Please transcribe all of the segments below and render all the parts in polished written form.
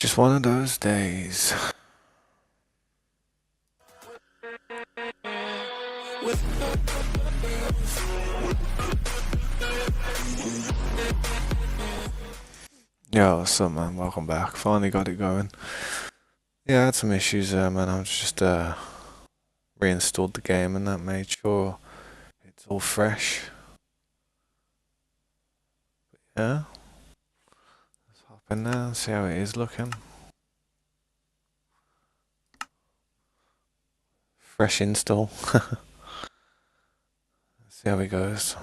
Just one of those days. Yo, what's up, man? Welcome back. Finally got it going. Yeah, I had some issues there, man. I just reinstalled the game and that made sure it's all fresh. Yeah, let's hop in there and see how it is looking. Fresh install. Let's see how it goes.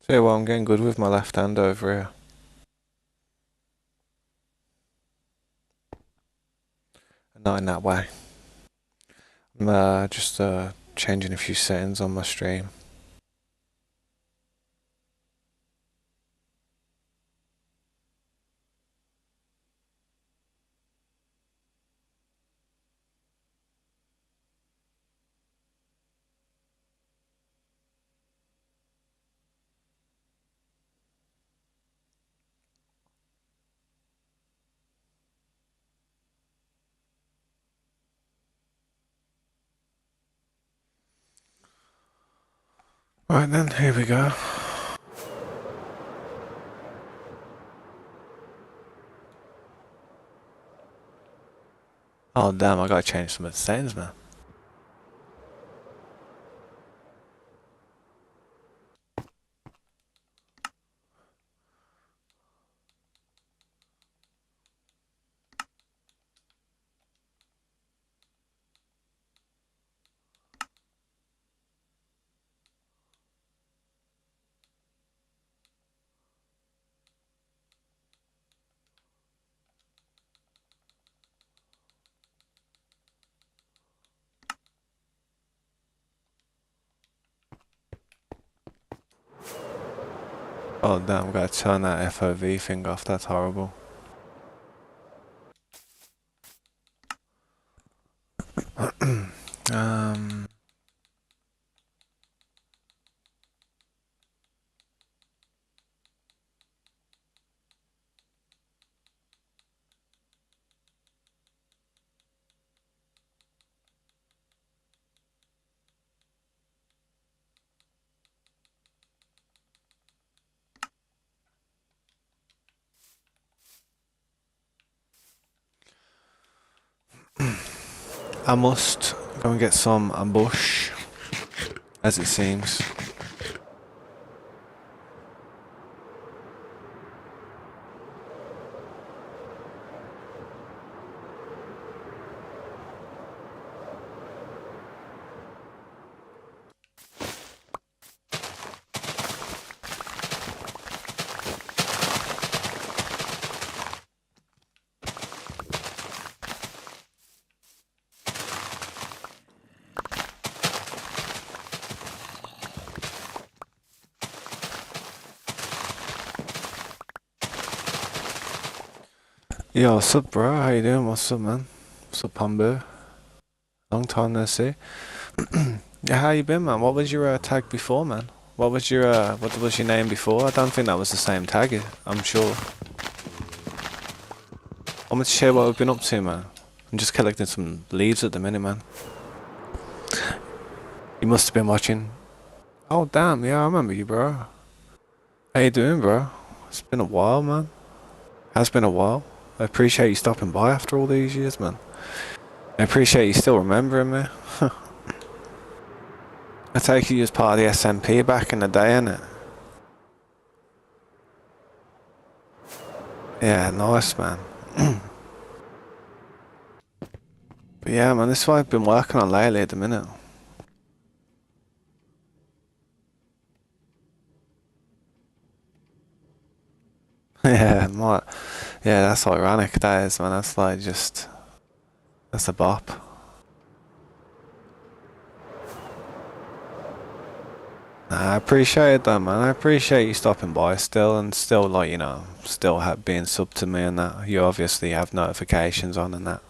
See, well, I'm getting good with my left hand over here. Not in that way. I'm just changing a few settings on my stream. Right then, here we go. Oh damn, I gotta change some of the settings, man. Oh damn, I've gotta turn that FOV thing off, that's horrible. um... I must go and get some ambush, as it seems. Yo, what's up, bro? How you doing? What's up, man? What's up, Pambu? Long time no see. Yeah, how you been, man? What was your tag before, man? What was your name before? I don't think that was the same tag. I'm sure. I'm gonna share what we've been up to, man. I'm just collecting some leaves at the minute, man. You must have been watching. Oh damn, yeah, I remember you, bro. How you doing, bro? It's been a while, man. Has been a while. I appreciate you stopping by after all these years, man. I appreciate you still remembering me. I take you as part of the SMP back in the day, innit? Yeah, nice, man. But yeah, man, this is what I've been working on lately at the minute. Yeah, yeah, that's ironic, that is, man. That's like just, that's a bop. Nah, I appreciate that, man. I appreciate you stopping by still and still, like, you know, still being sub to me and that. You obviously have notifications on and that.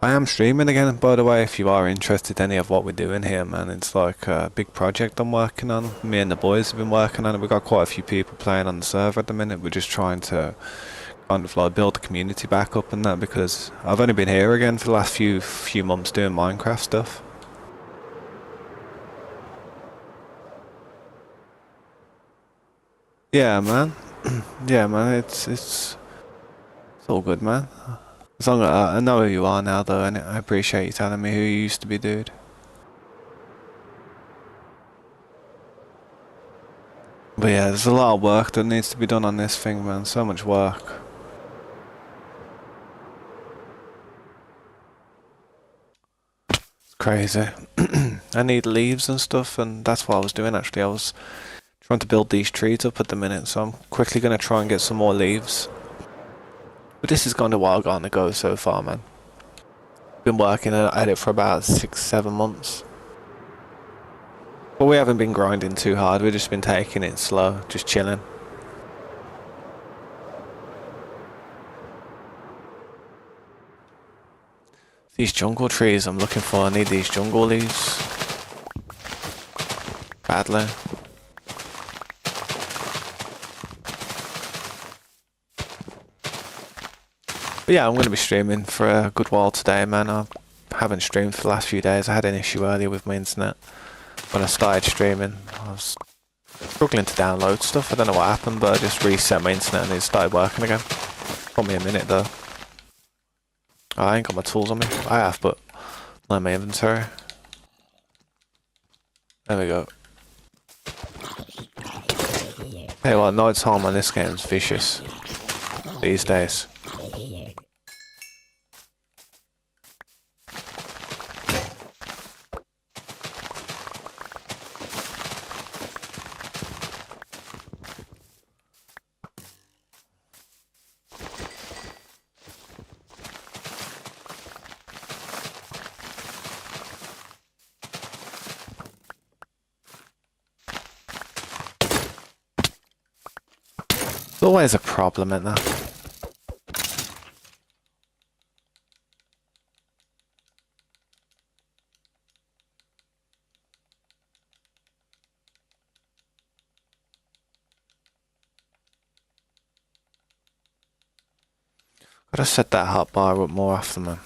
I am streaming again, by the way, if you are interested in any of what we're doing here, man. It's like a big project I'm working on. Me and the boys have been working on it. We've got quite a few people playing on the server at the minute. We're just trying to kind of like build the community back up and that, because I've only been here again for the last few months doing Minecraft stuff. Yeah, man. Yeah, man. It's all good, man. As long as I know who you are now, though, and I appreciate you telling me who you used to be, dude. But yeah, there's a lot of work that needs to be done on this thing, man. So much work. It's crazy. I need leaves and stuff, and that's what I was doing actually. I was trying to build these trees up at the minute, so I'm quickly gonna try and get some more leaves. But this has gone a while gone to go so far, man. Been working at it for about 6-7 months. But we haven't been grinding too hard, we've just been taking it slow, just chilling. These jungle trees I'm looking for, I need these jungle leaves. Badly. But yeah, I'm going to be streaming for a good while today, man. I haven't streamed for the last few days. I had an issue earlier with my internet. When I started streaming, I was struggling to download stuff. I don't know what happened, but I just reset my internet and it started working again. Took me a minute though. Oh, I ain't got my tools on me. I have, but not in my inventory. There we go. Hey, well, night time on this game is vicious these days. There's always a problem in that. Gotta set that hotbar up more often, man.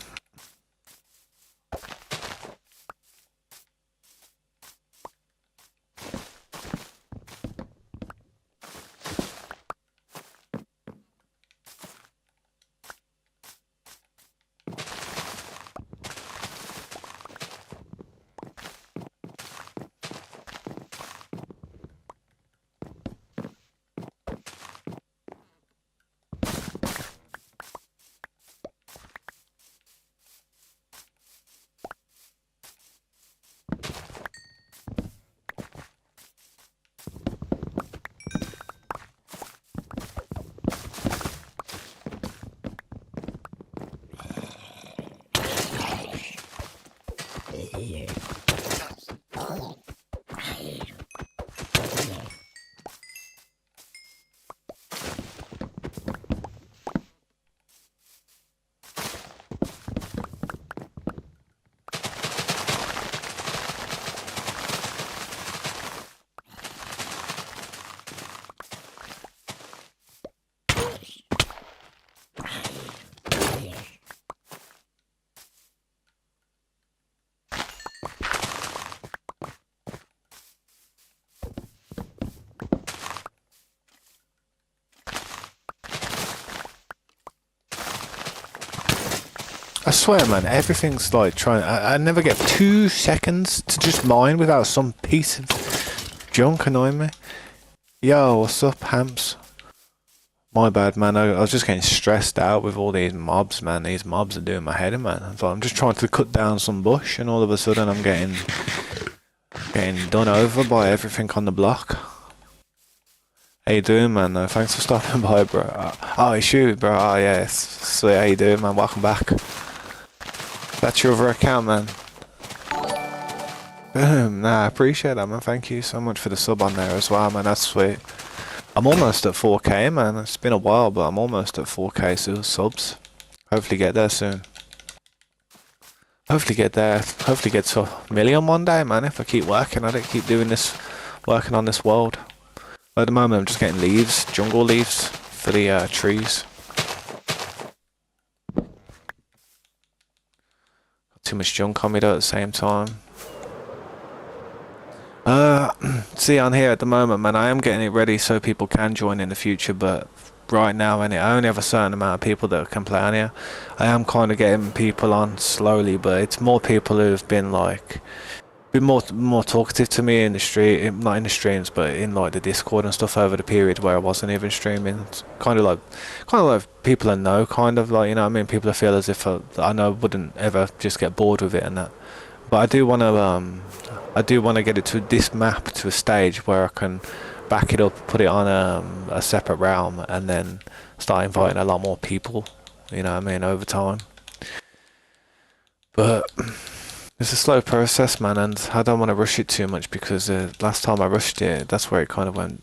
I swear, man, everything's like trying. I never get 2 seconds to just mine without some piece of junk annoying me. Yo, what's up, Hamps? My bad, man. I was just getting stressed out with all these mobs, man. These mobs are doing my head in, man. So I'm just trying to cut down some bush, and all of a sudden I'm getting done over by everything on the block. How you doing, man? Thanks for stopping by, bro. Oh, shoot, bro. Oh, yeah. Sweet. How you doing, man? Welcome back. That's your other account, man. Nah, I appreciate that, man. Thank you so much for the sub on there as well, man. That's sweet. I'm almost at 4K, man. It's been a while, but I'm almost at 4K subs. Hopefully get there soon. Hopefully get there. Hopefully get to a million one day, man. If I keep working at it, keep doing this, working on this world. At the moment, I'm just getting leaves, jungle leaves for the trees. Got too much junk on me though at the same time. See on here at the moment, man, I am getting it ready so people can join in the future, but right now, and I only have a certain amount of people that can play on here. I am kind of getting people on slowly, but it's more people who've been like, more talkative to me in the stream, not in the streams, but in like the Discord and stuff over the period where I wasn't even streaming. It's kind of like people I know, kind of like, you know what I mean? People I feel as if I know wouldn't ever just get bored with it and that. But I do want to get it to this map to a stage where I can back it up, put it on a separate realm, and then start inviting a lot more people. You know what I mean, over time. But it's a slow process, man, and I don't want to rush it too much because last time I rushed it, that's where it kind of went,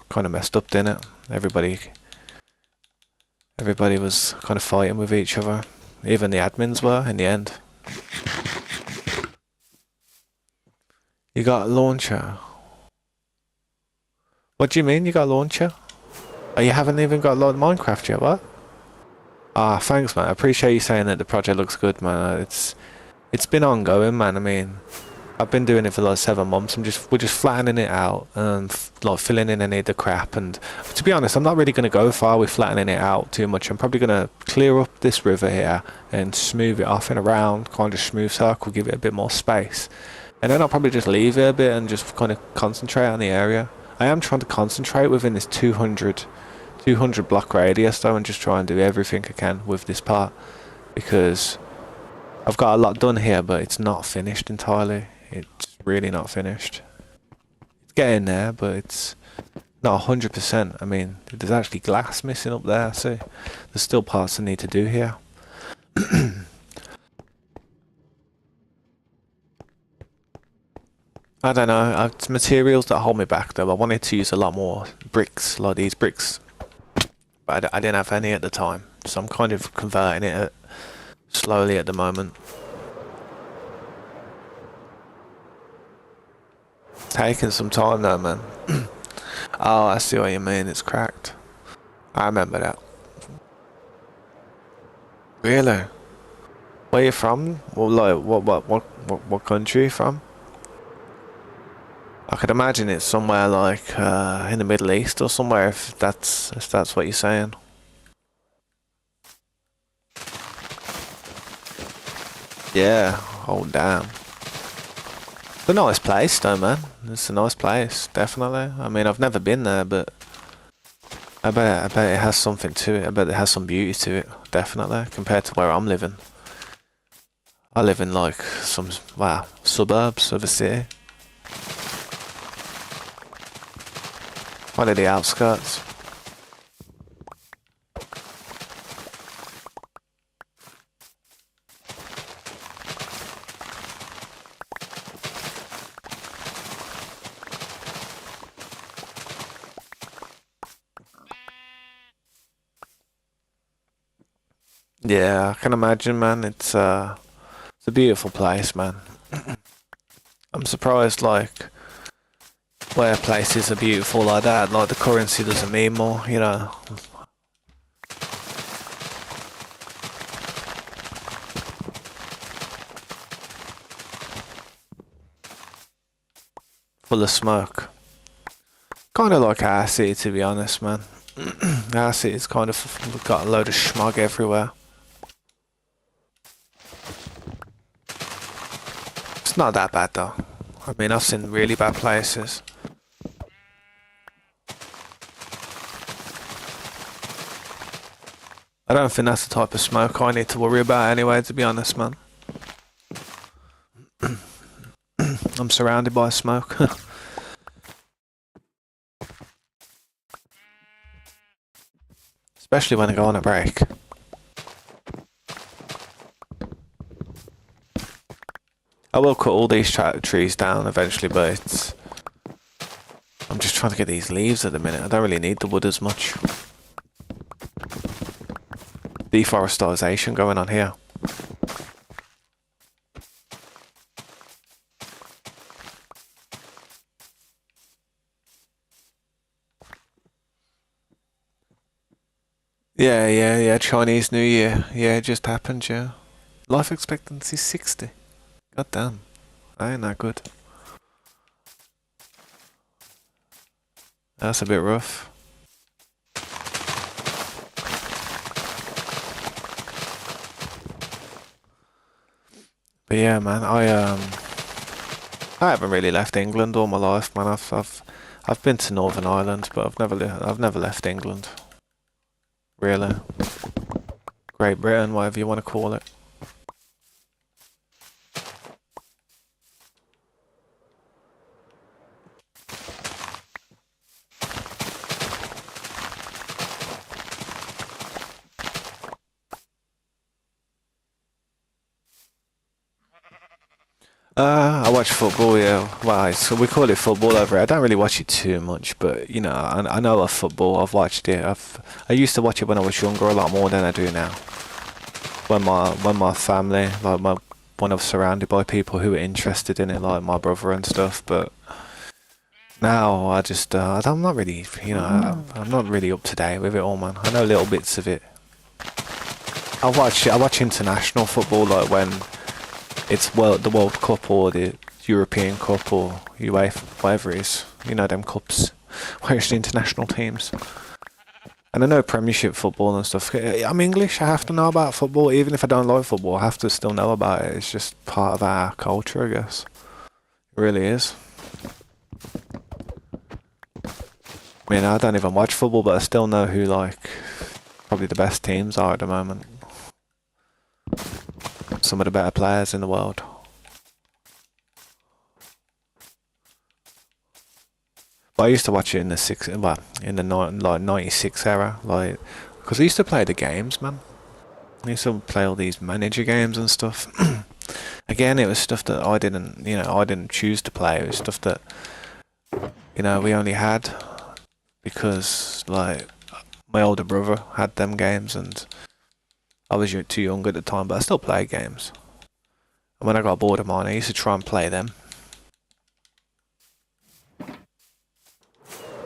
kind of messed up, didn't it? Everybody was kind of fighting with each other. Even the admins were in the end. You got a launcher? What do you mean you got a launcher? Oh, you haven't even got a lot of Minecraft yet, what? Ah, thanks, man. I appreciate you saying that the project looks good, man. It's been ongoing, man. I mean, I've been doing it for like 7 months. We're just flattening it out and like filling in any of the crap. And to be honest, I'm not really gonna go far with flattening it out too much. I'm probably gonna clear up this river here and smooth it off in a round, kind of smooth circle, give it a bit more space. And then I'll probably just leave it a bit and just kind of concentrate on the area. I am trying to concentrate within this 200 block radius though, and just try and do everything I can with this part, because I've got a lot done here, but it's not finished entirely. It's really not finished. It's getting there, but it's not 100%. I mean, there's actually glass missing up there, so there's still parts I need to do here. I don't know, it's materials that hold me back though. I wanted to use a lot more bricks, like these bricks, but I didn't have any at the time, so I'm kind of converting it slowly at the moment. Taking some time though, man. Oh, I see what you mean, it's cracked. I remember that. Really? Where you from? Well, like, what country are you from? I could imagine it's somewhere like in the Middle East or somewhere, if that's what you're saying. Yeah. Oh damn. It's a nice place though, man. It's a nice place, definitely. I mean, I've never been there, but I bet it has something to it. I bet it has some beauty to it, definitely, compared to where I'm living. I live in like some, wow, suburbs of a city. One of the outskirts. Yeah, I can imagine, man. It's a beautiful place, man. I'm surprised, like, where places are beautiful like that, like the currency doesn't mean more, you know. Full of smoke. Kind of like our city, to be honest, man. Our city's kind of got a load of smog everywhere. It's not that bad though. I mean, I've seen really bad places. I don't think that's the type of smoke I need to worry about anyway, to be honest, man. I'm surrounded by smoke. Especially when I go on a break. I will cut all these trees down eventually, but I'm just trying to get these leaves at the minute. I don't really need the wood as much. Deforestation going on here. Yeah, Chinese New Year. Yeah, it just happened, yeah. Life expectancy 60. God damn. That ain't that good. That's a bit rough. But yeah, man, I haven't really left England all my life, man. I've been to Northern Ireland, but I've never left England. Really. Great Britain, whatever you want to call it. I watch football, yeah. Well, so we call it football over here. I don't really watch it too much, but you know, I know of football. I've watched it. I used to watch it when I was younger a lot more than I do now. When my family, when I was surrounded by people who were interested in it, like my brother and stuff. But now I'm not really, you know, I'm not really up to date with it all, man. I know little bits of it. I watch international football, like when it's the World Cup or the European Cup or UEFA, whatever it is. You know, them cups where it's the international teams. And I know Premiership football and stuff. I'm English, I have to know about football. Even if I don't like football, I have to still know about it. It's just part of our culture, I guess. It really is. I mean, I don't even watch football, but I still know who, like, probably the best teams are at the moment. Some of the better players in the world. But I used to watch it in the 96 era, like, because I used to play the games, man. I used to play all these manager games and stuff. Again, it was stuff that I didn't choose to play. It was stuff that, you know, we only had because, like, my older brother had them games and I was too young at the time, but I still played games. And when I got bored of mine, I used to try and play them.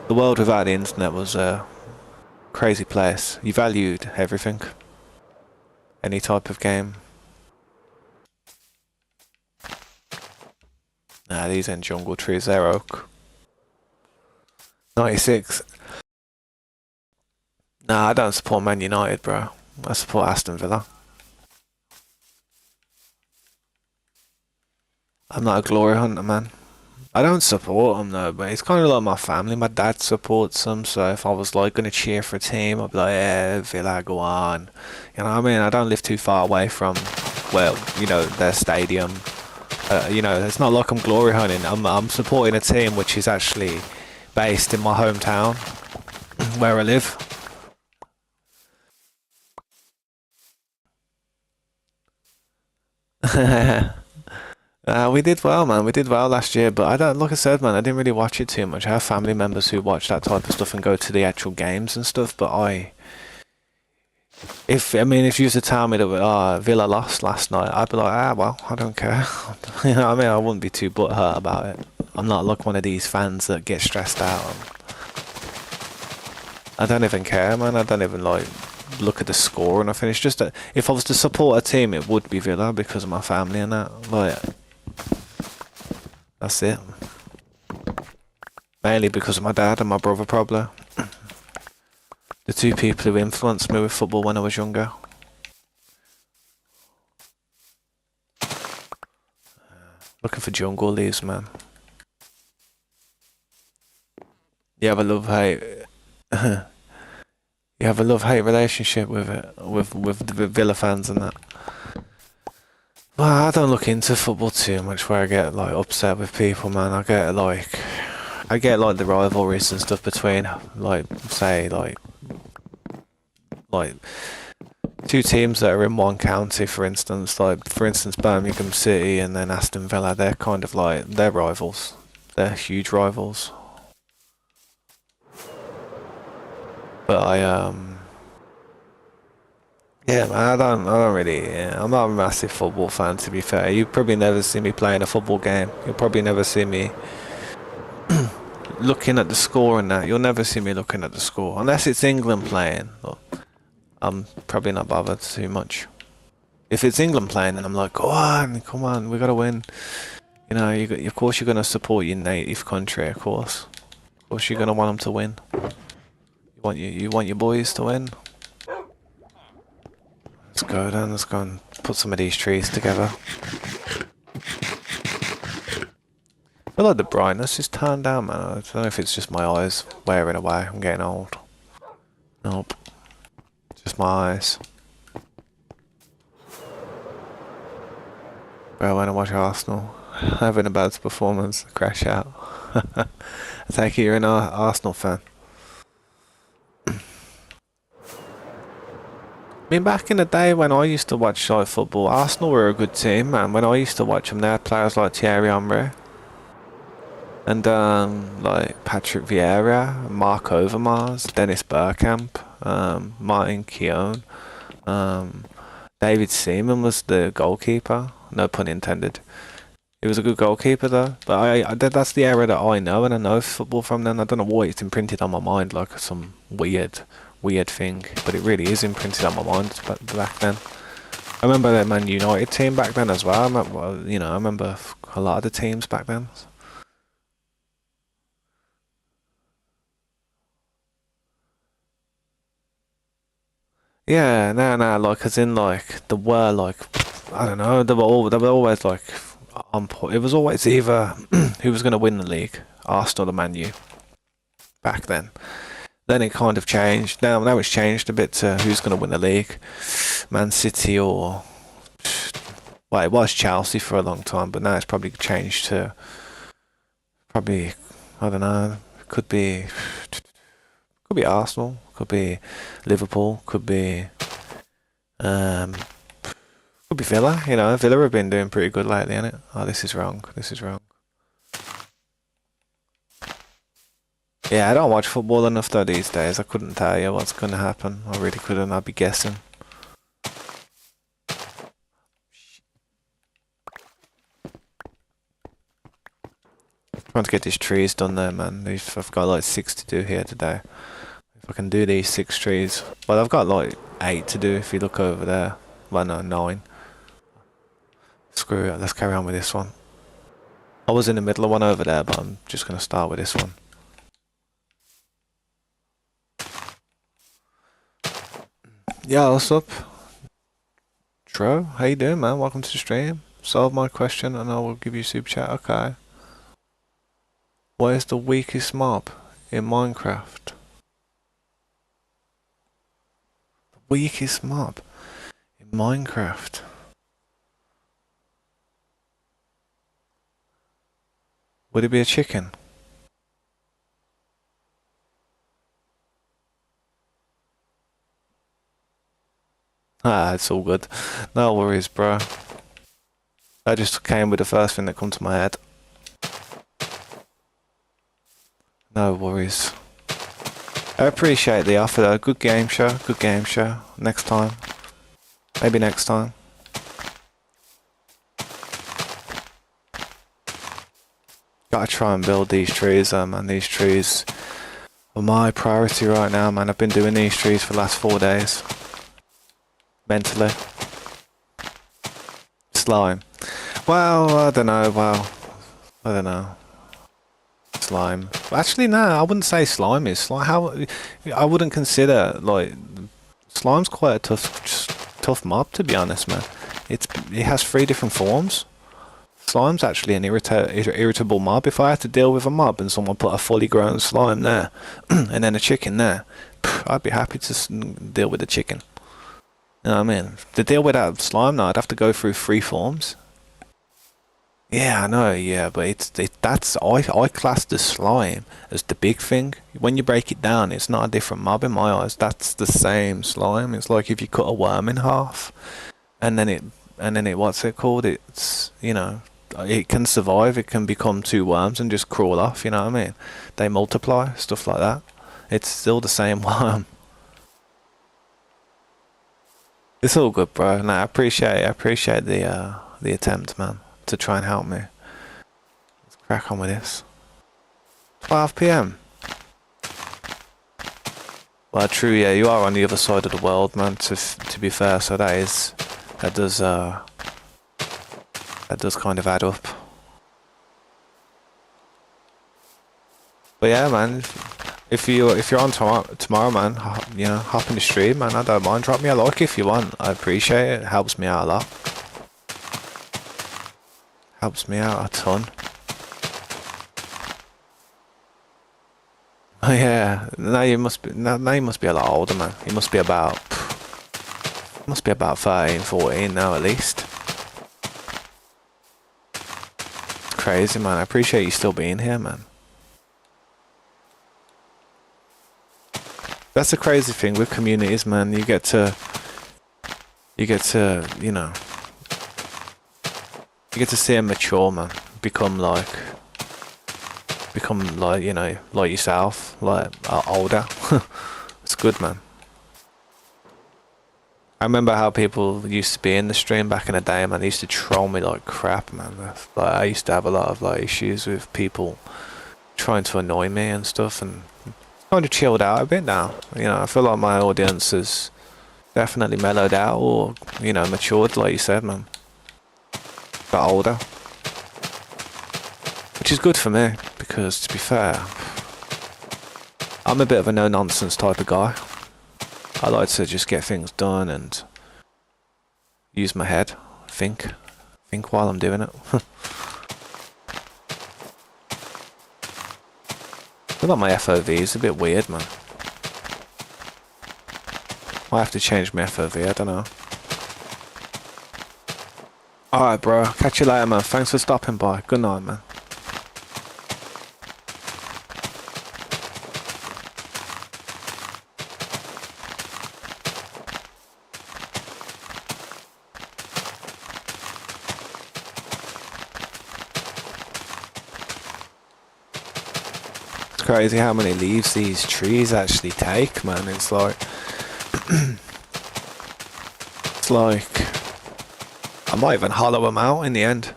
The world without the internet was a crazy place. You valued everything. Any type of game. Nah, these ain't jungle trees, they're oak. 96. Nah, I don't support Man United, bro. I support Aston Villa. I'm not a glory hunter, man. I don't support them though, but it's kind of like my family. My dad supports them, so if I was like gonna cheer for a team, I'd be like, yeah, Villa, go on. You know what I mean? I don't live too far away from, well, you know, their stadium. You know, it's not like I'm glory hunting. I'm supporting a team which is actually based in my hometown, where I live. We did well, man. We did well last year, but I don't, like I said, man, I didn't really watch it too much. I have family members who watch that type of stuff and go to the actual games and stuff, but if you used to tell me that Villa lost last night, I'd be like, well, I don't care. You know what I mean? I wouldn't be too butthurt about it. I'm not like one of these fans that get stressed out. I don't even care, man. I don't even like look at the score or nothing. It's just that if I was to support a team, it would be Villa because of my family and that. Like, that's it. Mainly because of my dad and my brother, probably. The two people who influenced me with football when I was younger. Looking for jungle leaves, man. You have a love-hate. You have a love-hate relationship with it, with the Villa fans and that. Well, I don't look into football too much where I get like upset with people, man. I get like the rivalries and stuff between, like, say, like two teams that are in one county, for instance, like for instance Birmingham City and then Aston Villa, they're kind of like they're rivals. They're huge rivals. But yeah, man, I don't really. Yeah, I'm not a massive football fan, to be fair. You probably never see me playing a football game. You'll probably never see me looking at the score and that. You'll never see me looking at the score unless it's England playing. Look, I'm probably not bothered too much. If it's England playing, then I'm like, come on, we gotta win. You know, of course you're gonna support your native country, of course. Of course you're gonna want them to win. You want your boys to win. Let's go then. Let's go and put some of these trees together. I feel like the brightness is turned down, man. I don't know if it's just my eyes wearing away. I'm getting old. Nope. Just my eyes. Bro, when I watch Arsenal, having a bad performance, crash out. I take it you're an Arsenal fan. I mean, back in the day when I used to watch like football, Arsenal were a good team, man. When I used to watch them, they had players like Thierry Henry and like Patrick Vieira, Mark Overmars, Dennis Bergkamp, Martin Keown, David Seaman was the goalkeeper. No pun intended. He was a good goalkeeper though. But that's the era that I know, and I know football from then. I don't know why it's imprinted on my mind like some weird thing, but it really is imprinted on my mind back then. I remember the Man United team back then as well. I remember a lot of the teams back then. Yeah, no, like as in like there were like I don't know, they were always like on point. It was always either who was going to win the league, Arsenal or Man U back then. Then it kind of changed. Now it's changed a bit to who's going to win the league, Man City or well, it was Chelsea for a long time, but now it's probably changed to probably I don't know. Could be Arsenal, could be Liverpool, um, could be Villa. You know, Villa have been doing pretty good lately, innit? Oh, this is wrong. This is wrong. Yeah, I don't watch football enough though these days. I couldn't tell you what's going to happen. I really couldn't. I'd be guessing. Trying to get these trees done there, man. I've got like 6 to do here today. If I can do these 6 trees, well, I've got like 8 to do if you look over there. Well, no, 9. Screw it. Let's carry on with this one. I was in the middle of one over there, but I'm just going to start with this one. Yeah, what's up? Tro, how you doing, man? Welcome to the stream. Solve my question and I will give you a super chat. Okay. What is the weakest mob in Minecraft? The weakest mob in Minecraft? Would it be a chicken? Ah, it's all good. No worries, bro. I just came with the first thing that come to my head. No worries. I appreciate the offer though. Good game show. Good game show. Next time. Maybe next time. Gotta try and build these trees, man. These trees are my priority right now, man. I've been doing these trees for the last 4 days. Mentally. Slime. Well, I don't know. Slime. Actually, no, I wouldn't say slime is slime. I wouldn't consider like slime's quite a tough mob, to be honest, man. It has 3 different forms. Slime's actually an irritable mob. If I had to deal with a mob and someone put a fully grown slime there and then a chicken there, I'd be happy to deal with the chicken. You know what I mean? To deal with that slime, now I'd have to go through 3 forms. Yeah, I know. Yeah, but that's I class the slime as the big thing. When you break it down, it's not a different mob in my eyes. That's the same slime. It's like if you cut a worm in half, and then it what's it called? It's it can survive. It can become two worms and just crawl off. You know what I mean? They multiply, stuff like that. It's still the same worm. It's all good, bro. No, I appreciate the attempt, man, to try and help me. Let's crack on with this. 12 p.m. Well, true. Yeah, you are on the other side of the world, man. To be fair, so that does that does kind of add up. But yeah, man. If you're on tomorrow, man, hop in the stream, man. I don't mind. Drop me a like if you want. I appreciate it. It helps me out a lot. Helps me out a ton. Oh yeah. Now you must be a lot older, man. You must be about 13, 14 now at least. It's crazy, man. I appreciate you still being here, man. That's the crazy thing with communities, man. You get to, you get to see them mature, man. Become like, like yourself, like older. It's good, man. I remember how people used to be in the stream back in the day, man. They used to troll me like crap, man. Like I used to have a lot of like issues with people trying to annoy me and stuff, and kind of chilled out a bit now. I feel like my audience has definitely mellowed out or, matured, like you said, man. Got older. Which is good for me, because to be fair, I'm a bit of a no-nonsense type of guy. I like to just get things done and use my head, think while I'm doing it. I feel like my FOV is a bit weird, man. Might have to change my FOV, I don't know. Alright, bro. Catch you later, man. Thanks for stopping by. Good night, man. It's crazy how many leaves these trees actually take, man. It's like... it's like... I might even hollow them out in the end.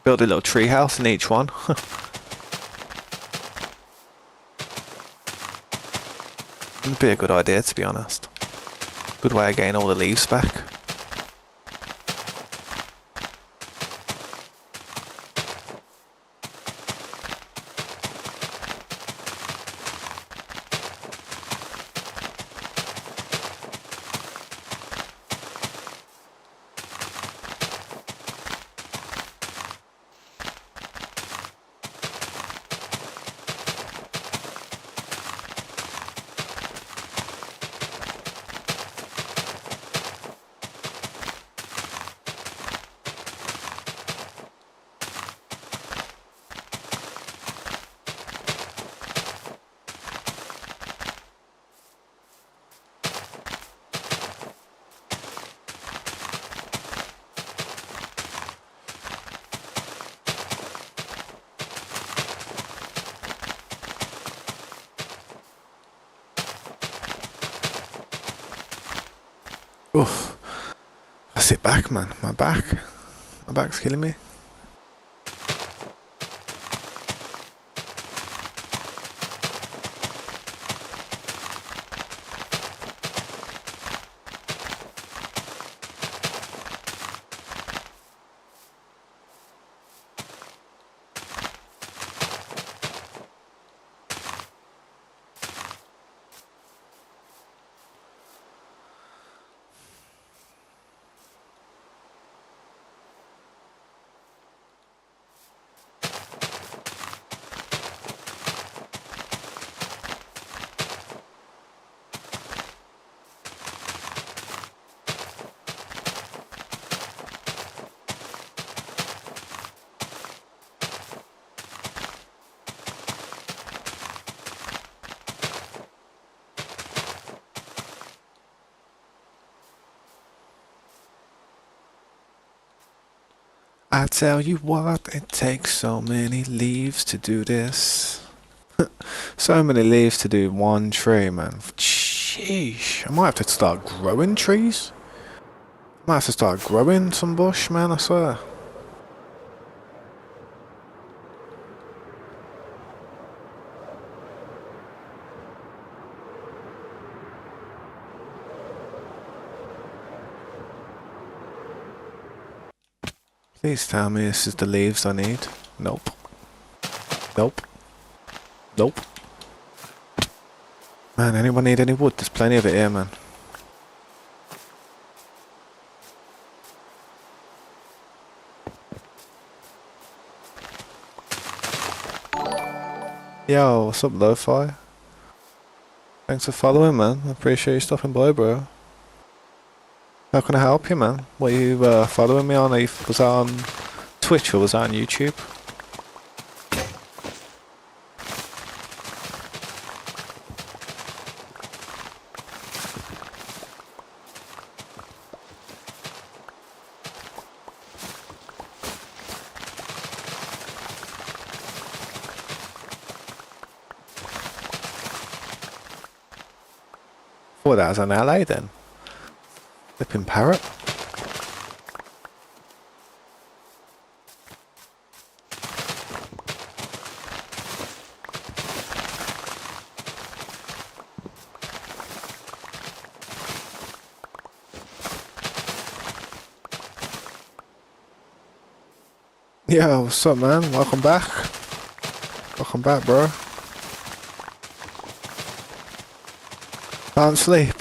Build a little tree house in each one. Would be a good idea, to be honest. Good way of getting all the leaves back. Oof. I sit back, man. My back's killing me. I tell you what, it takes so many leaves to do this. So many leaves to do one tree, man. Sheesh. I might have to start growing trees. I might have to start growing some bush, man, I swear. Please tell me this is the leaves I need. Nope. Nope. Nope. Man, anyone need any wood? There's plenty of it here, man. Yo, what's up, Lo-Fi? Thanks for following, man. I appreciate you stopping by, bro. How can I help you, man? What are you following me on? Was that on Twitch or was that on YouTube? Oh, that was on LA then. Flipping parrot. Yo, what's up, man? Welcome back. Welcome back, bro. Can't sleep.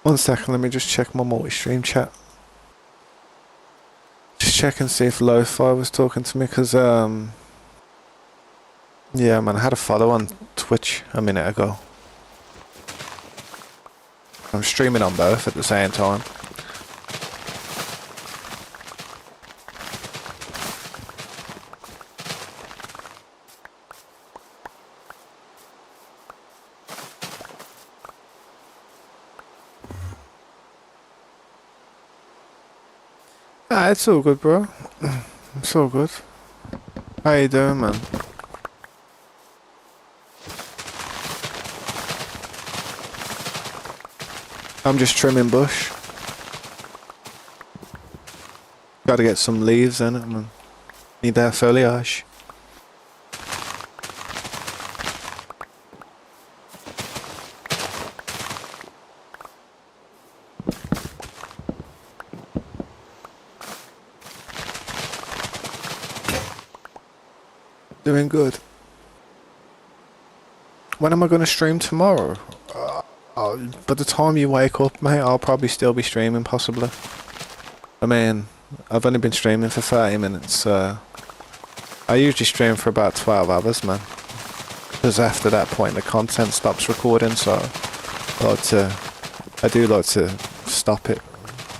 One second, let me just check my multi-stream chat. Just check and see if Lo-Fi was talking to me, because, yeah, man, I had a follow on Twitch a minute ago. I'm streaming on both at the same time. Ah, it's all good, bro. It's all good. How you doing, man? I'm just trimming bush. Gotta get some leaves in it, man. Need that foliage. Doing good. When am I gonna stream tomorrow? By the time you wake up, mate, I'll probably still be streaming, possibly. I mean, I've only been streaming for 30 minutes. I usually stream for about 12 hours, man. Because after that point, the content stops recording, so I do like to stop it.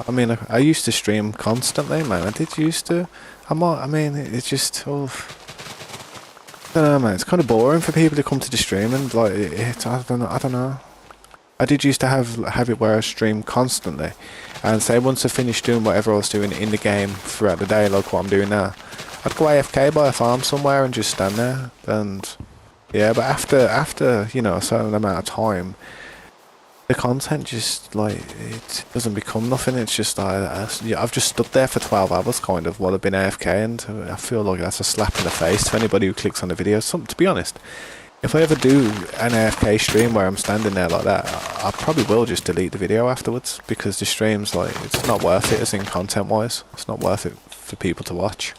I mean, I used to stream constantly, man. I did used to. I mean, it's just, oh, I don't know, man. It's kind of boring for people to come to the stream and like, I don't know. I don't know. I did used to have it where I stream constantly, and say once I finished doing whatever I was doing in the game throughout the day, like what I'm doing now, I'd go AFK by a farm somewhere and just stand there. And yeah, but after you know a certain amount of time, the content just like it doesn't become nothing. It's just yeah, I've just stood there for 12 hours kind of while I've been AFK, and I feel like that's a slap in the face to anybody who clicks on the video. To be honest, if I ever do an AFK stream where I'm standing there like that, I probably will just delete the video afterwards, because the stream's like, it's not worth it as in content wise. It's not worth it for people to watch.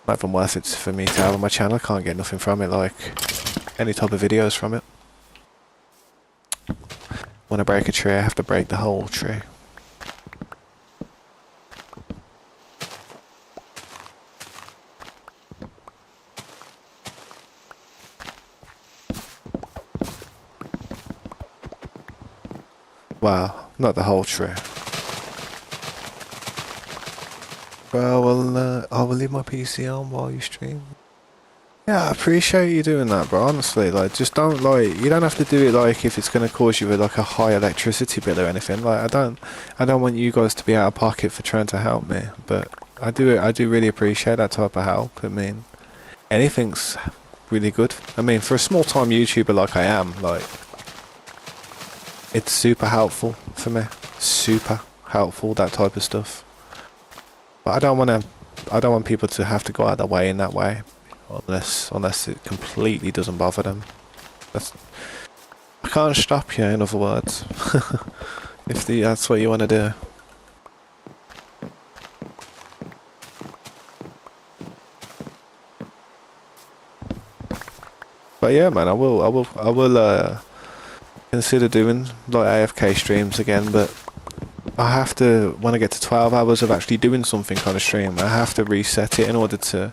Not even worth it for me to have on my channel. I can't get nothing from it, like any type of videos from it. When I break a tree, I have to break the whole tree. Wow, not the whole tree. Well, I will leave my PC on while you stream. Yeah, I appreciate you doing that, bro. Honestly, like, just don't you don't have to do it like if it's gonna cause you like a high electricity bill or anything. Like, I don't want you guys to be out of pocket for trying to help me, but I do really appreciate that type of help. I mean, anything's really good. I mean, for a small time YouTuber like I am, like, it's super helpful for me. Super helpful, that type of stuff. But I don't want people to have to go out of their way in that way, unless it completely doesn't bother them. I can't stop you, in other words. If that's what you want to do. But yeah, man, I will consider doing like AFK streams again, but I have to, when I get to 12 hours of actually doing something on a stream, I have to reset it in order to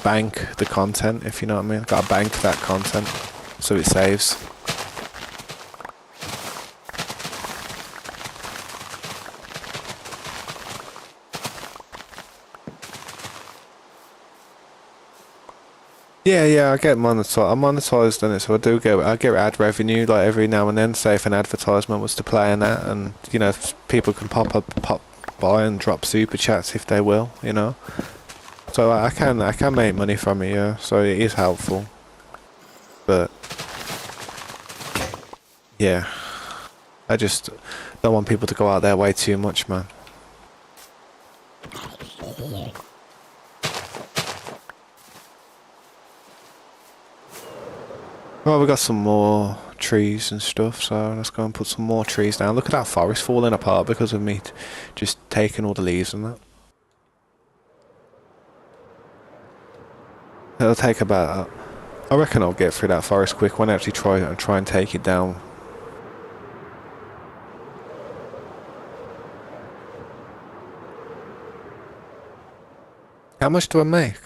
bank the content, if you know what I mean. I've got to bank that content so it saves. Yeah, I get monetized. I'm monetized on it, so I get ad revenue like every now and then. Say if an advertisement was to play in that, and you know, people can pop by and drop super chats if they will, you know. So I can make money from it, yeah. So it is helpful, but yeah, I just don't want people to go out their way too much, man. Well, we got some more trees and stuff, so let's go and put some more trees down. Look at that forest falling apart because of me just taking all the leaves and that. It'll take about, I reckon I'll get through that forest quick when I actually try and take it down. How much do I make?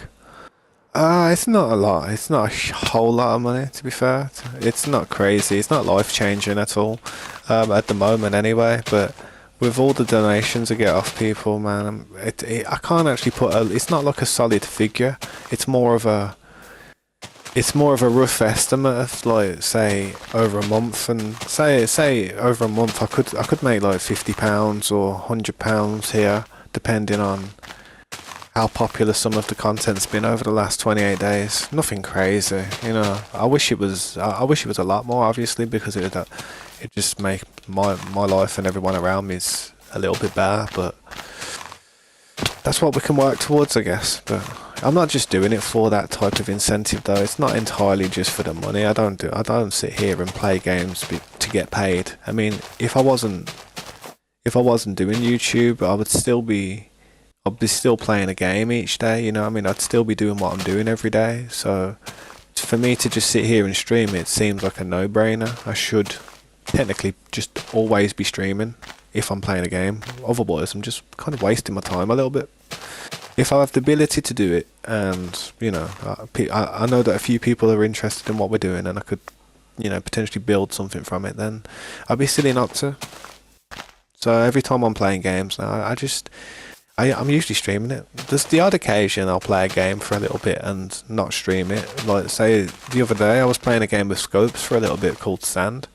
It's not a lot. It's not a whole lot of money, to be fair. It's not crazy. It's not life-changing at all, at the moment anyway. But with all the donations I get off people, man, I can't actually put it's not like a solid figure. It's more of a rough estimate of, like, say over a month, and say over a month I could make like £50 or £100 here, depending on how popular some of the content's been over the last 28 days. Nothing crazy, you know. I wish it was a lot more, obviously, because it just make my life and everyone around me is a little bit better, but that's what we can work towards, I guess. But I'm not just doing it for that type of incentive, though. It's not entirely just for the money. I don't sit here and play games to get paid. I mean, if I wasn't doing YouTube, I'd be still playing a game each day, you know what I mean? I'd still be doing what I'm doing every day. So for me to just sit here and stream, it seems like a no-brainer. I should technically just always be streaming if I'm playing a game. Otherwise, I'm just kind of wasting my time a little bit. If I have the ability to do it, and, you know, I know that a few people are interested in what we're doing, and I could you know, potentially build something from it, then I'd be silly not to. So every time I'm playing games now, I'm usually streaming it. There's the odd occasion I'll play a game for a little bit and not stream it. Like, say, the other day I was playing a game with Scopes for a little bit called Sand.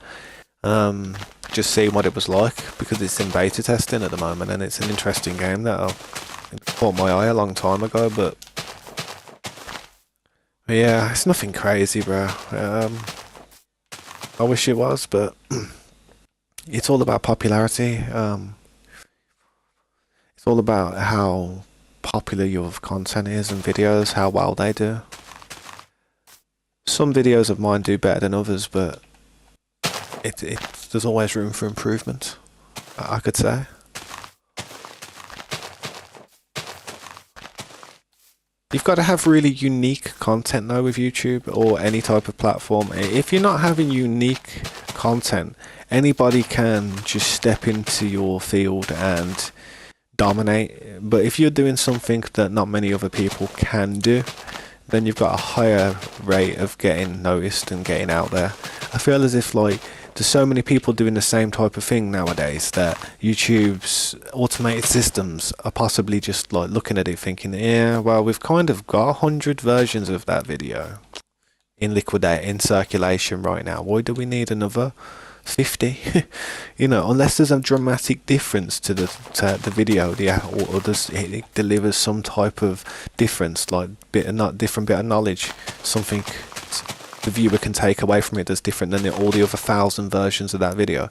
Just seeing what it was like, because it's in beta testing at the moment, and it's an interesting game that caught my eye a long time ago, but yeah, it's nothing crazy, bro. I wish it was, but it's all about popularity. It's all about how popular your content is and videos, how well they do. Some videos of mine do better than others, but there's always room for improvement, I could say. You've got to have really unique content though with YouTube or any type of platform. If you're not having unique content, anybody can just step into your field and dominate. But if you're doing something that not many other people can do, then you've got a higher rate of getting noticed and getting out there. I feel as if like there's so many people doing the same type of thing nowadays that YouTube's automated systems are possibly just like looking at it thinking, yeah, well, we've kind of got 100 versions of that video in circulation right now. Why do we need another 50? You know, unless there's a dramatic difference to the video, or it delivers some type of difference, like different bit of knowledge, something the viewer can take away from it that's different than all the other 1,000 versions of that video,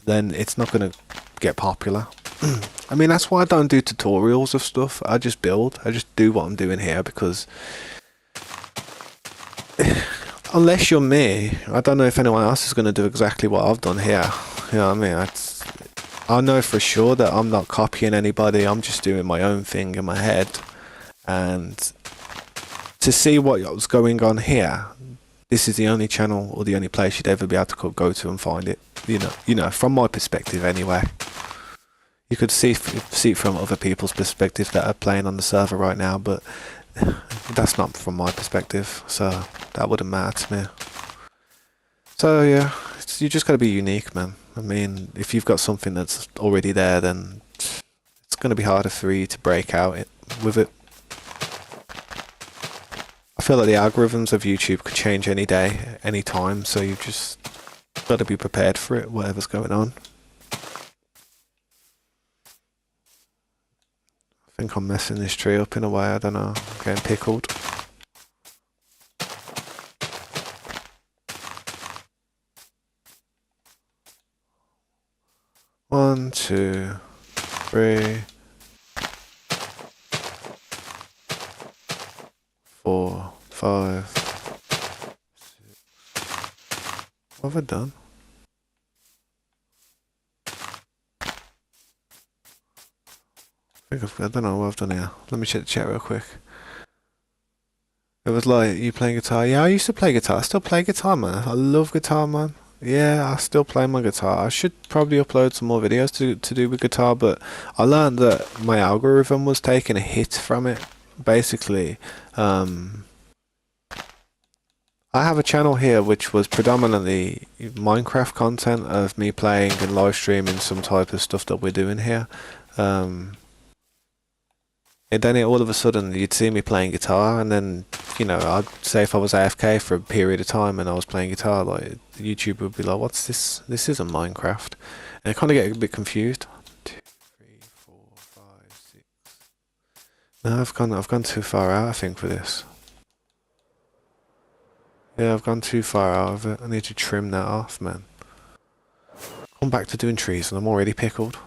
then it's not going to get popular. I mean, that's why I don't do tutorials of stuff. I just build. I just do what I'm doing here, because unless you're me, I don't know if anyone else is going to do exactly what I've done here. You know what I mean? I know for sure that I'm not copying anybody. I'm just doing my own thing in my head. And to see what was going on here, this is the only channel or the only place you'd ever be able to go to and find it. You know, from my perspective anyway. You could see it from other people's perspective that are playing on the server right now, but that's not from my perspective, so that wouldn't matter to me. So yeah, you just gotta be unique, man. I mean, if you've got something that's already there, then it's gonna be harder for you to break out with it. I feel like the algorithms of YouTube could change any day, any time, so you just gotta be prepared for it, whatever's going on. I think I'm messing this tree up in a way, I don't know. I'm getting pickled. One, 2, 3, 4, 5, 6. What have I done? I don't know what I've done here. Let me check the chat real quick. It was like, you playing guitar? Yeah, I used to play guitar. I still play guitar, man. I love guitar, man. Yeah, I still play my guitar. I should probably upload some more videos to do with guitar, but I learned that my algorithm was taking a hit from it. Basically, I have a channel here which was predominantly Minecraft content of me playing and live streaming some type of stuff that we're doing here. And then all of a sudden you'd see me playing guitar, and then, you know, I'd say if I was AFK for a period of time and I was playing guitar, like YouTube would be like, what's this? This isn't Minecraft. And I kind of get a bit confused. 1, 2, 3, 4, 5, 6. No, I've gone too far out, I think, for this. Yeah, I've gone too far out of it. I need to trim that off, man. Come back to doing trees and I'm already pickled.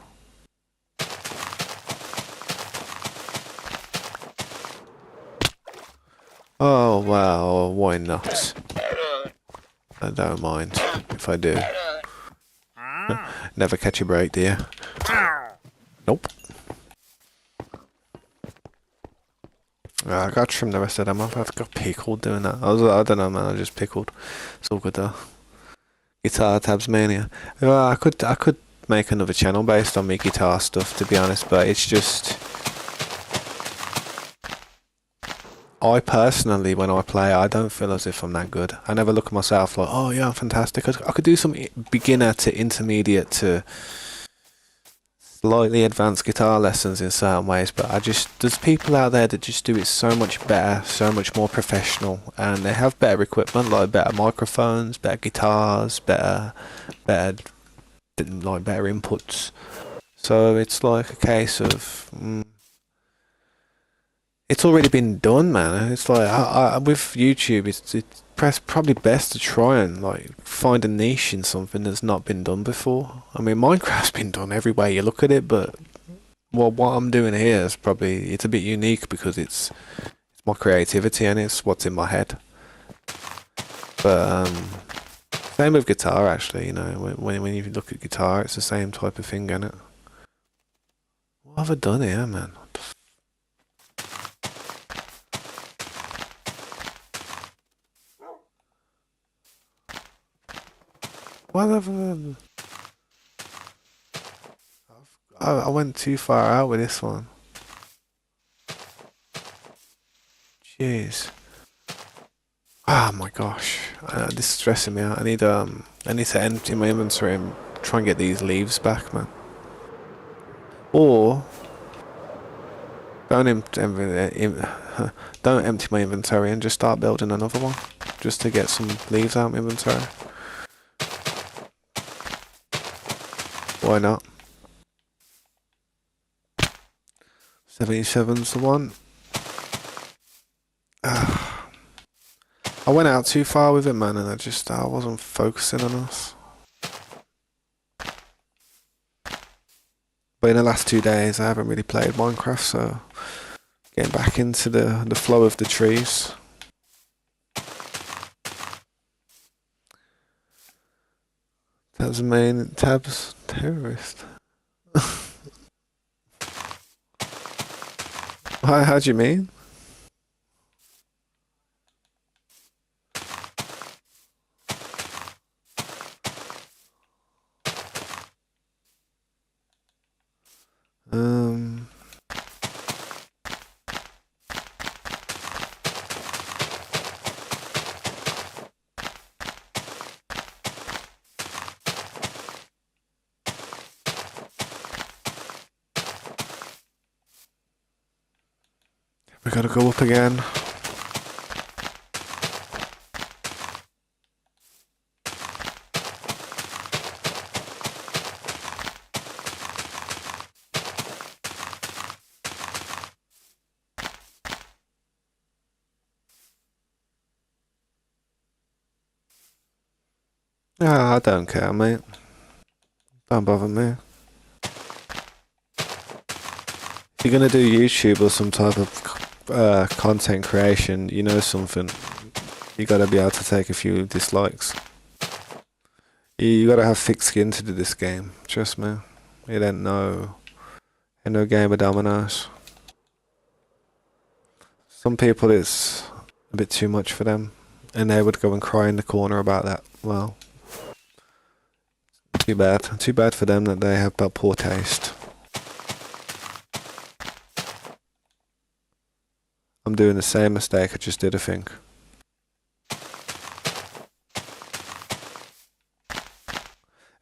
Oh, well, why not? I don't mind if I do. Never catch a break, do you? Nope. I gotta trim the rest of them off. I've got pickled doing that. I don't know, man. I just pickled. It's all good though. Guitar Tabs Mania. Well, I could make another channel based on my guitar stuff, to be honest, but it's just, I personally, when I play, I don't feel as if I'm that good. I never look at myself like, oh yeah, I'm fantastic. I could do some beginner to intermediate to slightly advanced guitar lessons in certain ways, but there's people out there that just do it so much better, so much more professional, and they have better equipment, like better microphones, better guitars, better like better inputs. So it's like a case of it's already been done, man. It's like with YouTube, it's probably best to try and like find a niche in something that's not been done before. I mean, Minecraft's been done every way you look at it, but well, what I'm doing here is probably it's a bit unique because it's my creativity and it's what's in my head. But same with guitar, actually. You know, when you look at guitar, it's the same type of thing, isn't it? What have I done here, man? What have I went too far out with this one. Jeez. Oh my gosh, this is stressing me out. I need to empty my inventory and try and get these leaves back, man. Or don't don't empty my inventory and just start building another one, just to get some leaves out of my inventory. Why not? 77's the one. I went out too far with it, man, and I wasn't focusing on us. But in the last 2 days, I haven't really played Minecraft, so getting back into the flow of the trees. Tasmanian tabs terrorist. How do you mean? Um, we gotta go up again. Ah, I don't care, mate. Don't bother me. If you're gonna do YouTube or some type of content creation, you know something. You gotta be able to take a few dislikes. You gotta have thick skin to do this game. Trust me. It ain't no game of dominoes. Some people it's a bit too much for them, and they would go and cry in the corner about that. Well, too bad. Too bad for them that they have poor taste. I'm doing the same mistake I just did, I think.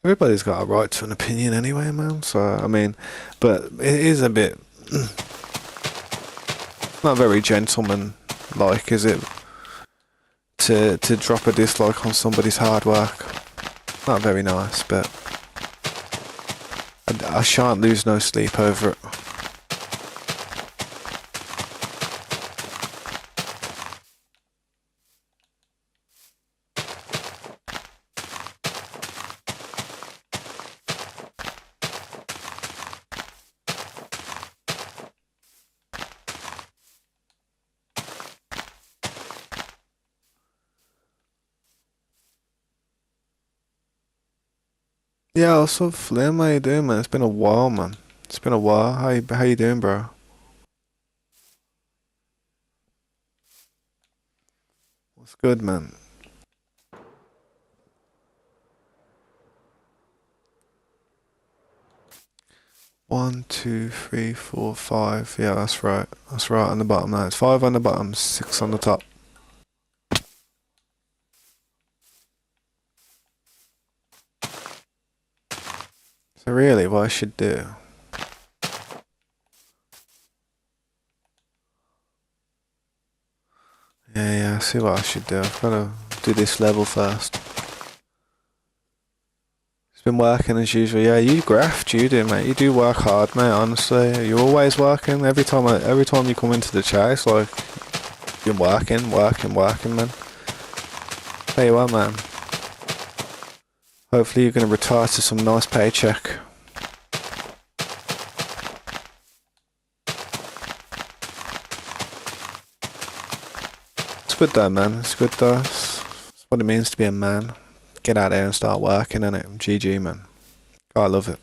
Everybody's got a right to an opinion anyway, man. So, I mean, but it is a bit not very gentleman-like, is it? To drop a dislike on somebody's hard work. Not very nice, but I shan't lose no sleep over it. Yeah, also Flynn, how you doing, man? It's been a while, man. It's been a while. How you doing, bro? What's good, man? 1, 2, 3, 4, 5. Yeah, that's right. That's right on the bottom now. It's 5 on the bottom, 6 on the top. So really, what I should do... Yeah, I see what I should do. I've got to do this level first. It's been working as usual. Yeah, you graft, you do, mate. You do work hard, mate. Honestly, you're always working. Every time you come into the chat, it's like you're working, man. Tell you what, man. Hopefully, you're gonna retire to some nice paycheck. It's good though, man. It's good though. It's what it means to be a man. Get out there and start working, innit? GG, man. I love it.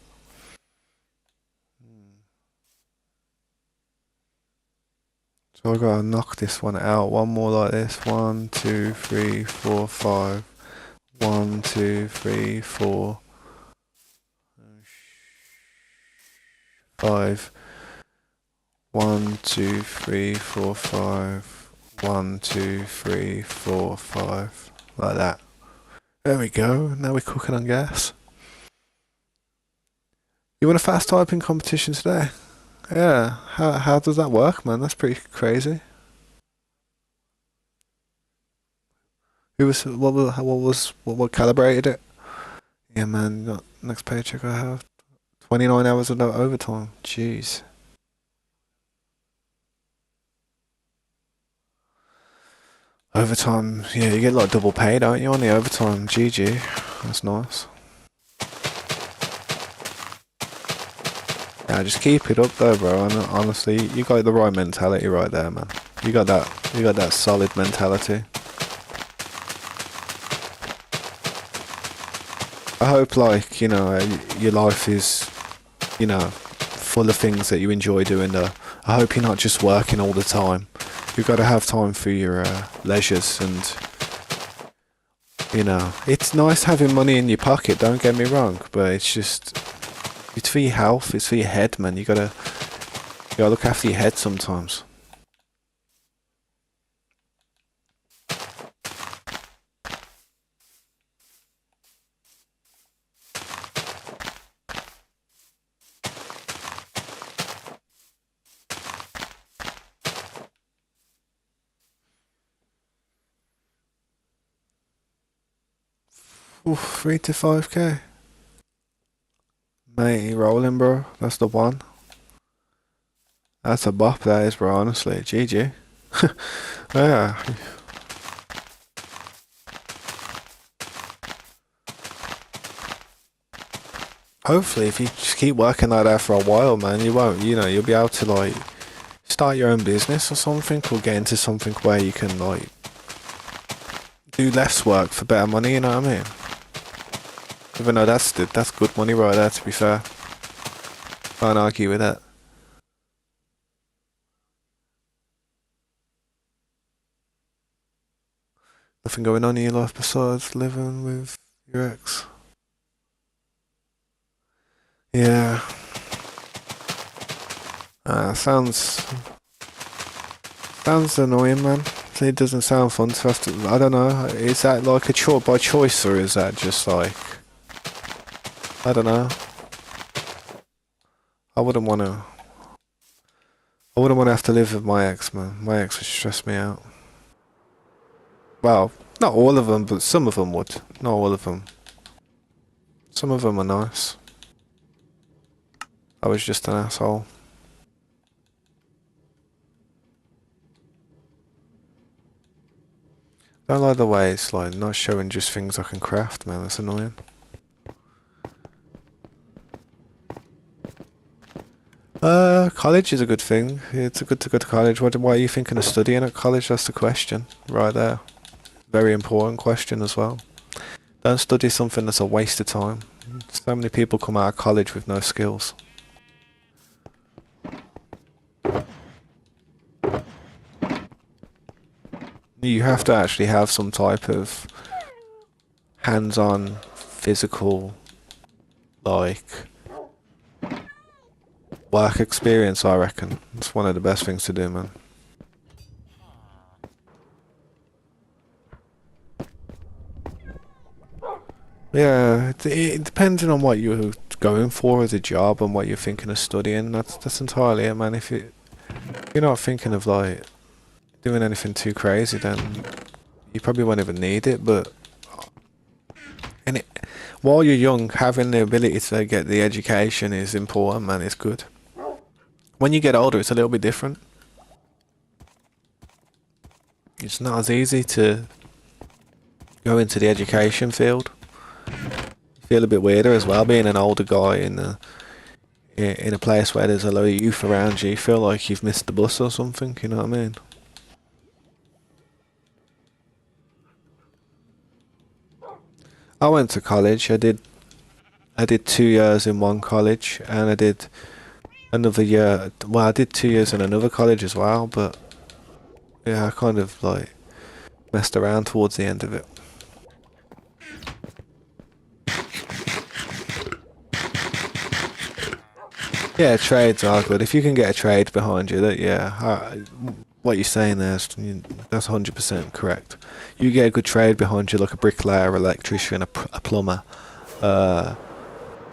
So I gotta knock this one out. One more like this. 1, 2, 3, 4, 5. 1, 2, 3, 4. 5. 1, 2, 3, 4, 5. 1, 2, 3, 4, 5. Like that. There we go. Now we're cooking on gas. You want a fast typing competition today? Yeah. How does that work, man? That's pretty crazy. What calibrated it? Yeah, man. Next paycheck I have 29 hours of no overtime. Jeez. Overtime, yeah, you get like double pay, don't you, on the overtime? GG. That's nice. Yeah, just keep it up though, bro. And honestly, you got the right mentality right there, man. You got that solid mentality. I hope, like, you know, your life is, you know, full of things that you enjoy doing though. I hope you're not just working all the time. You've got to have time for your leisures, and, you know, it's nice having money in your pocket, don't get me wrong, but it's for your health, it's for your head, man. You gotta look after your head sometimes. Oof, 3 to 5k. Mate, you rolling, bro. That's the one. That's a bop, that is, bro, honestly. GG. Yeah. Hopefully, if you just keep working like that for a while, man, you'll be able to, like, start your own business or something, or get into something where you can, like, do less work for better money, you know what I mean? Even though that's good money right there, to be fair. Can't argue with that. Nothing going on in your life besides living with your ex? Yeah. Sounds annoying, man. It doesn't sound fun to have to. I don't know. Is that like a chore by choice, or is that just like, I don't know. I wouldn't want to have to live with my ex, man. My ex would stress me out. Well, not all of them, but some of them would. Not all of them. Some of them are nice. I was just an asshole. I don't like the way it's like not showing just things I can craft, man. That's annoying. College is a good thing. It's good to go to college. Why are you thinking of studying at college? That's the question, right there. Very important question as well. Don't study something that's a waste of time. So many people come out of college with no skills. You have to actually have some type of hands-on, physical, like, work experience, I reckon. It's one of the best things to do, man. Yeah, it depending on what you're going for as a job and what you're thinking of studying. That's entirely it, man. If you're not thinking of like doing anything too crazy, then you probably won't even need it. But and it, while you're young, having the ability to get the education is important, man. It's good. When you get older, it's a little bit different. It's not as easy to go into the education field. You feel a bit weirder as well, being an older guy in a place where there's a lot of youth around you. You feel like you've missed the bus or something. You know what I mean? I went to college. I did 2 years in one college, and I did another year. Well, I did 2 years in another college as well, but yeah, I kind of like messed around towards the end of it. Yeah, trades are good. If you can get a trade behind you, that yeah, what you're saying there is that's 100% correct. You get a good trade behind you, like a bricklayer, electrician, a plumber, uh,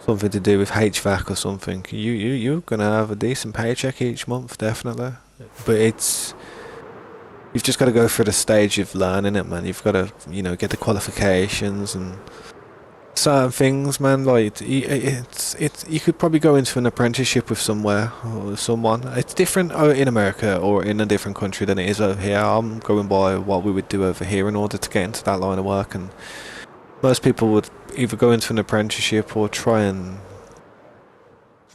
something to do with HVAC or something. You're gonna have a decent paycheck each month, definitely. But you've just got to go through the stage of learning it, man. You've got to get the qualifications and certain things, man. Like it's you could probably go into an apprenticeship with somewhere or someone. It's different in America or in a different country than it is over here. I'm going by what we would do over here in order to get into that line of work, and most people would either go into an apprenticeship or try and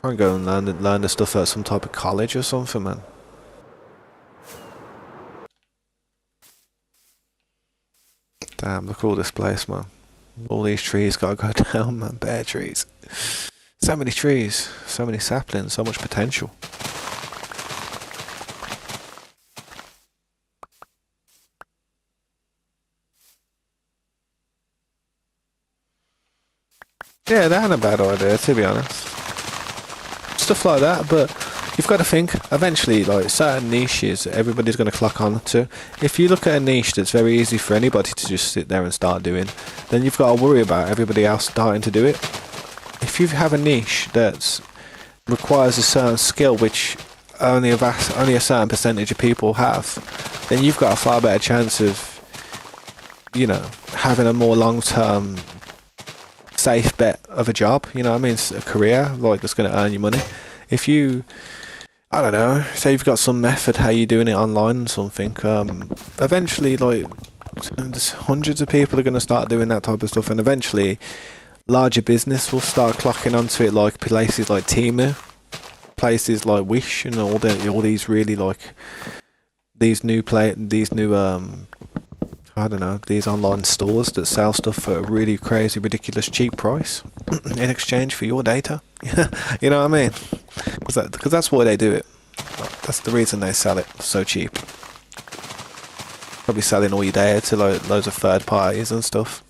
go and learn the stuff at some type of college or something, man. Damn, look at all this place, man. All these trees gotta go down, man. Bare trees. So many trees, so many saplings, so much potential. Yeah, that ain't a bad idea, to be honest. Stuff like that, but you've got to think, eventually, like, certain niches everybody's going to clock on to. If you look at a niche that's very easy for anybody to just sit there and start doing, then you've got to worry about everybody else starting to do it. If you have a niche that requires a certain skill, which only a certain percentage of people have, then you've got a far better chance of, having a more long-term safe bet of a job. You know what I mean? It's a career, like, that's going to earn you money. If you, I don't know, say you've got some method how you're doing it online and something, eventually, like, there's hundreds of people are going to start doing that type of stuff, and eventually larger business will start clocking onto it, like places like Temu, places like Wish, and all these really, like, these new I don't know, these online stores that sell stuff for a really crazy, ridiculous cheap price in exchange for your data. You know what I mean? Because that's why they do it. That's the reason they sell it so cheap. Probably selling all your data to loads of third parties and stuff.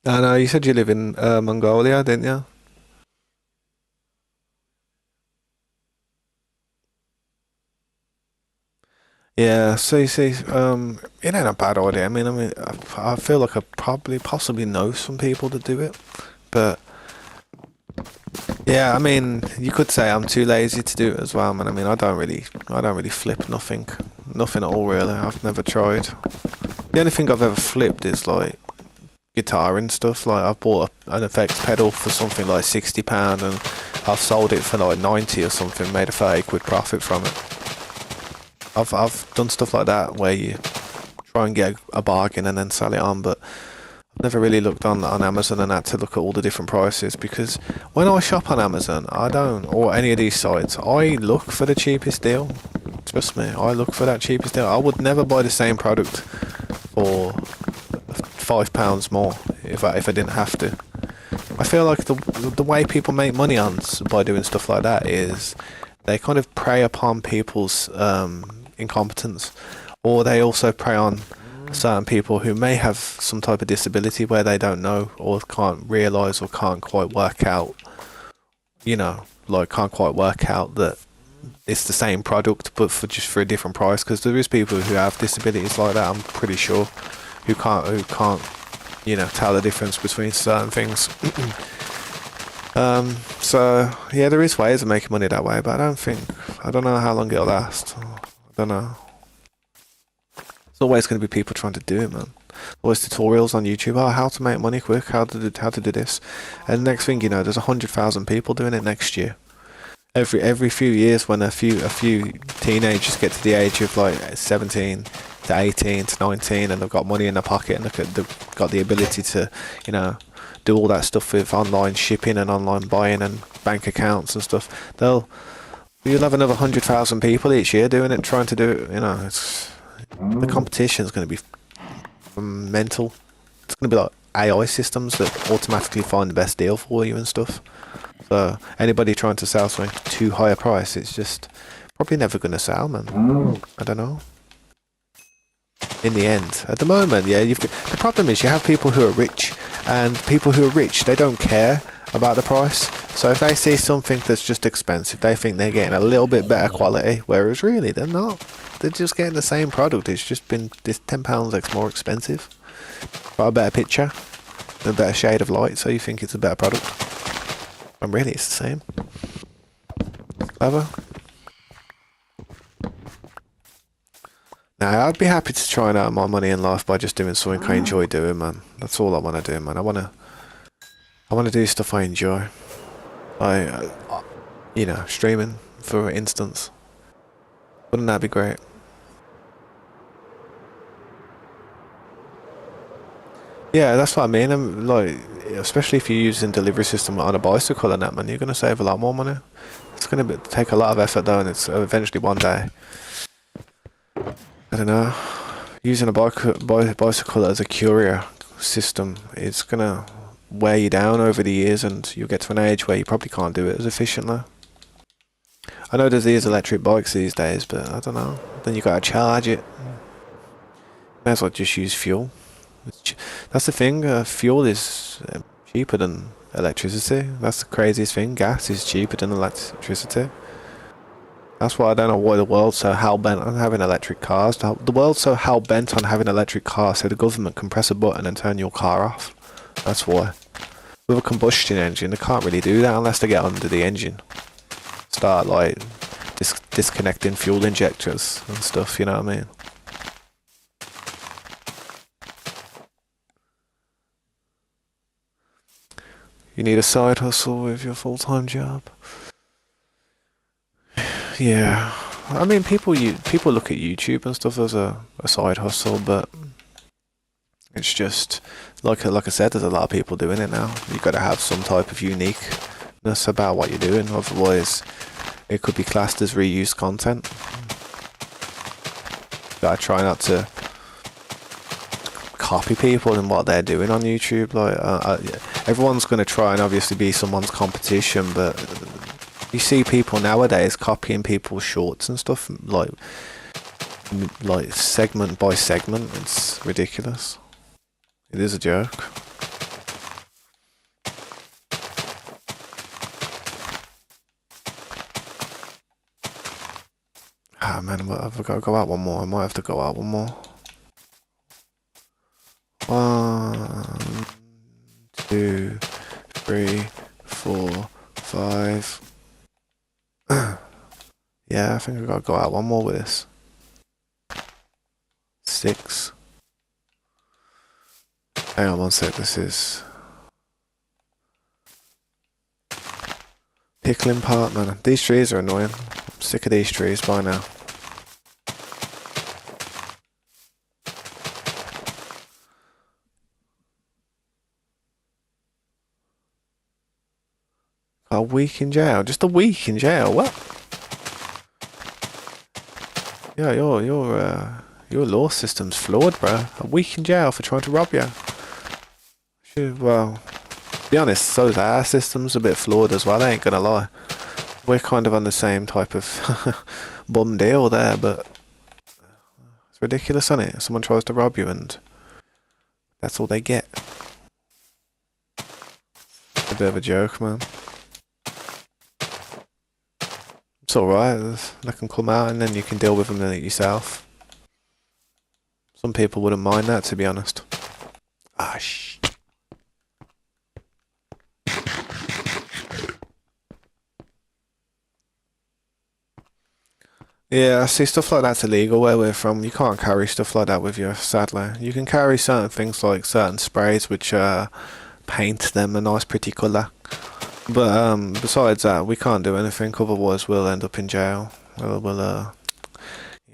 I know, you said you live in Mongolia, didn't you? Yeah, so you see, it ain't a bad idea. I mean, I feel like I probably possibly know some people that do it, but yeah, I mean, you could say I'm too lazy to do it as well, man. I mean, I don't really flip nothing at all, really. I've never tried. The only thing I've ever flipped is like guitar and stuff. Like, I've bought an effects pedal for something like £60, and I've sold it for like 90 or something, made a 30 quid profit from it. I've done stuff like that where you try and get a bargain and then sell it on, but I've never really looked on Amazon and had to look at all the different prices, because when I shop on Amazon, I don't, or any of these sites, I look for the cheapest deal. Trust me, I look for that cheapest deal. I would never buy the same product for £5 more if I didn't have to. I feel like the way people make money by doing stuff like that is they kind of prey upon people's incompetence, or they also prey on certain people who may have some type of disability where they don't know or can't realize or can't quite work out, like can't quite work out that it's the same product but for a different price, because there is people who have disabilities like that, I'm pretty sure, who can't tell the difference between certain things. So yeah, there is ways of making money that way, but I don't know how long it'll last. I don't know. There's always going to be people trying to do it, man. Always tutorials on YouTube. Oh, how to make money quick, how to do this, and next thing you know, there's 100,000 people doing it next year. Every few years, when a few teenagers get to the age of like 17 to 18 to 19, and they've got money in their pocket and they've got the ability to, do all that stuff with online shipping and online buying and bank accounts and stuff, you'll have another 100,000 people each year doing it, trying to do it. It's the competition's going to be mental. It's going to be like AI systems that automatically find the best deal for you and stuff. So anybody trying to sell something too high a price, it's just probably never going to sell, man. I don't know. In the end, at the moment, yeah, the problem is you have people who are rich, and people who are rich, they don't care about the price. So if they see something that's just expensive, they think they're getting a little bit better quality, whereas really they're not. They're just getting the same product. It's just been this £10 more expensive. Got a better picture, a better shade of light, so you think it's a better product. And really, it's the same. Clever. Now, I'd be happy to try and earn my money in life by just doing something I enjoy doing, man. That's all I want to do, man. I want to do stuff I enjoy. Streaming, for instance. Wouldn't that be great? Yeah, that's what I mean. I'm like, especially if you're using delivery system on a bicycle and that, man, you're gonna save a lot more money. It's gonna take a lot of effort though, and it's eventually one day. I don't know. Using a bicycle as a courier system, it's gonna wear you down over the years, and you'll get to an age where you probably can't do it as efficiently. I know there's these electric bikes these days, but I don't know. Then you gotta charge it. May as well just use fuel. That's the thing. Fuel is cheaper than electricity. That's the craziest thing. Gas is cheaper than electricity. That's why I don't know why the world's so hell-bent on having electric cars. The world's so hell-bent on having electric cars so the government can press a button and turn your car off. That's why. With a combustion engine, they can't really do that unless they get under the engine. Start, like, disconnecting fuel injectors and stuff, you know what I mean? You need a side hustle with your full-time job. Yeah, I mean, people look at YouTube and stuff as a side hustle, but it's just like I said, there's a lot of people doing it now. You've got to have some type of uniqueness about what you're doing, otherwise it could be classed as reused content. Gotta try not to copy people and what they're doing on YouTube. Like, everyone's going to try and obviously be someone's competition, but you see people nowadays copying people's shorts and stuff, like segment by segment. It's ridiculous. It is a joke. Ah man, I've got to go out one more. I might have to go out one more. 1, 2, 3, 4, 5. Yeah, I think I gotta go out one more with this. 6. Hang on one sec, this is Pickling Park, man. These trees are annoying. I'm sick of these trees by now. A week in jail? Just a week in jail? What? Yeah, your law system's flawed, bruh. A week in jail for trying to rob you. Well, to be honest, so's our system's a bit flawed as well, I ain't gonna lie. We're kind of on the same type of bum deal there, but It's ridiculous, isn't it? Someone tries to rob you and that's all they get. It's a bit of a joke, man. It's alright. They can come out and then you can deal with them yourself. Some people wouldn't mind that, to be honest. Ah, shh. Yeah, see, stuff like that's illegal where we're from. You can't carry stuff like that with you, sadly. You can carry certain things like certain sprays which paint them a nice pretty colour. But besides that, we can't do anything, otherwise we'll end up in jail.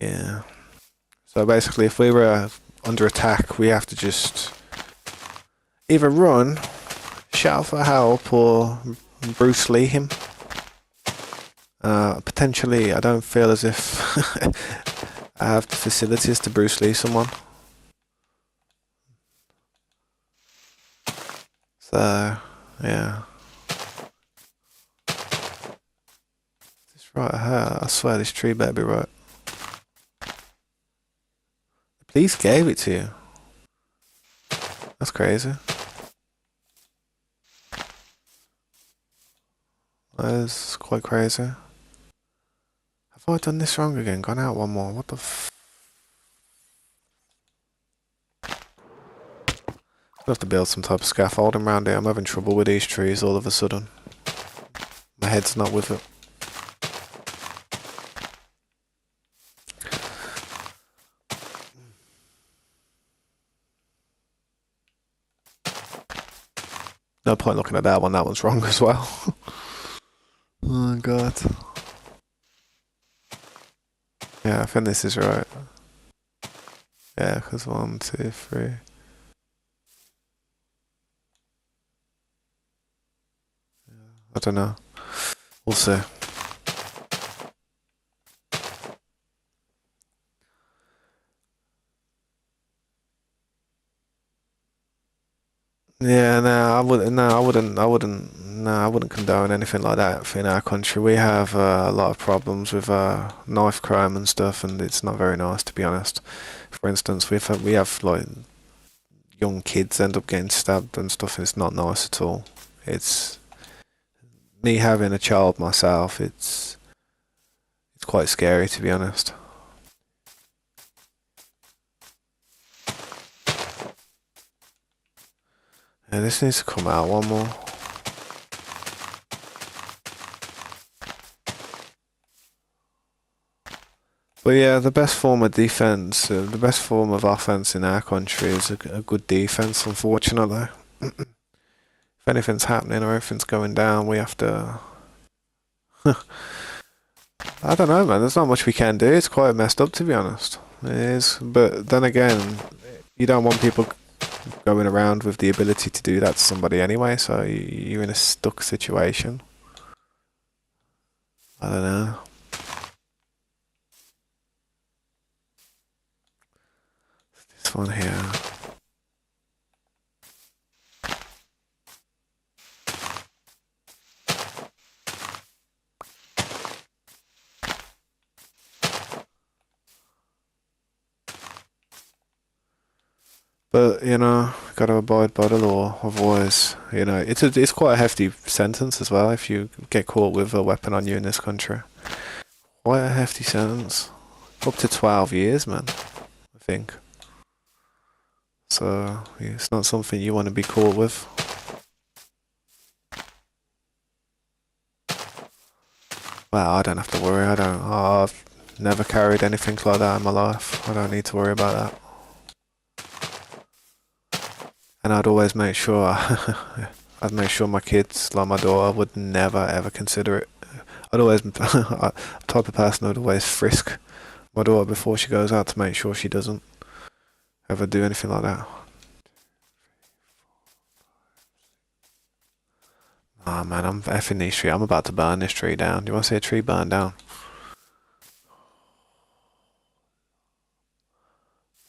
Yeah. So basically, if we were under attack, we have to just either run, shout for help, or Bruce Lee him. Potentially, I don't feel as if I have the facilities to Bruce Lee someone. So, yeah. Is this right here? I swear this tree better be right. The police gave it to you. That's crazy. That is quite crazy. Have I done this wrong again? Gone out one more. What the f... I have to build some type of scaffolding around here. I'm having trouble with these trees all of a sudden. My head's not with it. No point looking at that one. That one's wrong as well. Oh my god. Yeah, I think this is right. Yeah, because 1, 2, 3. I don't know. We'll see. Yeah, no, I wouldn't. No, I wouldn't. No, I wouldn't condone anything like that in our country. We have a lot of problems with knife crime and stuff, and it's not very nice, to be honest. For instance, we have like young kids end up getting stabbed and stuff, and it's not nice at all. It's me having a child myself. It's quite scary, to be honest. Yeah, this needs to come out one more. But yeah, the best form of defense, the best form of offense in our country is a good defense, unfortunately. If anything's happening or anything's going down, we have to... I don't know, man. There's not much we can do. It's quite messed up, to be honest. It is. But then again, you don't want people going around with the ability to do that to somebody anyway, so you're in a stuck situation. I don't know. This one here. But you know, gotta abide by the law. Otherwise, you know, it's quite a hefty sentence as well if you get caught with a weapon on you in this country. Quite a hefty sentence, up to 12 years, man. I think. So yeah, it's not something you want to be caught with. Well, I don't have to worry. I've never carried anything like that in my life. I don't need to worry about that. And I'd always make sure, I'd make sure my kids, like my daughter, would never ever consider it. I'd always, I'm the type of person who'd always frisk my daughter before she goes out to make sure she doesn't ever do anything like that. Ah, man, I'm effing these trees. I'm about to burn this tree down. Do you want to see a tree burn down?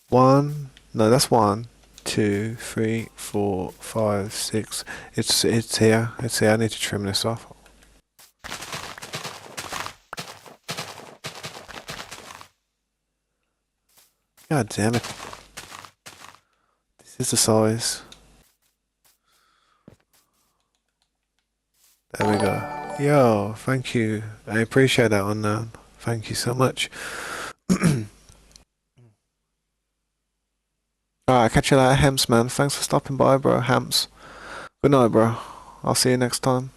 One, no, that's 1, 2, 3, 4, 5, 6. It's here. It's here. I need to trim this off. God damn it. This is the size. There we go. Yo, thank you. I appreciate that one. Thank you so much. Alright, catch you later, Hems, man. Thanks for stopping by, bro. Hems. Good night, bro. I'll see you next time.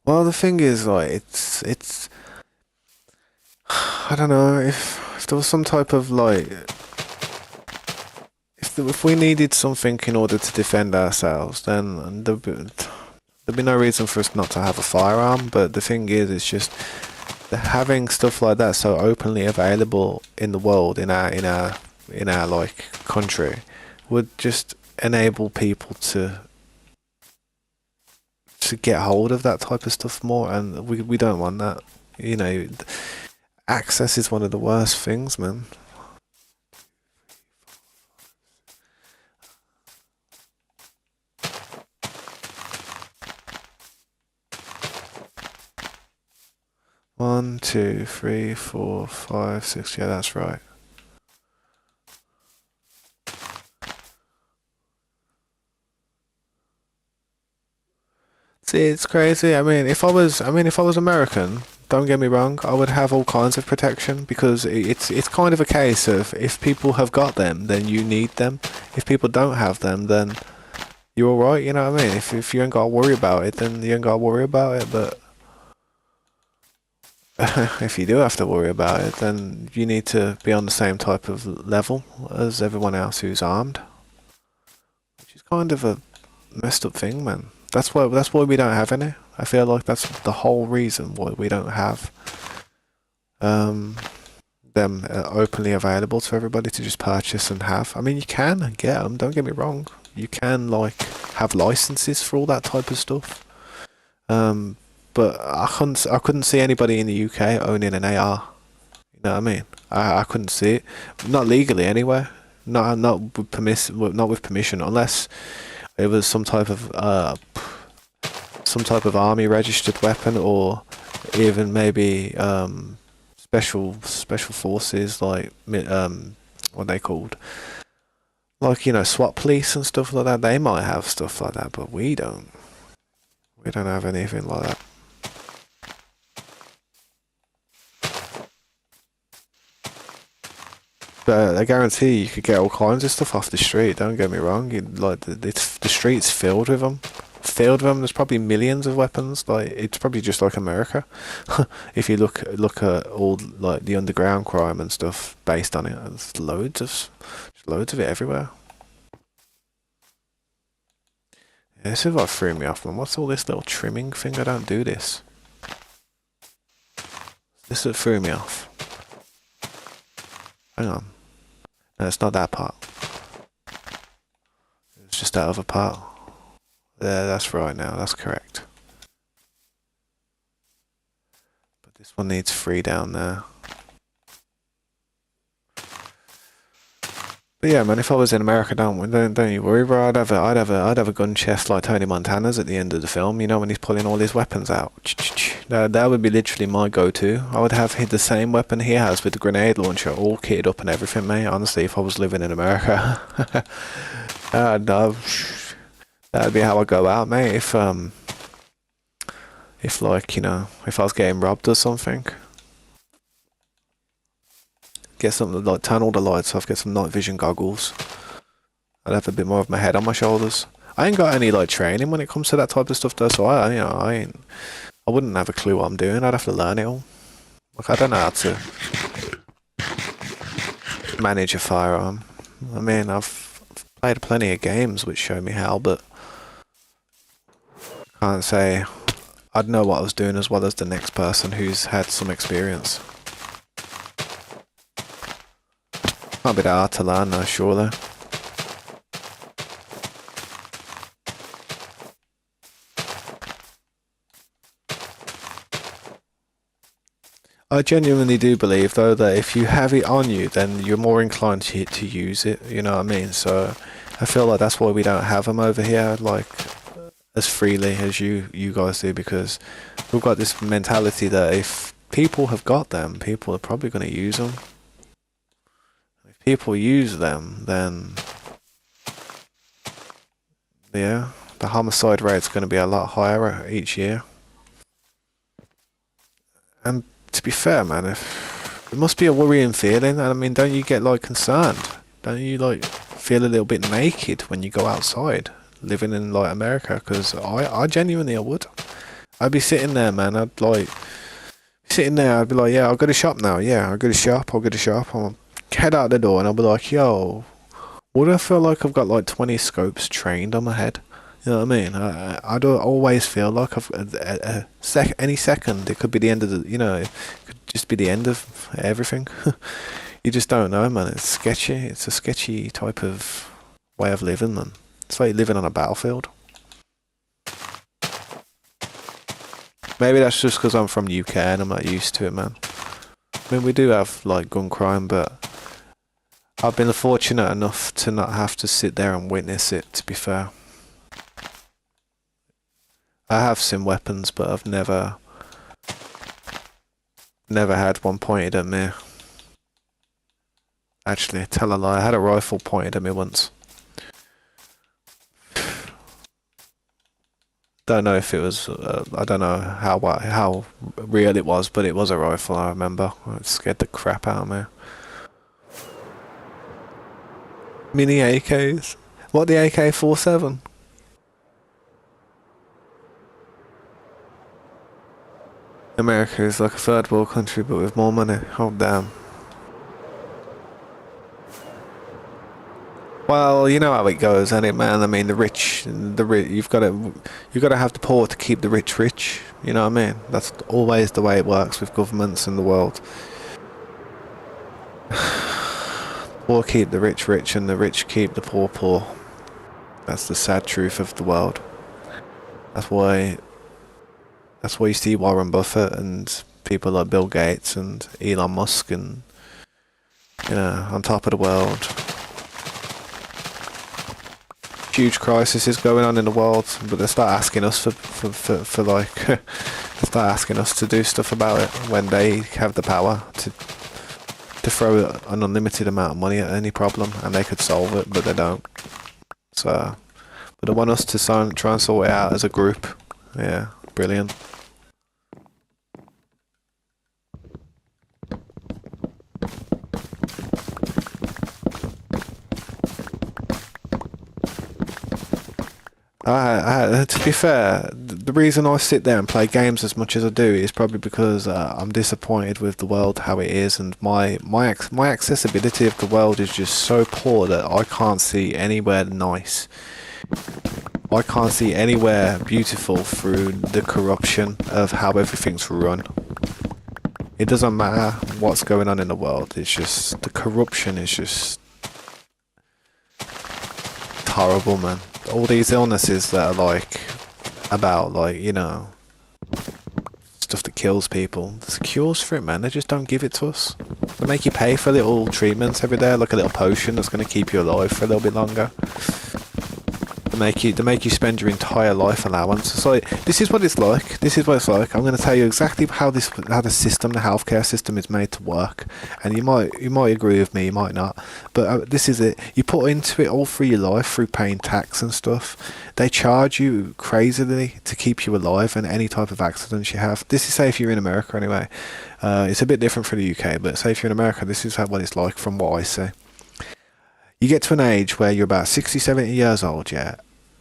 Well, the thing is, like, it's. I don't know if there was some type of like if we needed something in order to defend ourselves, then there'd be no reason for us not to have a firearm. But the thing is, it's just having stuff like that so openly available in the world, in our like country, would just enable people to get hold of that type of stuff more, and we don't want that. You know, access is one of the worst things, man. One, two, three, 4, 5, 6. Yeah, that's right. See, it's crazy. I mean, if I was American, don't get me wrong, I would have all kinds of protection because it's kind of a case of if people have got them, then you need them. If people don't have them, then you're all right. You know what I mean? If you ain't got to worry about it, then you ain't got to worry about it. But if you do have to worry about it, then you need to be on the same type of level as everyone else who's armed, which is kind of a messed up thing, man. That's why we don't have any. I feel like that's the whole reason why we don't have um them openly available to everybody to just purchase and have. I mean, you can get them. Don't get me wrong. You can like have licenses for all that type of stuff. Um, but I couldn't see anybody in the UK owning an AR. You know what I mean? I couldn't see it. Not legally anyway. Not with permission, unless it was some type of army registered weapon, or even maybe special forces like what are they called? Like, SWAT police and stuff like that. They might have stuff like that, but we don't. We don't have anything like that. But I guarantee you could get all kinds of stuff off the street. Don't get me wrong. Like the streets filled with them. Filled with them. There's probably millions of weapons. Like it's probably just like America. If you look at all like the underground crime and stuff based on it, there's loads of it everywhere. Yeah, this is what threw me off, man. What's all this little trimming thing? I don't do this. This is what threw me off. Hang on. No, it's not that part. It's just that other part. There, that's right now. That's correct. But this one needs 3 down there. But yeah, man, if I was in America, don't you worry, bro. I'd have a gun chest like Tony Montana's at the end of the film. You know, when he's pulling all his weapons out. That would be literally my go-to. I would have the same weapon he has with the grenade launcher, all kitted up and everything, mate. Honestly, if I was living in America, that'd be how I go out, mate. If like if I was getting robbed or something. Get something like turn all the lights off, get some night vision goggles. I'd have a bit more of my head on my shoulders. I ain't got any like training when it comes to that type of stuff though, so I wouldn't have a clue what I'm doing. I'd have to learn it all. Like I don't know how to manage a firearm. I mean, I've played plenty of games which show me how, but I can't say I'd know what I was doing as well as the next person who's had some experience. Might be that hard to learn though, surely. I genuinely do believe though that if you have it on you, then you're more inclined to use it, you know what I mean? So I feel like that's why we don't have them over here, like as freely as you guys do, because we've got this mentality that if people have got them, people are probably going to use them. If people use them, then yeah, the homicide rate's going to be a lot higher each year. And to be fair, man, if it must be a worrying feeling. I mean, don't you get like concerned? Don't you like feel a little bit naked when you go outside, living in like America? Because I genuinely I would. I'd be sitting there, man. I'd like sitting there. I'd be like, yeah, I'll go to shop now. Yeah, I'll go to shop. I'll go to shop. I'll head out the door, and I'll be like, yo, would I feel like I've got like 20 scopes trained on my head? You know what I mean? I do always feel like I've any second it could be the end of the, it could just be the end of everything. You just don't know, man. It's sketchy. It's a sketchy type of way of living, man. It's like living on a battlefield. Maybe that's just because I'm from UK and I'm not used to it, man. I mean, we do have like gun crime, but I've been fortunate enough to not have to sit there and witness it, to be fair. I have seen weapons, but I've never had one pointed at me. Actually, tell a lie, I had a rifle pointed at me once. Don't know if it was, I don't know how real it was, but it was a rifle, I remember. It scared the crap out of me. Mini AKs? What, the AK-47? America is like a third world country, but with more money. Oh, damn. Well, you know how it goes, ain't it, man? I mean, you've got to have the poor to keep the rich rich. You know what I mean? That's always the way it works with governments in the world. Poor keep the rich rich, and the rich keep the poor poor. That's the sad truth of the world. That's why you see Warren Buffett and people like Bill Gates and Elon Musk and on top of the world. Huge crisis is going on in the world, but they start asking us for like they start asking us to do stuff about it when they have the power to throw an unlimited amount of money at any problem and they could solve it, but they don't. So, but they want us to try and sort it out as a group. Yeah, brilliant. To be fair, the reason I sit there and play games as much as I do is probably because I'm disappointed with the world how it is, and my accessibility of the world is just so poor that I can't see anywhere nice. I can't see anywhere beautiful through the corruption of how everything's run. It doesn't matter what's going on in the world, it's just the corruption is just horrible, man. All these illnesses that are like about stuff that kills people. There's cures for it, man. They just don't give it to us. They make you pay for little treatments every day, like a little potion that's going to keep you alive for a little bit longer. They make you spend your entire life allowance. It's like, this is what it's like. This is what it's like. I'm going to tell you exactly how the healthcare system is made to work. And you might agree with me, you might not. But this is it. You put into it all through your life, through paying tax and stuff. They charge you crazily to keep you alive and any type of accidents you have. This is, say, if you're in America anyway. It's a bit different for the UK, but say if you're in America, this is what it's like from what I see. You get to an age where you're about 60, 70 years old, yeah.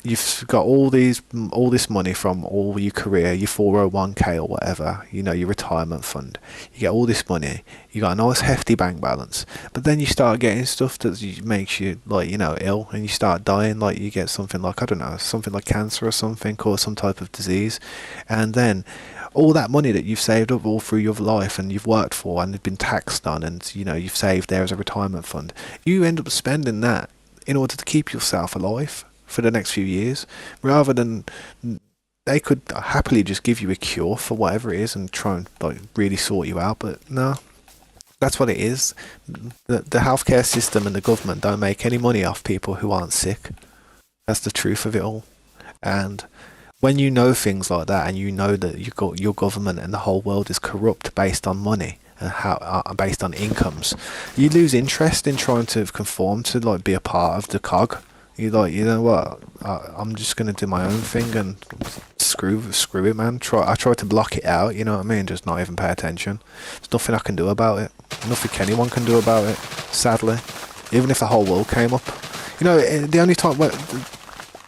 You've got all this money from all your career, your 401k or whatever, your retirement fund. You get all this money, you got a nice hefty bank balance, but then you start getting stuff that makes you ill, and you start dying, like you get something like, I don't know, something like cancer or something, or some type of disease, and then all that money that you've saved up all through your life and you've worked for and been taxed on, and you've saved there as a retirement fund, you end up spending that in order to keep yourself alive for the next few years, rather than they could happily just give you a cure for whatever it is and try and really sort you out. But no, that's what it is. The healthcare system and the government don't make any money off people who aren't sick. That's the truth of it all. And When you know things like that, and you know that you got your government and the whole world is corrupt based on money and how based on incomes, you lose interest in trying to conform to like be a part of the cog. You like, you know what? I'm just gonna do my own thing and screw it, man. I try to block it out. You know what I mean? Just not even pay attention. There's nothing I can do about it. Nothing anyone can do about it. Sadly, even if the whole world came up, you know, the only time where,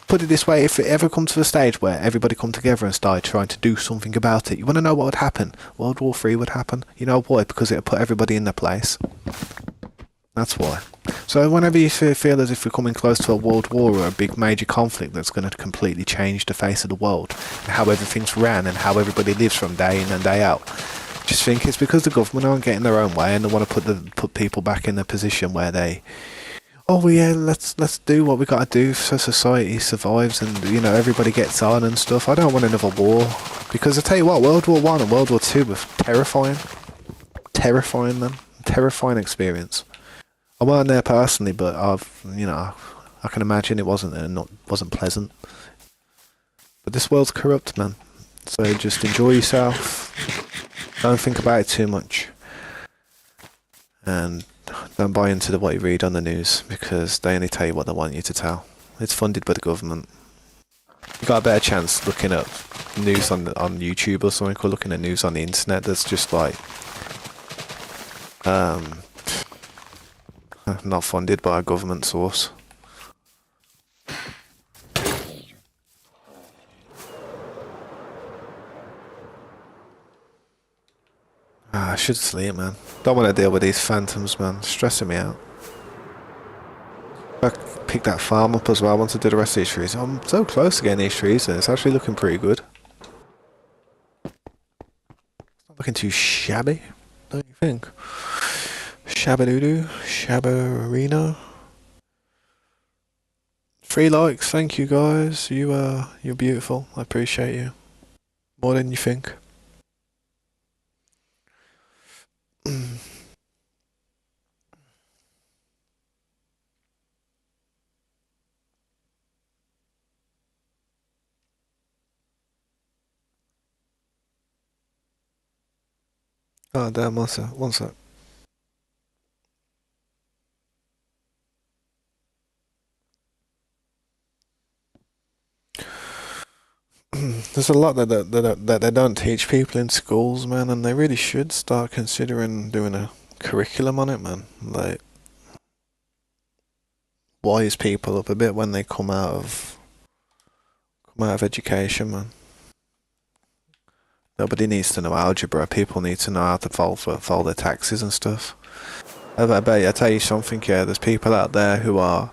put it this way, if it ever come to a stage where everybody come together and started trying to do something about it, you want to know what would happen? World War III would happen. You know why? Because it would put everybody in their place. That's why. So whenever you feel as if we're coming close to a world war or a big major conflict that's going to completely change the face of the world and how everything's ran and how everybody lives from day in and day out, just think it's because the government aren't getting their own way and they want to put people back in the position where they, oh well, yeah, let's do what we got to do so society survives and, you know, everybody gets on and stuff. I don't want another war, because I tell you what, World War One and World War Two were terrifying, man, terrifying experience. I weren't there personally, but you know, I can imagine it wasn't pleasant. But this world's corrupt, man. So just enjoy yourself. Don't think about it too much, and don't buy into what you read on the news, because they only tell you what they want you to tell. It's funded by the government. You got a better chance looking at news on YouTube or something, or looking at news on the internet that's just like not funded by a government source. I should sleep, man. Don't want to deal with these phantoms, man. Stressing me out. I pick that farm up as well. I want to do the rest of these trees. I'm so close to getting these trees, and it's actually looking pretty good. It's not looking too shabby, don't you think? Shabadoodoo, Shabarino. 3 likes, thank you guys. You're beautiful. I appreciate you more than you think. Oh damn, one sec. There's a lot that they don't teach people in schools, man, and they really should start considering doing a curriculum on it, man. Like, wise people up a bit when they come out of education, man. Nobody needs to know algebra. People need to know how to file their taxes and stuff. I tell you something, yeah. There's people out there who are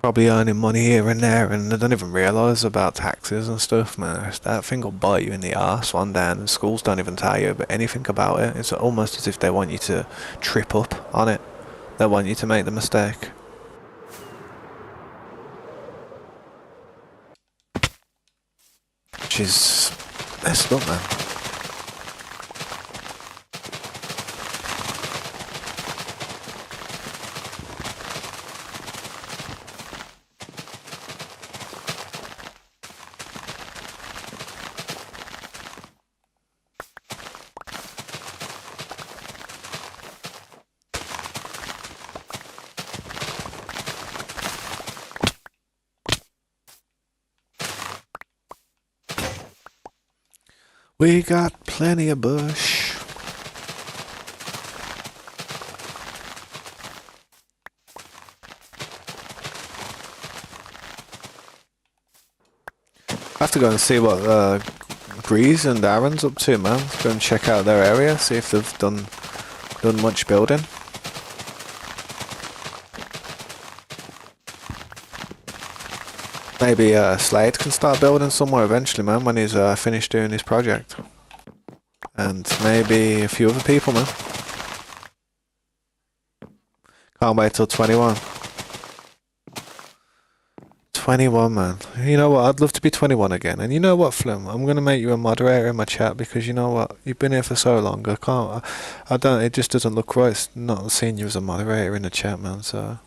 probably earning money here and there, and they don't even realise about taxes and stuff, man. That thing will bite you in the arse one day, and schools don't even tell you anything about it. It's almost as if they want you to trip up on it. They want you to make the mistake. Which is messed up, man. We got plenty of bush. I have to go and see what Breeze and Aaron's up to, man. Let's go and check out their area, see if they've done much building. Maybe Slade can start building somewhere eventually, man, when he's finished doing his project. And maybe a few other people, man. Can't wait till 21. 21, man. You know what? I'd love to be 21 again. And you know what, Flim? I'm gonna make you a moderator in my chat, because you know what? You've been here for so long. I don't. It just doesn't look right not seeing you as a moderator in the chat, man. So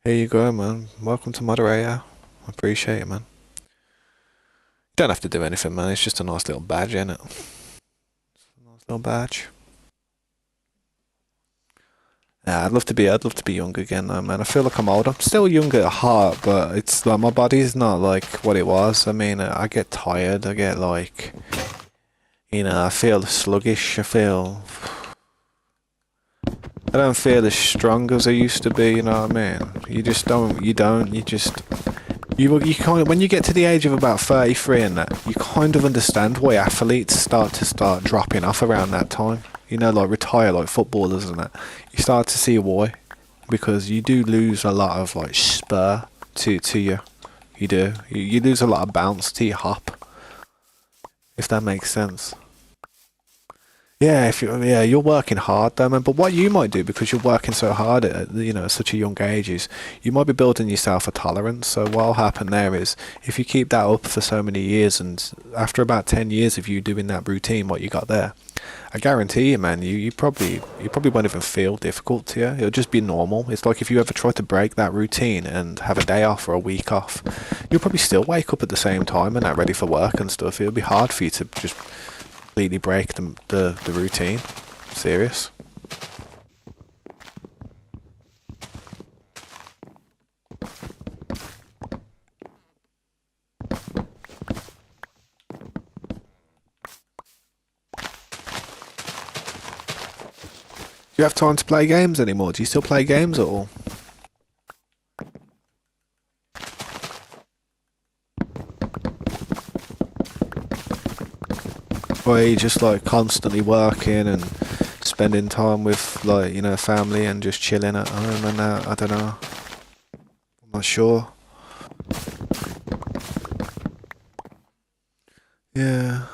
here you go, man. Welcome to moderator. I appreciate it, man. Don't have to do anything, man. It's just a nice little badge, ain't it? Nice little badge. Yeah, I'd love to be young again, though, man. I feel like I'm old. I'm still young at heart, but it's like my body's not like what it was. I mean, I get tired. I get like, I feel sluggish. I don't feel as strong as I used to be. You know what I mean? You just don't. You don't. You kind of when you get to the age of about 33 and that, you kind of understand why athletes start dropping off around that time. Like retire like footballers and that. You start to see why, because you do lose a lot of like spur to you. You do. You lose a lot of bounce to your hop, if that makes sense. Yeah, you're working hard though, man. But what you might do, because you're working so hard at such a young age, is you might be building yourself a tolerance. So what'll happen there is, if you keep that up for so many years, and after about 10 years of you doing that routine, what you got there, I guarantee you, man, you probably won't even feel difficult to you. It'll just be normal. It's like if you ever try to break that routine and have a day off or a week off, you'll probably still wake up at the same time and not ready for work and stuff. It'll be hard for you to just completely break the routine. Serious. Do you have time to play games anymore? Do you still play games at all? Or are you just like constantly working and spending time with like, family and just chilling at home and that? I don't know. I'm not sure. Yeah.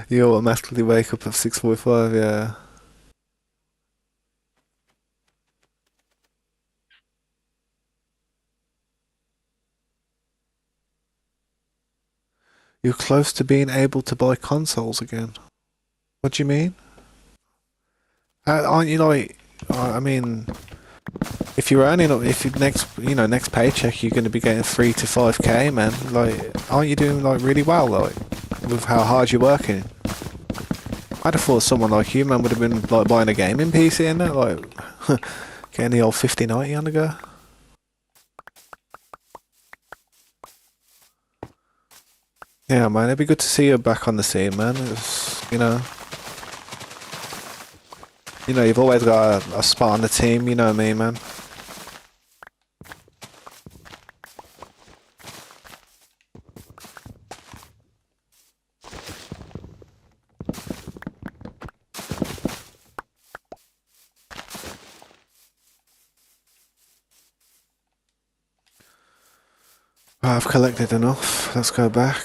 You automatically wake up at 6:45, yeah. You're close to being able to buy consoles again. What do you mean? Aren't you like? I mean, if you're earning, if you next paycheck, you're going to be getting 3 to 5K, man. Like, aren't you doing like really well, like, with how hard you're working? I'd have thought someone like you, man, would have been like buying a gaming PC and that, like, getting the old 5090 on the go. Yeah, man, it'd be good to see you back on the scene, man. You've always got a spot on the team. You know what I mean, man. Right, I've collected enough. Let's go back.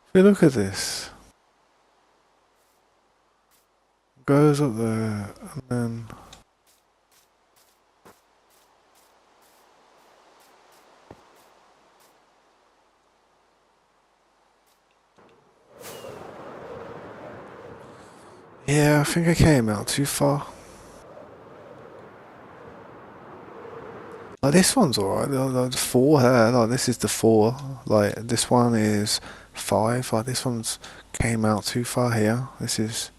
If you look at this, goes up there, and then Yeah, I think I came out too far. Like this one's alright. Like the four here, like this is the four. Like this one is five. Like this one's came out too far here. This is.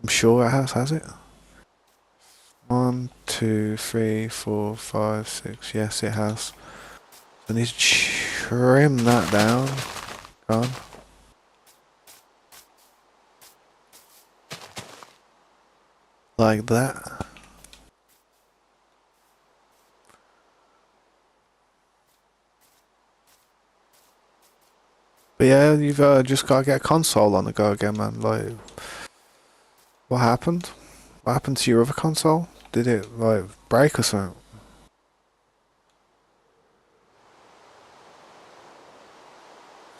I'm sure it has it? One, two, three, four, five, six. Yes, it has. I need to trim that down. Gone. Like that. But yeah, you've just got to get a console on the go again, man. Like, what happened? What happened to your other console? Did it, like, break or something?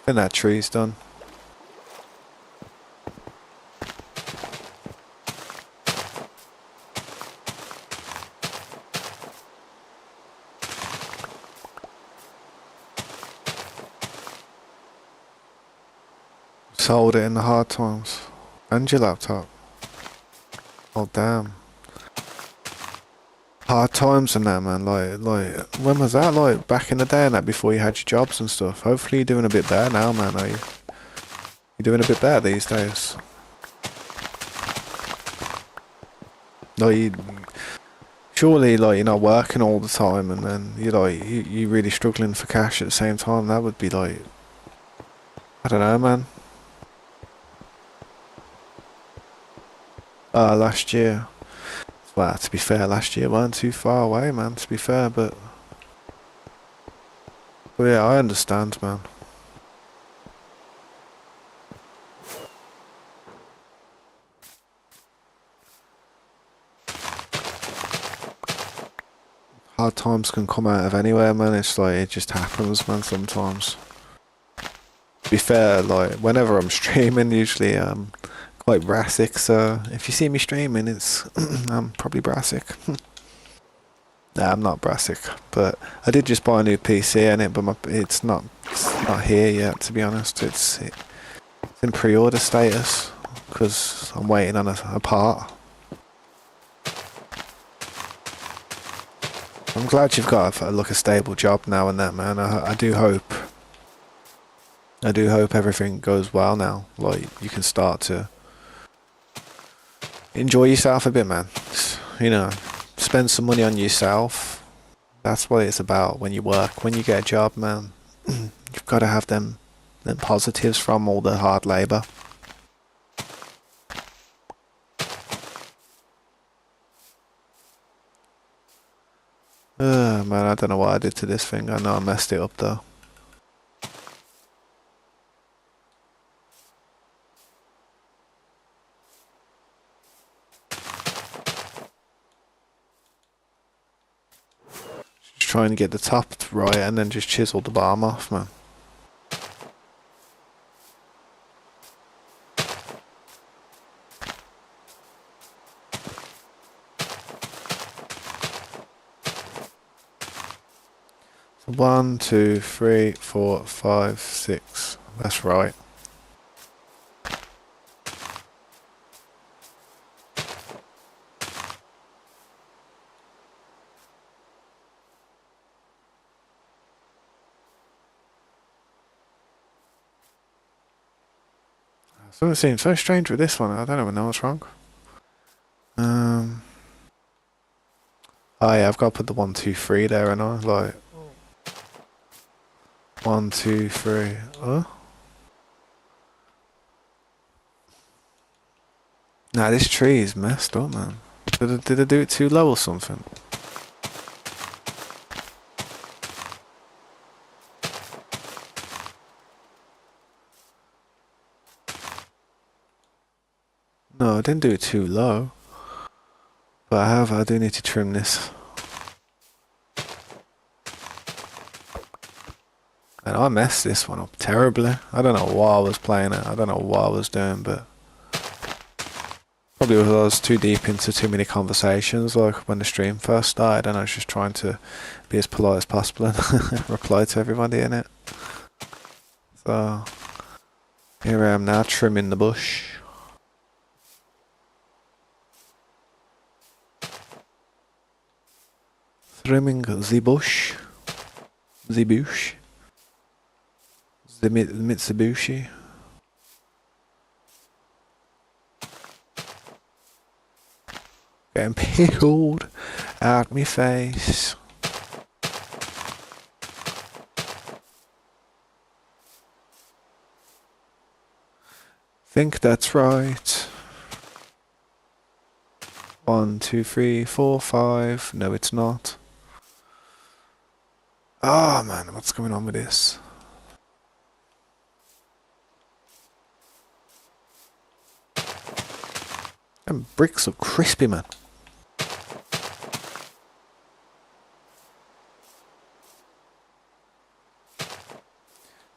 I think that tree's done. Sold it in the hard times. And your laptop. Oh, damn. Hard times and that, man. Like, when was that? Like, back in the day and that, before you had your jobs and stuff. Hopefully you're doing a bit better now, man, are you? You're doing a bit better these days. No, you... Surely, like, you're not working all the time and then you're like, you're really struggling for cash at the same time. That would be like... I don't know, man. Last year. Well, to be fair, last year weren't too far away, man, to be fair, but yeah, I understand, man. Hard times can come out of anywhere, man. It's like, it just happens, man, sometimes. To be fair, like, whenever I'm streaming, usually, quite brassic, so if you see me streaming, it's, I'm probably brassic. Nah, I'm not brassic, but I did just buy a new PC in it, but it's not here yet, to be honest. It's in pre-order status, because I'm waiting on a part. I'm glad you've got a stable job now and that, man. I do hope everything goes well now. Like, you can start to enjoy yourself a bit, man. You know, spend some money on yourself. That's what it's about when you work. When you get a job, man, you've got to have them positives from all the hard labour. Man, I don't know what I did to this thing. I know I messed it up though. Just trying to get the top right and then just chisel the bottom off, man. One, two, three, four, five, six. That's right. Something seems so strange with this one. I don't even know what's wrong. Oh yeah, I've got to put the 1, 2, 3 there, and I like 1, 2, 3. Nah, this tree is messed up, man. Did I do it too low or something? No, I didn't do it too low. But I do need to trim this. And I messed this one up terribly. I don't know why I was playing it. I don't know what I was doing, but probably because I was too deep into too many conversations, like when the stream first started, and I was just trying to be as polite as possible and reply to everybody in it. So here I am now, trimming the bush. Trimming the bush. The bush. The Mitsubishi. Getting pickled out me face. Think that's right. 1, 2, 3, 4, 5. No, it's not. Oh man, what's going on with this? Them bricks are crispy, man.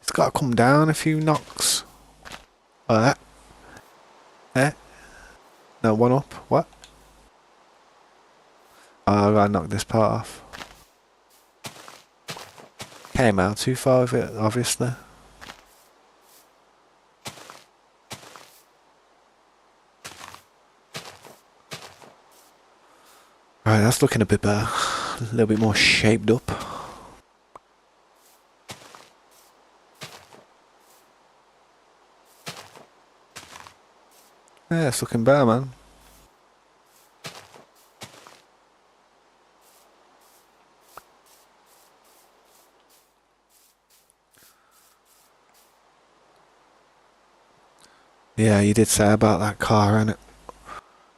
It's gotta come down a few knocks. Like that. Eh? No, one up. What? Oh, I gotta knock this part off. Came out too far of it, obviously. Right, that's looking a bit better. A little bit more shaped up. Yeah, it's looking better, man. Yeah, you did say about that car, innit?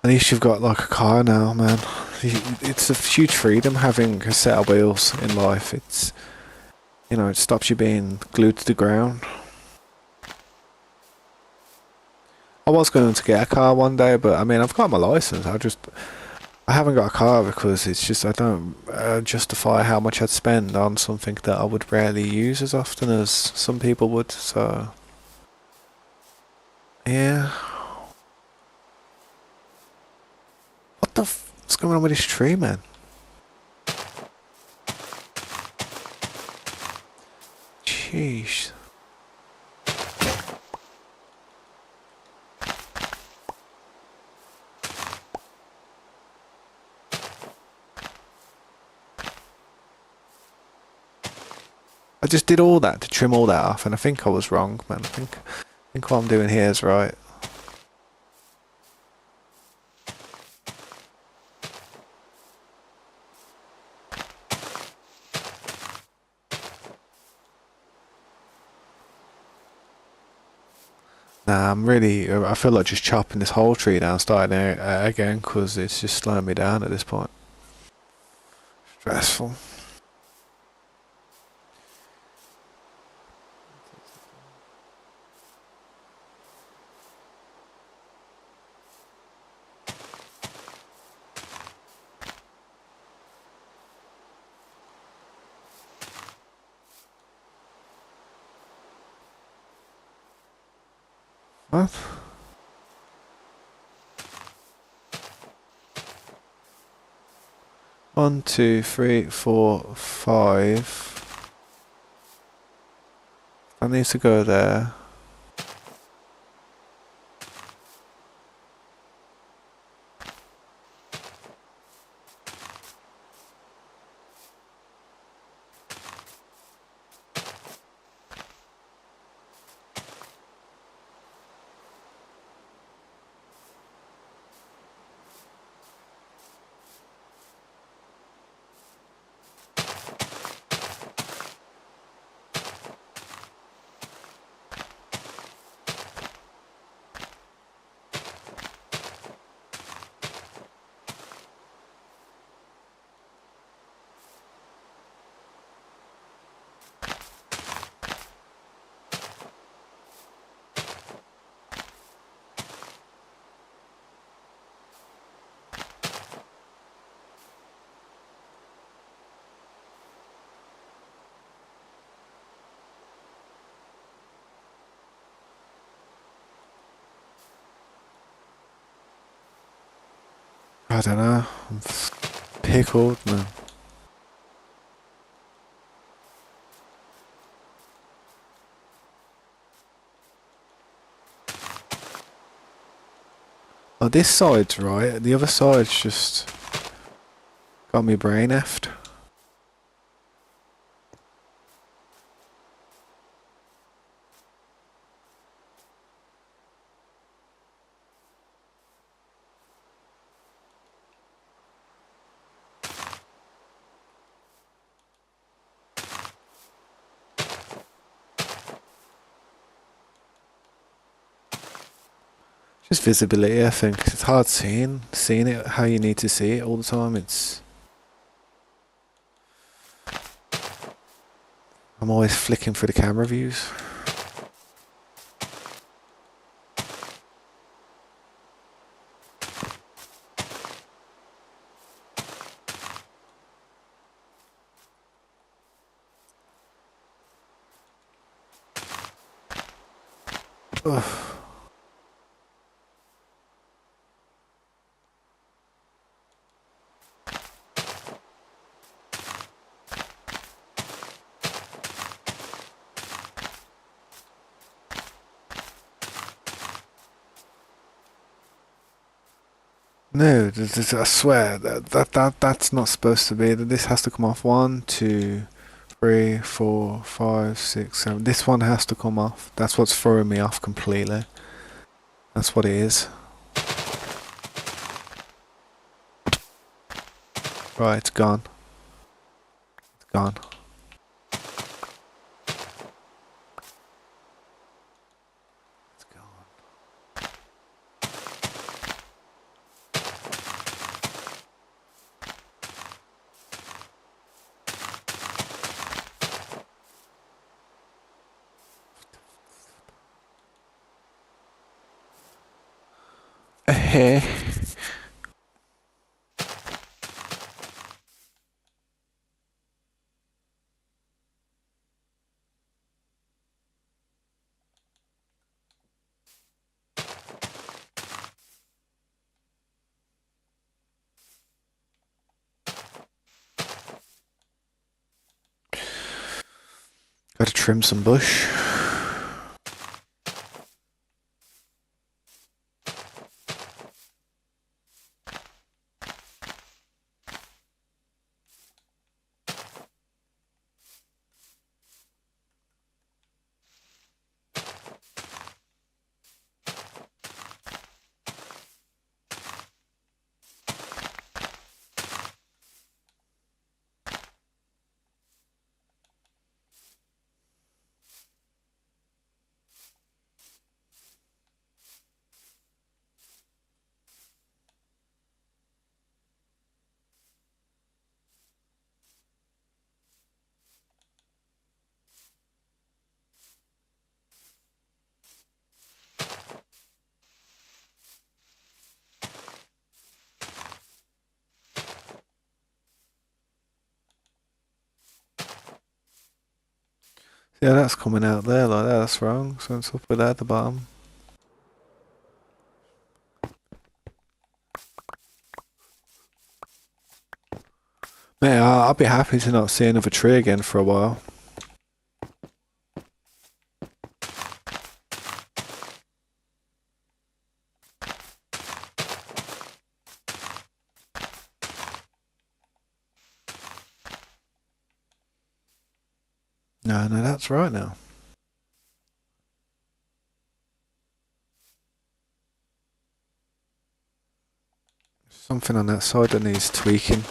At least you've got like a car now, man. It's a huge freedom having a set of wheels in life. It's, you know, it stops you being glued to the ground. I was going to get a car one day, but I mean, I've got my license. I haven't got a car because it's just, I don't justify how much I'd spend on something that I would rarely use as often as some people would, so. Yeah. What the what's going on with this tree, man? Jeez. I just did all that to trim all that off, and I think I was wrong, man. I think what I'm doing here is right. Nah, I feel like just chopping this whole tree down, starting again, because it's just slowing me down at this point. Stressful. What? One, two, three, four, five. I need to go there. I don't know. I'm pickled, man. Oh, this side's right. The other side's just got me brain effed. Just visibility, I think. It's hard seeing it how you need to see it all the time. I'm always flicking through the camera views. Ugh. No, I swear that's not supposed to be. This has to come off. 1, 2, 3, 4, 5, 6, 7. This one has to come off. That's what's throwing me off completely. That's what it is. Right, it's gone. It's gone. It's gone. Hey. Gotta trim some bush. Yeah, that's coming out there like that. That's wrong. So it's up with that at the bottom. Mate, I'll be happy to not see another tree again for a while. No, that's right now. Something on that side that needs tweaking.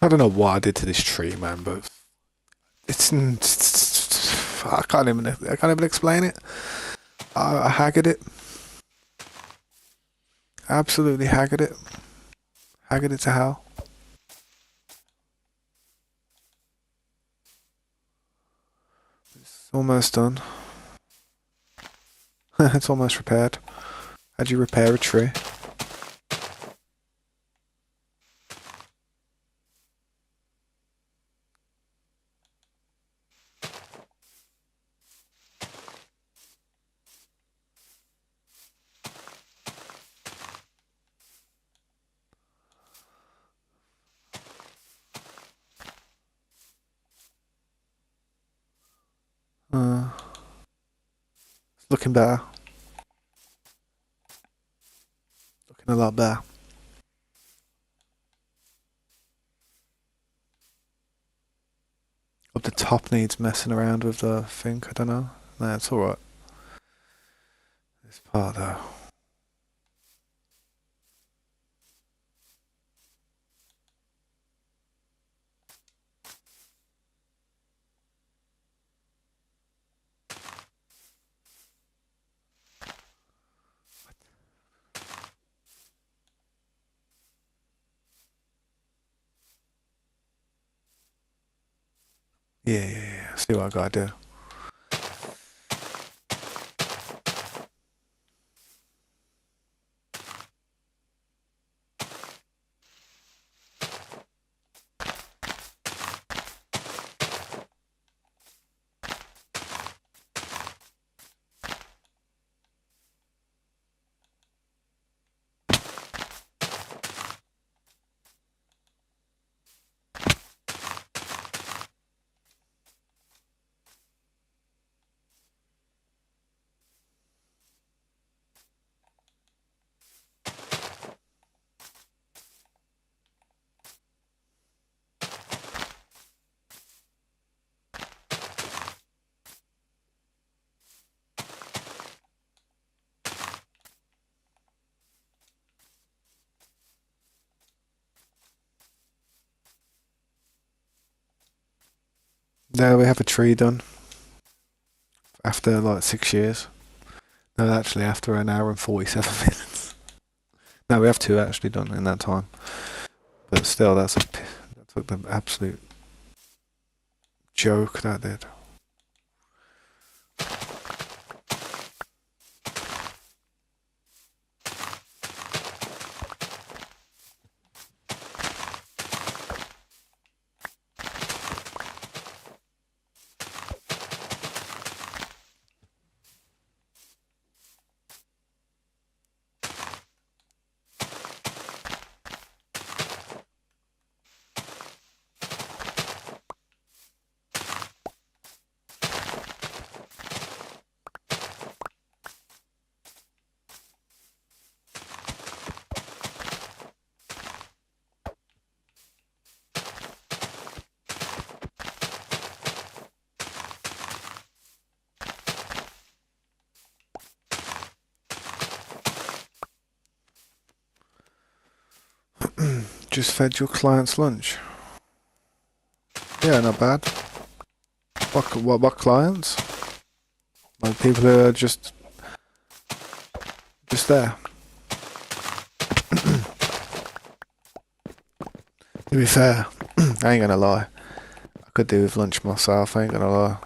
I don't know what I did to this tree, man, but I can't even explain it. I haggard it. Absolutely haggard it. Haggard it to hell. It's almost done. It's almost repaired. How'd you repair a tree? It's looking better. Looking a lot better. Up the top needs messing around with the thing. I don't know. No, it's alright. This part though. Yeah. See what I gotta do. There we have a tree done. After like 6 years. No, actually after an hour and 47 minutes. No, we have two actually done in that time. But still, that's like the absolute joke that did. Just fed your clients lunch. Yeah, not bad. What clients? Like people who are just there. To be fair, I ain't gonna lie. I could do with lunch myself, I ain't gonna lie.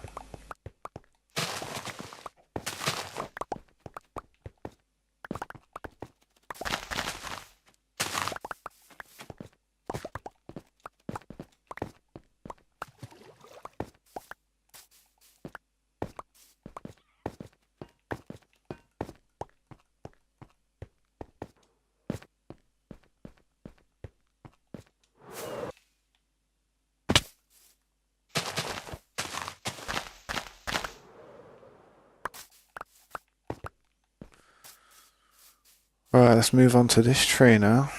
Right, let's move on to this tree now.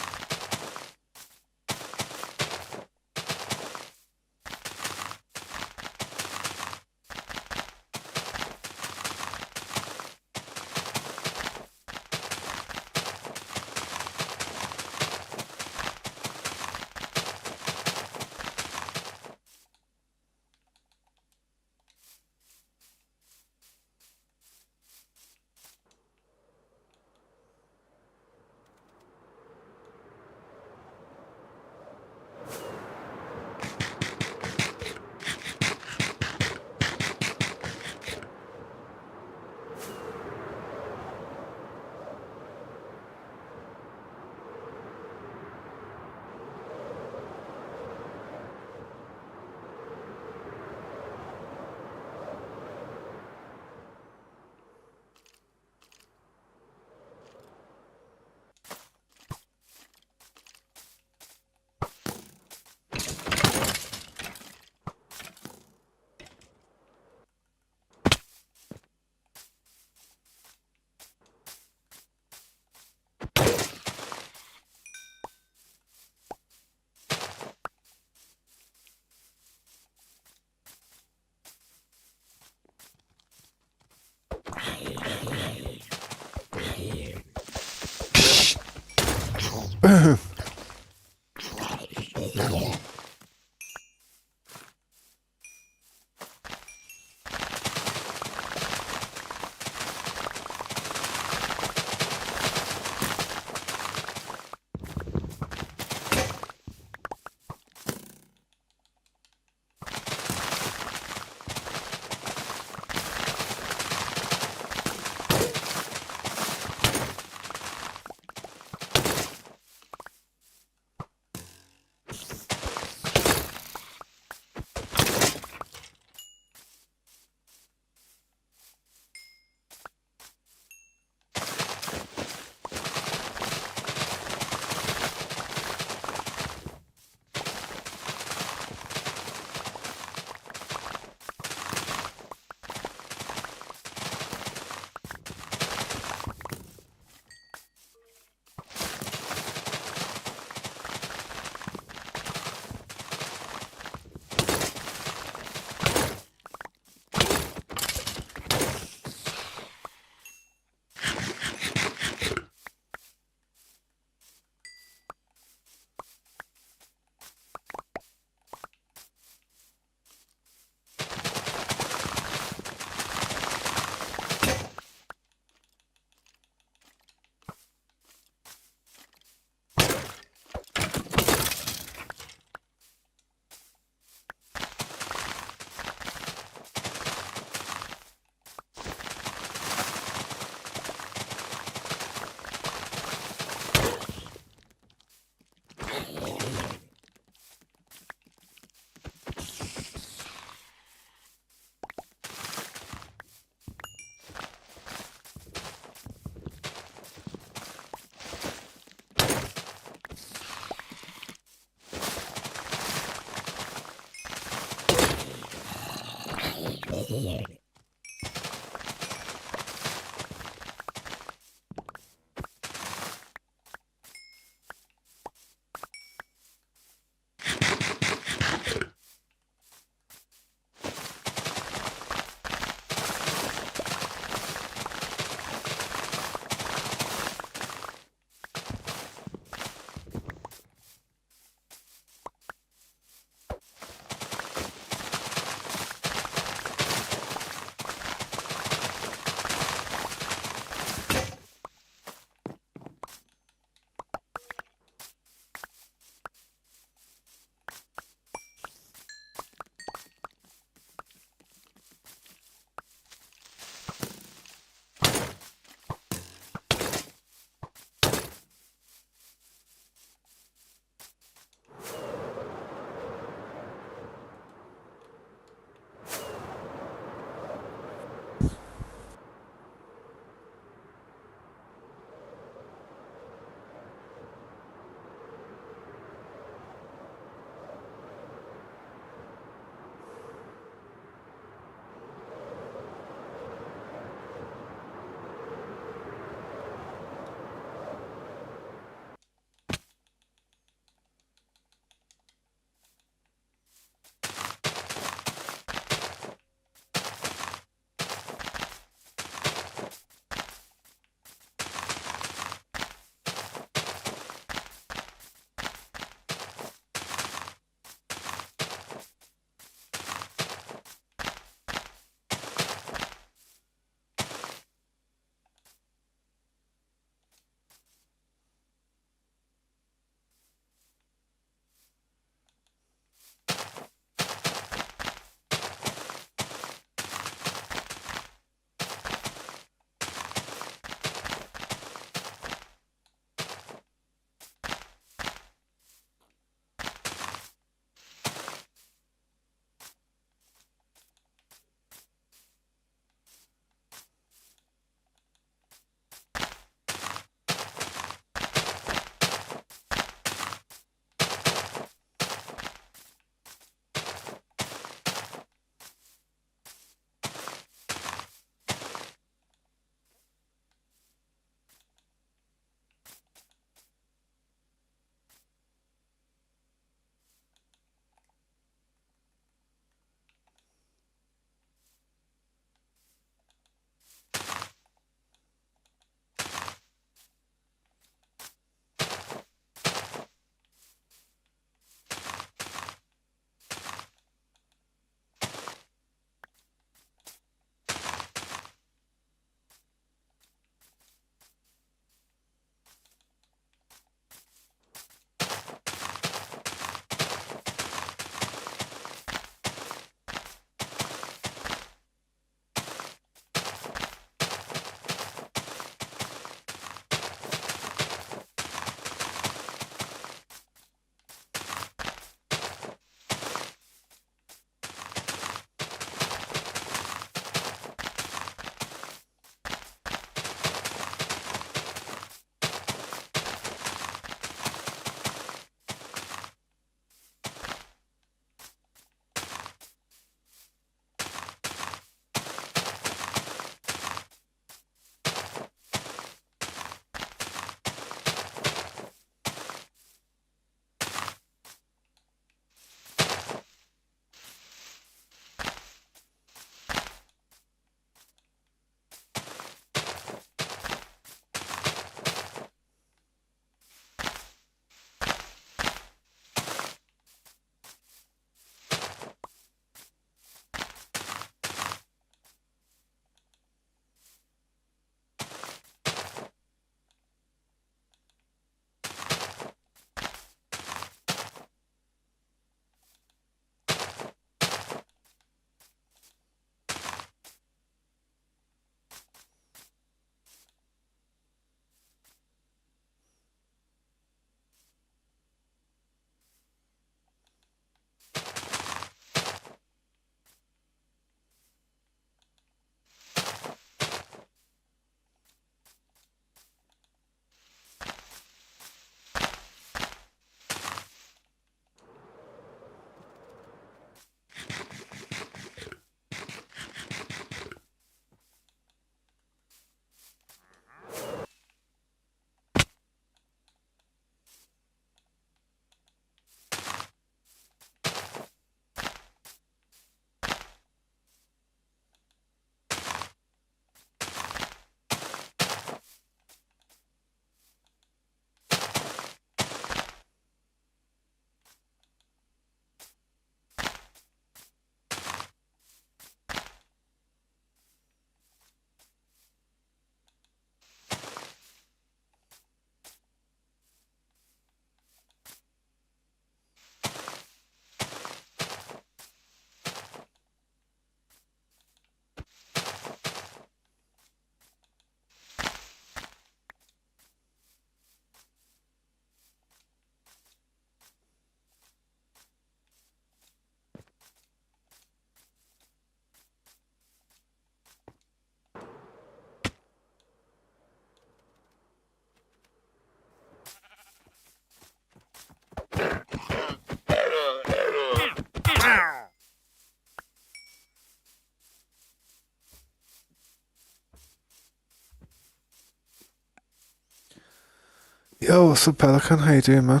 Yo, what's up, Pelican? How you doing, man?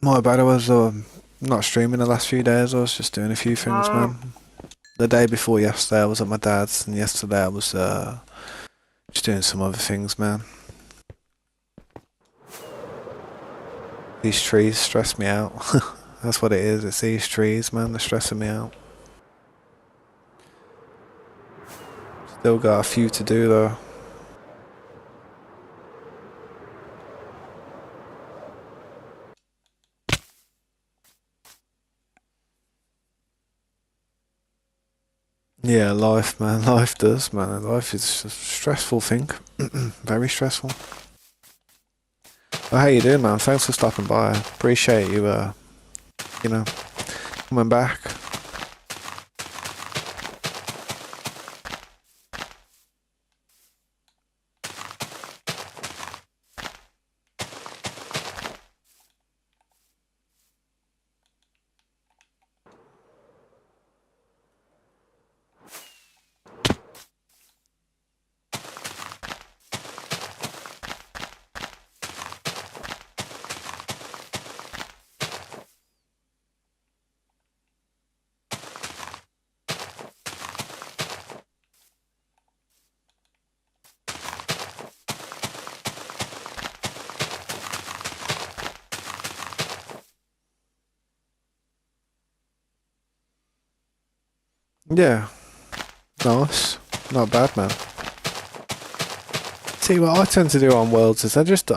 My bad, I was not streaming the last few days. I was just doing a few things, man. The day before yesterday, I was at my dad's, and yesterday I was just doing some other things, man. These trees stress me out. That's what it is. It's these trees, man. They're stressing me out. Still got a few to do though. Yeah, life, man. Life does, man. Life is a stressful thing. Very stressful. Well, how you doing, man? Thanks for stopping by. Appreciate you, you know, coming back. Yeah, nice. Not bad, man. See, what I tend to do on Worlds is I just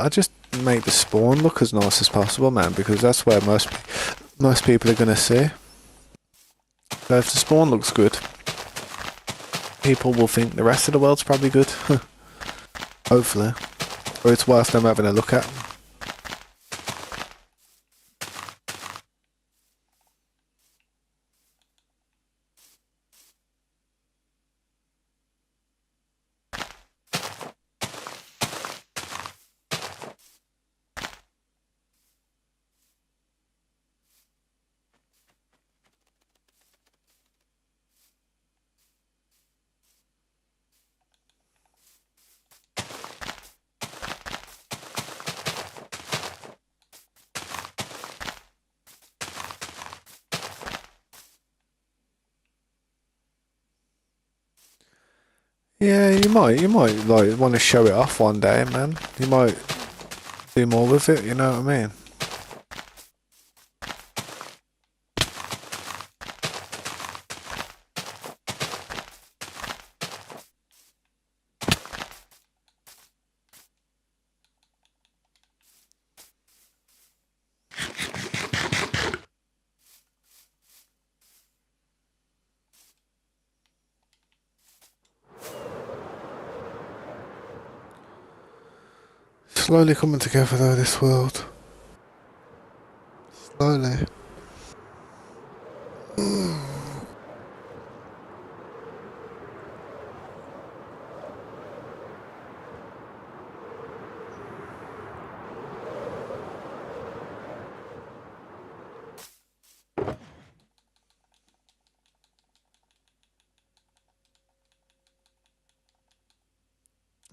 make the spawn look as nice as possible, man, because that's where most people are gonna see. So if the spawn looks good, people will think the rest of the world's probably good. Hopefully, or it's worth them having a look at. Yeah, you might like want to show it off one day, man. You might do more with it. You know what I mean? Slowly coming together though, this world. Slowly.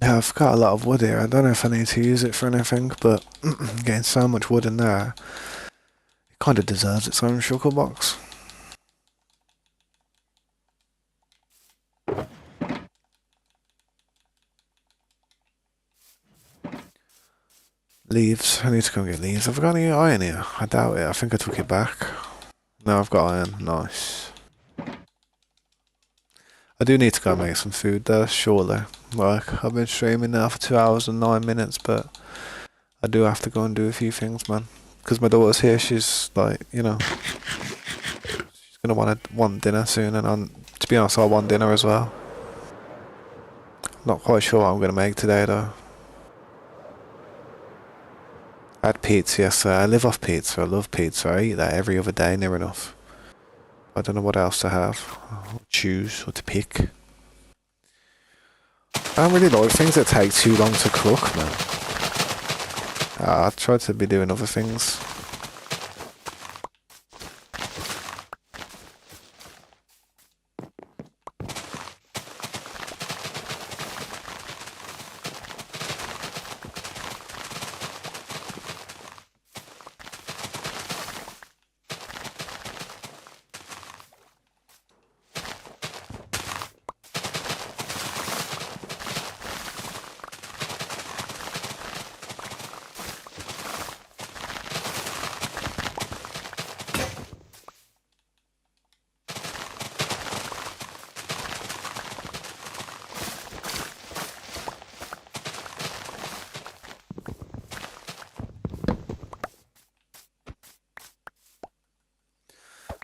Yeah, I've got a lot of wood here. I don't know if I need to use it for anything, but getting so much wood in there, it kind of deserves its own sugar box. Leaves. I need to go and get leaves. Have I got any iron here? I doubt it. I think I took it back. No, I've got iron. Nice. I do need to go and make some food though, surely. Like, I've been streaming now for 2 hours and 9 minutes, but I do have to go and do a few things, man. Because my daughter's here, she's like, she's gonna want dinner soon, and to be honest, I want dinner as well. Not quite sure what I'm gonna make today though. I had pizza yesterday. I live off pizza. I love pizza. I eat that every other day near enough. I don't know what else to have, or choose, or to pick. I don't really like things that take too long to cook, man. I try to be doing other things.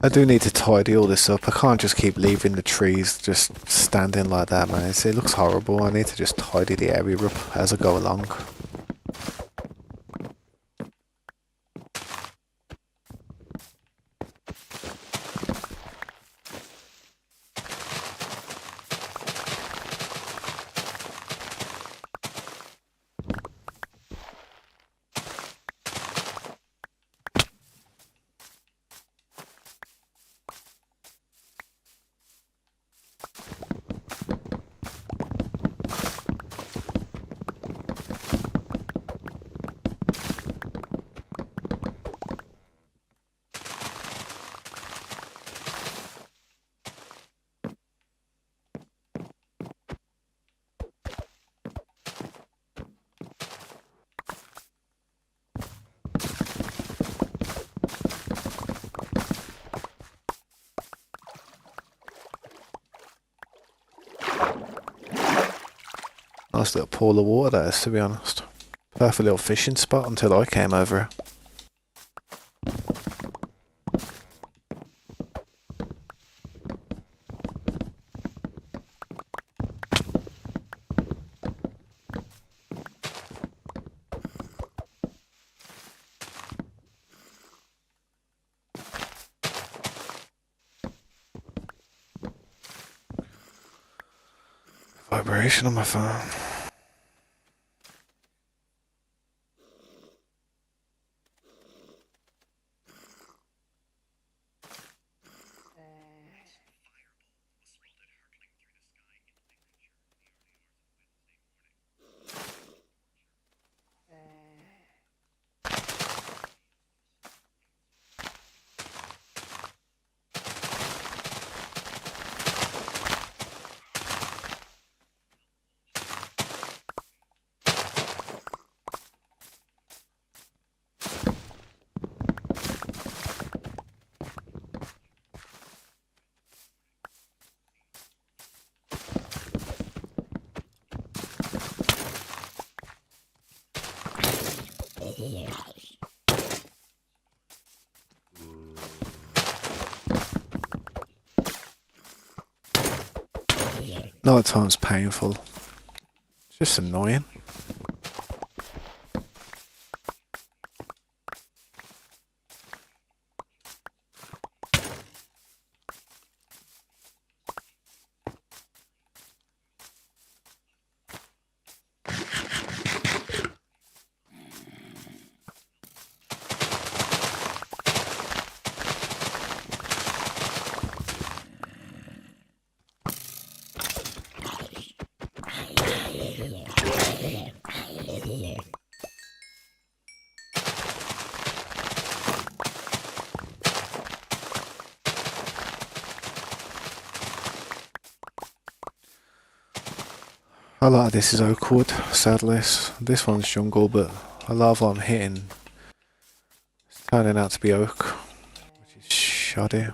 I do need to tidy all this up. I can't just keep leaving the trees just standing like that, man. It looks horrible. I need to just tidy the area up as I go along. Nice little pool of water that is, to be honest. Perfect little fishing spot until I came over here. Vibration on my phone. Night time's painful. It's just annoying. A lot of this is oak wood, sadly. This one's jungle, but a lot of what I'm hitting is turning out to be oak, which is shoddy.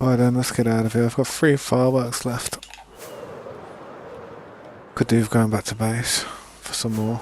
Alright then, let's get out of here. I've got 3 fireworks left. Could do with going back to base for some more.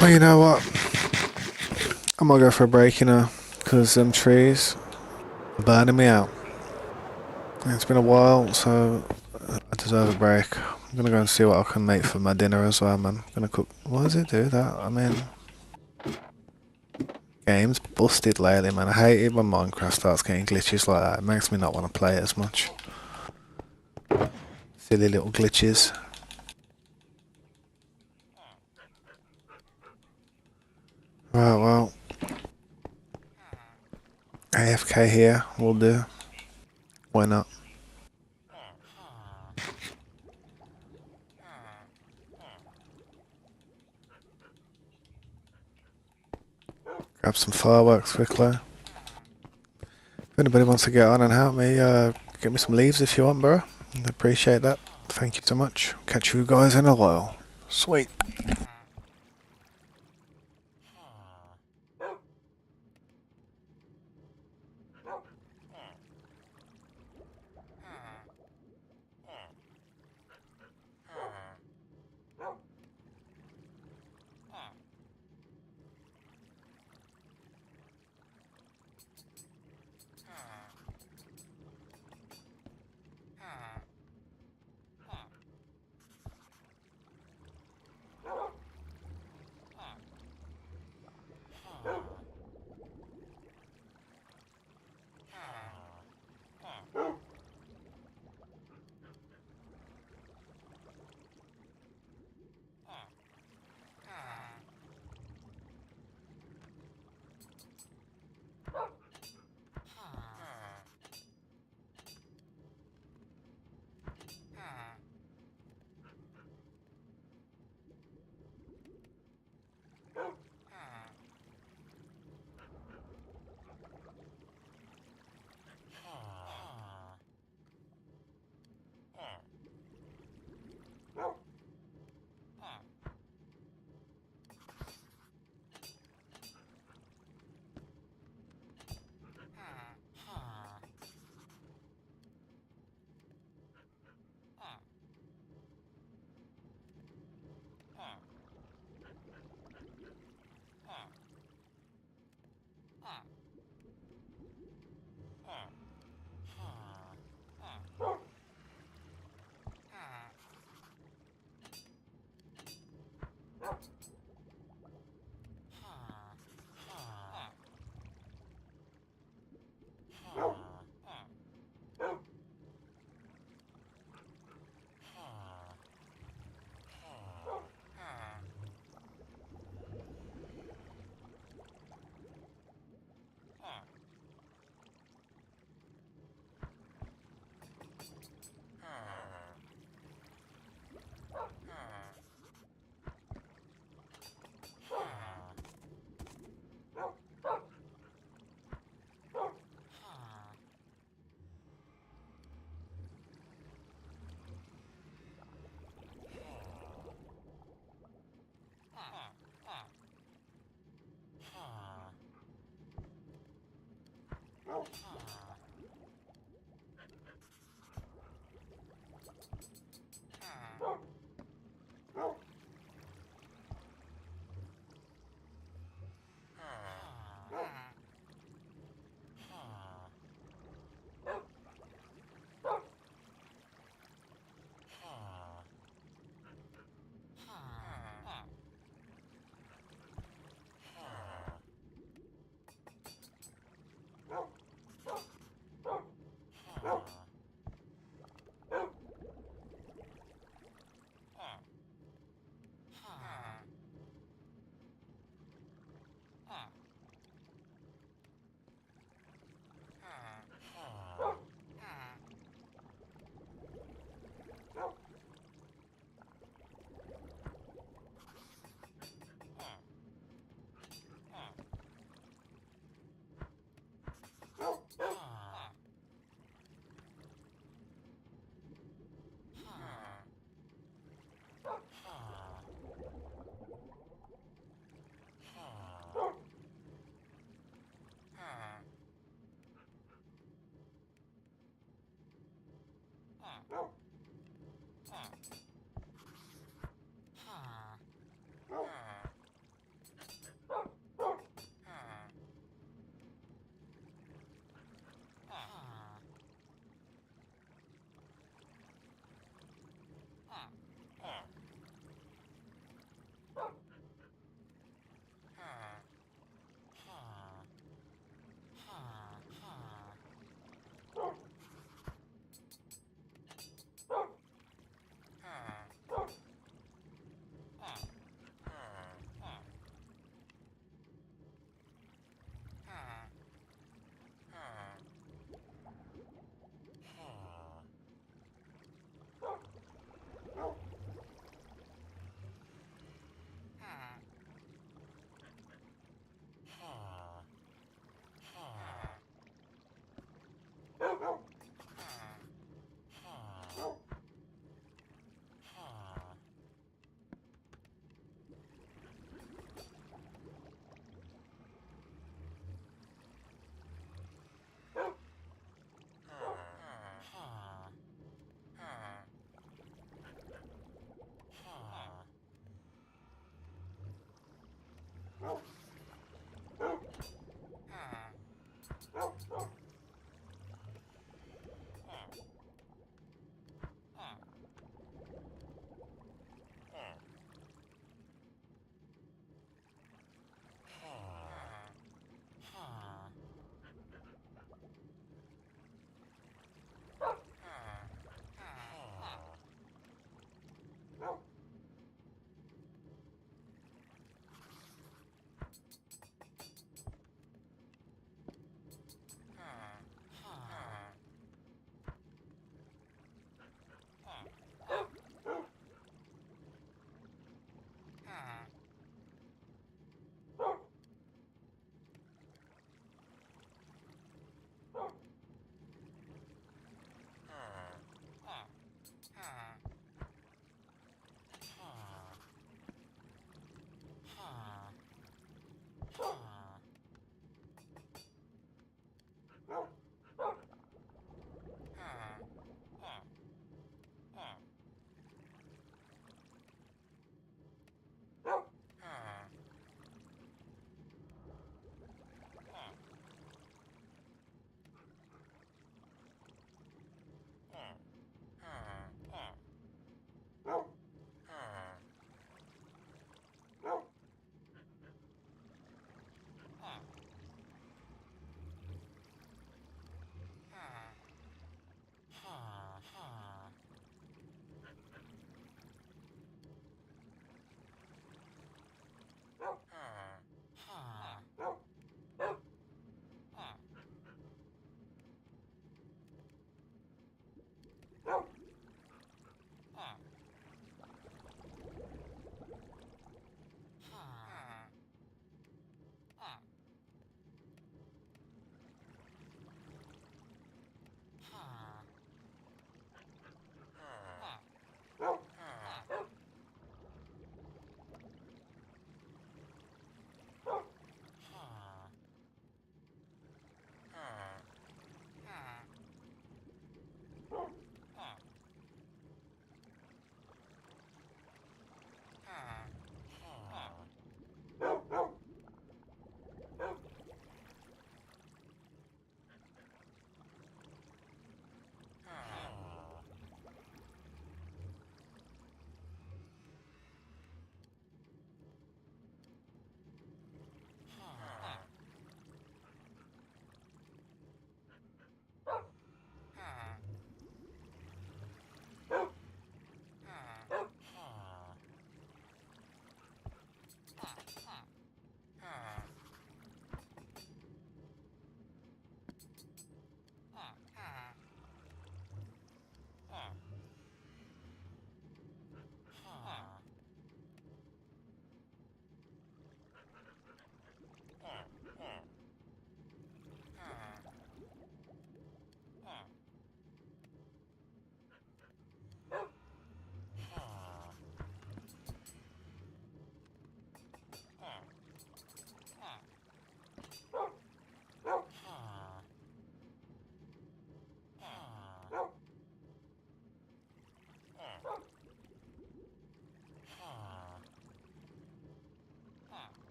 Well, you know what? I'm gonna go for a break, you know, because them trees are burning me out. It's been a while, so I deserve a break. I'm gonna go and see what I can make for my dinner as well, man. I'm gonna cook. Why does it do that? I mean, Game's busted lately, man. I hate it when Minecraft starts getting glitches like that. It makes me not want to play it as much. Silly little glitches. Right, well. AFK here, will do. Why not? Grab some fireworks quickly. If anybody wants to get on and help me, get me some leaves if you want, bro. I'd appreciate that. Thank you so much. Catch you guys in a while. Sweet.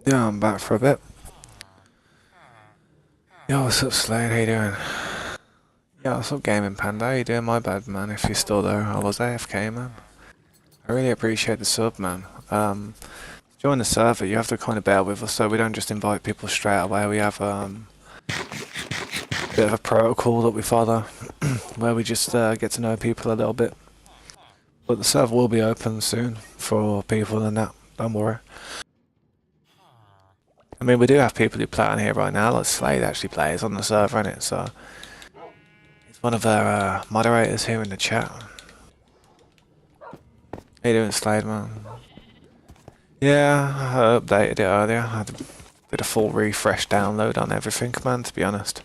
Yeah, I'm back for a bit. Yo, what's up, Slade? How you doing? Yo, what's up, Gaming Panda? How you doing? My bad, man, if you're still there. I was AFK, man. I really appreciate the sub, man. Join the server, you have to kind of bear with us, so we don't just invite people straight away. We have a bit of a protocol that we follow, where we just get to know people a little bit. But the server will be open soon for people and that, don't worry. I mean, we do have people who play on here right now, like Slade actually plays on the server, innit? So he's one of our moderators here in the chat. How you doing, Slade, man? Yeah, I updated it earlier. I did a full refresh download on everything, man, to be honest.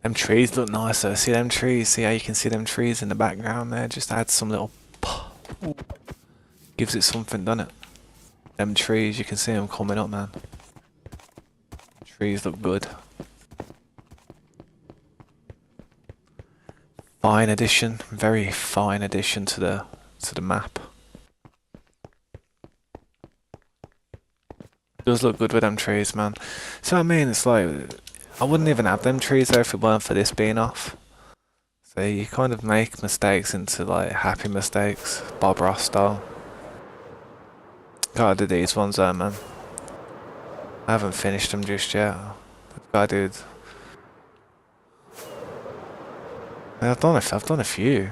Them trees look nicer. See them trees? See how you can see them trees in the background there? Just add some little... Gives it something, doesn't it? Them trees, you can see them coming up, man. Trees look good. Fine addition. Very fine addition to the map. Does look good with them trees, man. So I mean, it's like... I wouldn't even have them trees there if it weren't for this being off. So you kind of make mistakes into like happy mistakes, Bob Ross style. Gotta do these ones though, man. I haven't finished them just yet. Gotta do... I've done a few.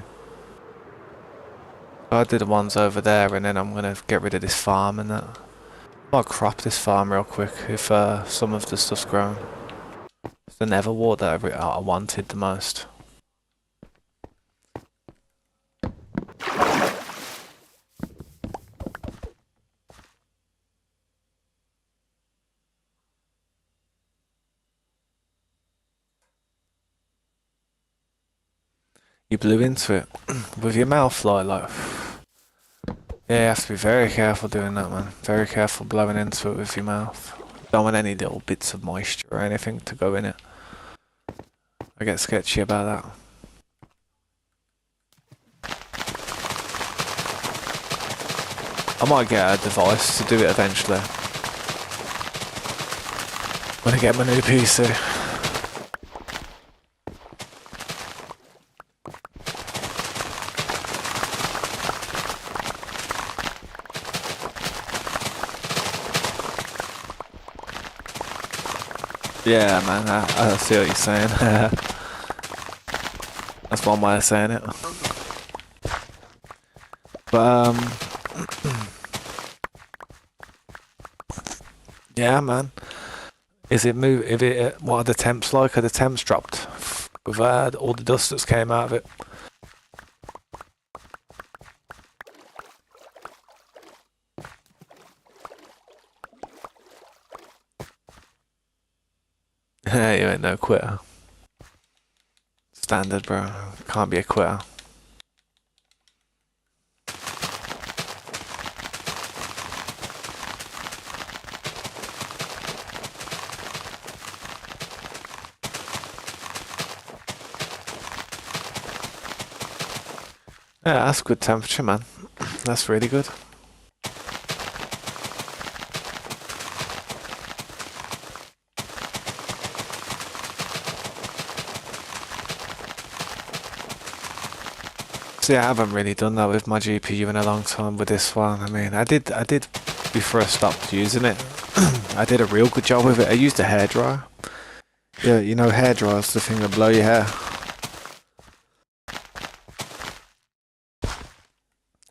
I did the ones over there, and then I'm gonna get rid of this farm and that. I might crop this farm real quick if some of the stuff's grown. It's the Neverwart that I wanted the most. You blew into it with your mouth like. Yeah, you have to be very careful doing that, man. Very careful blowing into it with your mouth. Don't want any little bits of moisture or anything to go in it. I get sketchy about that. I might get a device to do it eventually. When I get my new PC. Yeah, man, I see what you're saying. That's one way of saying it. But, yeah, man. What are the temps like? Are the temps dropped? With all the dust that's came out of it. You ain't no quitter. Standard, bro. Can't be a quitter. Yeah, that's good temperature, man. That's really good. See, I haven't really done that with my GPU in a long time with this one. I mean, I did before I stopped using it. I did a real good job with it. I used a hairdryer. Yeah, you know, hairdryer's the thing that blow your hair.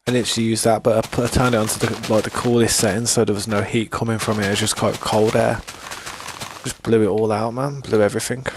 I literally used that, but I turned it onto the coolest setting, so there was no heat coming from it. It was just quite cold air. Just blew it all out, man. Blew everything.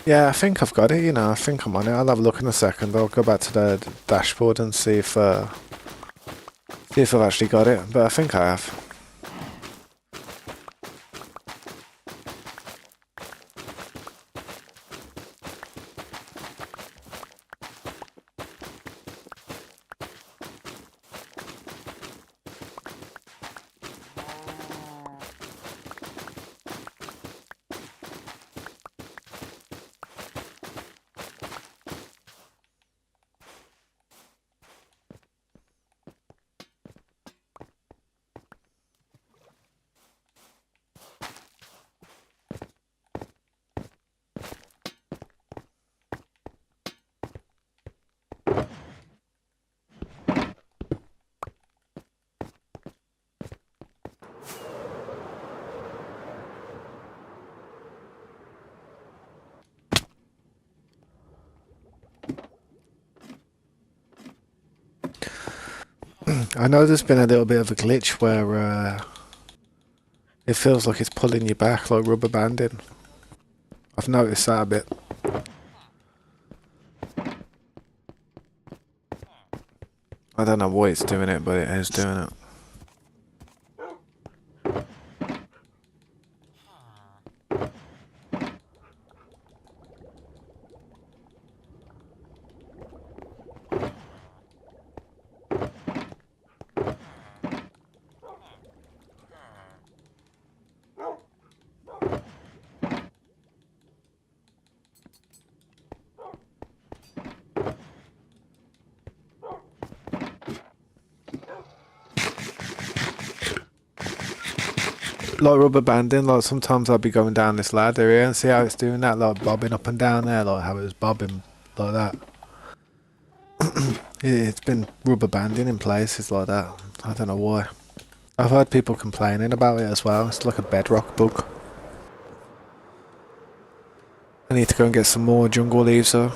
Yeah, I think I've got it, you know. I think I'm on it. I'll have a look in a second. I'll go back to the dashboard and see if I've actually got it. But I think I have. I know there's been a little bit of a glitch where it feels like it's pulling you back, like rubber banding. I've noticed that a bit. I don't know why it's doing it, but it is doing it. Like rubber banding, like sometimes I'll be going down this ladder here and see how it's doing that, like bobbing up and down there, like how it was bobbing like that. It's been rubber banding in places like that. I don't know why. I've heard people complaining about it as well. It's like a bedrock bug. I need to go and get some more jungle leaves though.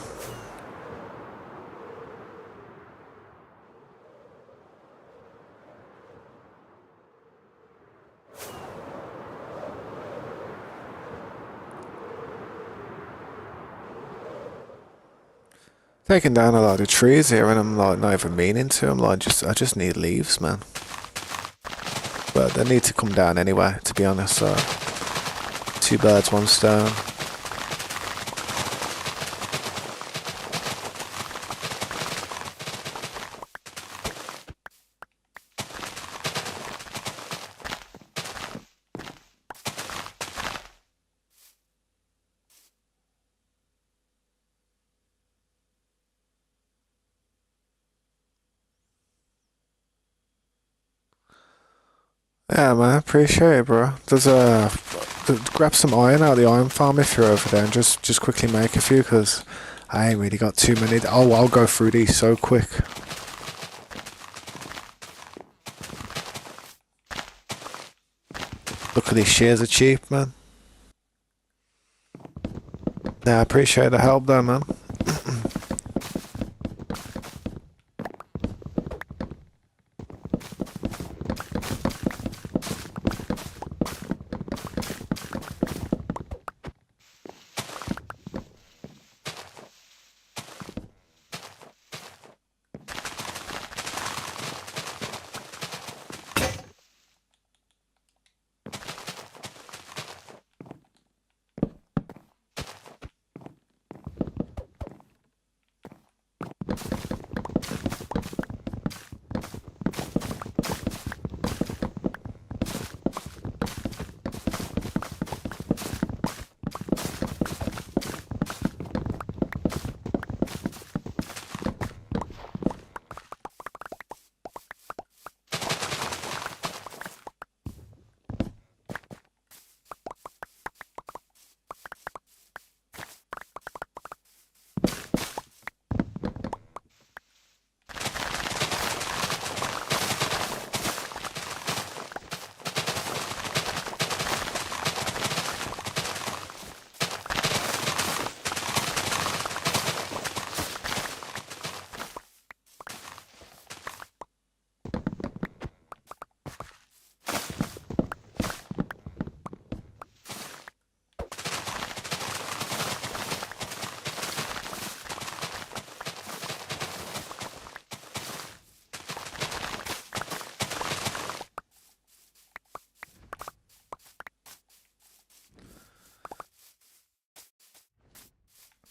Taking down a lot of trees here and I'm like not even meaning to. I'm like I just need leaves, man. But they need to come down anyway, to be honest. So two birds, one stone. Yeah, man, I appreciate it, bro. Grab some iron out of the iron farm if you're over there, and just quickly make a few, cause I ain't really got too many. Oh, I'll go through these so quick. Look at these shears are cheap, man. Yeah, I appreciate the help though, man.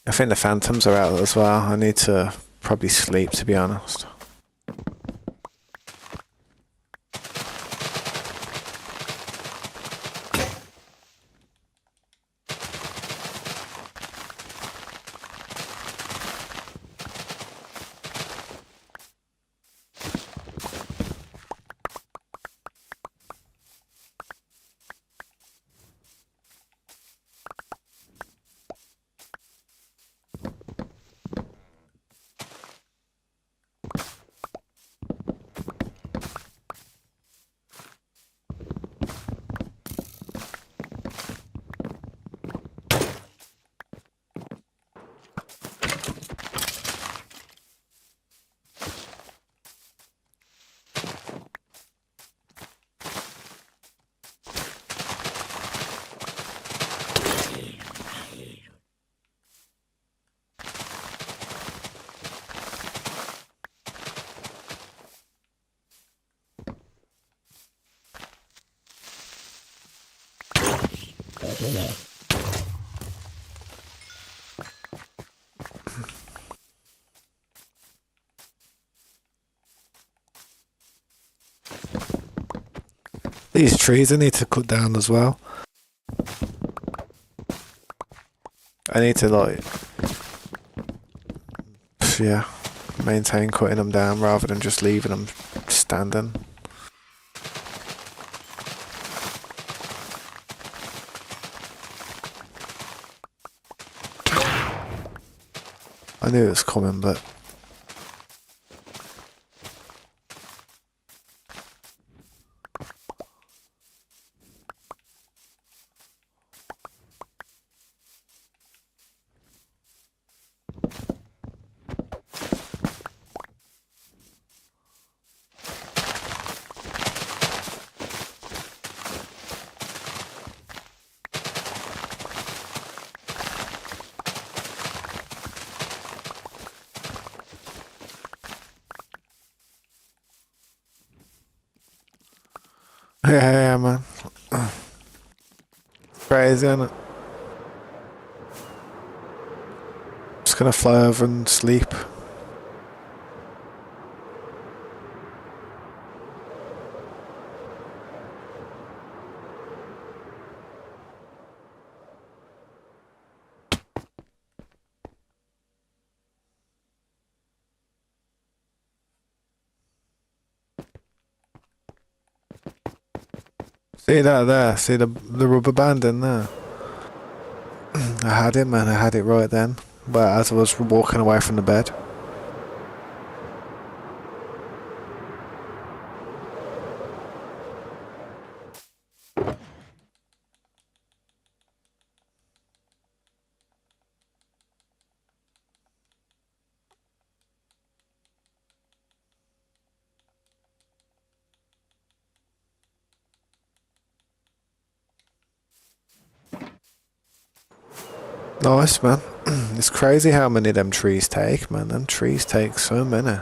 I think the phantoms are out as well. I need to probably sleep, to be honest. These trees I need to cut down as well. I need to like, yeah, maintain cutting them down rather than just leaving them standing. I knew it was coming, but yeah, man. Crazy, isn't it? Just gonna fly over and sleep. See that there? See the rubber band in there? I had it, man. I had it right then. But as I was walking away from the bed. Nice, man. It's crazy how many them trees take, man. Them trees take so many.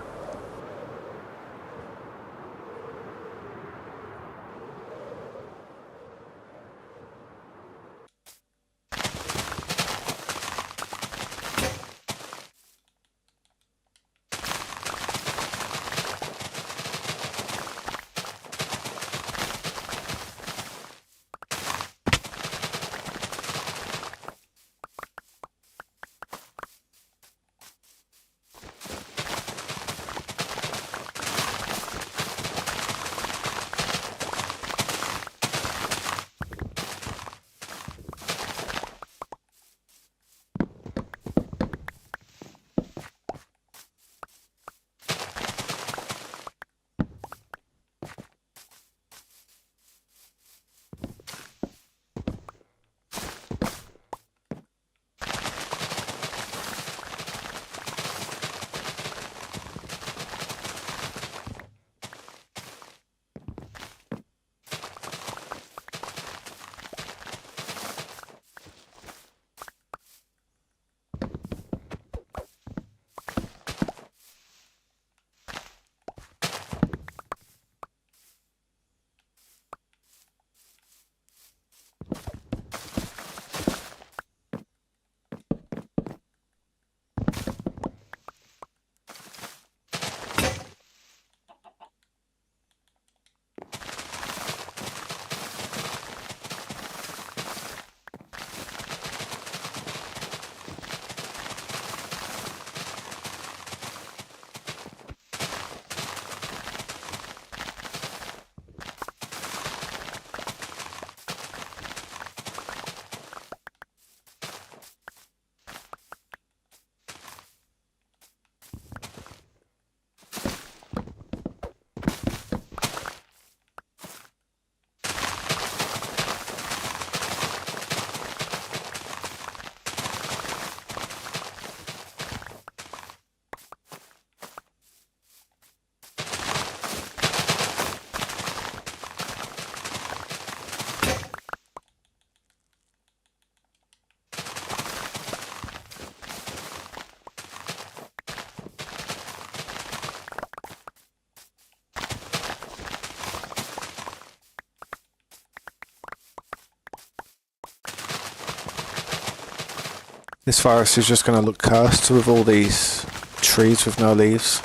This forest is just going to look cursed with all these trees with no leaves.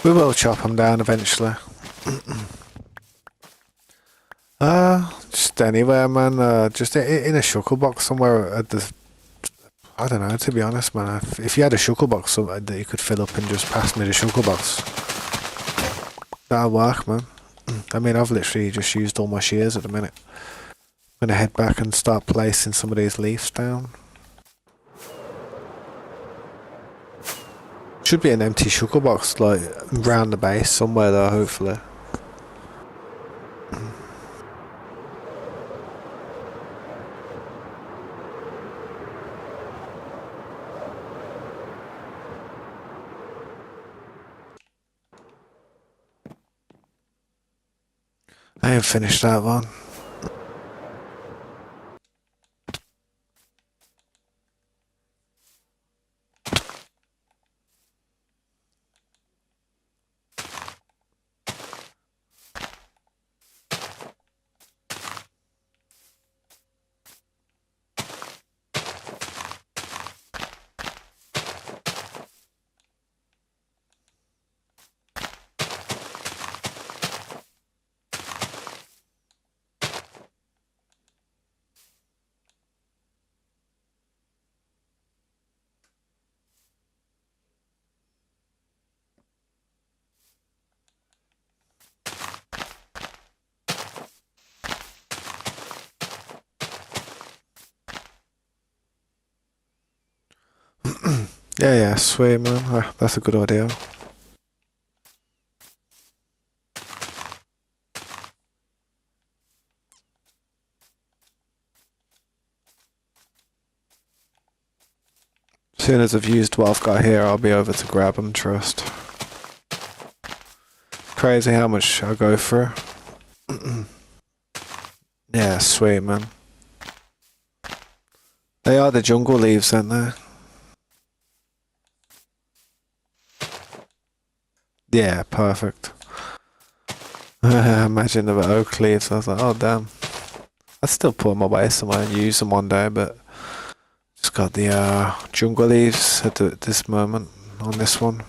We will chop them down eventually. Just anywhere, man. Just in a shulker box somewhere at the. I don't know, to be honest, man. If you had a shulker box that you could fill up and just pass me the shulker box, that'll work, man. I mean, I've literally just used all my shears at the minute. I'm gonna head back and start placing some of these leaves down. Should be an empty shulker box, like, round the base somewhere though, hopefully. I ain't finished that one. Yeah, sweet, man. That's a good idea. As soon as I've used what I've got here, I'll be over to grab them, trust. Crazy how much I go for. Yeah, sweet, man. They are the jungle leaves, aren't they? Yeah, perfect. Imagine the oak leaves. I was like, oh damn. I'd still put them away somewhere and use them one day, but just got the jungle leaves at this moment on this one.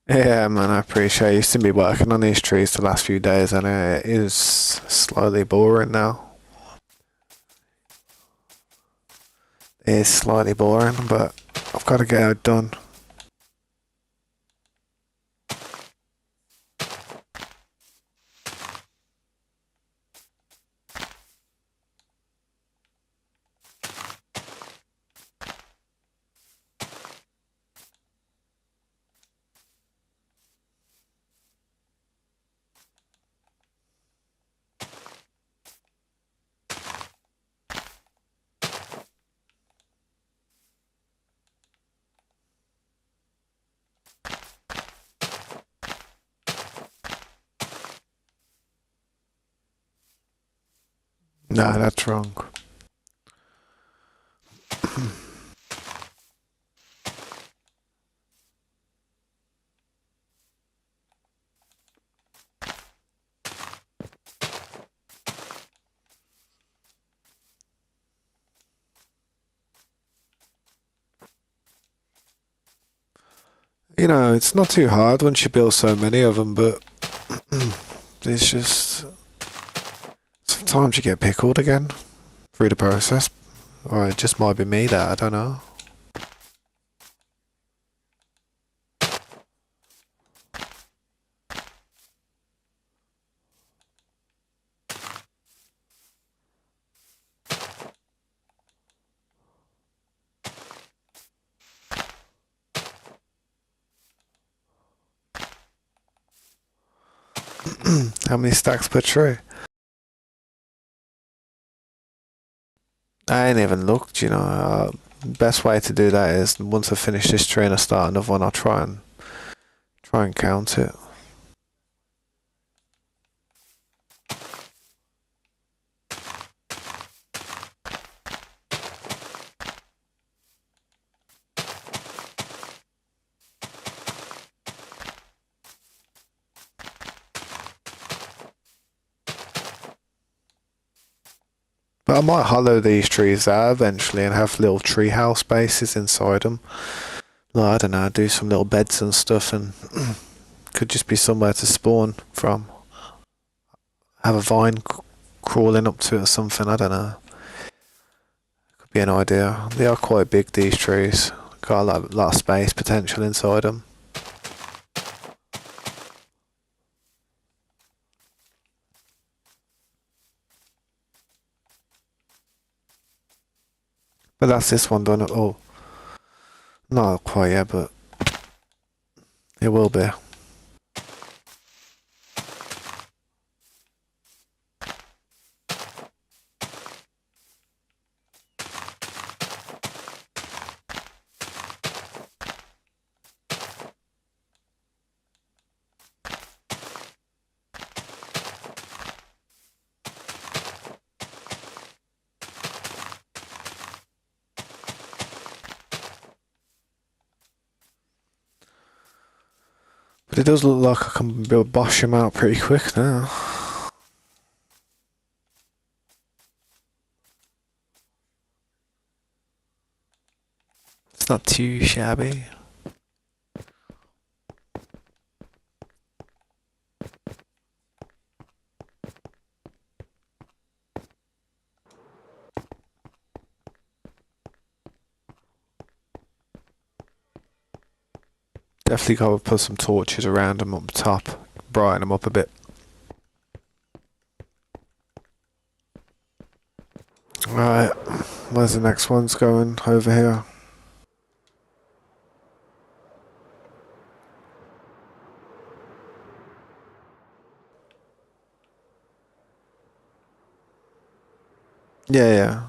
Yeah, man, I appreciate it. I used to be working on these trees the last few days, and it is slightly boring now. It is slightly boring, but I've got to get it done. No, that's wrong. You know, it's not too hard once you build so many of them, but it's just Sometimes you get pickled again through the process. Or it just might be me that, I don't know. How many stacks per tree? I ain't even looked, you know. Best way to do that is once I finish this tree and I start another one, I'll try and count it. But I might hollow these trees out eventually and have little treehouse bases inside them. Like, I don't know, do some little beds and stuff, and could just be somewhere to spawn from. Have a vine crawling up to it or something, I don't know. Could be an idea. They are quite big, these trees. Got a lot of space potential inside them. But that's this one done. Oh, not quite yet, but it will be. But it does look like I can bosh him out pretty quick now. It's not too shabby. Definitely got to put some torches around them up top, brighten them up a bit. Right, where's the next one's going? Over here. Yeah.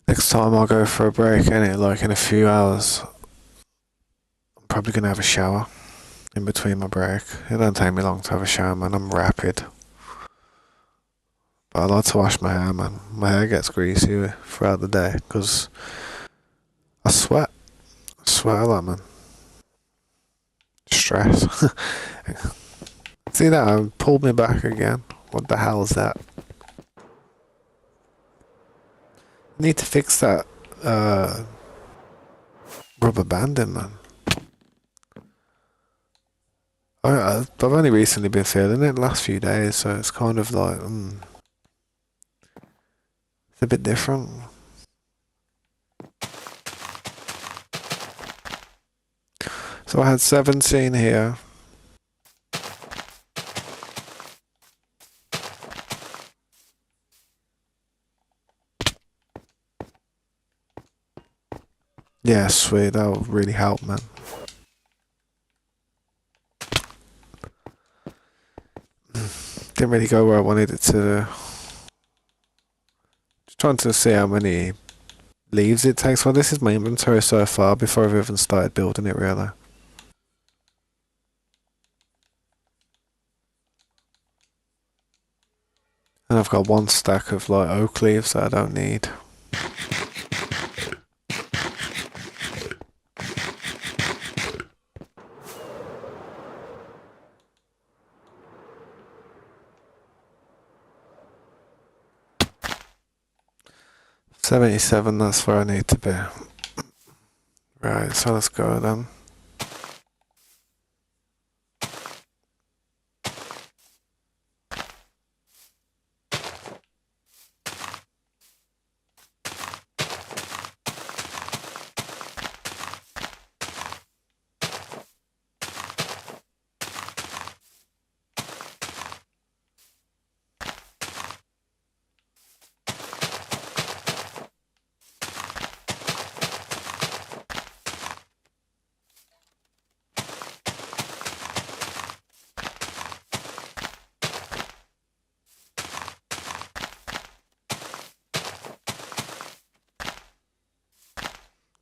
Next time I'll go for a break, innit? Like in a few hours. I'm probably gonna have a shower in between my break. It don't take me long to have a shower, man. I'm rapid. But I like to wash my hair, man. My hair gets greasy throughout the day because I sweat. I sweat a lot, man. Stress. See that? It pulled me back again. What the hell is that? Need to fix that rubber banding, man. I've only recently been feeling it the last few days, so it's kind of like, it's a bit different. So I had 17 here. Yeah, sweet. That would really help, man. Didn't really go where I wanted it to. Just trying to see how many leaves it takes. Well, this is my inventory so far before I've even started building it, really. And I've got one stack of like oak leaves that I don't need. 77, that's where I need to be. Right, so let's go then.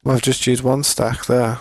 Well, I've just used one stack there.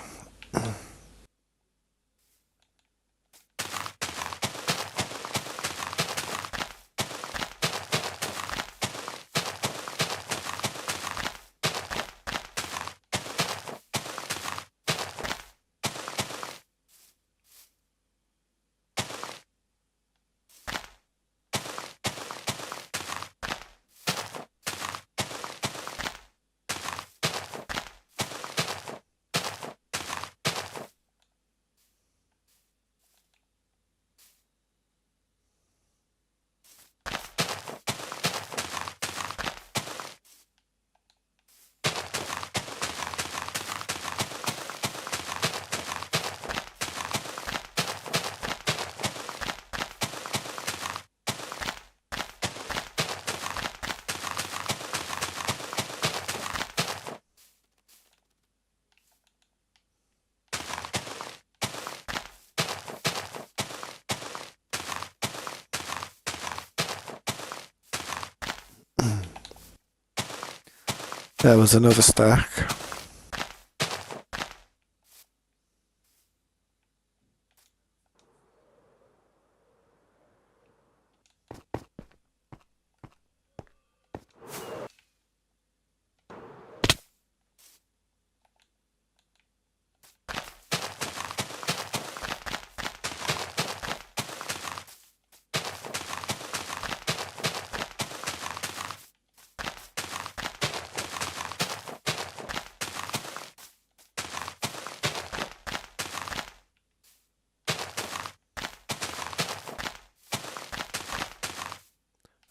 There was another stack.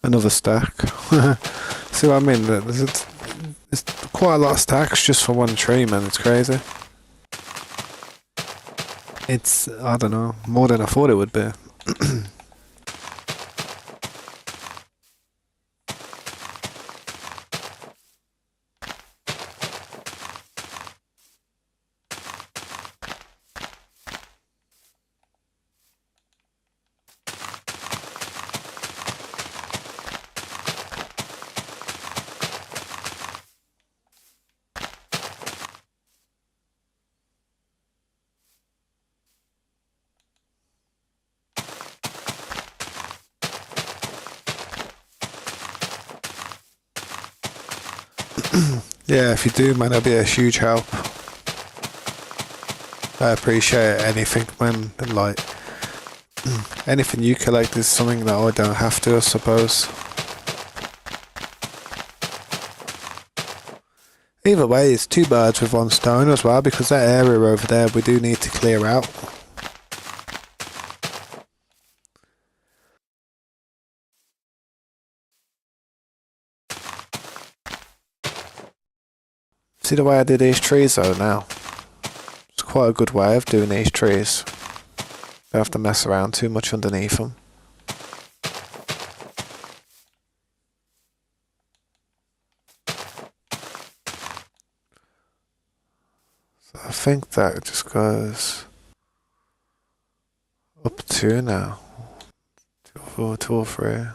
Another stack. See what I mean? There's quite a lot of stacks just for one tree, man. It's crazy. It's, I don't know, more than I thought it would be. Yeah, if you do, man, that'd be a huge help. I appreciate anything, man. And like, anything you collect is something that I don't have to, I suppose. Either way, it's two birds with one stone as well, because that area over there we do need to clear out. See the way I did these trees though now? It's quite a good way of doing these trees. Don't have to mess around too much underneath them. So I think that just goes up two now. Two or three.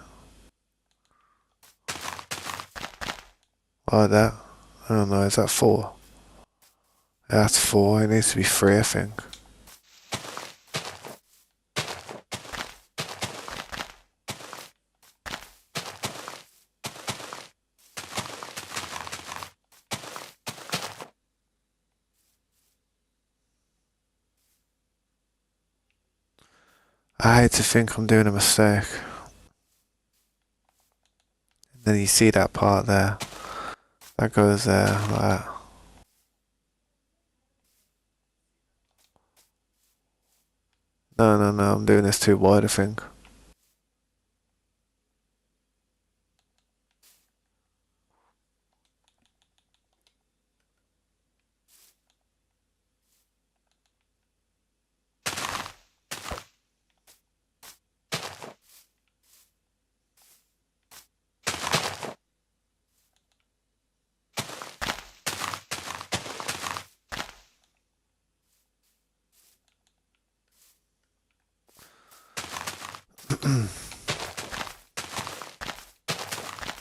Like that. I don't know, is that four? Yeah, that's four. It needs to be three, I think. I hate to think I'm doing a mistake. And then you see that part there. That goes there, like that. No, no, no, I'm doing this too wide, I think.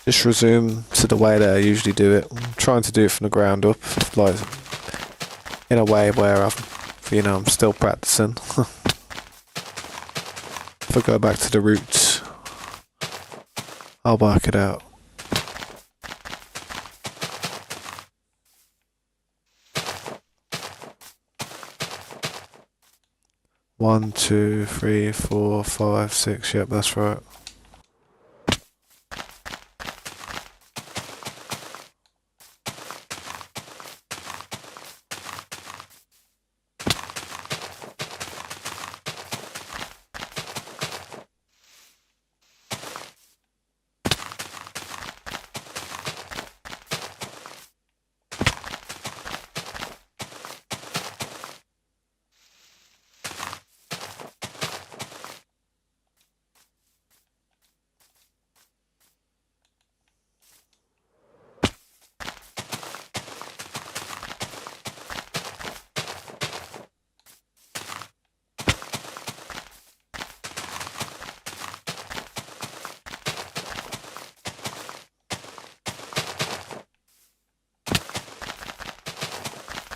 Just resume to the way that I usually do it. I'm trying to do it from the ground up, like in a way where I'm still practicing. If I go back to the roots, I'll work it out. One, two, three, four, five, six. Yep, that's right.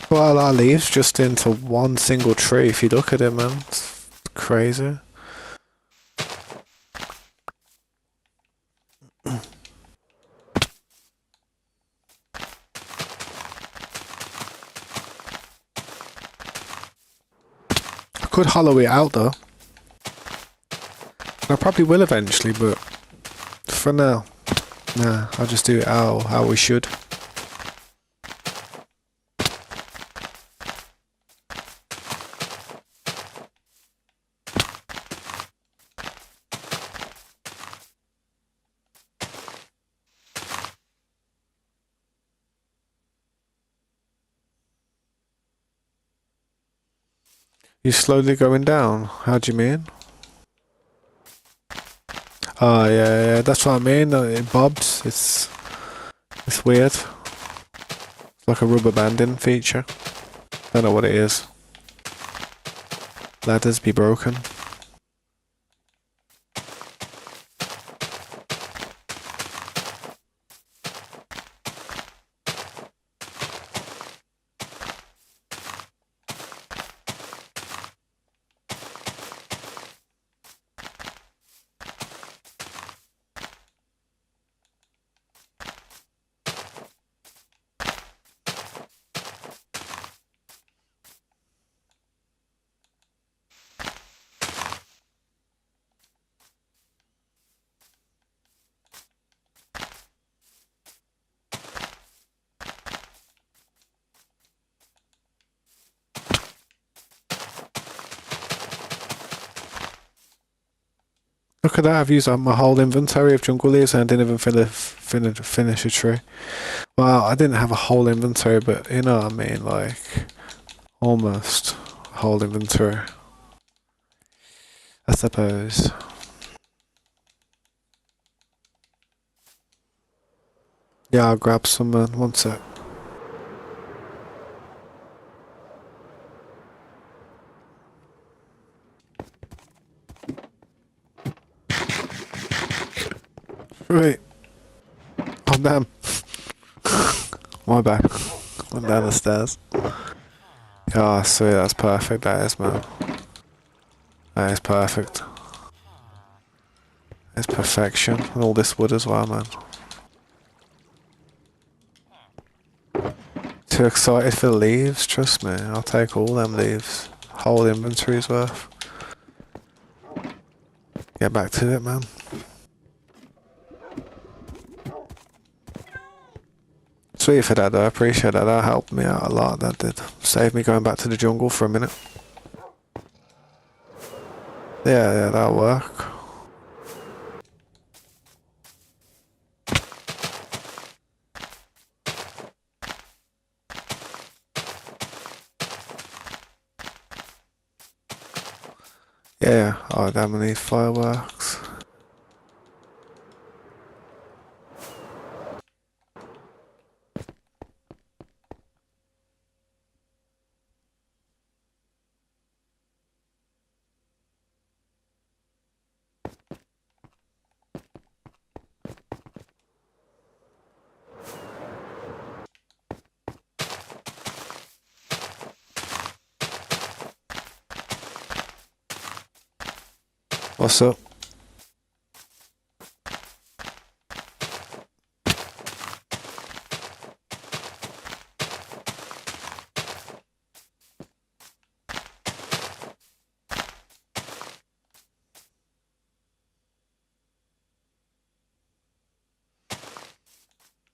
Quite a lot of leaves just into one single tree. If you look at it, man, it's crazy. I could hollow it out though. I probably will eventually, but for now, nah, I'll just do it how we should. You slowly going down? How do you mean? Oh yeah, that's what I mean. It bobs. It's weird. It's like a rubber banding feature. Don't know what it is. Ladders be broken. Look at that, I've used up my whole inventory of jungle leaves and I didn't even finish a tree. Well, I didn't have a whole inventory, but you know what I mean, like, almost a whole inventory, I suppose. Yeah, I'll grab some, man, one sec. Right. Oh, damn. My bad. Went down the stairs. Oh, sweet, that's perfect, that is, man. That is perfect. It's perfection. And all this wood as well, man. Too excited for the leaves, trust me. I'll take all them leaves. Whole inventory's worth. Get back to it, man. Sweet for that though, I appreciate that. That helped me out a lot. That did. Save me going back to the jungle for a minute. Yeah, that'll work. Yeah, oh damn, I need fireworks. What's up?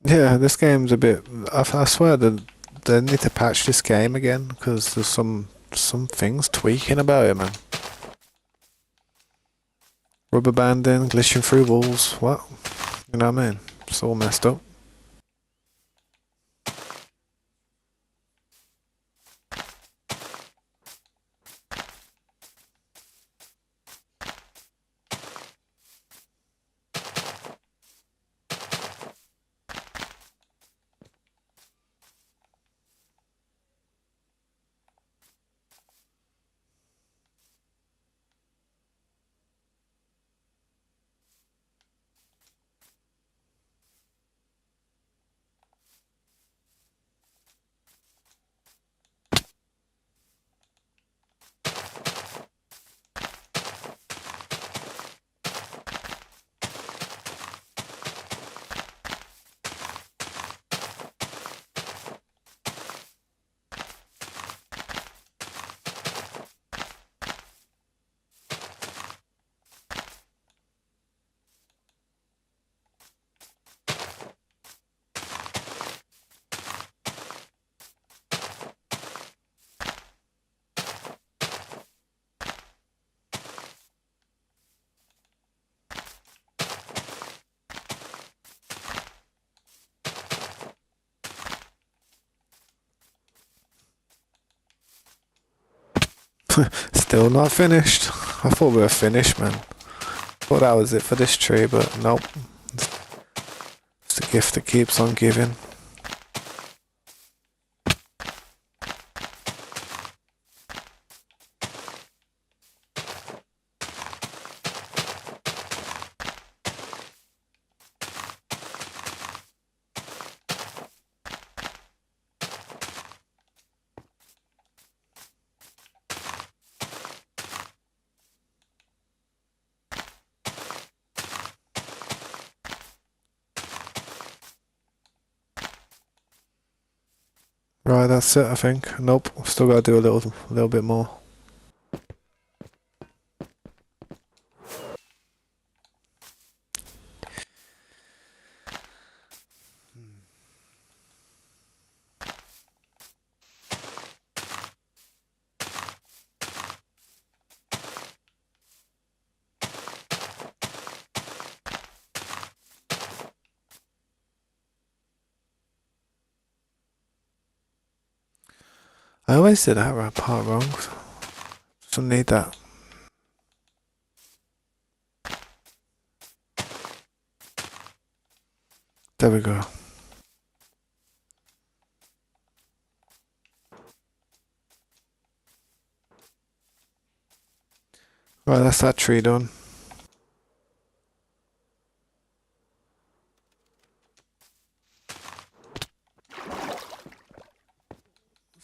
Yeah, this game's a bit. I swear that they need to patch this game again because there's some things tweaking about it, man. Rubber banding, glitching through walls. What? You know what I mean? It's all messed up. Still not finished. I thought we were finished, man. Thought that was it for this tree, but nope. It's the gift that keeps on giving. Right, that's it, I think. Nope, still gotta do a little bit more. I always did that right part wrong. Just need that. There we go. Right, that's that tree done.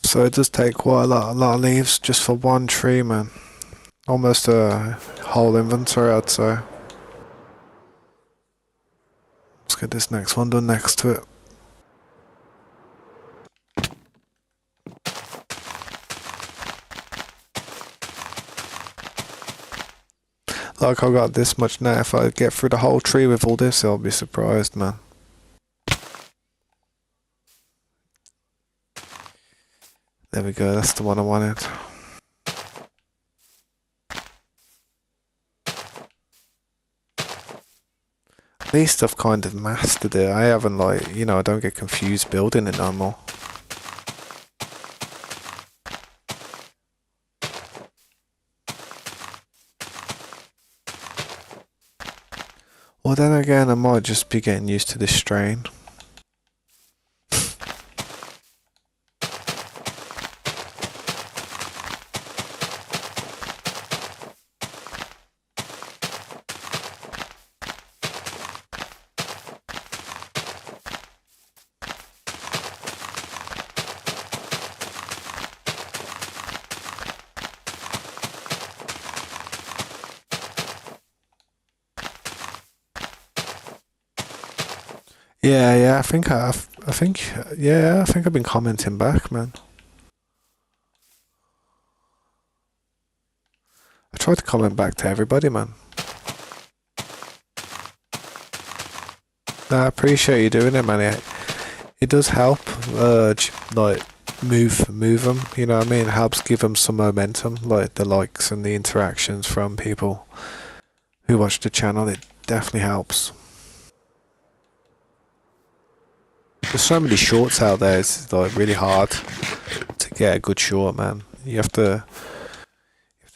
So it does take quite a lot of leaves just for one tree, man. Almost a whole inventory, I'd say. Let's get this next one done next to it. Like, I got this much now. If I get through the whole tree with all this, I'll be surprised, man. There we go, that's the one I wanted. At least I've kind of mastered it. I haven't like, you know, I don't get confused building it no more. Well then again, I might just be getting used to this strain. Yeah, I think I've been commenting back, man. I try to comment back to everybody, man. I appreciate you doing it, man. It does help, like move them. You know what I mean? It helps give them some momentum, like the likes and the interactions from people who watch the channel. It definitely helps. There's so many shorts out there. It's like really hard to get a good short, man. You have to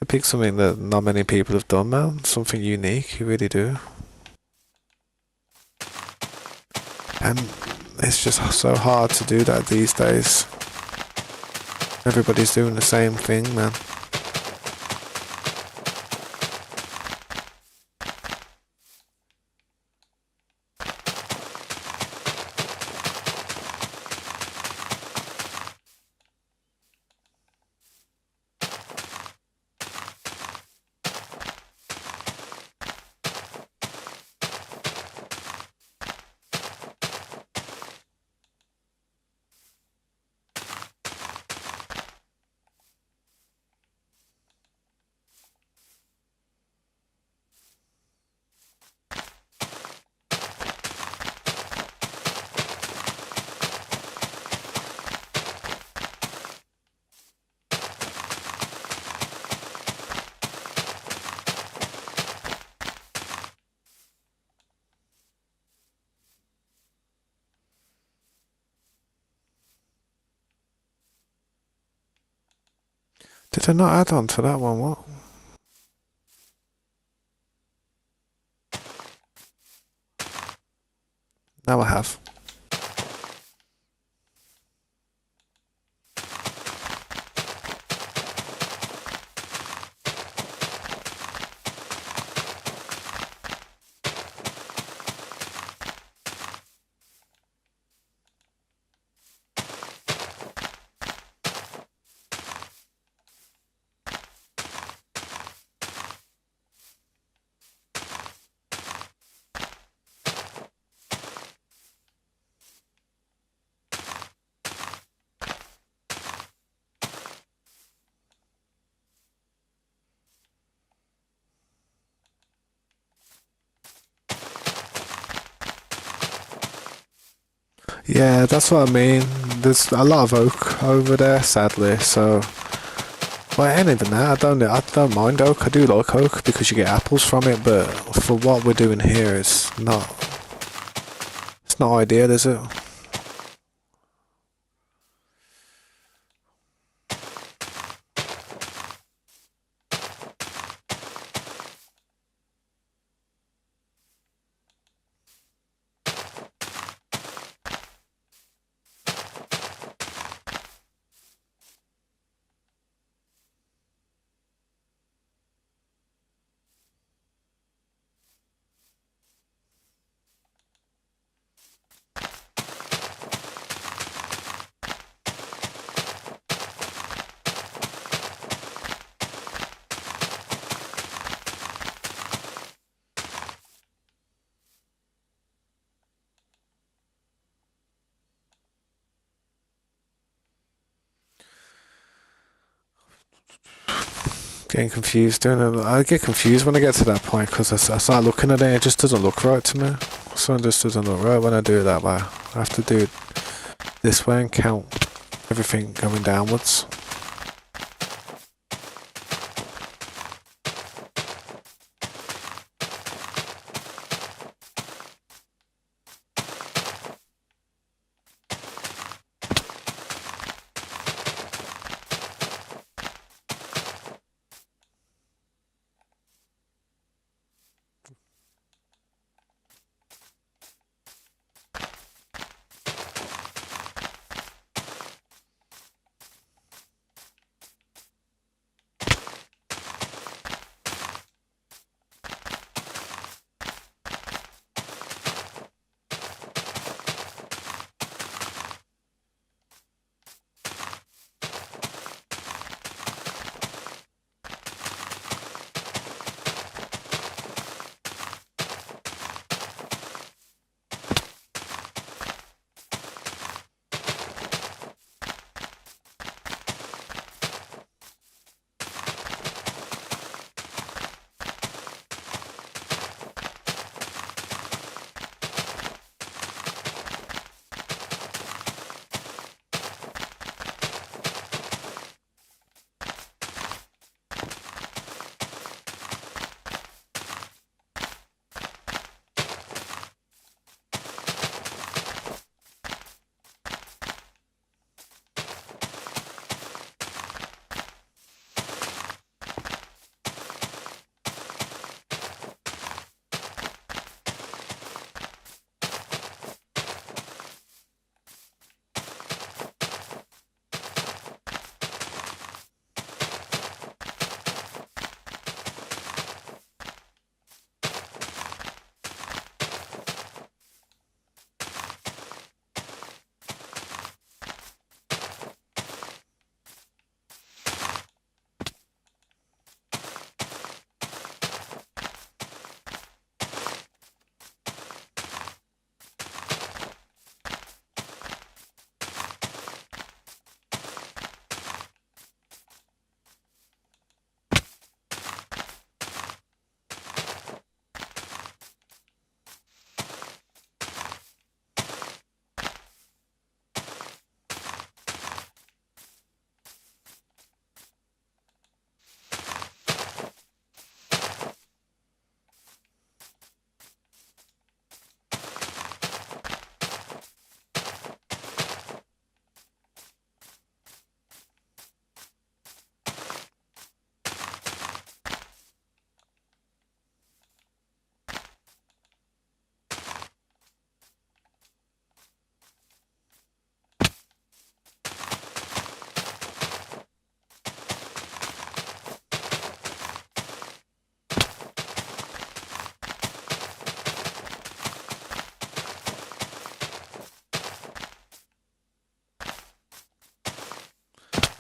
pick something that not many people have done, man. Something unique. You really do. And it's just so hard to do that these days. Everybody's doing the same thing, man. Did I not add on to that one? What? Now I have. Yeah, that's what I mean. There's a lot of oak over there, sadly. So, well, it ain't even that. I don't mind oak. I do like oak because you get apples from it. But for what we're doing here, it's not. It's not ideal, is it? Getting confused doing it. I get confused when I get to that point because I start looking at it. It just doesn't look right to me. Something just doesn't look right when I do it that way. I have to do it this way and count Everything going downwards.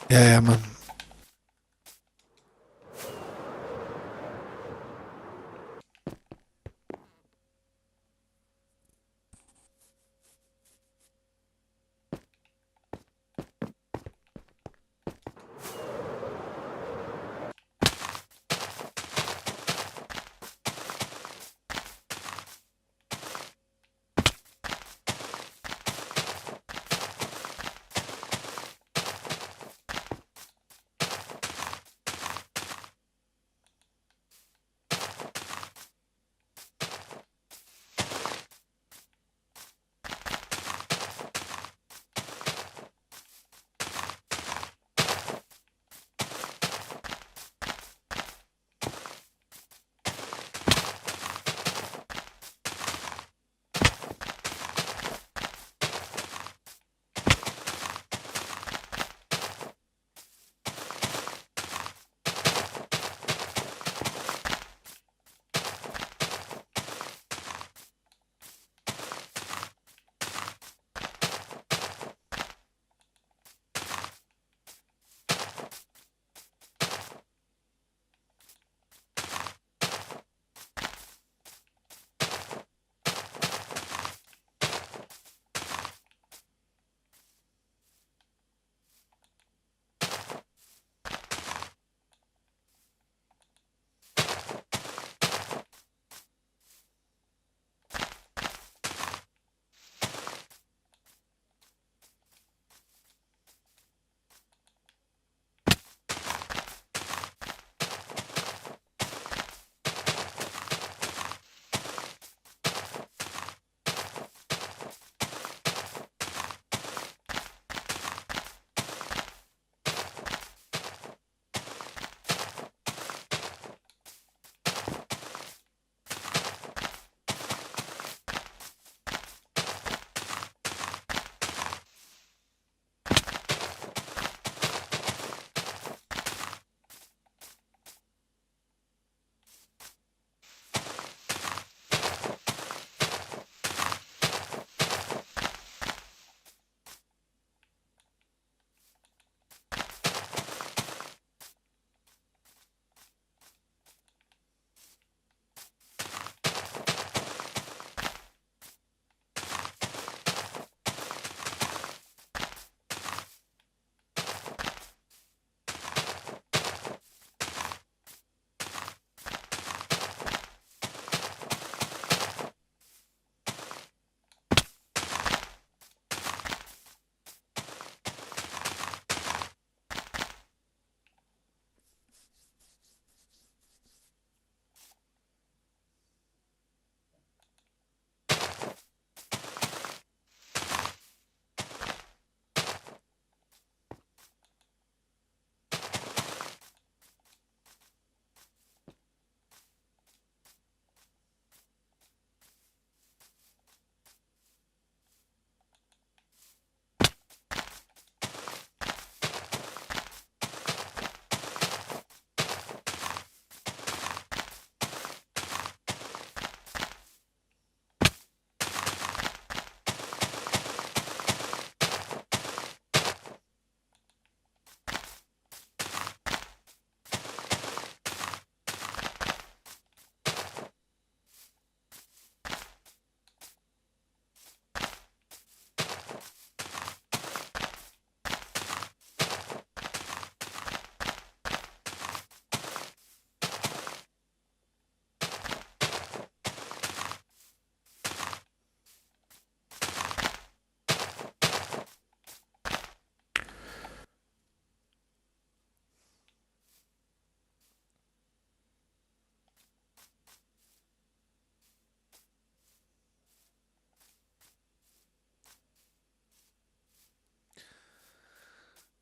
Yeah, man.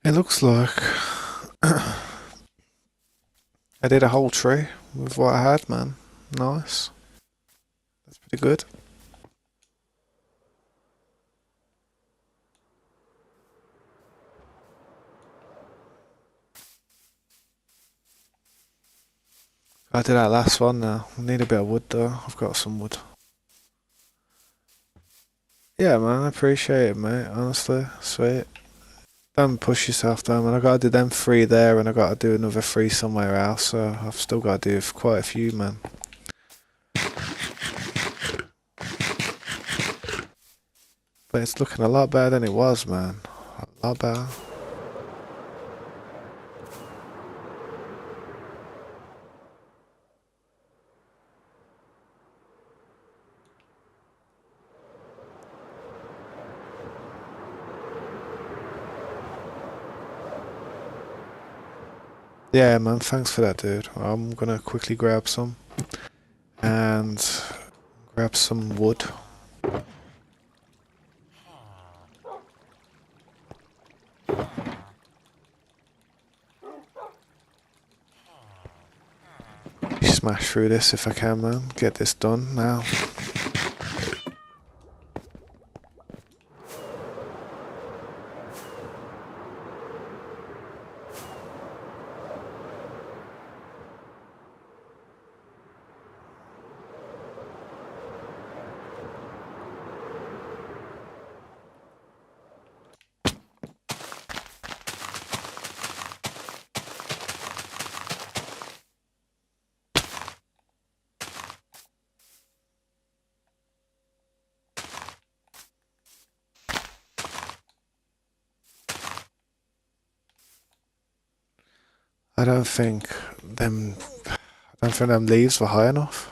It looks like I did a whole tree with what I had, man. Nice. That's pretty good. I did that last one now. I need a bit of wood though. I've got some wood. Yeah, man, I appreciate it, mate. Honestly, sweet. Don't push yourself though, man. I gotta do them three there, and I gotta do another three somewhere else. So I've still gotta do quite a few, man. But it's looking a lot better than it was, man. A lot better. Yeah, man. Thanks for that, dude. I'm gonna quickly grab some and grab some wood. Smash through this if I can, man. Get this done now. I don't think them. I don't think them leaves were high enough.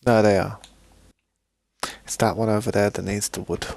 No, they are. It's that one over there that needs the wood.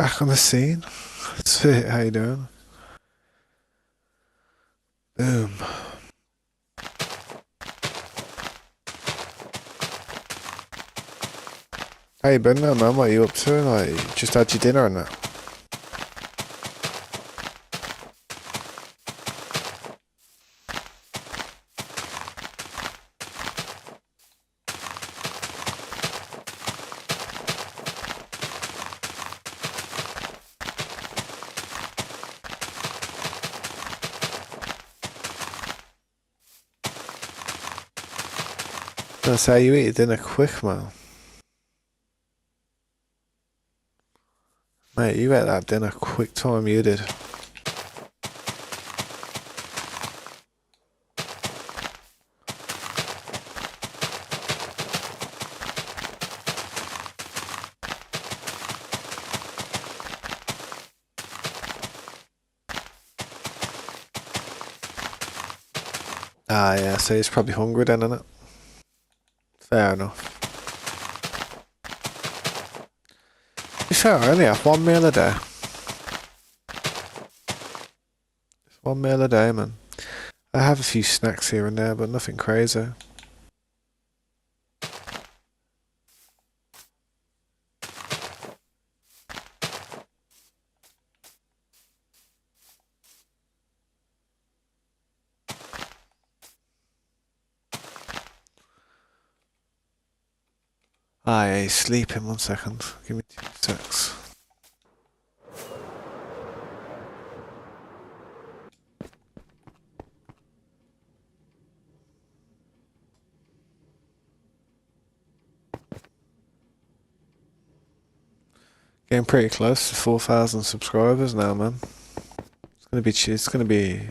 Back on the scene. Sweet, how you doing? Boom. How you been now, man? What are you up to? Like, just had your dinner and that? That's how you eat your dinner quick, man. Mate, you ate that dinner quick time, you did. Ah, yeah, so he's probably hungry then, innit? Fair enough. To be fair, I only have one meal a day. Just one meal a day, man. I have a few snacks here and there, but nothing crazy. Ah, yeah, he's sleeping. 1 second. Give me 2 secs. Getting pretty close to 4,000 subscribers now, man. It's gonna be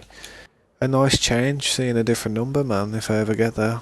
a nice change seeing a different number, man, if I ever get there.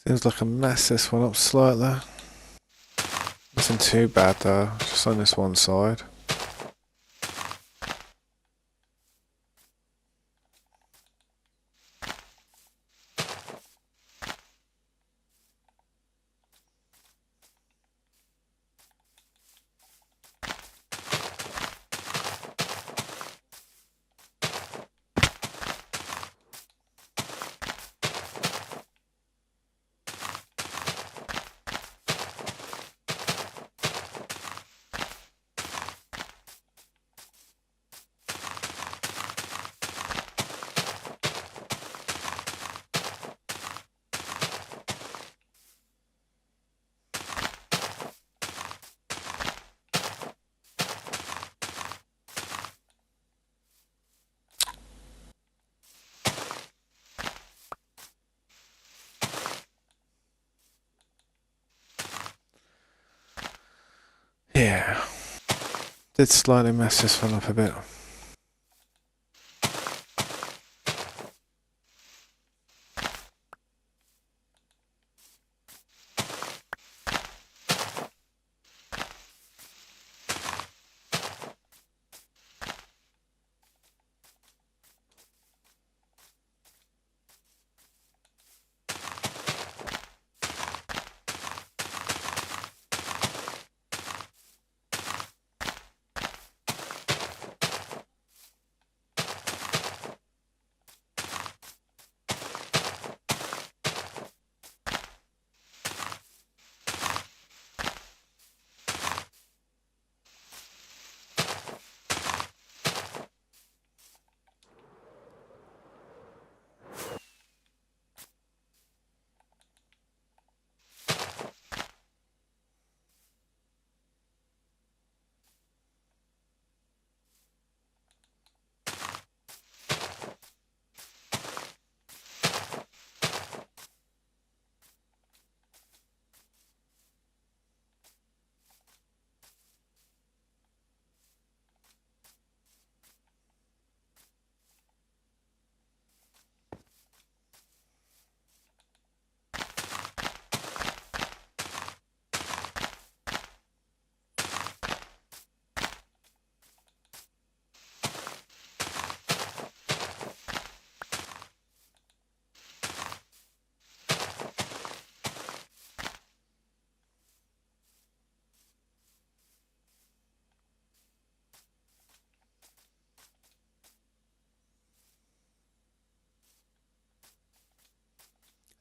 Seems like a mess this one up slightly. Nothing too bad though, just on this one side. Yeah. Did slightly mess this one up a bit.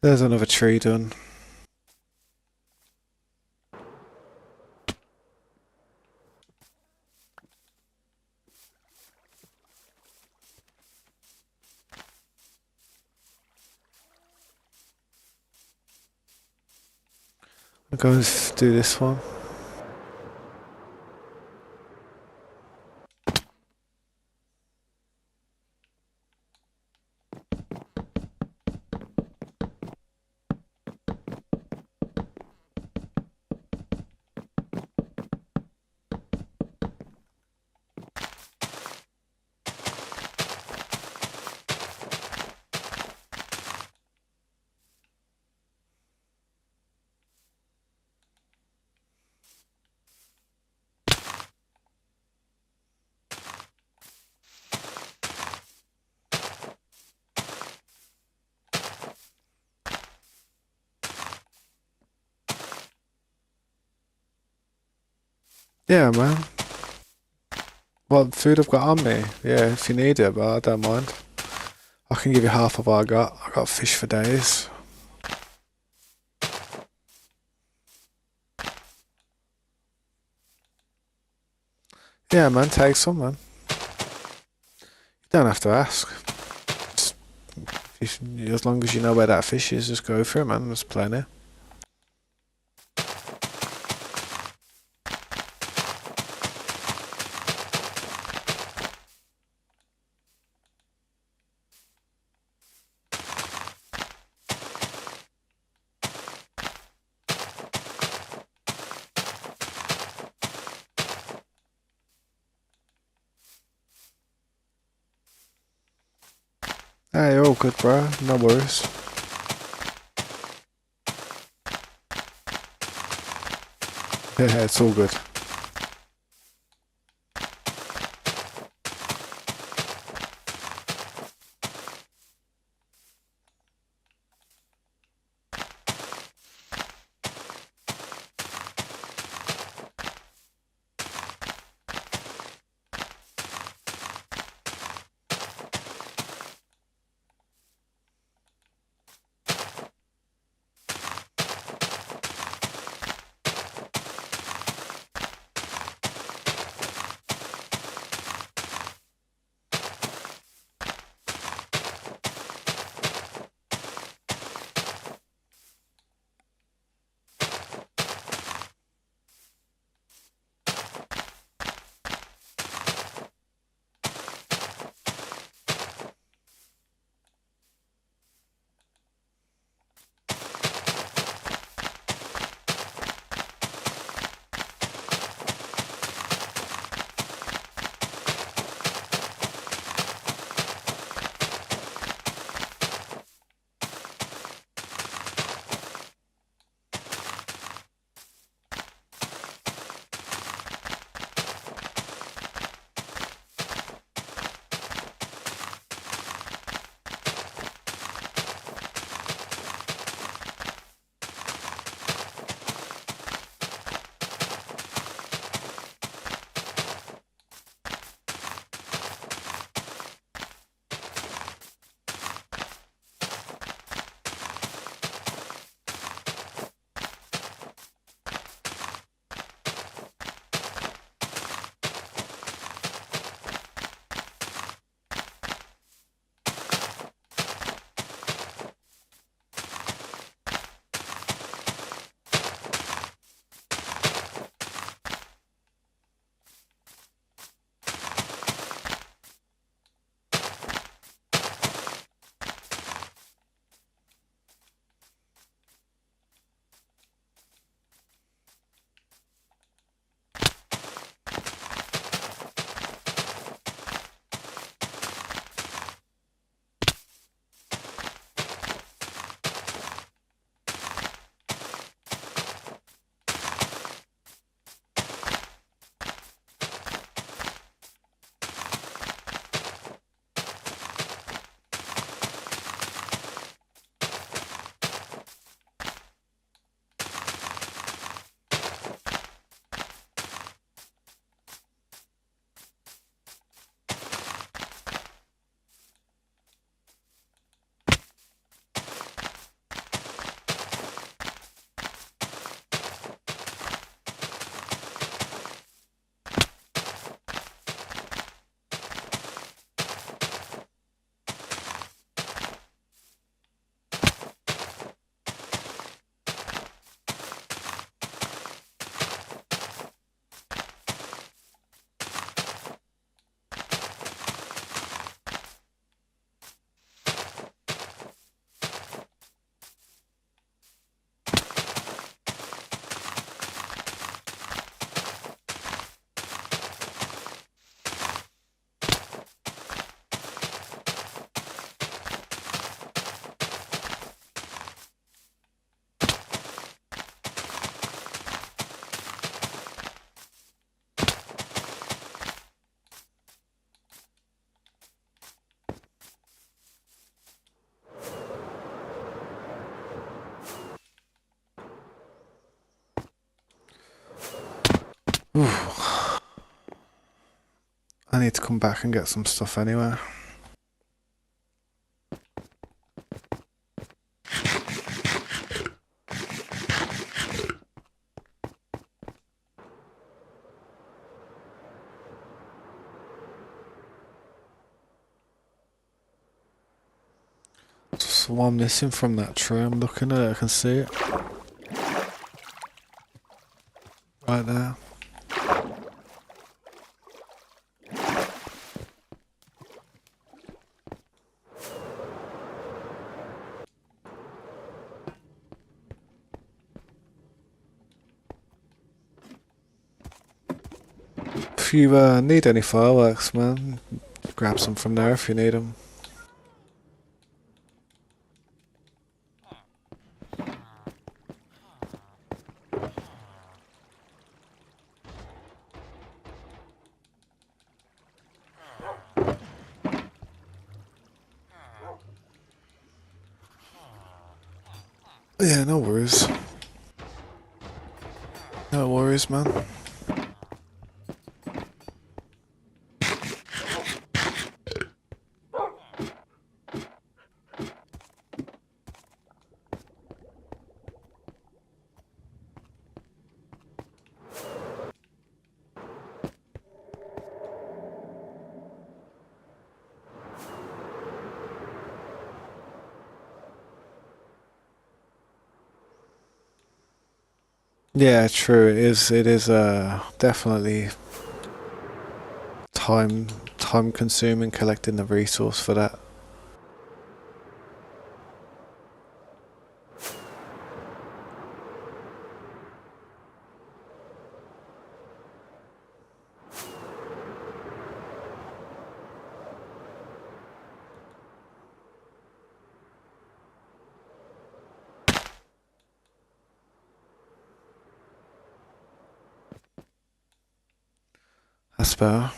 There's another tree done. I'll go and do this one. Yeah, man. What food I've got on me? Yeah, if you need it, but I don't mind. I can give you half of what I got. I got fish for days. Yeah, man, take some, man. You don't have to ask. Just, as long as you know where that fish is, just go for it, man. There's plenty. Hey, you're all good, bro. No worries. Yeah, it's all good. Ooh. I need to come back and get some stuff anyway. So what I'm missing from that tree, I'm looking at it, I can see it. Right there. If you need any fireworks, man, grab some from there if you need them. Yeah, no worries. No worries, man. Yeah, true. It is definitely time consuming collecting the resource for that. That's better.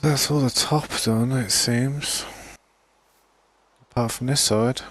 That's all the top done, it seems. Apart from this side.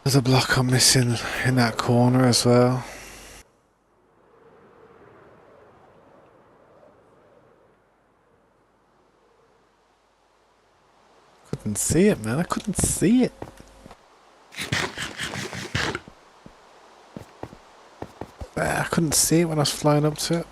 There's a block I'm missing in that corner as well. Couldn't see it, man. I couldn't see it. I couldn't see it when I was flying up to it.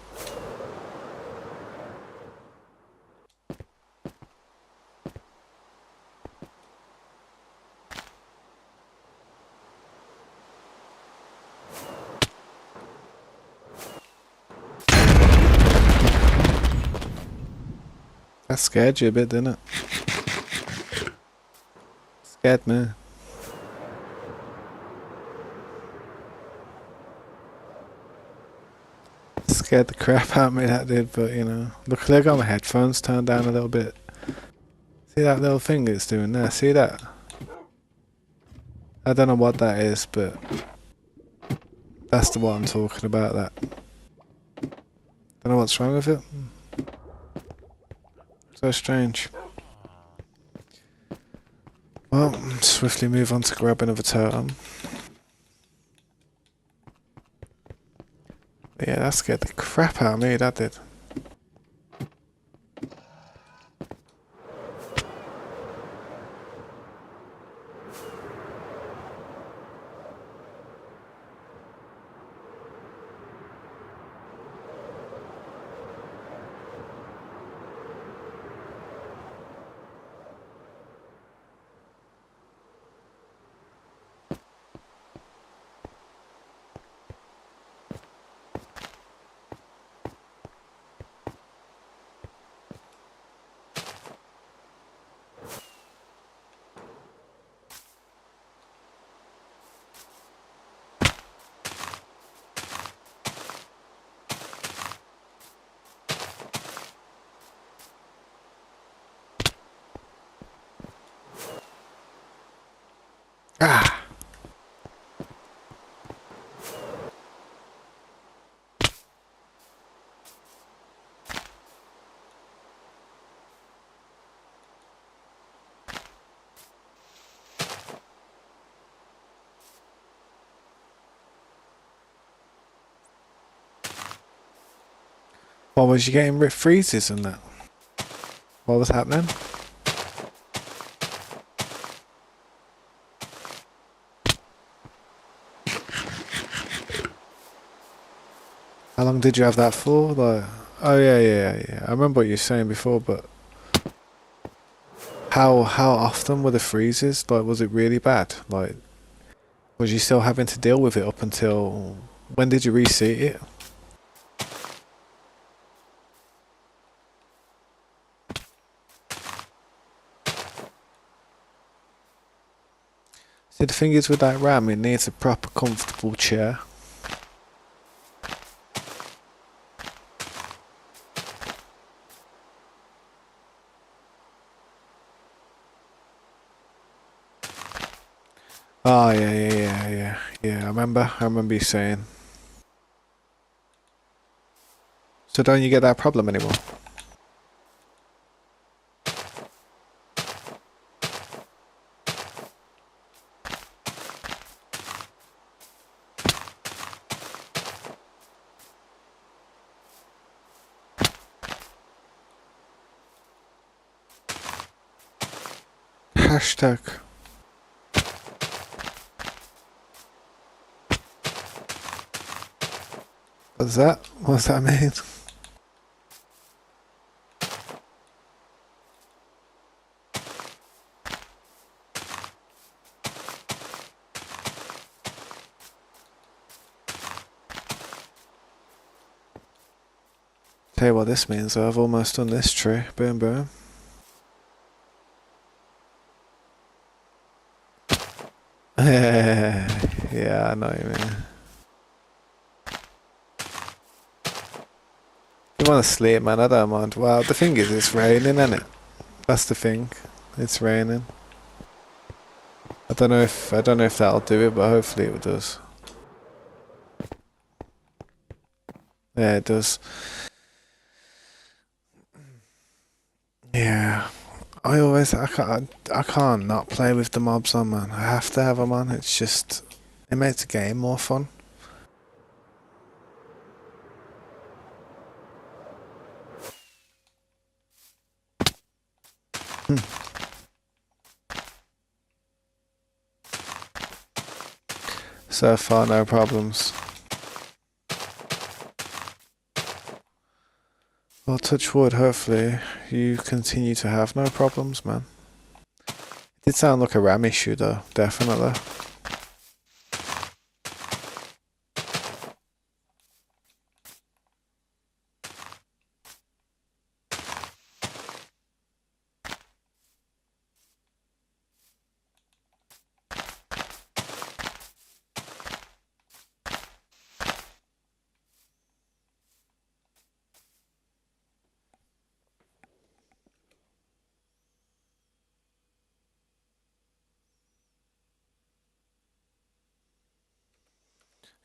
That scared you a bit, didn't it? Scared me. Scared the crap out of me, that did, but you know. Luckily I got my headphones turned down a little bit. See that little thing it's doing there? See that? I don't know what that is, but that's the one I'm talking about, that. Don't know what's wrong with it. So strange. Well, swiftly move on to grab another totem. Yeah, that scared the crap out of me, that did. Ah! What was you getting freezes and that? What was happening? How long did you have that for? Like, oh yeah. I remember what you were saying before, but how often were the freezes? Like, was it really bad? Like, was you still having to deal with it up until when did you reseat it? See, the thing is with that RAM, it needs a proper comfortable chair. Oh yeah. I remember you saying. So don't you get that problem anymore? Hashtag. What's that? What's that mean? Tell you what this means, I've almost done this tree. Boom, boom. Yeah, I know what you mean. If you want to sleep, man, I don't mind. Well, the thing is, it's raining, isn't it? That's the thing. It's raining. I don't know if that'll do it, but hopefully it does. Yeah, it does. Yeah. I can't not play with the mobs on, man. I have to have them on. It's just, it makes the game more fun. So far, no problems. Well, touch wood, hopefully you continue to have no problems, man. It did sound like a RAM issue though, definitely.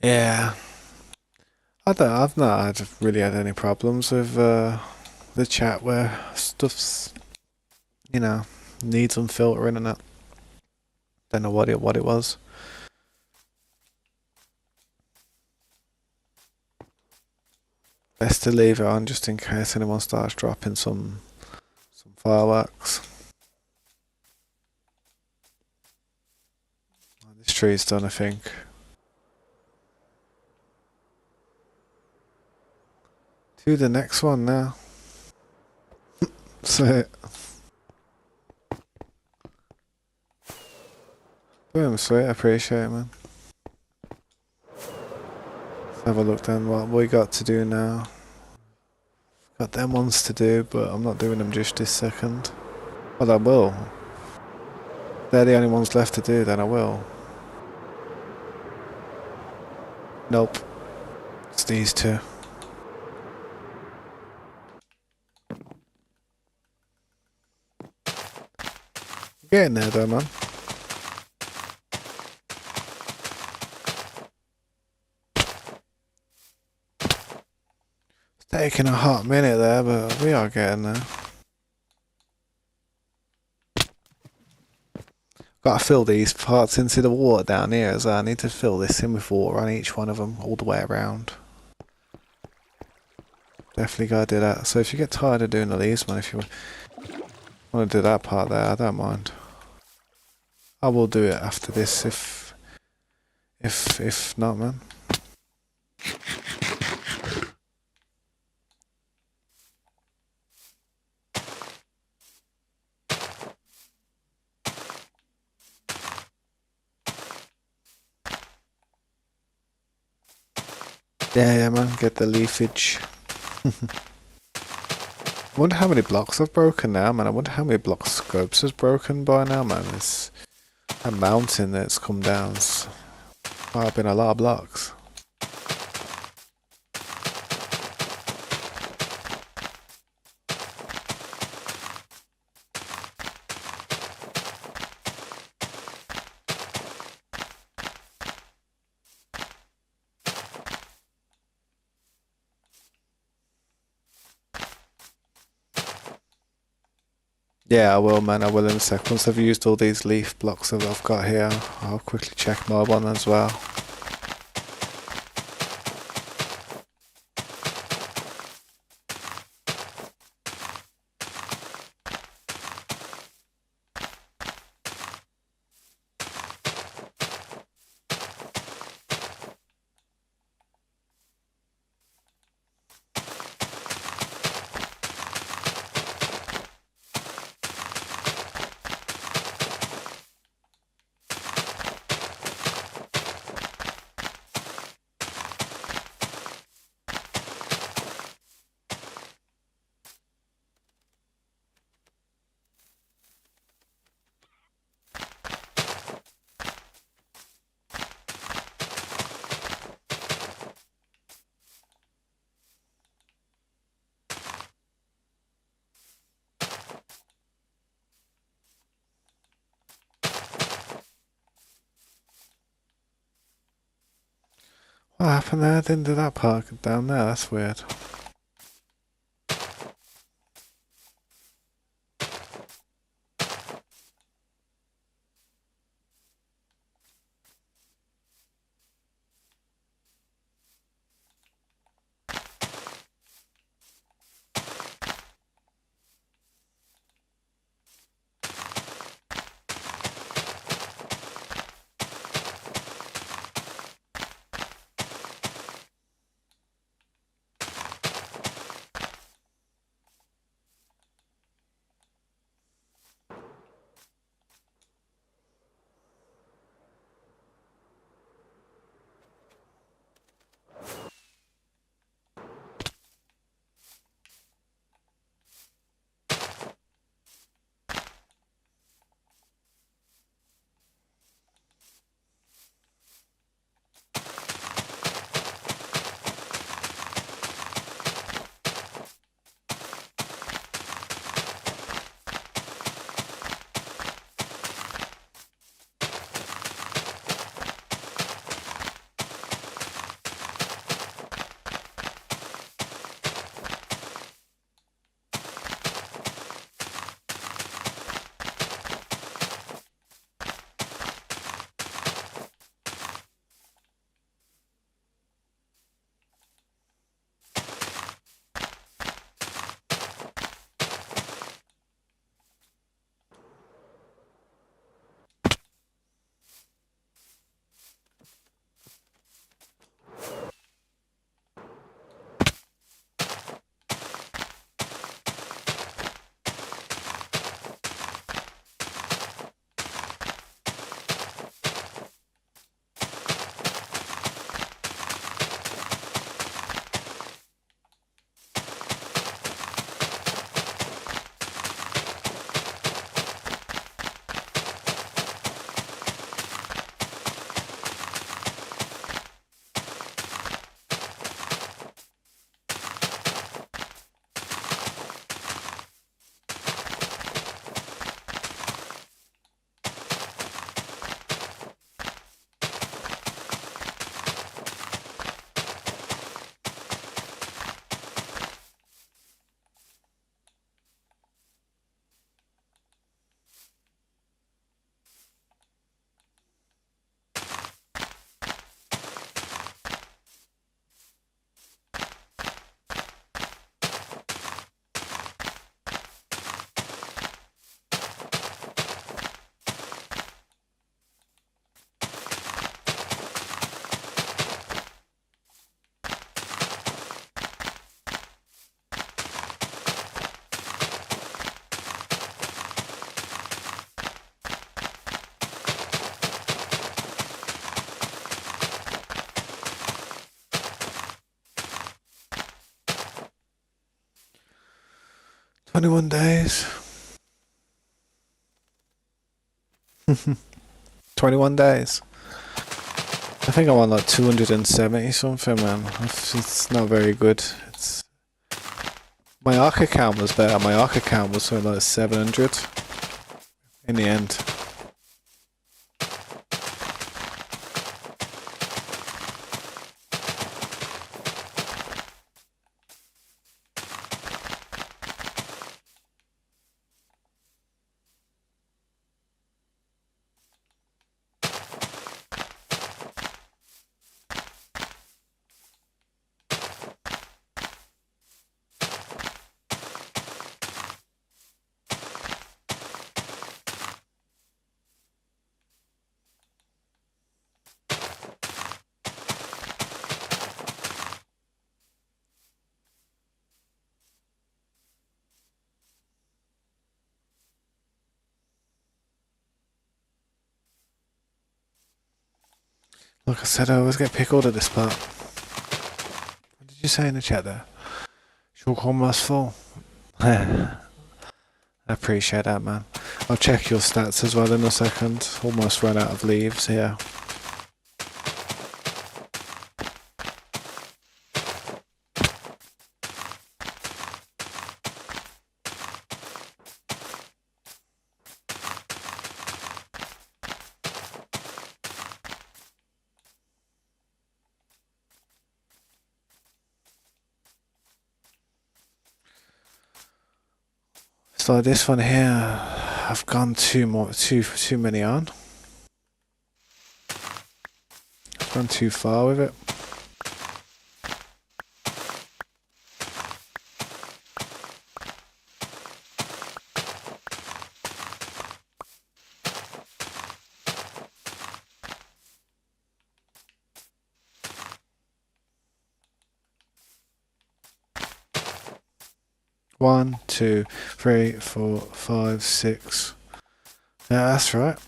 Yeah. I've not really had any problems with the chat where stuff's, you know, needs some filtering and that. Don't know what it was. Best to leave it on just in case anyone starts dropping some fireworks. This tree's done, I think. To the next one now. So, boom, sweet, I appreciate it, man. Let's have a look then what we got to do now. Got them ones to do, but I'm not doing them just this second. Well, I will. They're the only ones left to do, then I will. Nope. It's these two. Getting there though, man. It's taking a hot minute there, but we are getting there. Gotta fill these parts into the water down here as well. I need to fill this in with water on each one of them all the way around. Definitely gotta do that. So if you get tired of doing the leaves, man, if you want to do that part there, I don't mind. I will do it after this if not, man. Yeah, man, get the leafage. I wonder how many blocks I've broken now, man. I wonder how many blocks Scopes has broken by now, man. It's a mountain that's come down. Might have been a lot of blocks. Yeah, I will, man. I will in a sec. Once I've used all these leaf blocks that I've got here, I'll quickly check my one as well. What happened there? I didn't do that part down there. That's weird. 21 days. 21 days. I think I'm on like 270 something, man. It's not very good. It's my Arc account was better. My Arc account was something like 700 in the end. Like I said, I always get pickled at this part. What did you say in the chat there? Short almost full. I appreciate that, man. I'll check your stats as well in a second. Almost run out of leaves here. So this one here, I've gone too many on. I've gone too far with it. One, two, three, four, five, six. Yeah, that's right.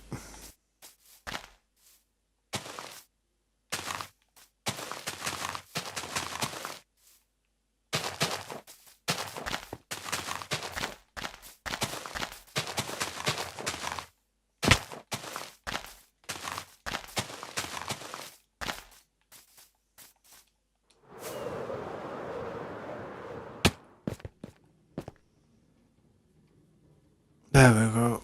There we go.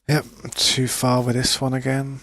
Yep, too far with this one again.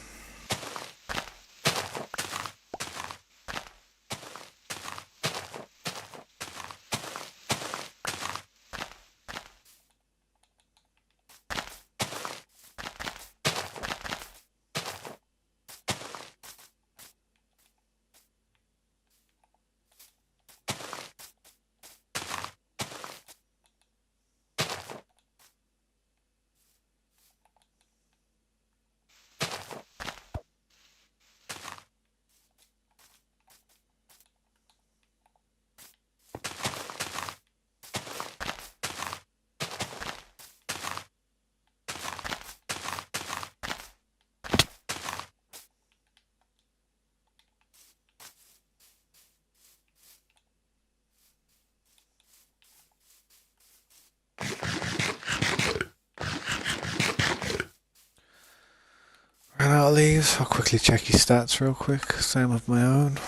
ran out of leaves. I'll quickly check your stats real quick. Same with my own.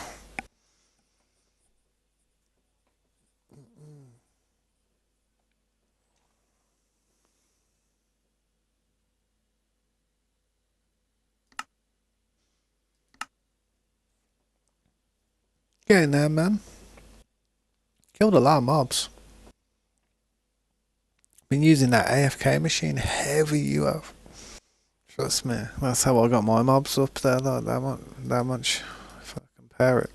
Getting there, man. Killed a lot of mobs. Been using that AFK machine heavy, you have. Trust me. That's how I got my mobs up there, like that much. If I compare it.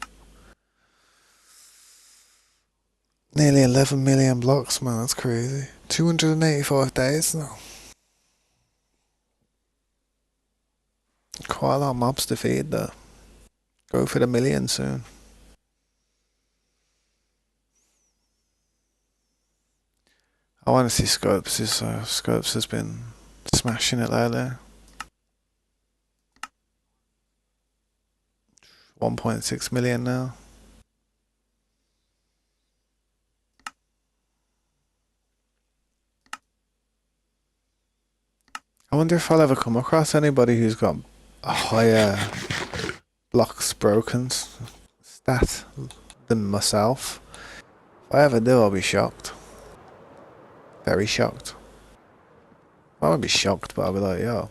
Nearly 11 million blocks, man. That's crazy. 285 days now. Quite a lot of mobs to feed, though. Go for the million soon. I want to see Scopes. Scopes has been smashing it lately. 1.6 million now. I wonder if I'll ever come across anybody who's got a higher blocks broken stat than myself. If I ever do, I'll be shocked. Very shocked. I won't be shocked, but I'll be like, yo.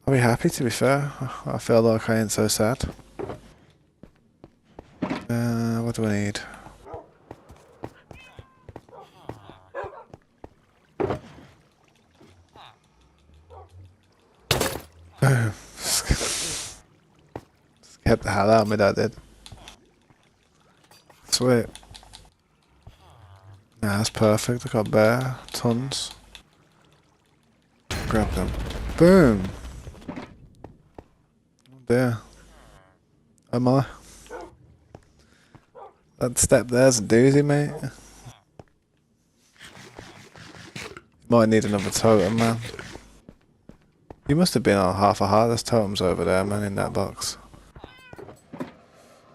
I'll be happy, to be fair. I feel like I ain't so sad. What do I need? Boom. Scared the hell out of me, that did. Sweet. Yeah, that's perfect. I got bear. Tons. Grab them. Boom. Oh dear. Am I? That step there's a doozy, mate. Might need another totem, man. You must have been on half a heart. There's totems over there, man, in that box.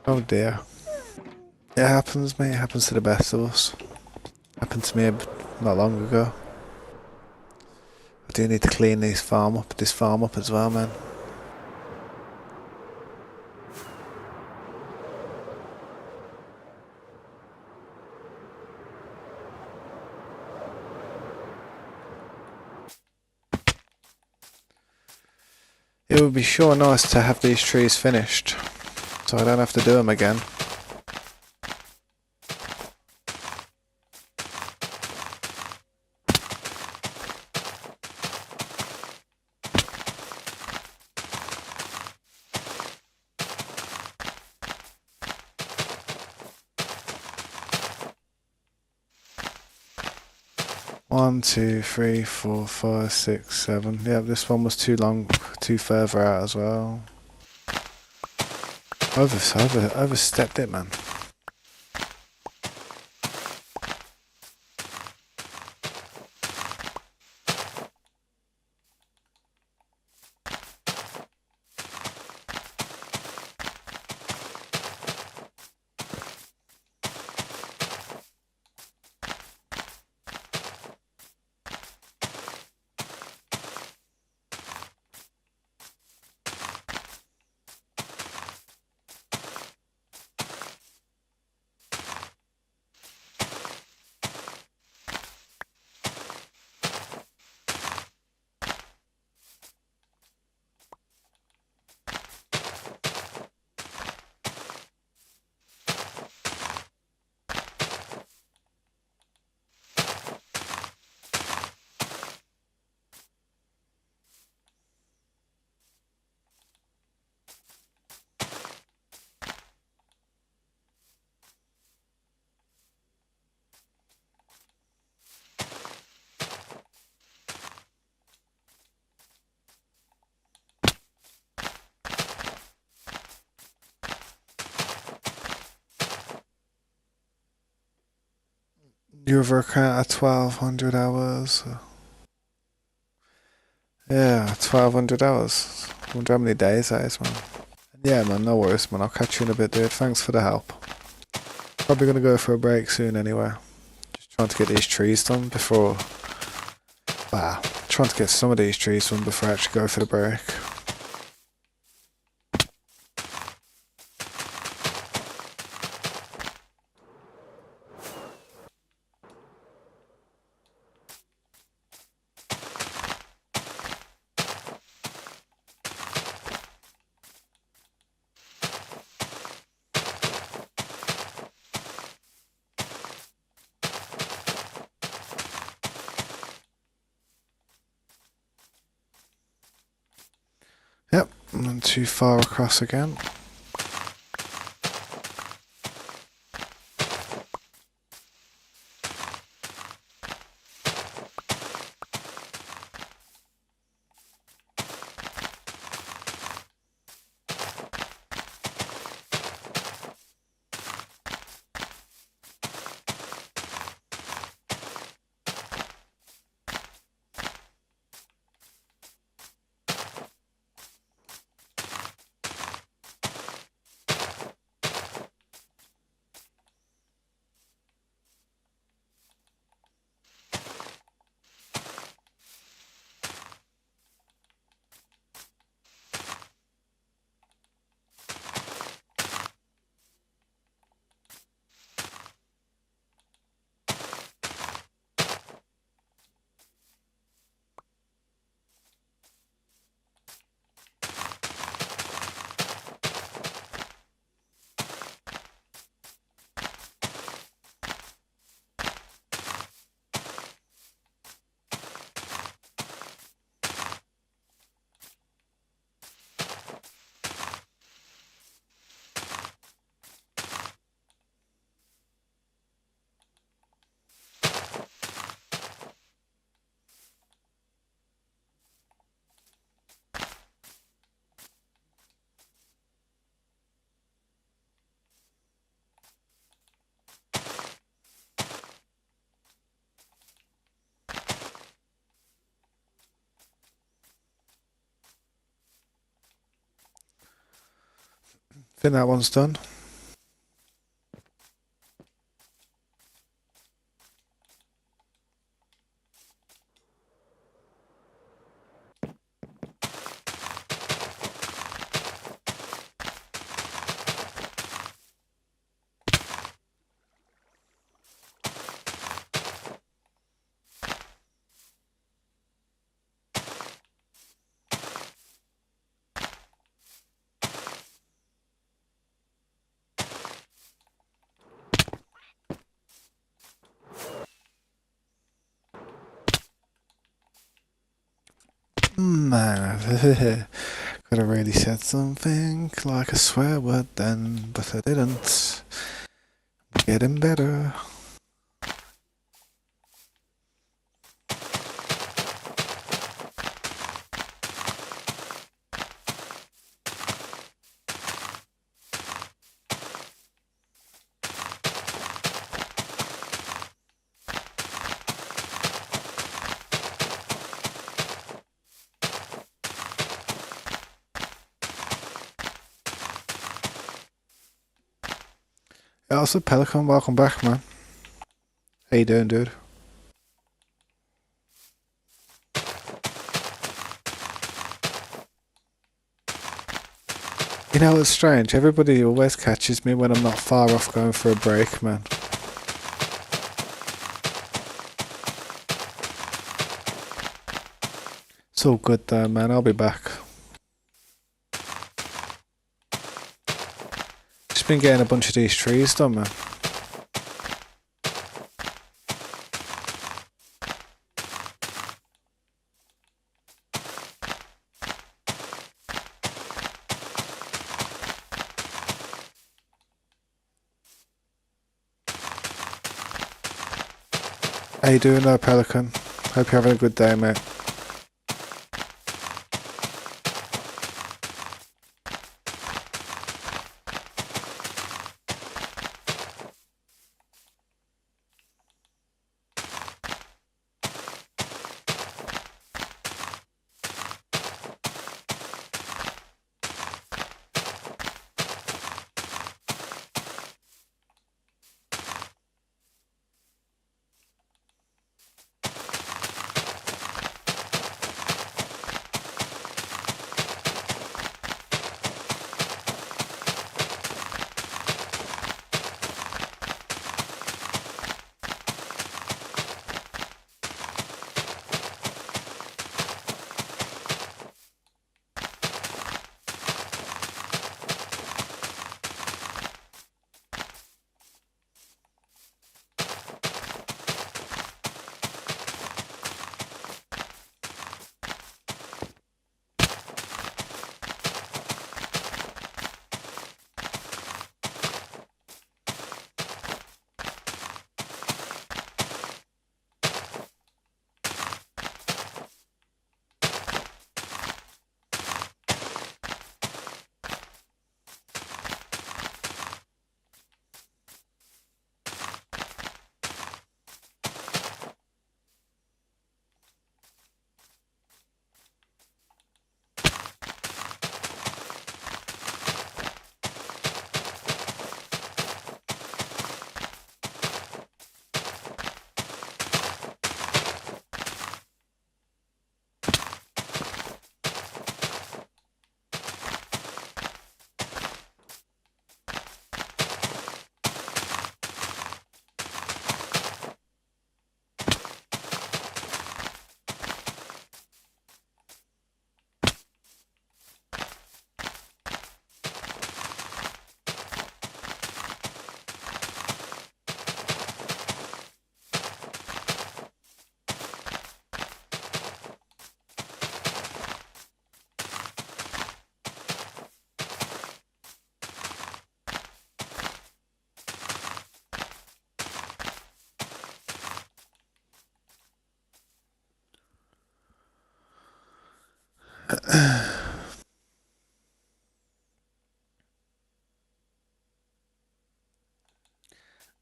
Oh dear. It happens, mate. It happens to the best of us. Happened to me not long ago. I do need to clean this farm up as well, man. It would be sure nice to have these trees finished, so I don't have to do them again. One, two, three, 4, 5, 6, 7. Yeah, this one was too long, too further out as well. Overstepped it, man. You've worked at 1200 hours. Yeah, 1200 hours. I wonder how many days that is, man. Yeah, man, no worries, man. I'll catch you in a bit, dude. Thanks for the help. Probably gonna go for a break soon anyway. Just trying to get these trees done before... Wow. Trying to get some of these trees done before I actually go for the break. Yep, not too far across again. I think that one's done. Man, could have really said something like a swear word then, but I didn't. Getting better. Also, Pelican, welcome back, man. How you doing, dude? You know, it's strange. Everybody always catches me when I'm not far off going for a break, man. It's all good though, man. I'll be back. Just been getting a bunch of these trees done, man. How you doing there, Pelican? Hope you're having a good day, mate.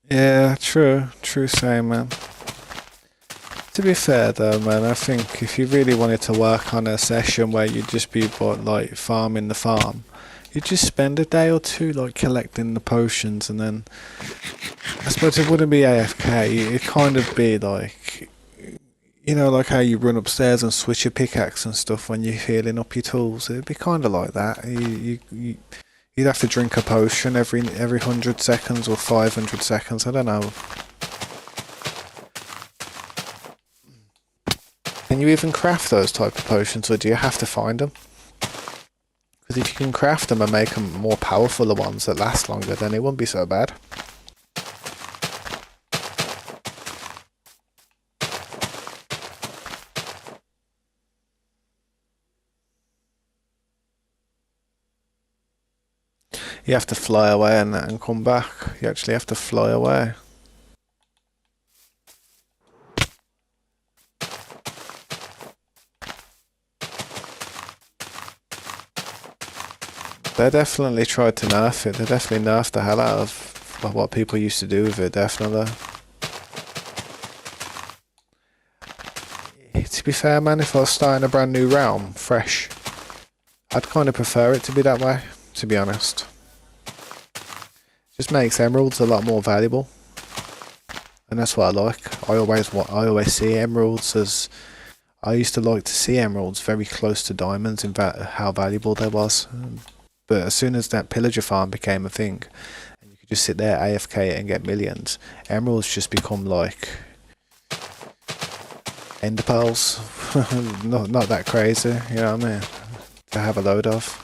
Yeah, true. True saying, man. To be fair though, man, I think if you really wanted to work on a session where you'd just be like farming the farm, you'd just spend a day or two like collecting the potions, and then I suppose it wouldn't be AFK. It'd kind of be like, like how you run upstairs and switch your pickaxe and stuff when you're healing up your tools. It'd be kind of like that. You'd have to drink a potion every 100 seconds or 500 seconds. I don't know. Can you even craft those type of potions, or do you have to find them? Because if you can craft them and make them more powerful, the ones that last longer, then it wouldn't be so bad. You have to fly away and come back. You actually have to fly away. They definitely tried to nerf it. They definitely nerfed the hell out of what people used to do with it, definitely. To be fair, man, if I was starting a brand new realm, fresh, I'd kind of prefer it to be that way, to be honest. Just makes emeralds a lot more valuable. And that's what I like. I always see emeralds as... I used to like to see emeralds very close to diamonds in how valuable they was. But as soon as that pillager farm became a thing, and you could just sit there AFK and get millions, emeralds just become like ender pearls. not that crazy, you know what I mean? To have a load of.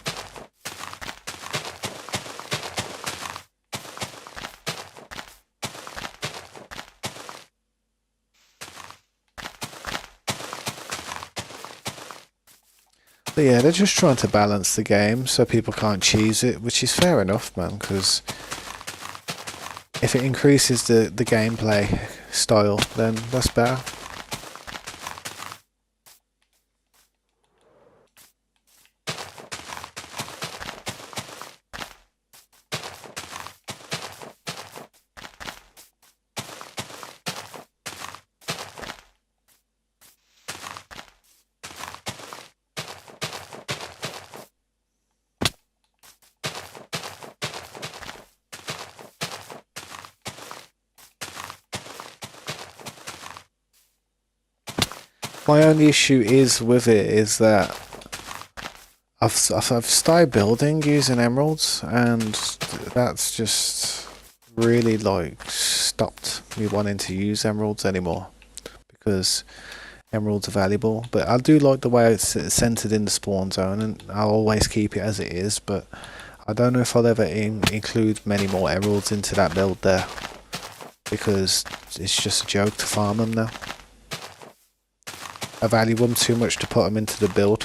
But yeah, they're just trying to balance the game so people can't cheese it, which is fair enough, man, because if it increases the gameplay style, then that's better. My only issue is with it is that I've started building using emeralds, and that's just really like stopped me wanting to use emeralds anymore, because emeralds are valuable. But I do like the way it's centered in the spawn zone, and I'll always keep it as it is. But I don't know if I'll ever include many more emeralds into that build there, because it's just a joke to farm them now. I value them too much to put them into the build.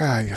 Ah, you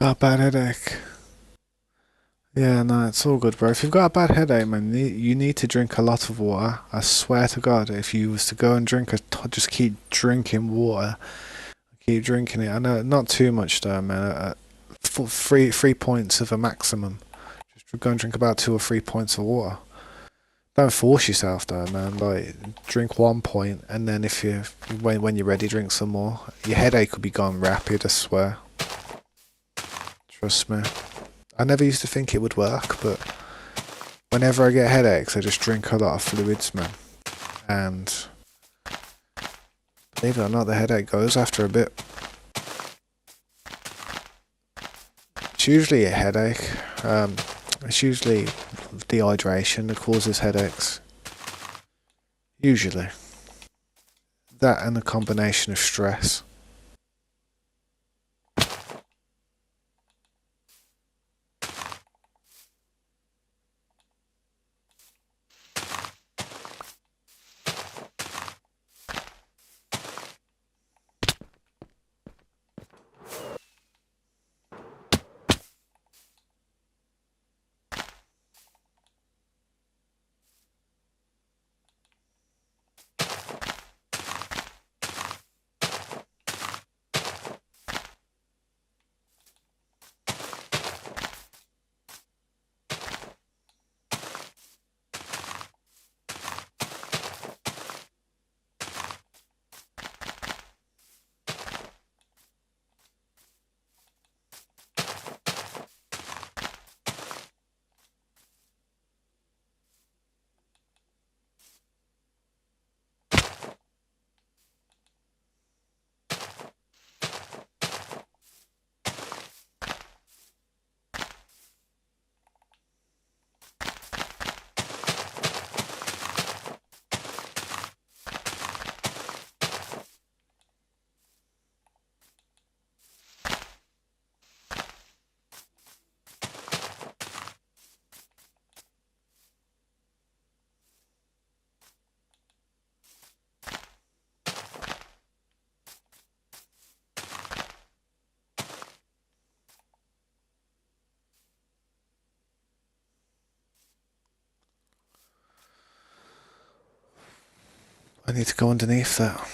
Got a bad headache. Yeah, no, it's all good, bro. If you've got a bad headache, man, you need to drink a lot of water. I swear to God, if you was to go and just keep drinking water, keep drinking it. I know, not too much though, man. 3 points of a maximum. Just go and drink about 2 or 3 points of water. Don't force yourself though, man. Like, drink 1 point, and then when you're ready, drink some more. Your headache will be gone rapid, I swear. Trust me. I never used to think it would work, but whenever I get headaches, I just drink a lot of fluids, man. And believe it or not, the headache goes after a bit. It's usually a headache. It's usually dehydration that causes headaches. Usually. That and a combination of stress. I need to go underneath that.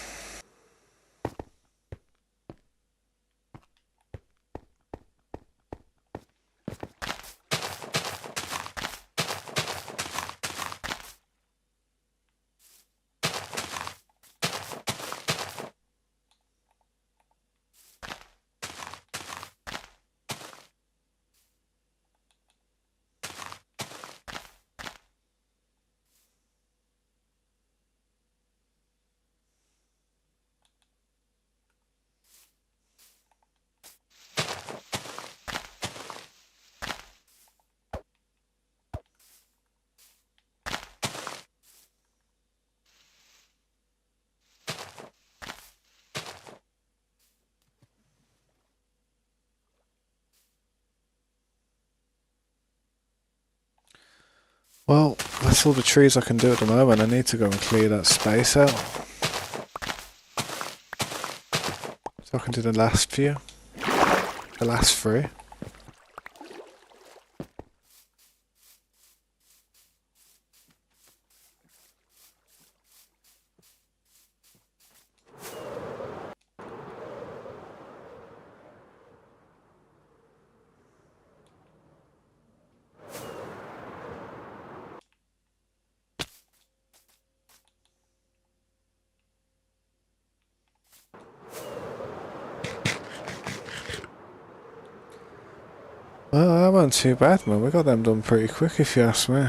Well, that's all the trees I can do at the moment. I need to go and clear that space out. So I can do the last few. The last three. Well, that wasn't too bad, man. We got them done pretty quick, if you ask me.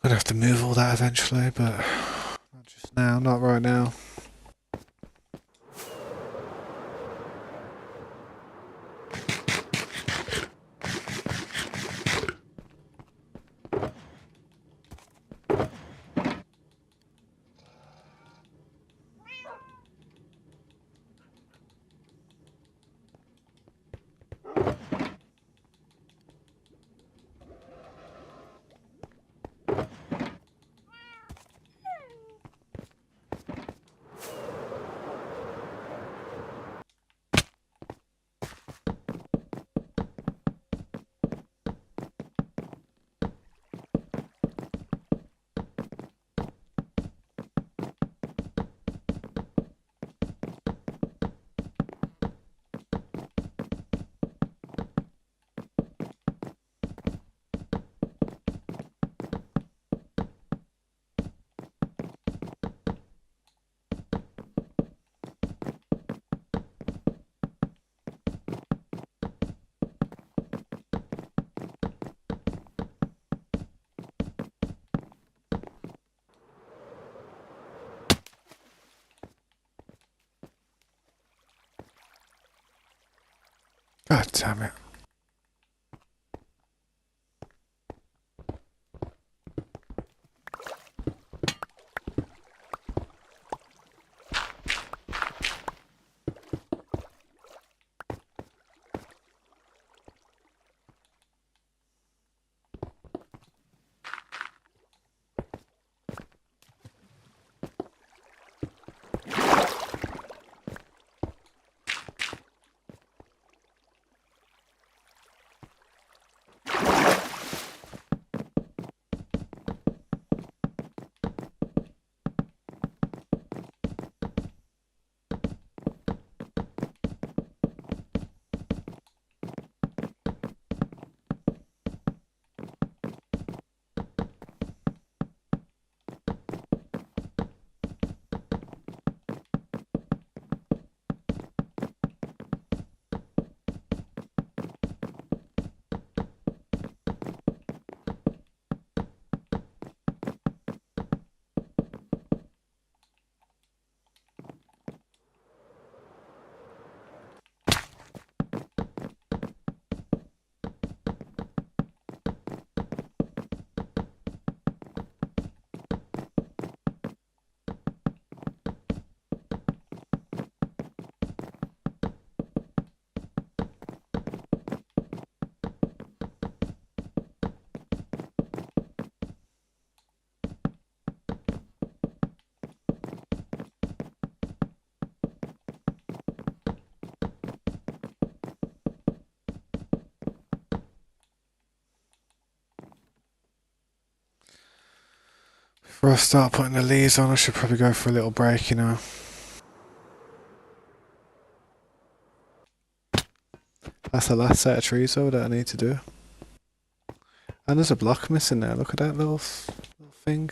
gonna have to move all that eventually, but not just now, not right now. God damn it. Before I start putting the leaves on, I should probably go for a little break, you know. That's the last set of trees though that I need to do. And there's a block missing there, look at that little thing.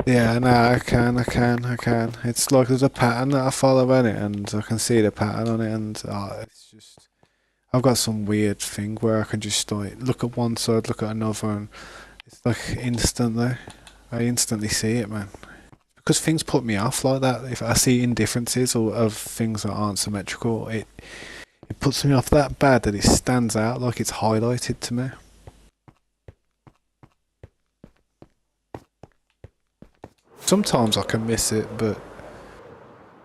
Yeah, no, I can. It's like there's a pattern that I follow in it, and I can see the pattern on it, and it's just I've got some weird thing where I can just like look at one side, look at another, and it's like instantly, I instantly see it, man. Because things put me off like that. If I see indifferences or of things that aren't symmetrical, it puts me off that bad that it stands out like it's highlighted to me. Sometimes I can miss it, but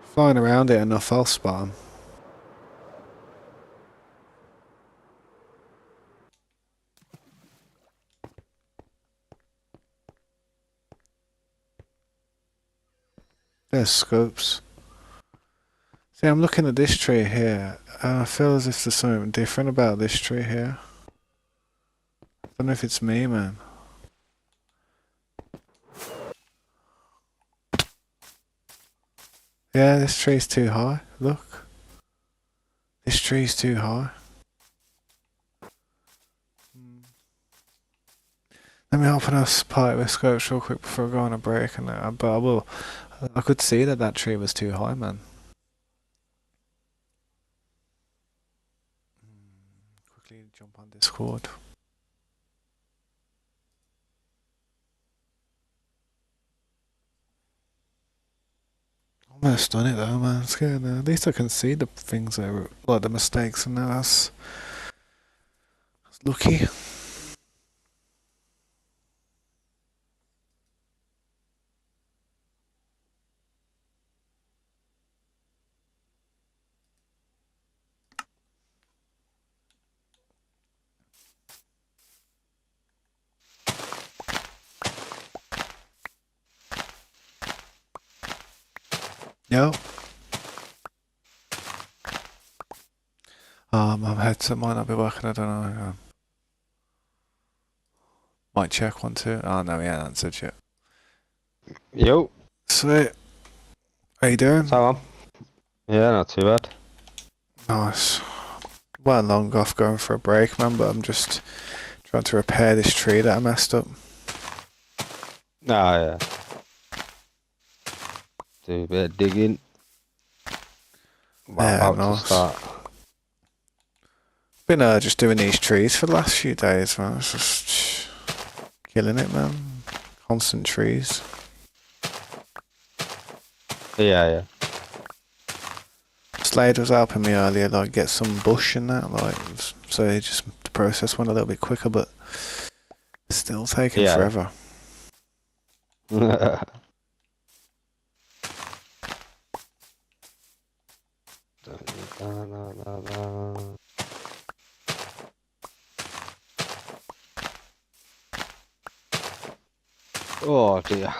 flying around it enough, I'll spot 'em. There's scopes. See, I'm looking at this tree here, and I feel as if there's something different about this tree here. I don't know if it's me, man. Yeah, this tree's too high. Look. This tree's too high. Let me open a part of the scopes real quick before I go on a break, and but I will. I could see that that tree was too high, man. Quickly jump on Discord. Almost done it though, man. It's good. At least I can see the things that were, like the mistakes, and that's lucky. Yep. My headset might not be working. I don't know. Might check one too. Oh no, yeah, answered yet. Yo. Sweet. How you doing? So yeah, not too bad. Nice. Well, long off going for a break, man, but I'm just trying to repair this tree that I messed up. Ah, yeah. Do a bit of digging. Well, Yeah, about nice. to start. Been just doing these trees for the last few days, man. It's just killing it, man. Constant trees. Yeah. Slade was helping me earlier, like get some bush and that, like so he just the process went a little bit quicker, but it's still taking forever. Oh dear.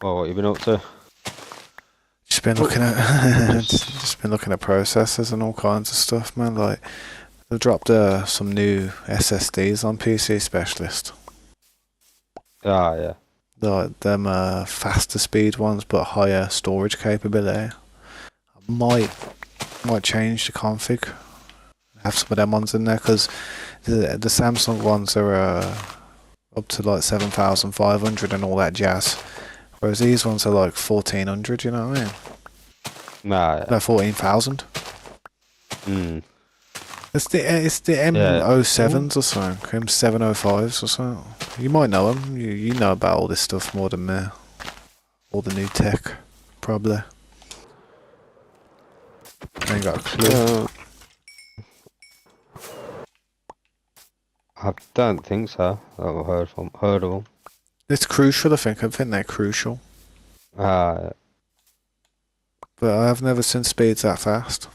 Well, what you been up to? Just been looking at just been looking at processors and all kinds of stuff, man. Like they've dropped some new SSDs on PC Specialist. Ah, yeah. Like them faster speed ones but higher storage capability. I might change the config. Have some of them ones in there because the Samsung ones are up to like 7,500 and all that jazz, whereas these ones are like 1,400. You know what I mean? Nah, yeah. No, 14,000. It's the M07s or something, M705s or something. You might know them. You know about all this stuff more than me. All the new tech, probably. I ain't got a clue. I don't think so. I've heard of them. It's crucial, I think. I think they're crucial. Ah, yeah. But I have never seen speeds that fast.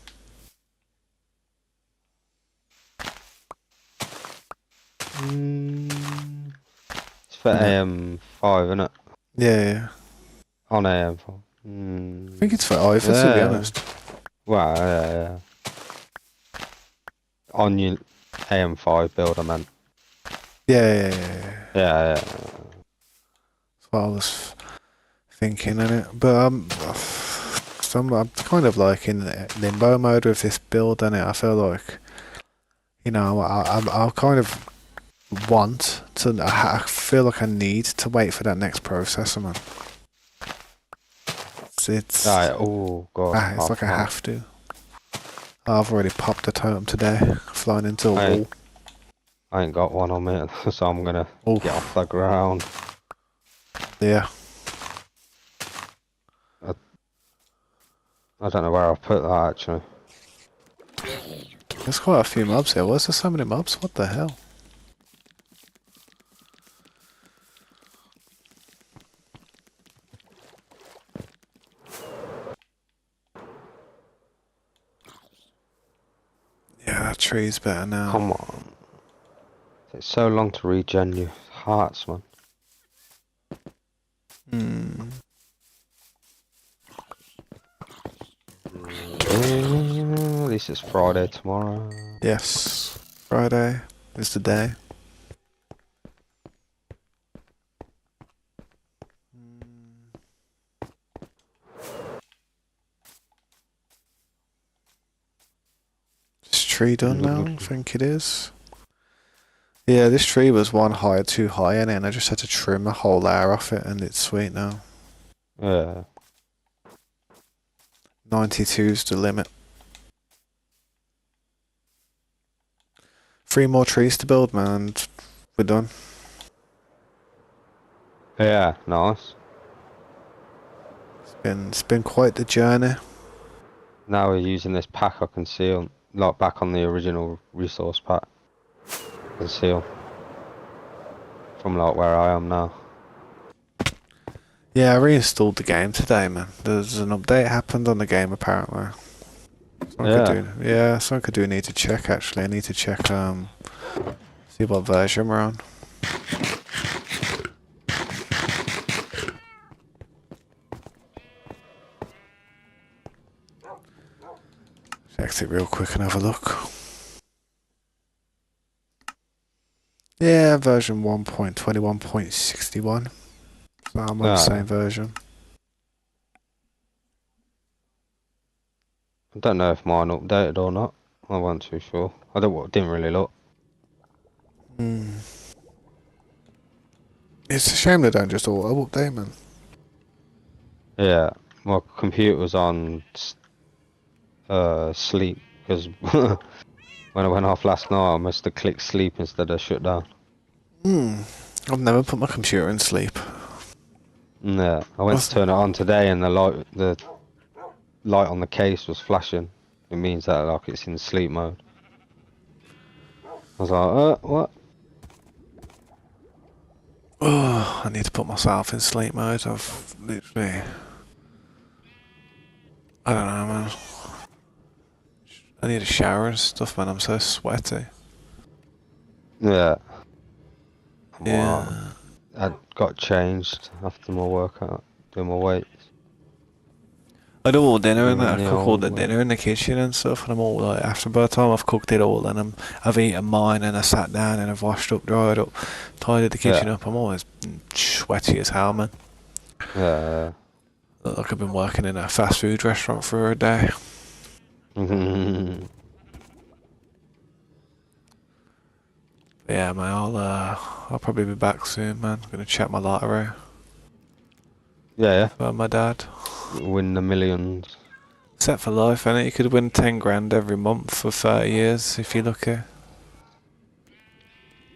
It's for AM5, isn't it? Yeah. On AM5. I think it's for either, to be honest. Well, yeah. On your AM5 build, I meant. Yeah. Yeah. That's what I was thinking, innit? But I'm kind of like in limbo mode with this build, innit? I feel like, you know, I kind of want to. I feel like I need to wait for that next processor, man. It's oh god. it's like I have to. I've already popped a totem today, flying into a wall. I ain't got one on me, so I'm gonna get off the ground. Yeah. I don't know where I'll put that actually. There's quite a few mobs here. Why is there so many mobs? What the hell? Yeah, that tree's better now. Come on. It's so long to regen your hearts, man. At least it's Friday tomorrow. Yes. Friday is the day. tree done now? I think it is. Yeah, this tree was one high too high, and then I just had to trim a whole layer off it, and it's sweet now. Yeah. 92's the limit. 3 more trees to build, man, and we're done. Yeah, nice. It's been quite the journey. Now we're using this pack I can seal, like back on the original resource pack. I can seal. From like where I am now. Yeah, I reinstalled the game today, man. There's an update happened on the game apparently. Something I do need to check actually. I need to check see what version we're on. Check it real quick and have a look. Yeah, version 1.21.61. So I'm on the same version. I don't know if mine updated or not. I wasn't too sure. Didn't really look. It's a shame they don't just auto update, man. Yeah, my computer was on sleep because when I went off last night, I must have clicked sleep instead of shut down. I've never put my computer in sleep. Yeah, I went to turn it on today, and the light on the case was flashing. It means that like it's in sleep mode. I was like, what? Oh, I need to put myself in sleep mode. I've literally, I don't know, man. I need a shower and stuff, man. I'm so sweaty. Yeah. Yeah. Wow. I got changed after my workout, doing my weights. I do all dinner and that. I Yeah, cook all the dinner in the kitchen and stuff, and I'm all like, after by the time I've cooked it all, and I've eaten mine, and I sat down and I've washed up, dried up, tidied the kitchen up. I'm always sweaty as hell, man. Yeah. Look like I've been working in a fast food restaurant for a day. Yeah, man. I'll probably be back soon, man. I'm gonna check my lottery. Yeah. For my dad. Win the millions. Set for life, innit? You could win 10 grand every month for 30 years if you're lucky.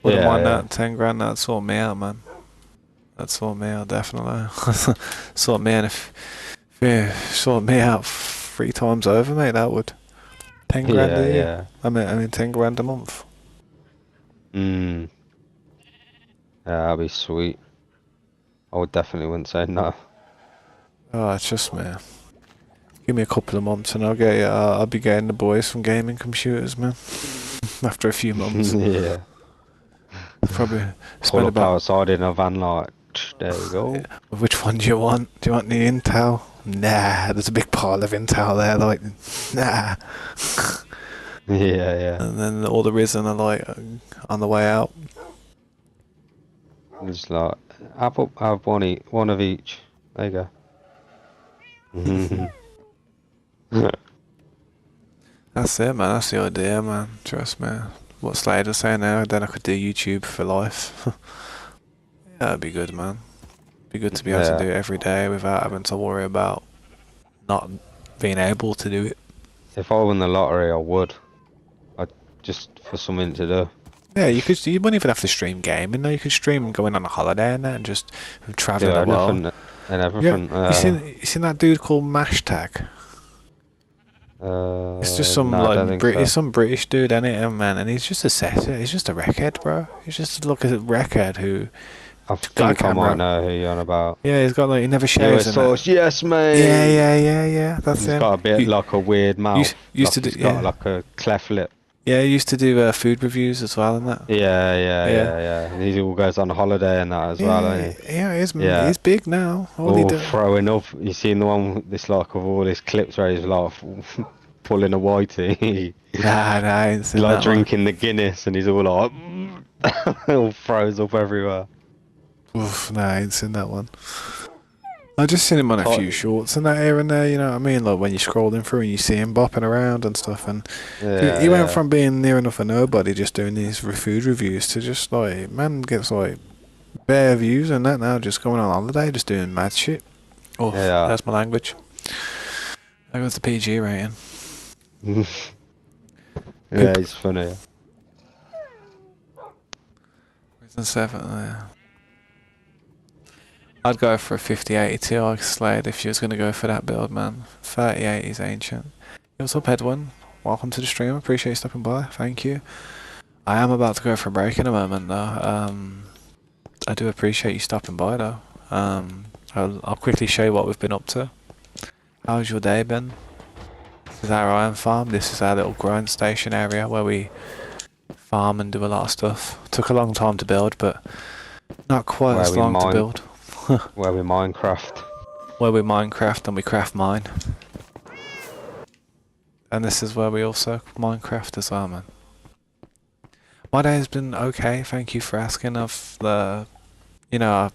Wouldn't mind that. 10 grand, that'd sort me out, man. That'd sort me out, definitely. Sort me out sort me out 3 times over, mate, that would. 10 grand a year. I mean 10 grand a month. Yeah, that'd be sweet. I would definitely wouldn't say no. Oh, it's just me. Give me a couple of months and I'll be getting the boys from gaming computers, man. After a few months. Yeah. Probably Pull spend up about... outside in a van like, there we go. Which one do you want? Do you want the Intel? Nah, there's a big pile of Intel there, like, nah. Yeah. And then all the Ryzen are like on the way out. It's like, have one of each. There you go. That's it, man. That's the idea, man. Trust me. What Slade was saying now, then I could do YouTube for life. Yeah, that'd be good, man. Be good to be able to do it every day without having to worry about not being able to do it. If I won the lottery, I would. Just for something to do. Yeah, you wouldn't even have to stream gaming. No, you could stream going on a holiday and that, and just traveling the world. And everything. Yeah, you seen that dude called Mashtag? It's just some some British dude, ain't it, man? And he's just a setter. He's just a wreckhead, bro. He's just a wreckhead who. I think I might know who you're on about. Yeah, he's got he never shaves. Yes, mate. Yeah. That's him. He's got a bit like a weird mouth. Used to do. He's got like a cleft lip. Yeah, he used to do food reviews as well and that. Yeah. And he all goes on holiday and that as well, doesn't he? Yeah, he's big now. All throwing up. You seen the one with like of all his clips where he's like pulling a whitey. Nah, he's like drinking the Guinness and he's all like all throws up everywhere. Oof, nah, I ain't seen that one. I just seen him on a Tight. few shorts and that here and there, you know what I mean? Like when you're scrolling through and you see him bopping around and stuff. And he Yeah, went yeah. from being near enough a nobody just doing these food reviews to just like, man gets like bare views and that now, just going on holiday, just doing mad shit. Oh, Yeah. that's my language. There goes the PG rating. Yeah, he's funny. Prison 7, yeah. I'd go for a 5080 Ti Slade if you was going to go for that build, man. 3080 is ancient. Yo, what's up, Edwin? Welcome to the stream. Appreciate you stopping by. Thank you. I am about to go for a break in a moment, though. I do appreciate you stopping by, though. I'll quickly show you what we've been up to. How's your day been? This is our iron farm. This is our little growing station area where we farm and do a lot of stuff. Took a long time to build, but not quite as long to build. Where we Minecraft. Where we Minecraft and we craft mine. And this is where we also Minecraft as well, man. My day has been okay, thank you for asking. I've been a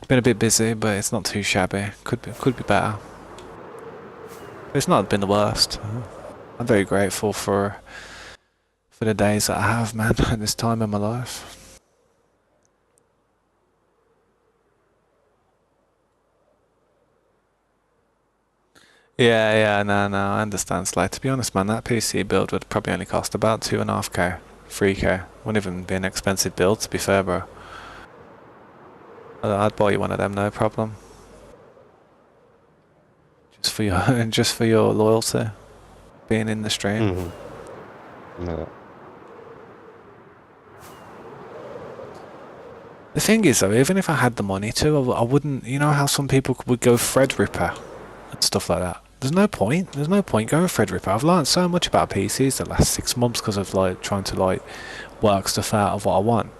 bit busy, but it's not too shabby. Could be better. It's not been the worst. I'm very grateful for the days that I have, man, at this time in my life. Yeah, no, I understand, Slay. To be honest, man, that PC build would probably only cost about 2.5k, 3k. Wouldn't even be an expensive build, to be fair, bro. I'd buy you one of them, no problem. Just for your loyalty, being in the stream. Yeah. The thing is, though, even if I had the money to, I wouldn't. You know how some people would go Threadripper and stuff like that. There's no point. There's no point going Threadripper. I've learned so much about PCs the last 6 months because of like trying to like work stuff out of what I want.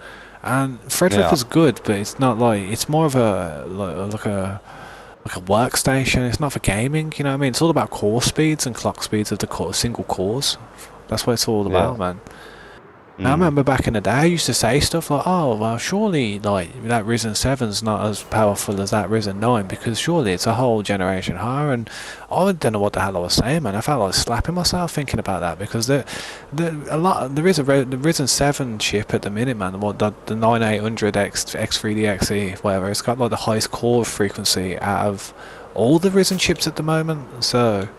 And Threadripper's good, but it's not like it's more of a like a workstation. It's not for gaming. You know what I mean? It's all about core speeds and clock speeds of the single cores. That's what it's all about, man. I remember back in the day, I used to say stuff like, "Oh, well, surely like that Ryzen 7's not as powerful as that Ryzen 9 because surely it's a whole generation higher." And I don't know what the hell I was saying, man. I felt like slapping myself thinking about that because there is the Ryzen 7 chip at the minute, man. The 9800X X3D XE, whatever. It's got like the highest core frequency out of all the Ryzen chips at the moment. So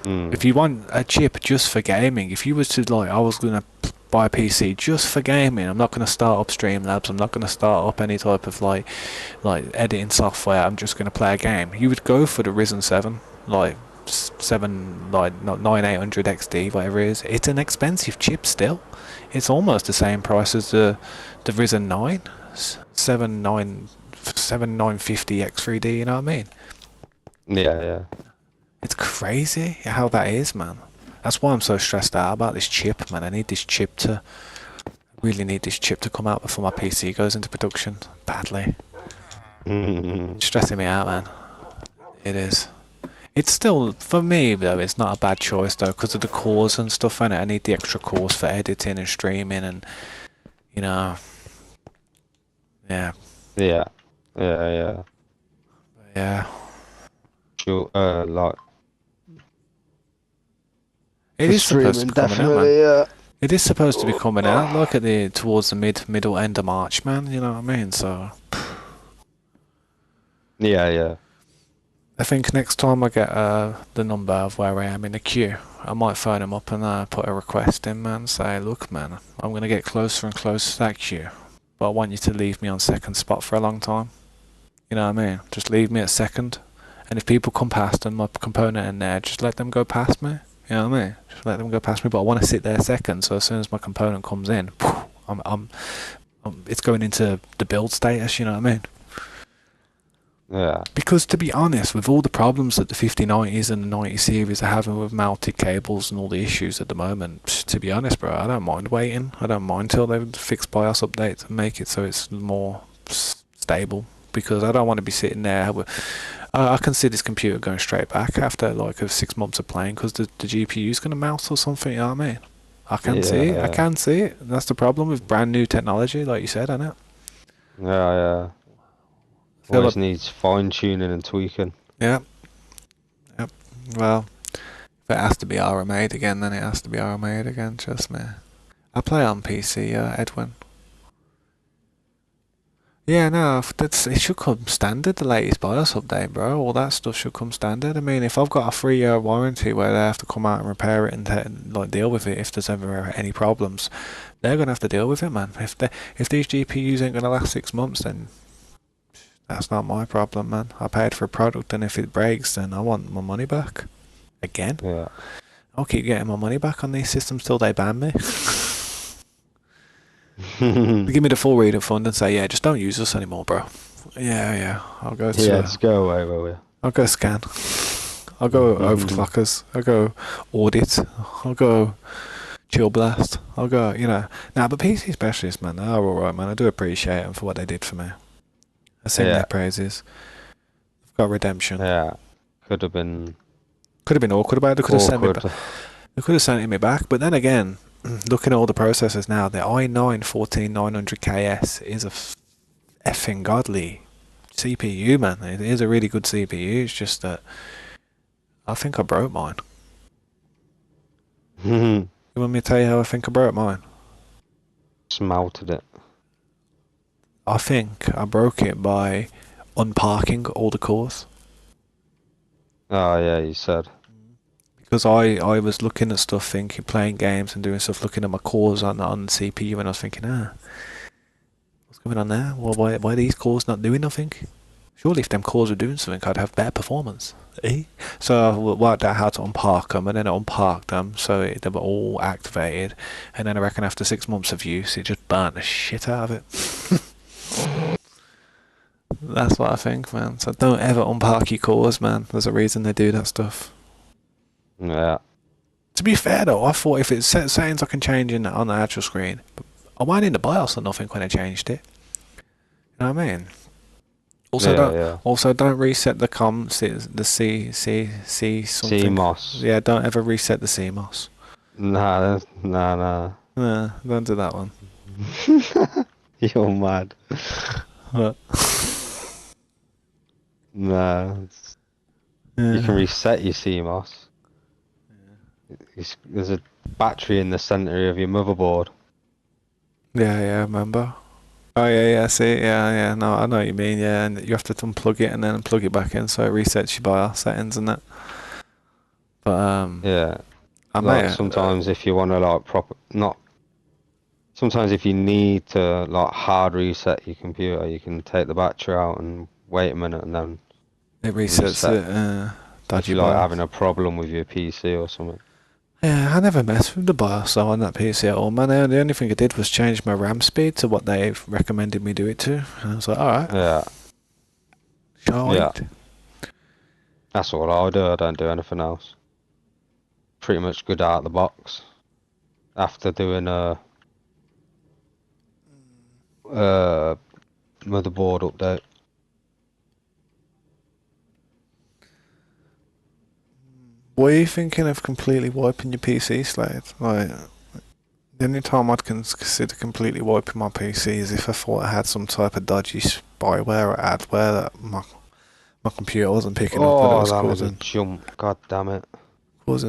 if you want a chip just for gaming, if you was to like, I was gonna buy a PC just for gaming. I'm not going to start up Streamlabs. I'm not going to start up any type of like editing software. I'm just going to play a game. You would go for the Ryzen 7, like 9800 XD, whatever it is. It's an expensive chip still. It's almost the same price as the Ryzen 9, 7950 X3D. You know what I mean? Yeah. It's crazy how that is, man. That's why I'm so stressed out about this chip, man. I need this chip to... really need this chip to come out before my PC goes into production. Badly. It's stressing me out, man. It is. It's still... for me, though, it's not a bad choice, though, because of the cores and stuff, and I need the extra cores for editing and streaming and... you know... Yeah. Yeah. Sure, like... It is supposed to be coming out, man. Yeah. It is supposed to be coming out. Look at towards the middle end of March, man. You know what I mean? So. Yeah. I think next time I get the number of where I am in the queue, I might phone him up and put a request in, man. Say, look, man, I'm gonna get closer and closer to that queue, but I want you to leave me on second spot for a long time. You know what I mean? Just leave me at second, and if people come past and my component in there, just let them go past me. You know what I mean? Just let them go past me, but I want to sit there second. So as soon as my component comes in, it's going into the build status. You know what I mean? Yeah. Because to be honest, with all the problems that the 5090s and the 90 series are having with mounted cables and all the issues at the moment, to be honest, bro, I don't mind waiting. I don't mind till they fix BIOS updates and make it so it's more stable. Because I don't want to be sitting there with... I can see this computer going straight back after like 6 months of playing because the GPU's going to melt or something, you know what I mean? I can see it. I can see it. And that's the problem with brand new technology, like you said, isn't it? Yeah. Feel Always like, needs fine tuning and tweaking. yeah, yep. Well, if it has to be RMA'd again, then it has to be RMA'd again. Trust me. I play on PC, Edwin. Yeah, no, it should come standard, the latest BIOS update, bro. All that stuff should come standard. I mean, if I've got a 3-year warranty where they have to come out and repair it and like deal with it if there's ever any problems, they're gonna have to deal with it, man. If these GPUs ain't gonna last 6 months, then that's not my problem, man. I paid for a product, and if it breaks, then I want my money back. Again, Yeah. I'll keep getting my money back on these systems till they ban me. They give me the full refund and say, yeah, just don't use us anymore, bro. Yeah, I'll go to. Yeah, just go away, will we? I'll go scan. I'll go overclockers. I'll go audit. I'll go chill blast. I'll go, Nah, but PC specialists, man, they're alright, man. I do appreciate them for what they did for me. I sing Yeah. their praises. I've got redemption. Yeah. Could have been Could have been awkward about it. They could have sent me awkward. back. They could have sent me back. But then again, looking at all the processors now, the i9-14900KS is a effing godly CPU, man. It is a really good CPU. It's just that I think I broke mine. You want me to tell you how I think I broke mine? Smelted it. I think I broke it by unparking all the cores. Oh yeah, you said. Because I was looking at stuff, thinking, playing games and doing stuff, looking at my cores on the CPU, and I was thinking, what's going on there? Well, why are these cores not doing nothing? Surely if them cores were doing something, I'd have better performance. So I worked out how to unpark them, and then I unparked them, so they were all activated. And then I reckon after 6 months of use, it just burnt the shit out of it. That's what I think, man. So don't ever unpark your cores, man. There's a reason they do that stuff. Yeah. To be fair though, I thought if it's settings I can change on the actual screen, but I went in the BIOS or nothing when I changed it. You know what I mean? Also, don't reset the the C something. CMOS. Yeah, don't ever reset the CMOS. Nah. Nah, don't do that one. You're mad. But, Nah. You can reset your CMOS. There's a battery in the center of your motherboard. yeah, remember? Oh yeah, see, yeah. No, I know what you mean. Yeah, and you have to unplug it and then plug it back in, so it resets your BIOS settings and that. But Yeah. I Like may sometimes if you want to sometimes if you need to like hard reset your computer, you can take the battery out and wait a minute, and then it resets reset. it. if Dodgy you're like BIOS. having a problem with your PC or something. Yeah, I never messed with the BIOS though on that PC at all, man. The only thing I did was change my RAM speed to what they've recommended me do it to. And I was like, alright, Yeah. shall Yeah. wait. That's all I do. I don't do anything else. Pretty much good out of the box. After doing a motherboard update. Were you thinking of completely wiping your PC slate? Like, the only time I'd consider completely wiping my PC is if I thought I had some type of dodgy spyware or adware that my computer wasn't picking up and it Oh, was that was a causing jump. God damn it.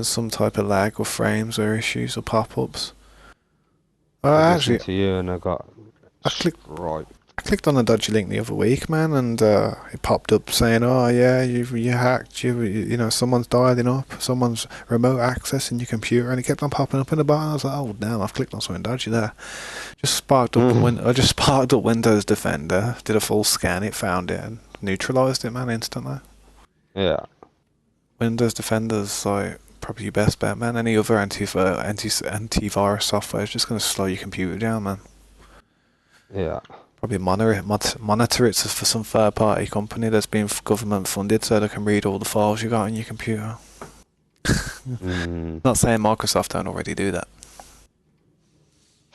some type of lag or frames or issues or pop-ups. I Actually, listened to you and I got I clicked right. I clicked on a dodgy link the other week, man, and it popped up saying, "Oh yeah, you hacked, someone's dialing up, someone's remote accessing your computer," and it kept on popping up in the bottom. I was like, "Oh damn, I've clicked on something dodgy there." Just sparked up I just sparked up Windows Defender, did a full scan, it found it and neutralized it, man, instantly. Yeah. Windows Defender's like probably your best bet, man. Any other antivirus software is just gonna slow your computer down, man. Yeah. Probably monitor it for some third party company that's been government funded so they can read all the files you got on your computer. Not saying Microsoft don't already do that.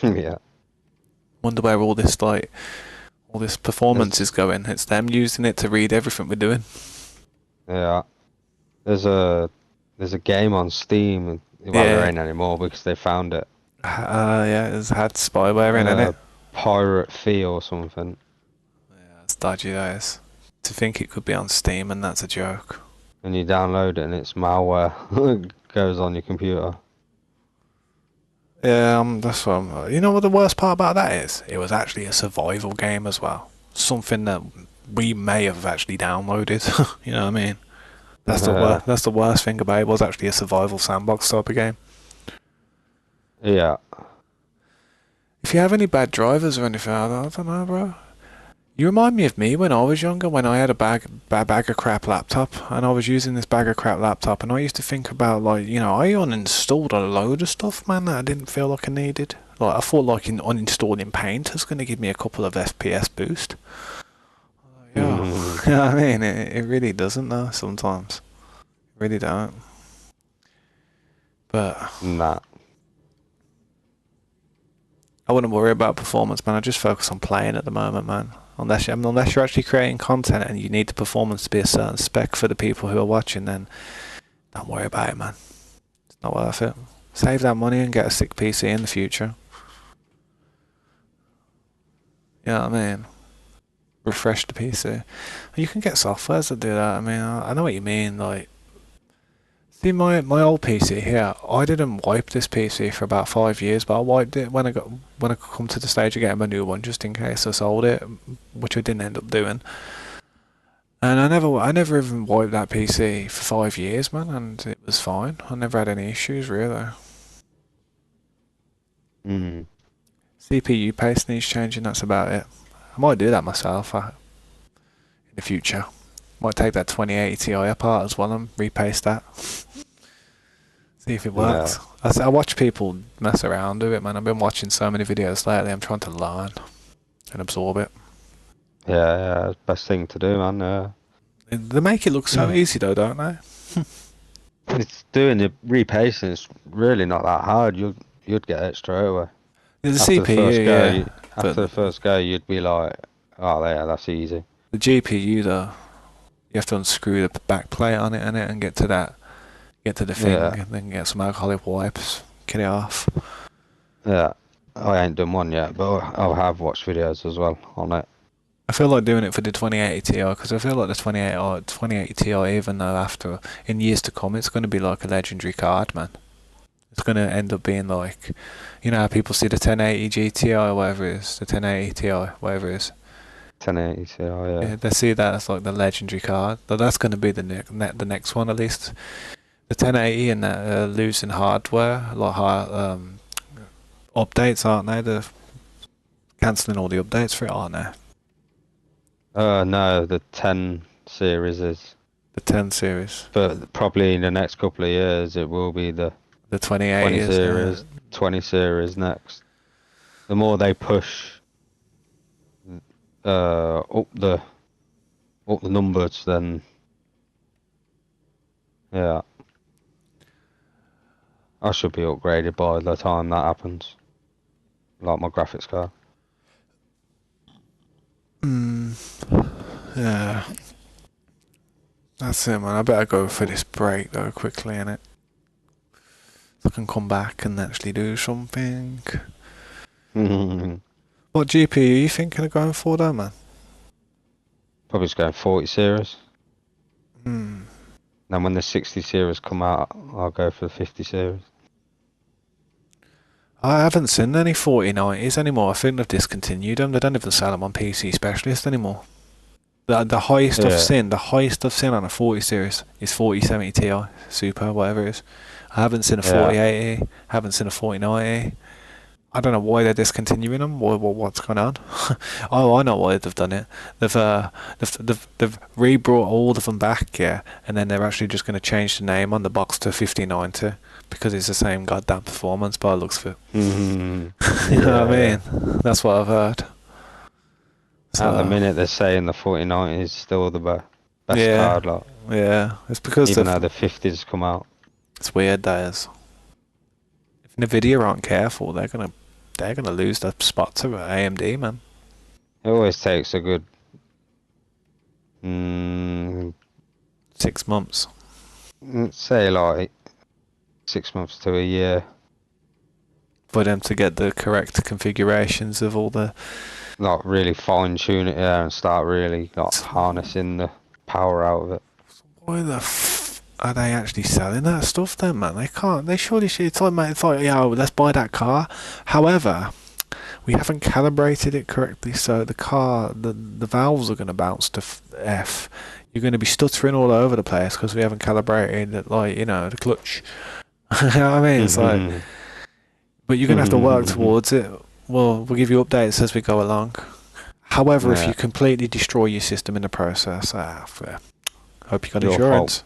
Yeah. Wonder where all this performance is going. It's them using it to read everything we're doing. Yeah. There's a game on Steam. Well, there ain't anymore because they found it. Yeah, it's had spyware in it. Pirate Fee or something. Yeah, it's dodgy, that is. to think it could be on Steam, and that's a joke. And you download it and it's malware goes on your computer. Yeah, that's what you know what the worst part about that is? It was actually a survival game as well. Something that we may have actually downloaded. You know what I mean? That's that's the worst thing about it. It was actually a survival sandbox type of game. Yeah. If you have any bad drivers or anything, I don't know, bro. You remind me of me when I was younger, when I had a bag of crap laptop, and I was using this bag of crap laptop, and I used to think about, like, you know, I uninstalled a load of stuff, man, that I didn't feel like I needed. Like, I thought, like, uninstalling Paint was going to give me a couple of FPS boost. Yeah, you know what I mean? It really doesn't, though, sometimes. It really don't. But Nah. I wouldn't worry about performance, man. I just focus on playing at the moment, man. Unless you're actually creating content and you need the performance to be a certain spec for the people who are watching, then don't worry about it, man. It's not worth it. Save that money and get a sick PC in the future. You know what I mean? Refresh the PC. You can get softwares that do that. I mean, I know what you mean. Like, see, my old PC here, I didn't wipe this PC for about 5 years, but I wiped it when I come to the stage of getting a new one, just in case I sold it, which I didn't end up doing. And I never even wiped that PC for 5 years, man, and it was fine. I never had any issues really. CPU paste needs changing. That's about it. I might do that myself in the future. Might take that 2080 Ti apart as well and repaste that. See if it works. Yeah. I watch people mess around with it, man. I've been watching so many videos lately. I'm trying to learn and absorb it. Yeah, best thing to do, man. They make it look so easy, though, don't they? It's doing the repasting. It's really not that hard. You'd get it straight away. There's a CPU, after the first go, you'd be like, oh, yeah, that's easy. The GPU, though, you have to unscrew the back plate on it and get to the thing, and then get some alcoholic wipes, get it off. Yeah, I ain't done one yet, but I have watched videos as well on it. I feel like doing it for the 2080 Ti, because I feel like the 2080 Ti, even though in years to come, it's going to be like a legendary card, man. It's going to end up being like, you know how people see the 1080 GTI or whatever it is, the 1080 Ti, whatever it is. 1080 Ti, yeah. They see that as like the legendary card. But that's going to be the next one, at least. The 1080 and that losing hardware, like updates, aren't they? They're cancelling all the updates for it, aren't they? No, the 10 series is. The 10 series. But probably in the next couple of years, it will be the 2080 series, 20 series next. The more they push up the numbers, then yeah, I should be upgraded by the time that happens. Like my graphics card. Yeah. That's it, man. I better go for this break though, quickly, innit? So I can come back and actually do something. What GPU are you thinking of going for though, man? Probably just going 40 series. Then when the 60 series come out, I'll go for the 50 series. I haven't seen any 4090s anymore. I think they've discontinued them. They don't even sell them on PC Specialist anymore. The highest I've seen on a 40 series is 4070 Ti Super, whatever it is. I haven't seen a 4080, haven't seen a 4090. I don't know why they're discontinuing them. What's going on? Oh, I know why they've done it. They've re-brought all of them back, yeah, and then they're actually just going to change the name on the box to 5090 because it's the same goddamn performance by the looks of it. You know what I mean? That's what I've heard. So, at the minute, they're saying the 4090 is still the best card lot. Yeah, it's because even though the 50s come out. It's weird, that is. If Nvidia aren't careful, they're gonna lose their spot to AMD, man. It always takes a good 6 months. Say like 6 months to a year for them to get the correct configurations of all the like really fine tune it, yeah, and start really like harnessing the power out of it. Why the are they actually selling that stuff then, man? They can't. They surely should. It's like, mate, it's like, yeah, let's buy that car. However, we haven't calibrated it correctly, so the car, the valves are going to bounce to F. You're going to be stuttering all over the place because we haven't calibrated it, like, you know, the clutch. You know what I mean? It's like, but you're going to have to work towards it. We'll give you updates as we go along. However, if Yeah. you completely destroy your system in the process, fair. Hope you got Your insurance.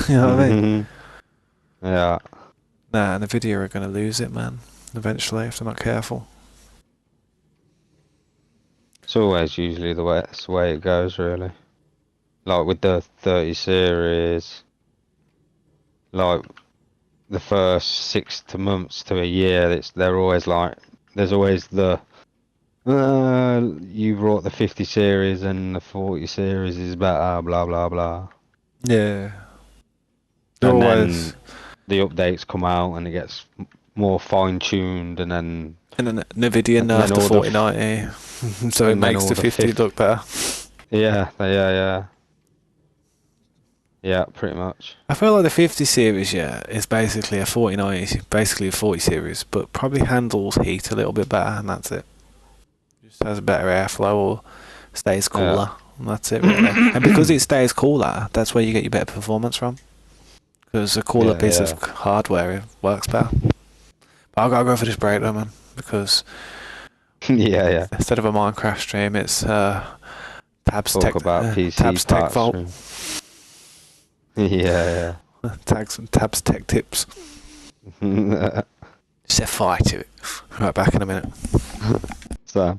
You know what I mean? Yeah. Nah, and Nvidia are going to lose it, man. Eventually, if they're not careful. It's always usually it's the way it goes, really. Like with the 30 series, like the first 6 months to a year, they're always like, there's always the you brought the 50 series and the 40 series is better, blah blah blah. Yeah. They're And always. then the updates come out and it gets more fine tuned, and then And then Nvidia nerfed the all the 4090, so it and then makes all the the 50 look better. yeah, pretty much. I feel like the 50 series, yeah, is basically a 4090, basically a 40 series, but probably handles heat a little bit better, and that's it. Just has better airflow or stays cooler, and that's it really. And because it stays cooler, that's where you get your better performance from. Because a cooler piece of hardware works better. But I've got to go for this break though, man, because Yeah. instead of a Minecraft stream, it's Tabs Talk Tech, about PC Tabs Tech parts. Vault. Yeah. Tabs Tech Tips. Set fire to it. Right, back in a minute. So.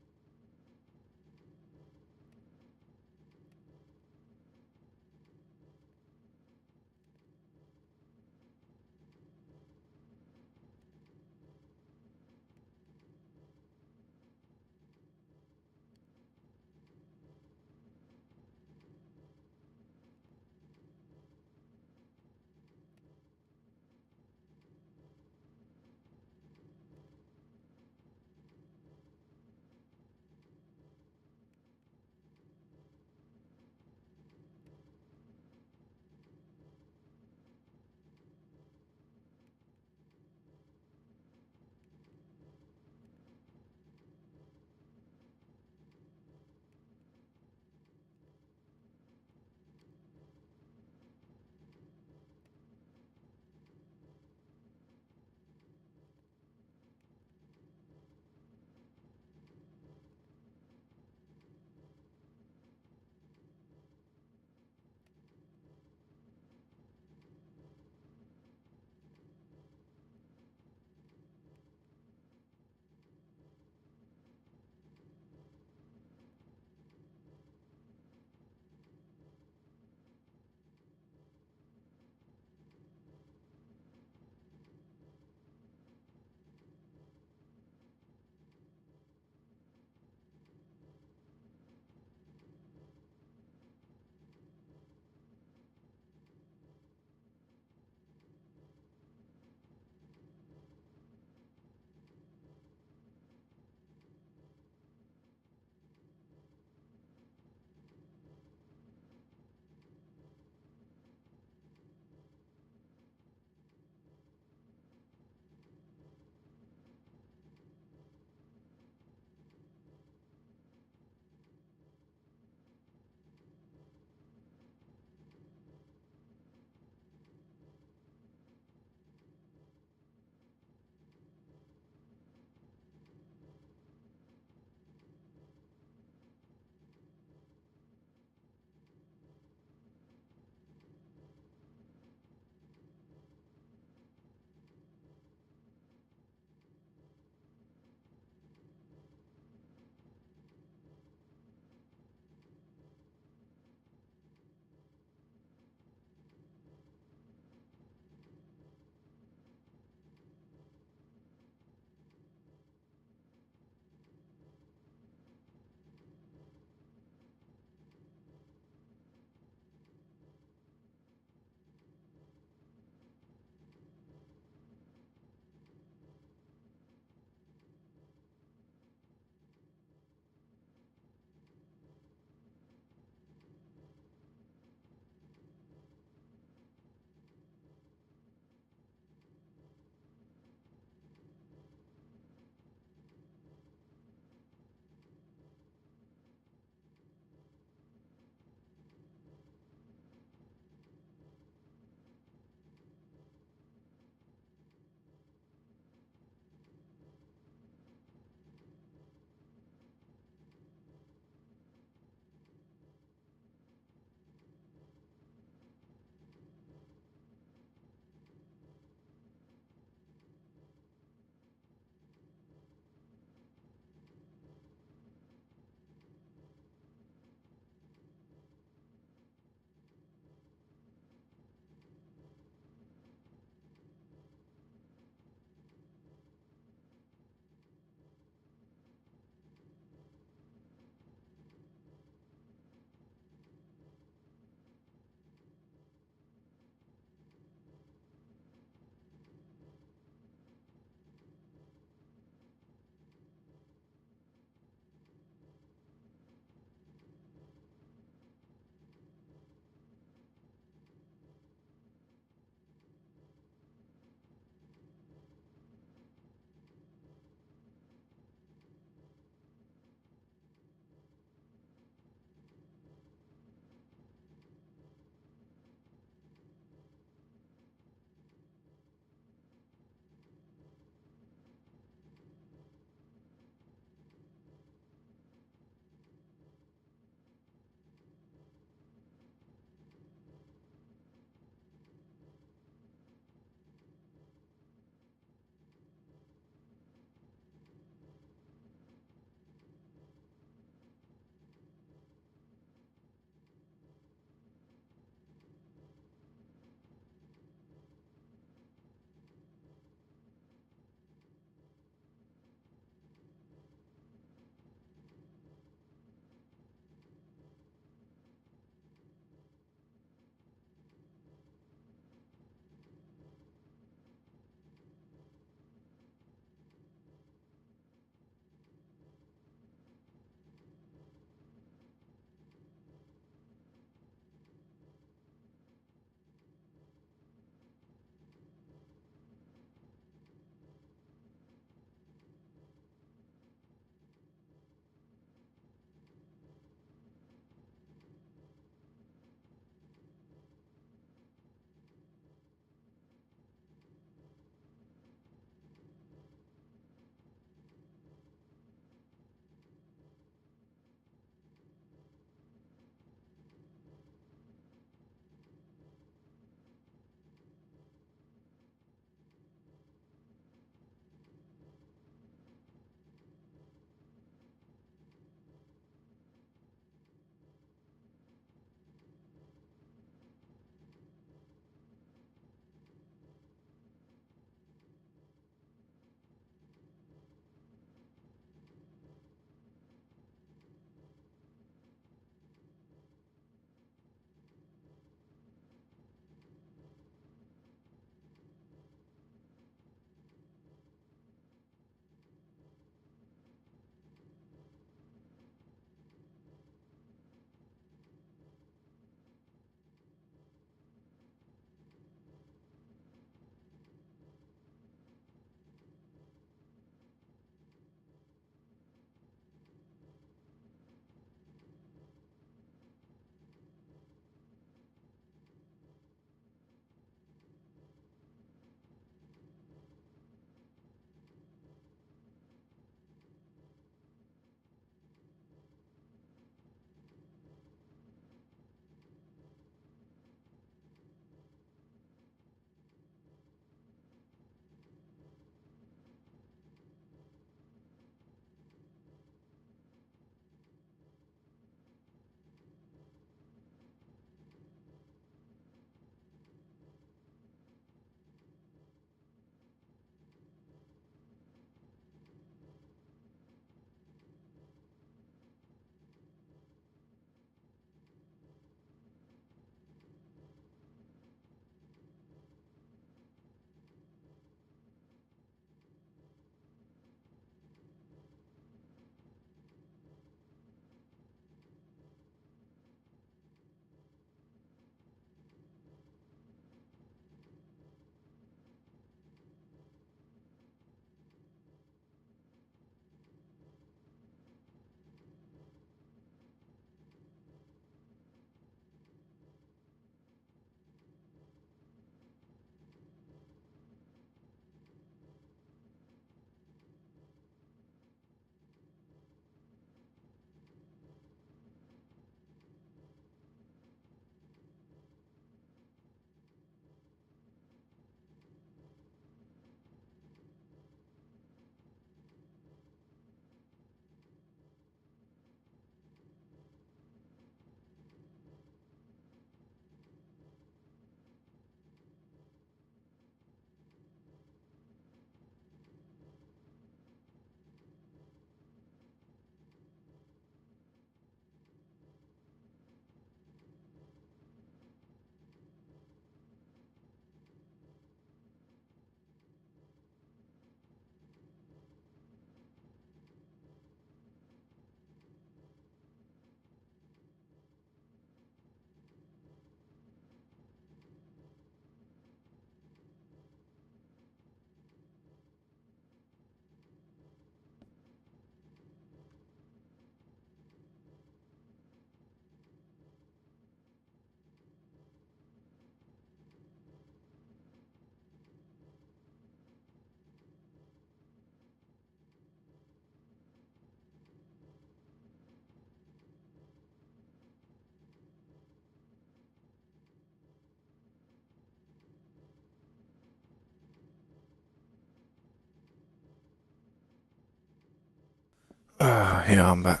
Yeah, I'm back.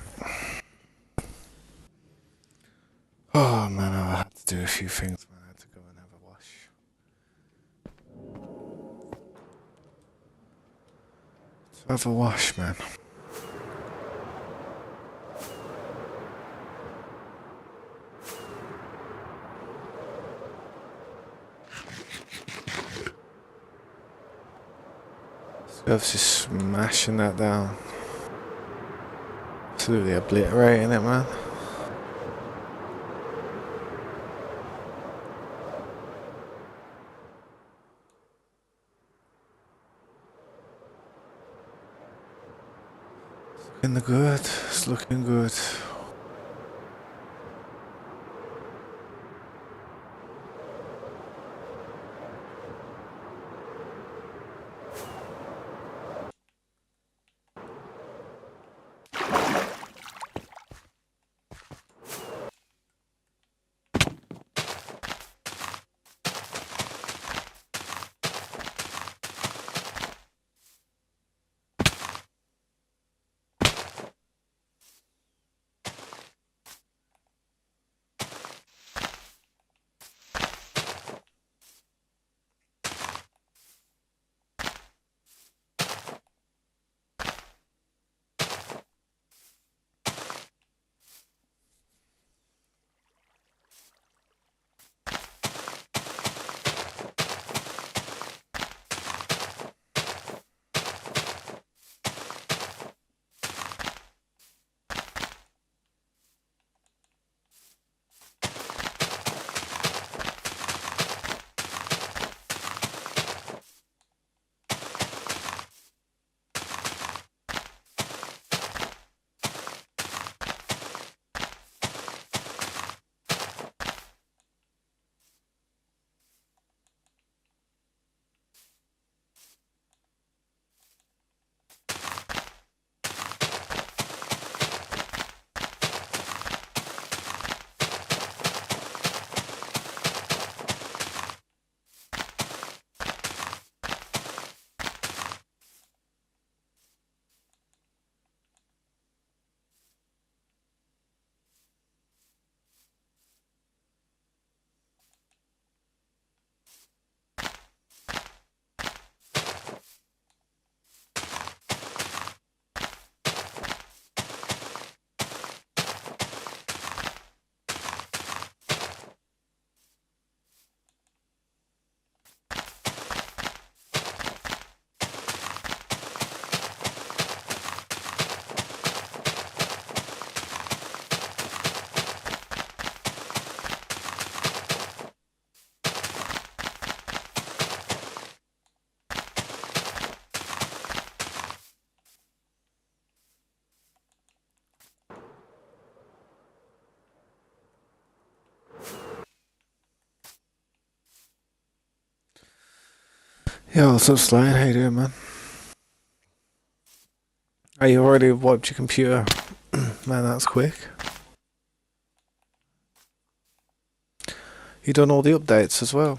Oh man, I had to do a few things, man. I had to go and have a wash. To have a wash, man. Serves just smashing that down. Absolutely obliterating it, man. Looking good. It's looking good. Yo, what's up, Slane? How you doing, man? Oh, you already wiped your computer? Man, that's quick. You done all the updates as well?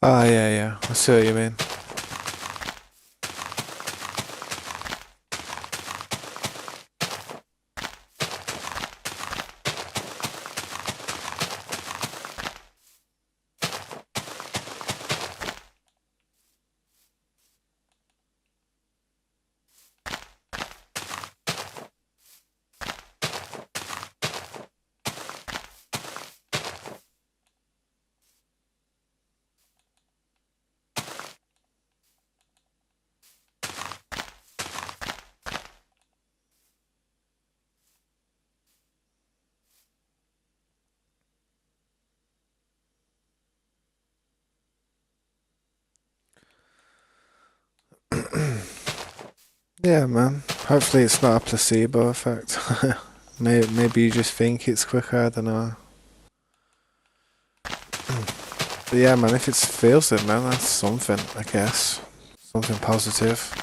Ah, yeah, yeah. I see what you mean. Yeah, man. Hopefully it's not a placebo effect. Maybe you just think it's quicker, I don't know. But yeah, man, if it feels it, man, that's something, I guess. Something positive.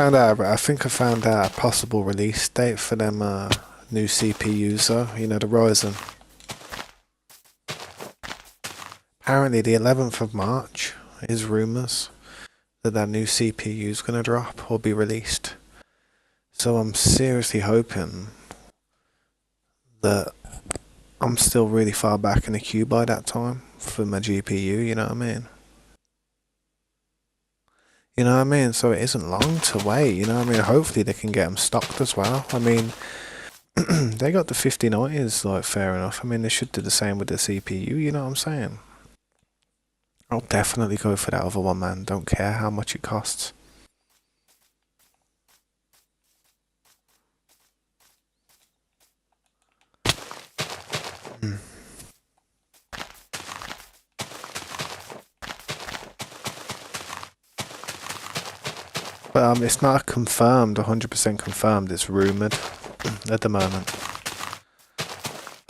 I think I found out a possible release date for them new CPUs though, you know, the Ryzen. Apparently the 11th of March is rumours that that new CPU is going to drop or be released. So I'm seriously hoping that I'm still really far back in the queue by that time for my GPU, you know what I mean? You know what I mean? So it isn't long to wait, you know what I mean? Hopefully they can get them stocked as well. I mean, they got the 5090s, like, fair enough. I mean, they should do the same with the CPU, you know what I'm saying? I'll definitely go for that other one, man. Don't care how much it costs. But it's not confirmed, 100% confirmed. It's rumoured at the moment.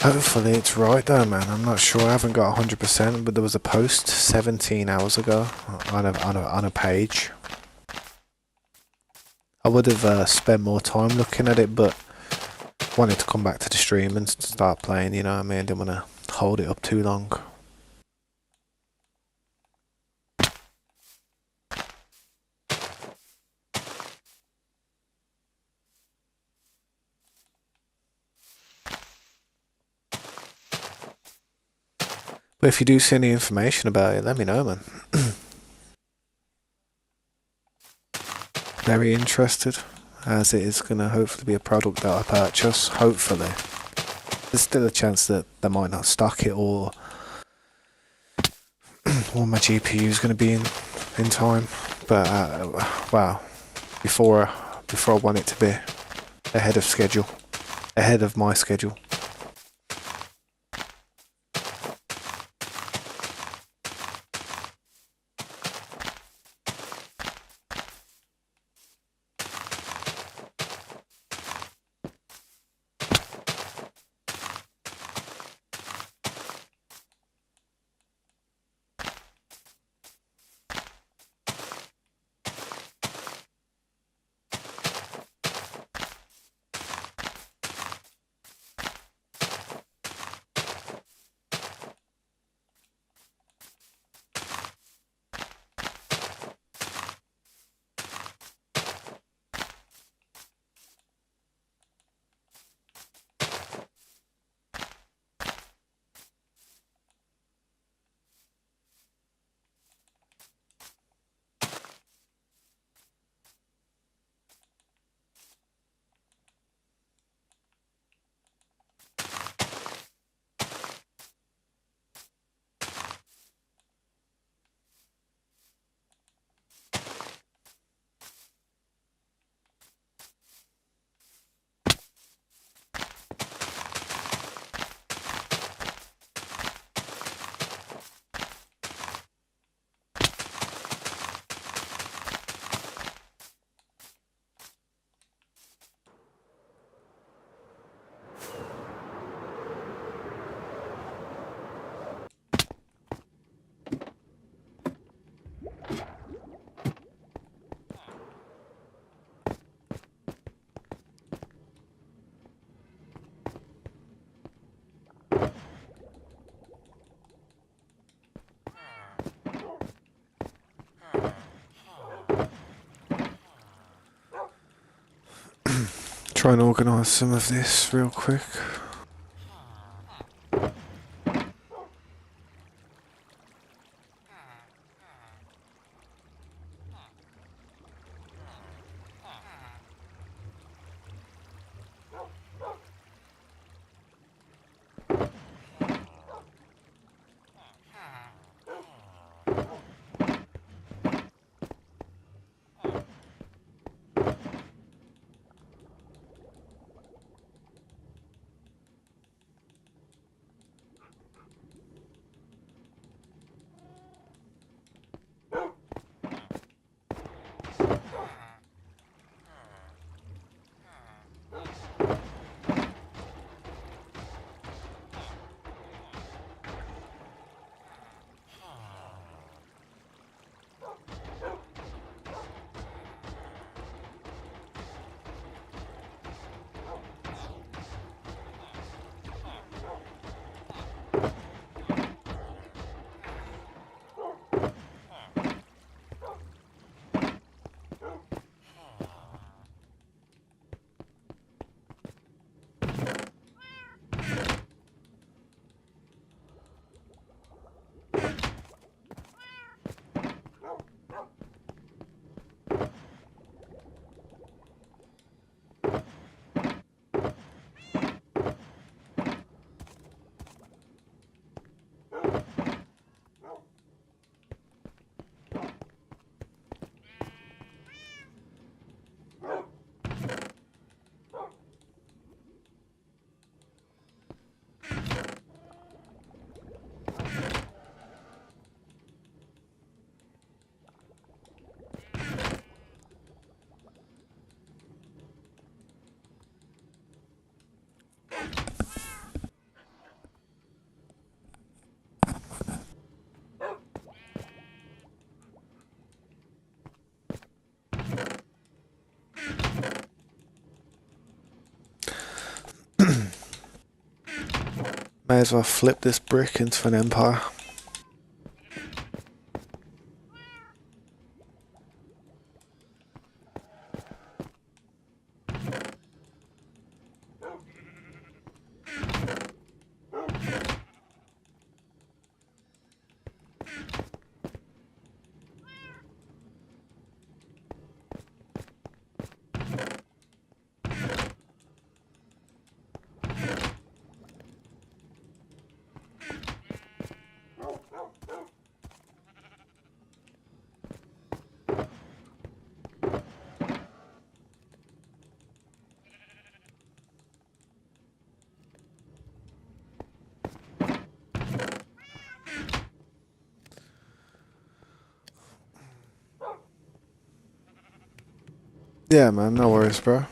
Hopefully it's right though, man. I'm not sure. I haven't got 100%, but there was a post 17 hours ago on a page. I would have spent more time looking at it, but wanted to come back to the stream and start playing. You know what I mean? Didn't want to hold it up too long. But if you do see any information about it, let me know, man. Very interested, as it is going to hopefully be a product that I purchase. Hopefully. There's still a chance that they might not stock it, or my GPU is going to be in time. But, wow. Before I want it to be ahead of schedule. Ahead of my schedule. Try and organise some of this real quick. May as well flip this brick into an empire. Yeah, man, no worries, bro.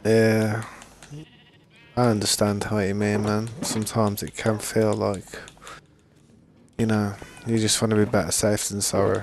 Yeah, I understand what you mean, man. Sometimes it can feel like, you know, you just want to be better safe than sorry.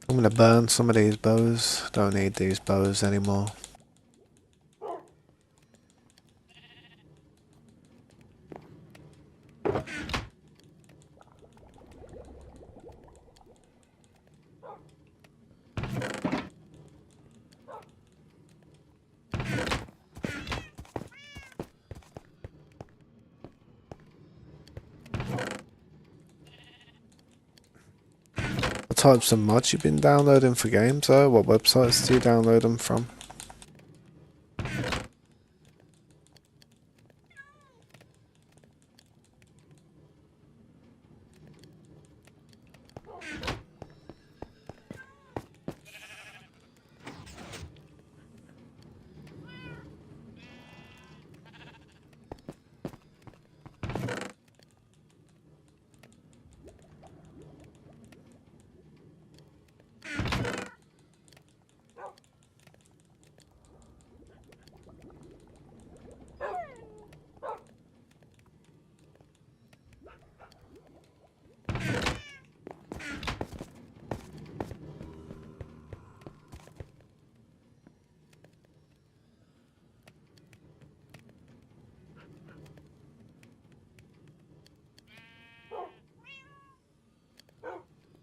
I'm gonna burn some of these bows. Don't need these bows anymore. What types of mods you been downloading for games though? What websites do you download them from?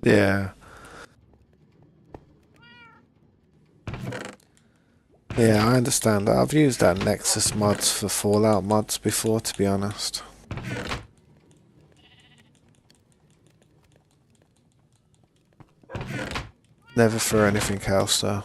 Yeah. Yeah, I understand that. I've used that Nexus mods for Fallout mods before, to be honest. Never for anything else though.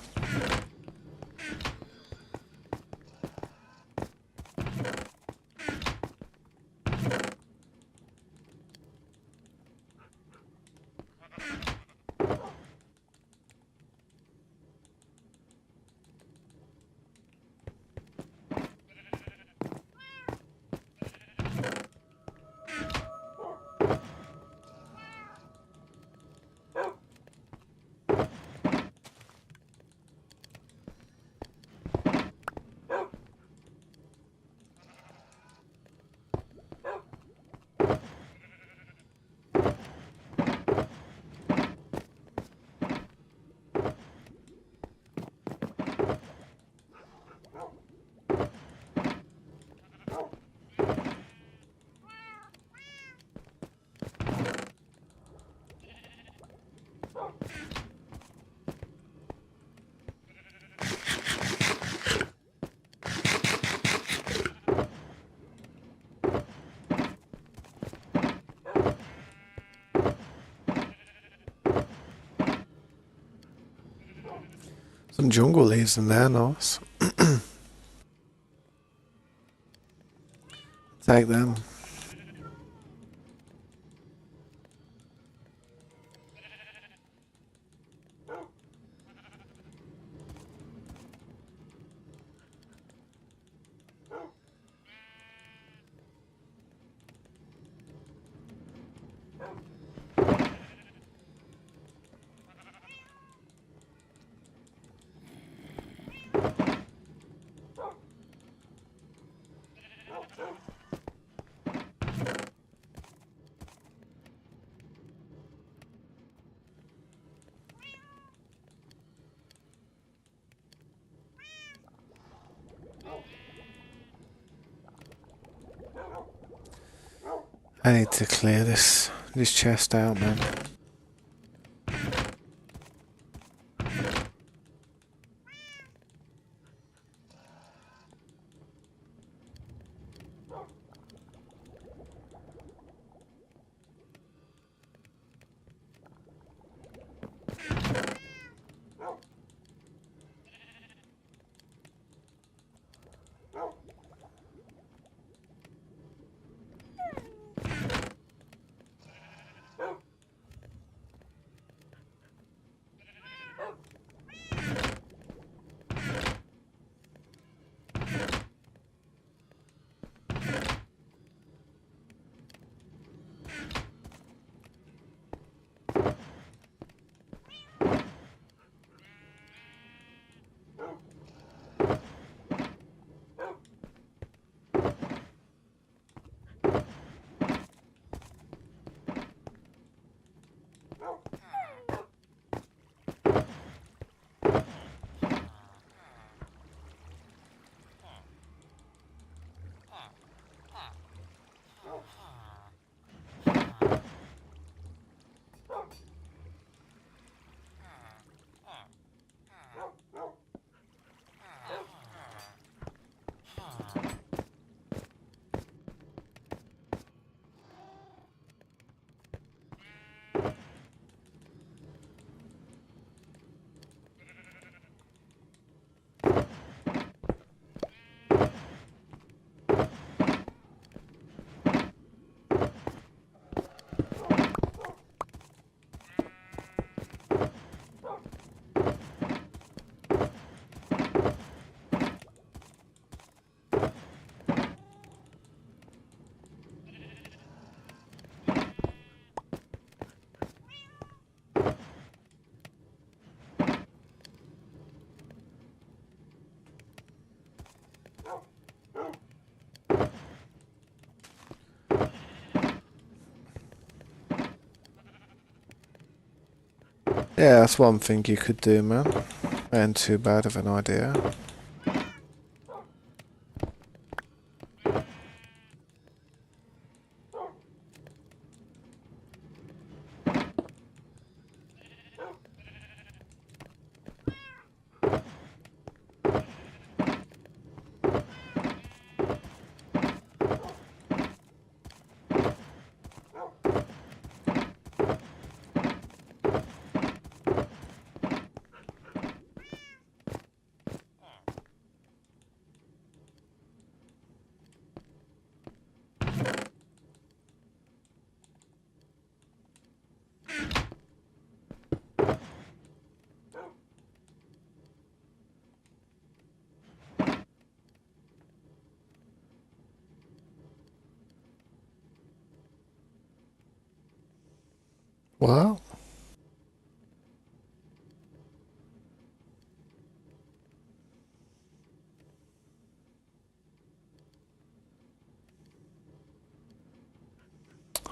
Some jungle leaves in there, nice. Take them. I need to clear this chest out, man. Yeah, that's one thing you could do, man. Ain't too bad of an idea. Well,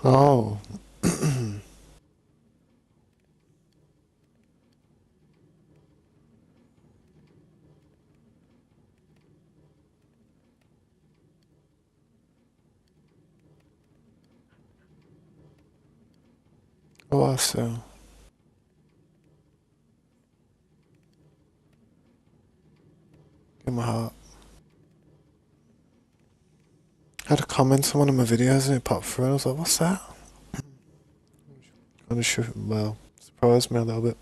oh, oh, I see. Give my heart. I had a comment on one of my videos and it popped through and I was like, what's that? Kind of sure, well, surprised me a little bit.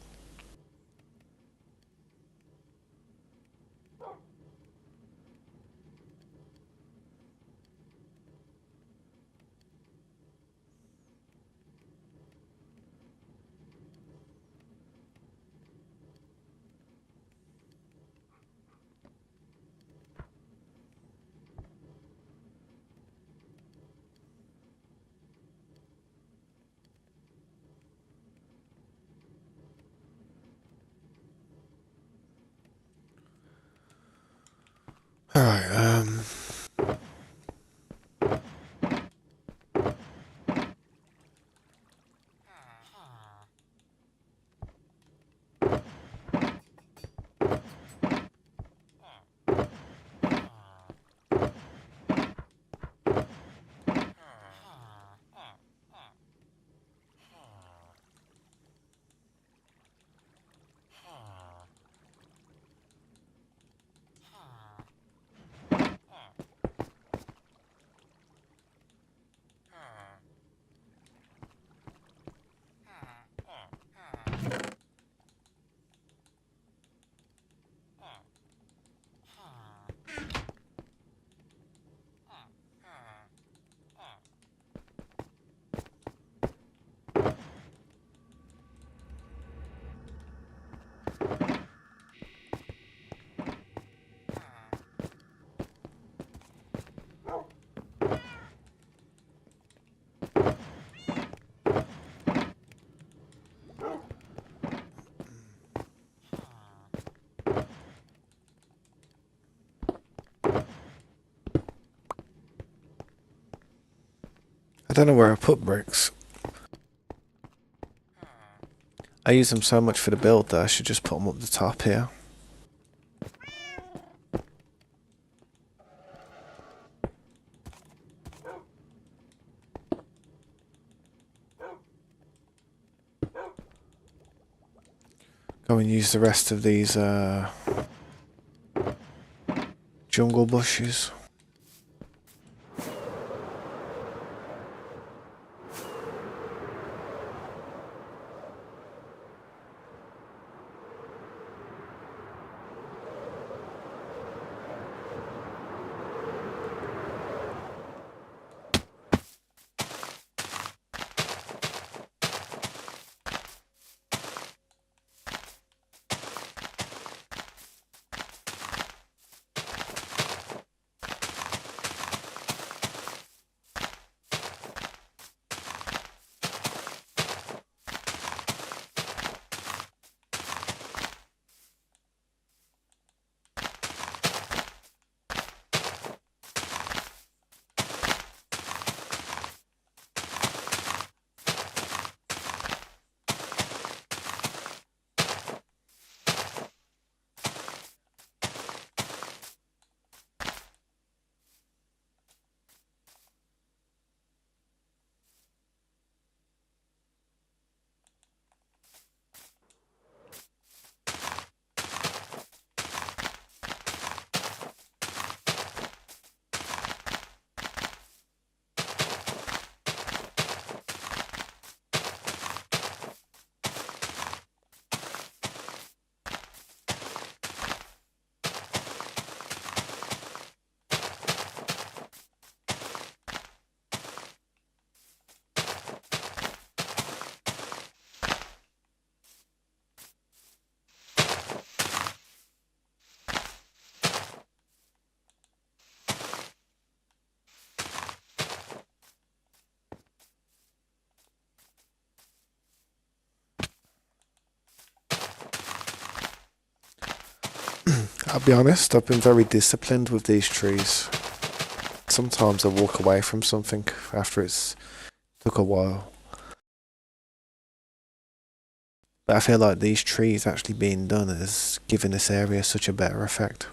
Alright, I don't know where I put bricks. I use them so much for the build that I should just put them up the top here. Go and use the rest of these jungle bushes. I'll be honest, I've been very disciplined with these trees. Sometimes I walk away from something after it's took a while. But I feel like these trees actually being done has given this area such a better effect.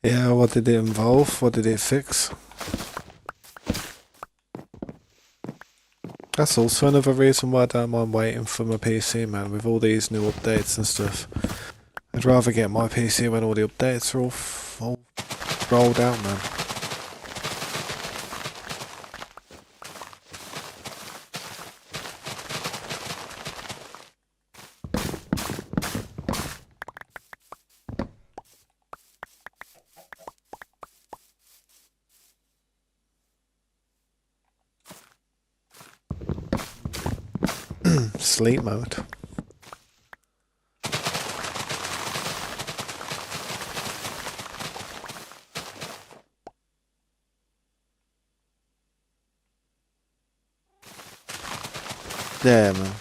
Yeah, what did it involve? What did it fix? That's also another reason why I don't mind waiting for my PC, man, with all these new updates and stuff. I'd rather get my PC when all the updates are all rolled out, man. Sleep mode. Yeah, man.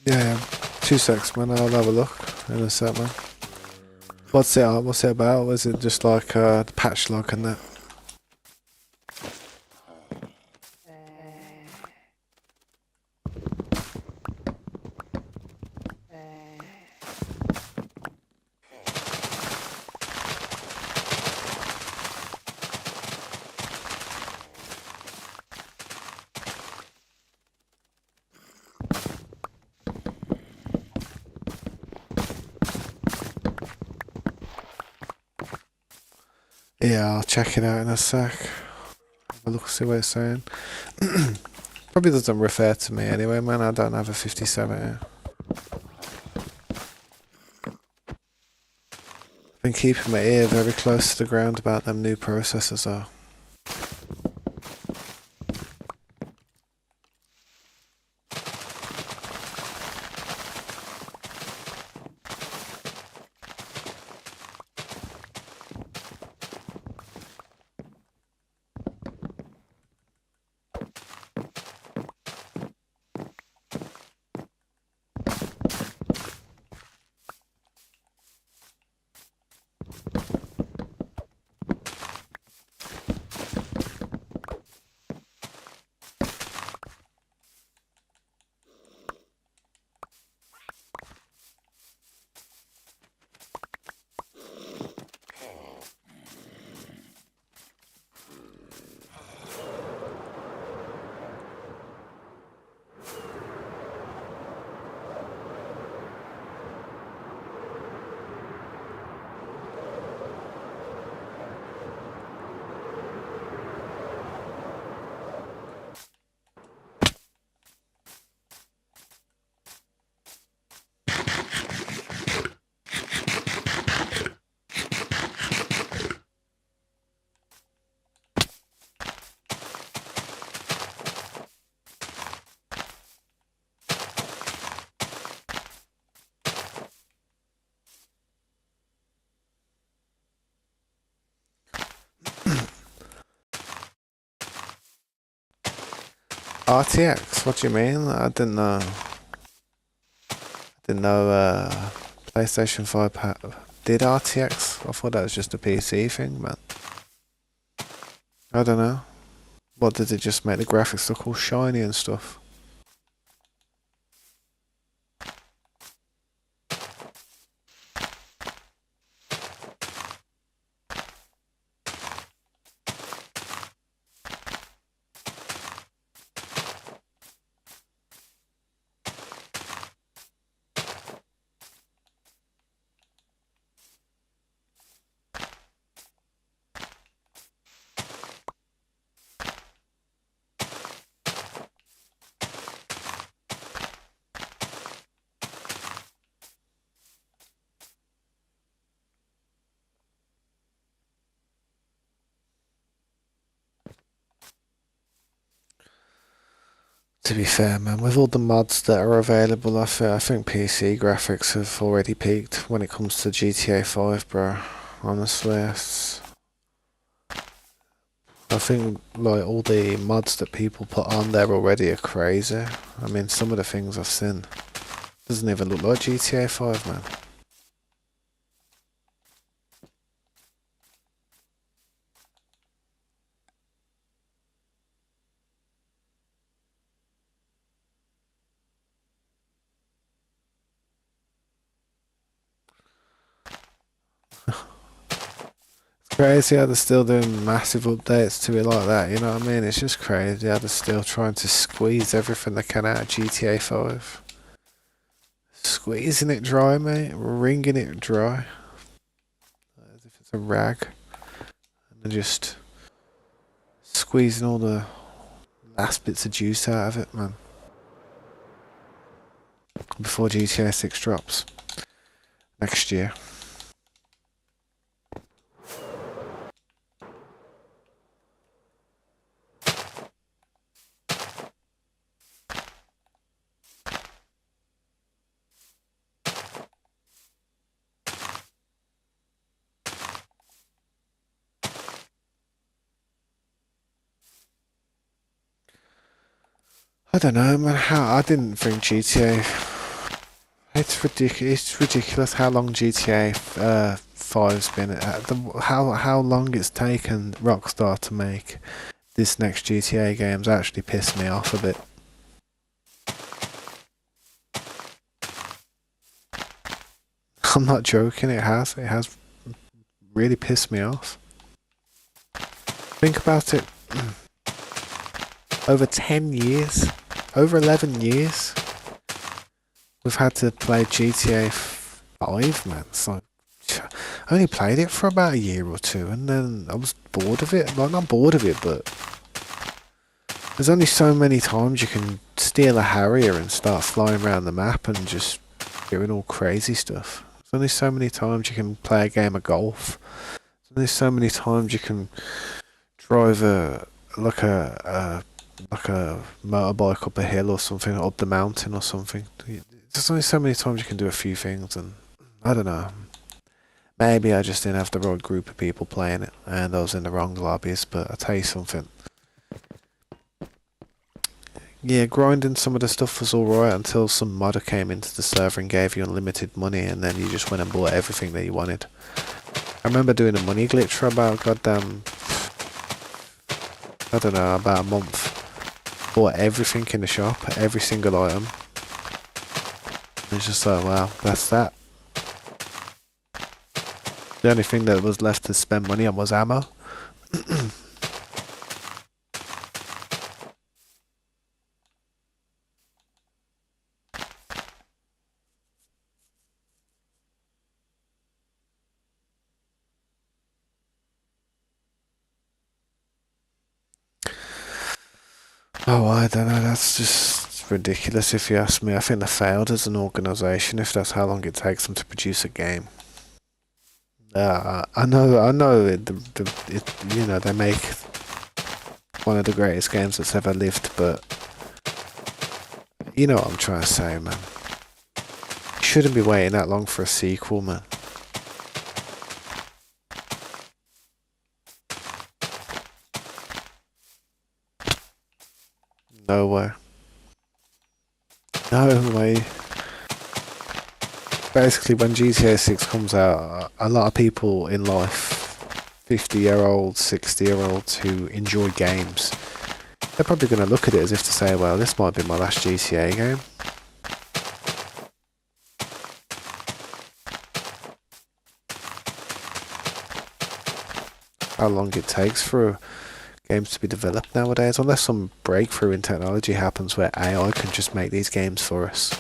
Yeah, 2 secs, man. I'll have a look in a sec, man. What's it? What's it about? Is it just like the patch log and that? Yeah, I'll check it out in a sec. Have a look, see what it's saying. Probably doesn't refer to me anyway, man. I don't have a 57 here. Been keeping my ear very close to the ground about them new processors though. RTX? What do you mean? I didn't know. PlayStation 5 did RTX. I thought that was just a PC thing, man. I don't know. What, did it just make the graphics look all shiny and stuff? To be fair, man, with all the mods that are available, I think PC graphics have already peaked when it comes to GTA 5, bro. Honestly, I think like all the mods that people put on there already are crazy. I mean, some of the things I've seen doesn't even look like GTA 5, man. Crazy how they're still doing massive updates to it like that, you know what I mean? It's just crazy how they're still trying to squeeze everything they can out of GTA 5. Squeezing it dry, mate. Wringing it dry. As if it's a rag. And they're just squeezing all the last bits of juice out of it, man. Before GTA 6 drops. Next year. I don't know, man. I didn't think GTA. It's ridiculous. It's ridiculous how long GTA 5's been. How long it's taken Rockstar to make this next GTA game's actually pissed me off a bit. I'm not joking. It has. It has really pissed me off. Think about it. Over 10 years, over 11 years, we've had to play GTA 5, man. So I only played it for about a year or two, and then I was bored of it. Well, not bored of it, but there's only so many times you can steal a Harrier and start flying around the map and just doing all crazy stuff. There's only so many times you can play a game of golf. There's only so many times you can drive a motorbike up a hill or something, up the mountain or something. There's only so many times you can do a few things, and I don't know. Maybe I just didn't have the right group of people playing it, and I was in the wrong lobbies, but I'll tell you something. Yeah, grinding some of the stuff was alright until some modder came into the server and gave you unlimited money, and then you just went and bought everything that you wanted. I remember doing a money glitch for about goddamn, I don't know, about a month. Bought everything in the shop, every single item. It's just like, wow, that's that. The only thing that was left to spend money on was ammo. Oh, I don't know, that's just ridiculous if you ask me. I think they failed as an organisation if that's how long it takes them to produce a game. I know, you know, they make one of the greatest games that's ever lived, but you know what I'm trying to say, man. You shouldn't be waiting that long for a sequel, man. No way. No way. Basically, when GTA 6 comes out, a lot of people in life, 50-year-olds, 60-year-olds who enjoy games, they're probably going to look at it as if to say, well, this might be my last GTA game. How long it takes for games to be developed nowadays, unless some breakthrough in technology happens where AI can just make these games for us.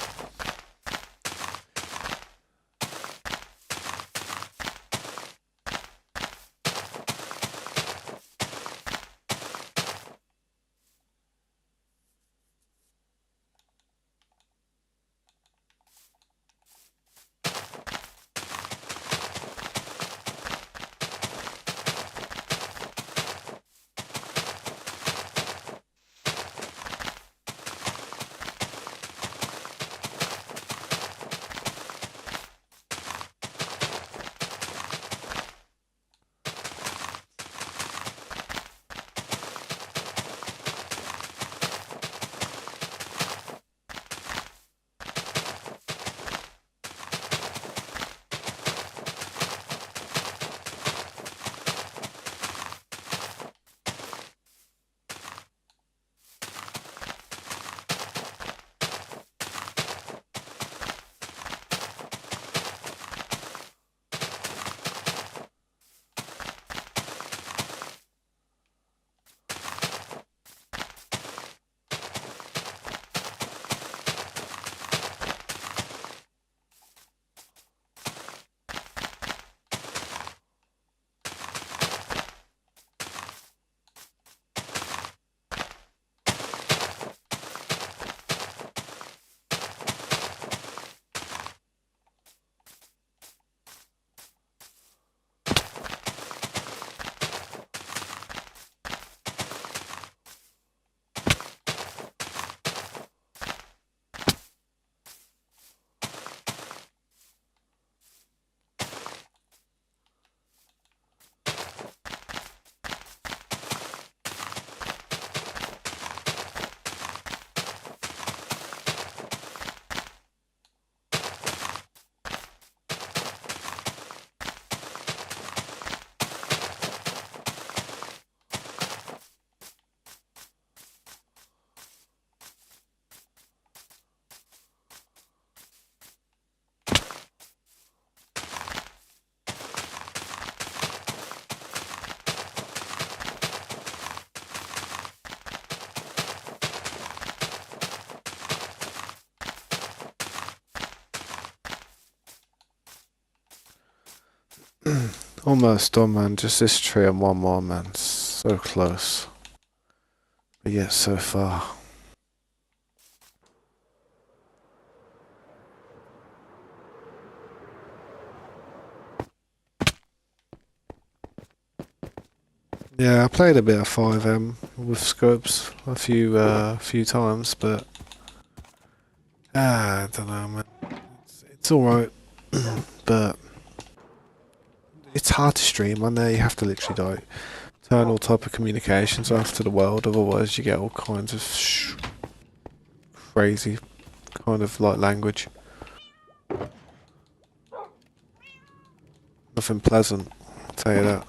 Almost done, man. Just this tree and one more, man. So close. But yet so far. Yeah, I played a bit of 5M with scopes a few times, but I don't know, man. It's all right, but it's hard to stream on there. You have to literally like turn all type of communications off to the world, otherwise you get all kinds of crazy kind of like language. Nothing pleasant, I'll tell you that.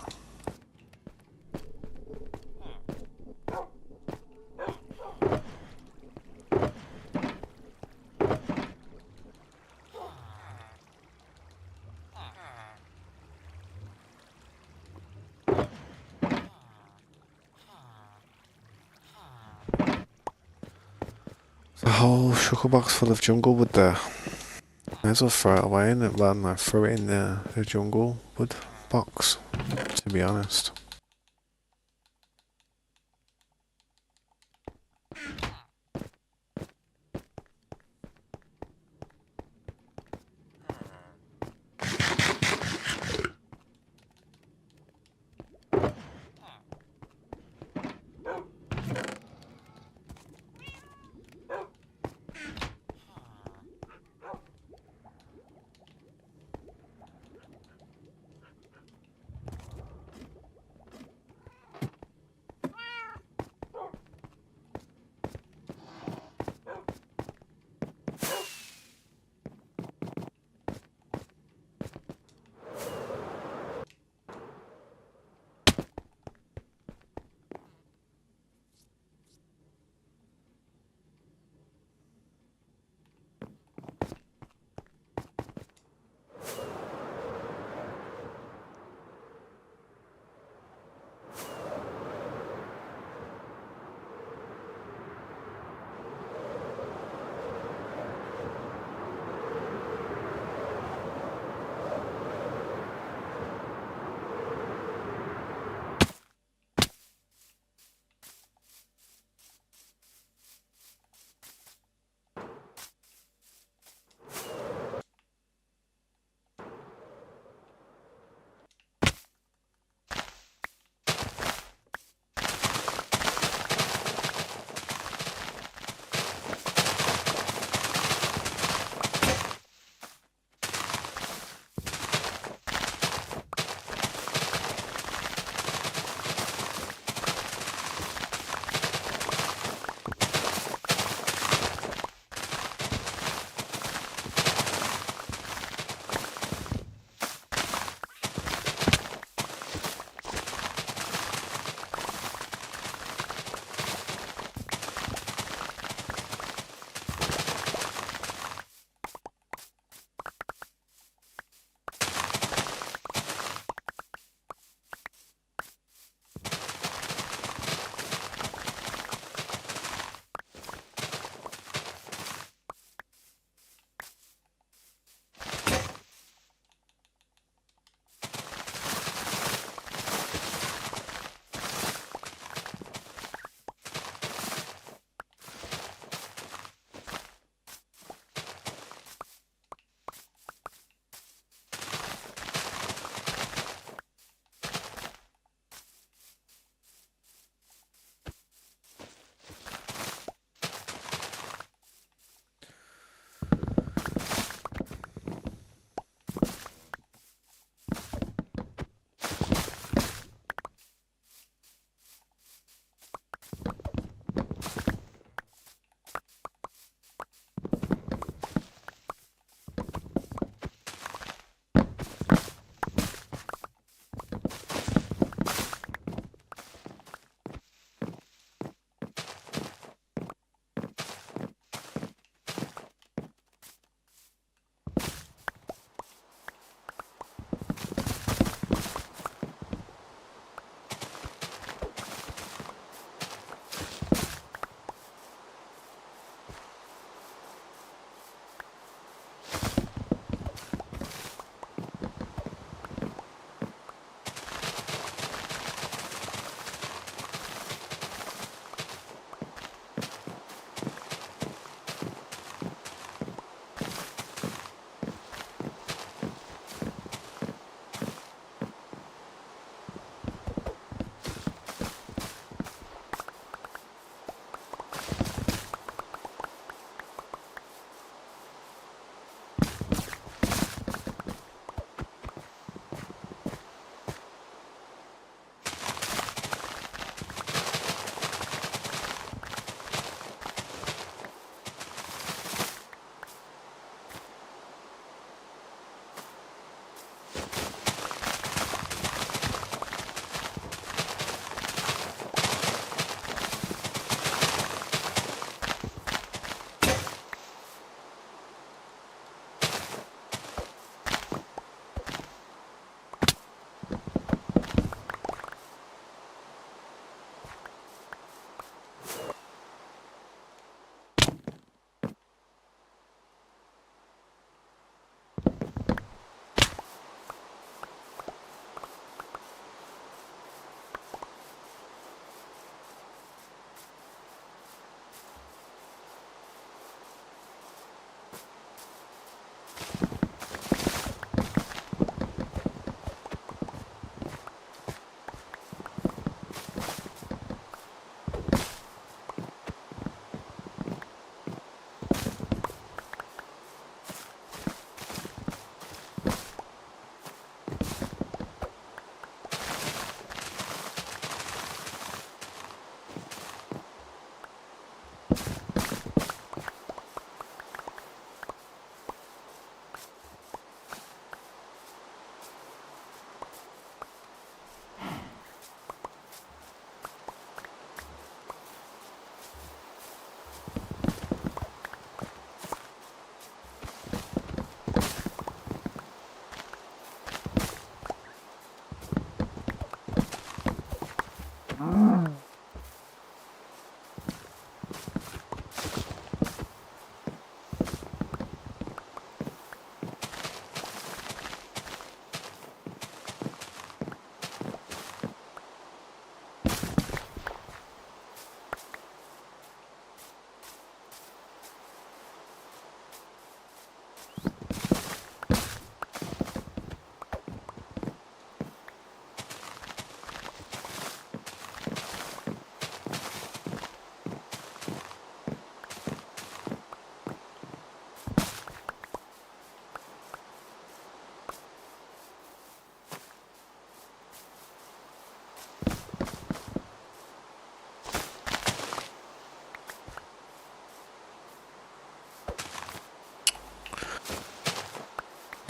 A whole sugar box full of jungle wood there. May as well throw it away and rather than throw it in the jungle wood box, to be honest.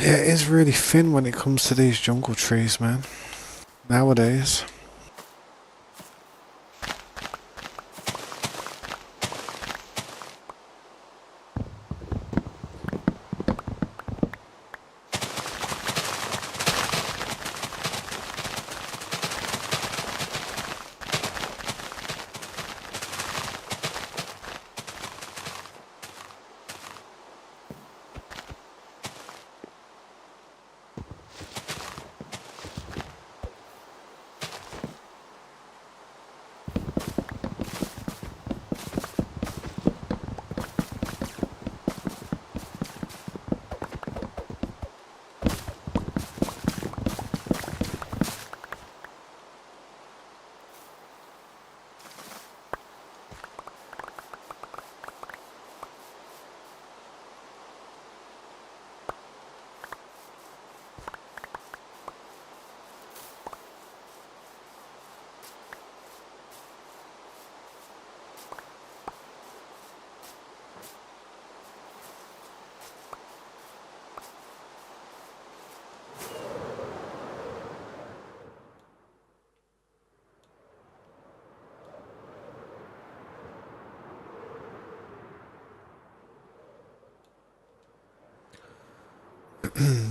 Yeah, it is really thin when it comes to these jungle trees, man. Nowadays.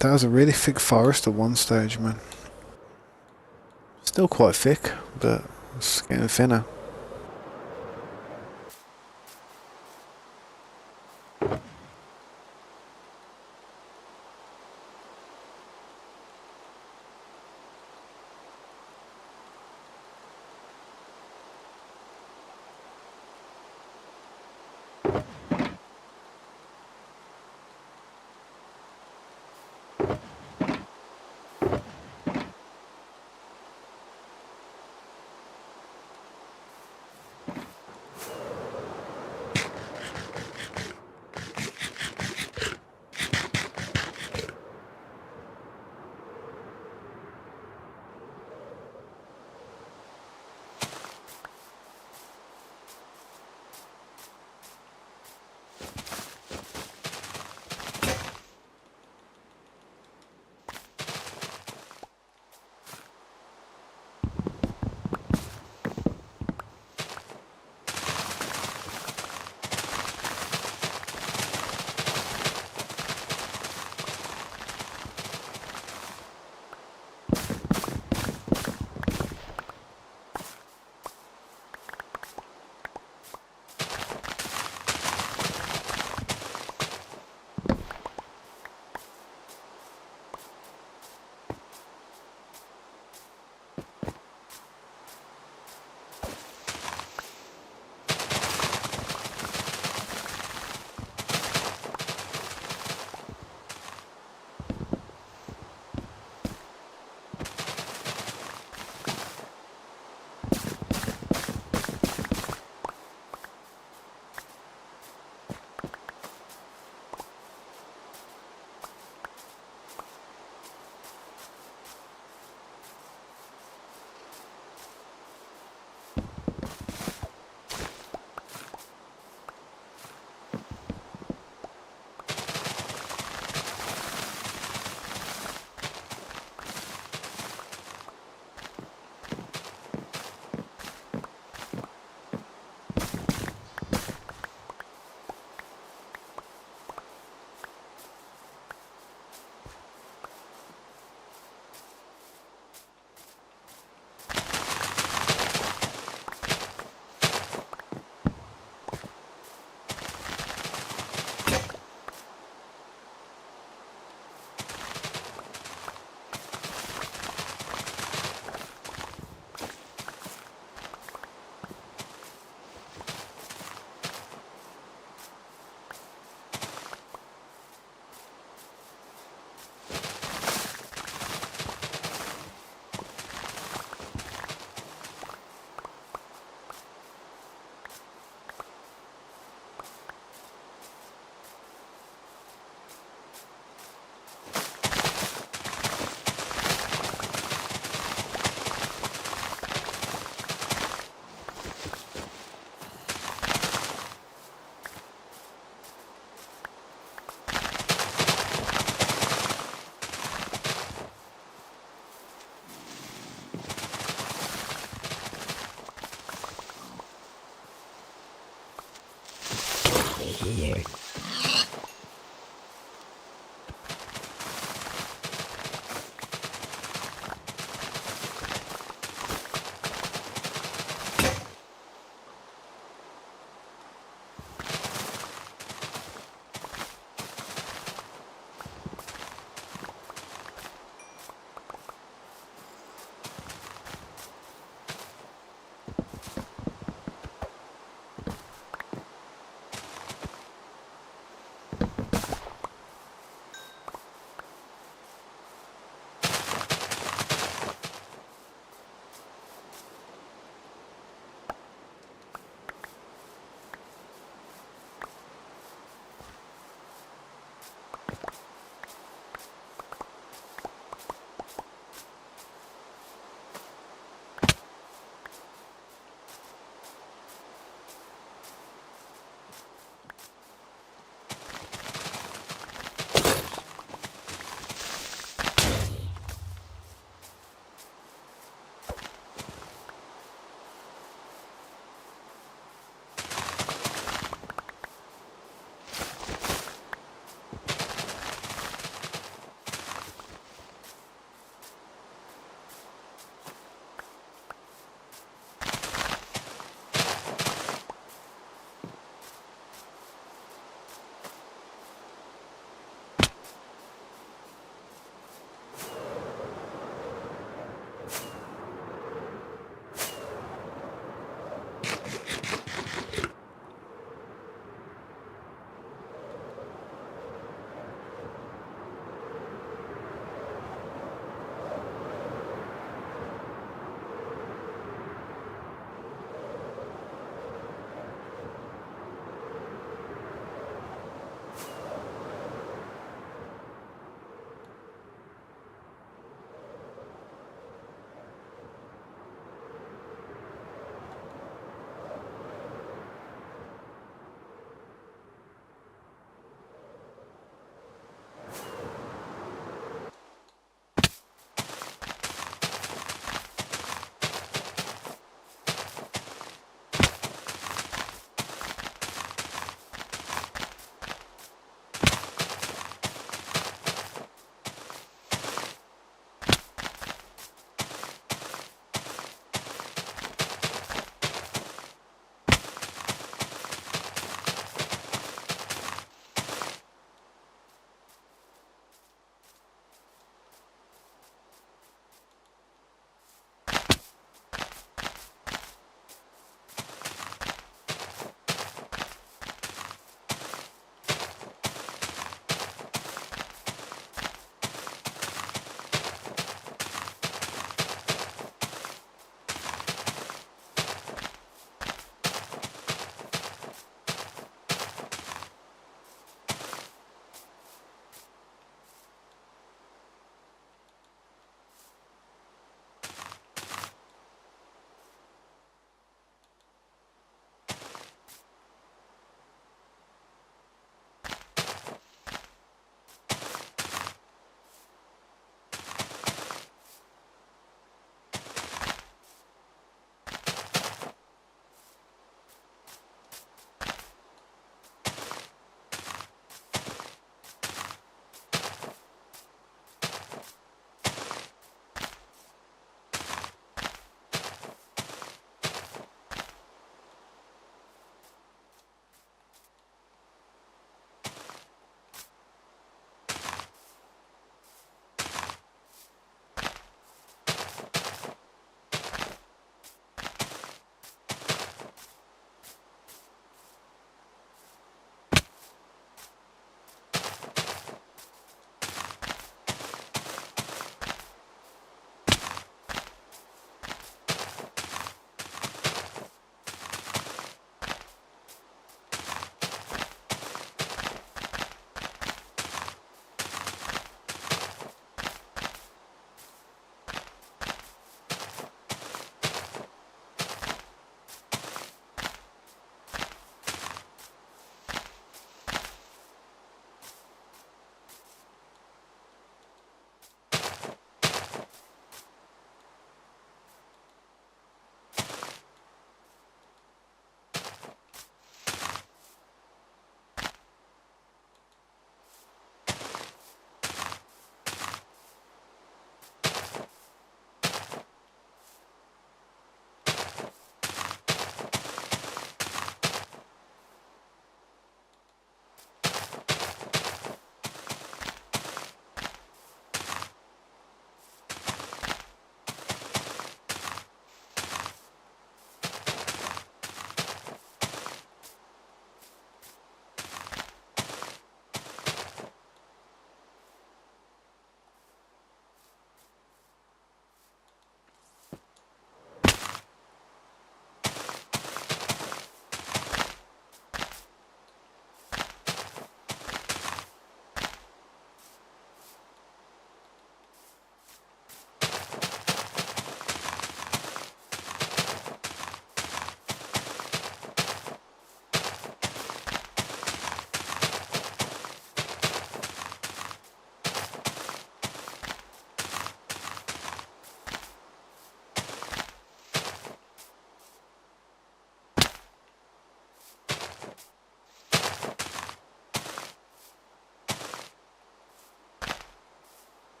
That was a really thick forest at one stage, man. Still quite thick, but it's getting thinner.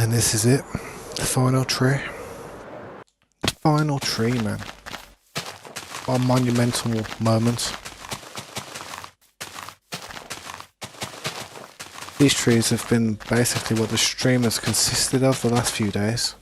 And this is it. The final tree. Final tree, man. What a monumental moment. These trees have been basically what the stream has consisted of the last few days.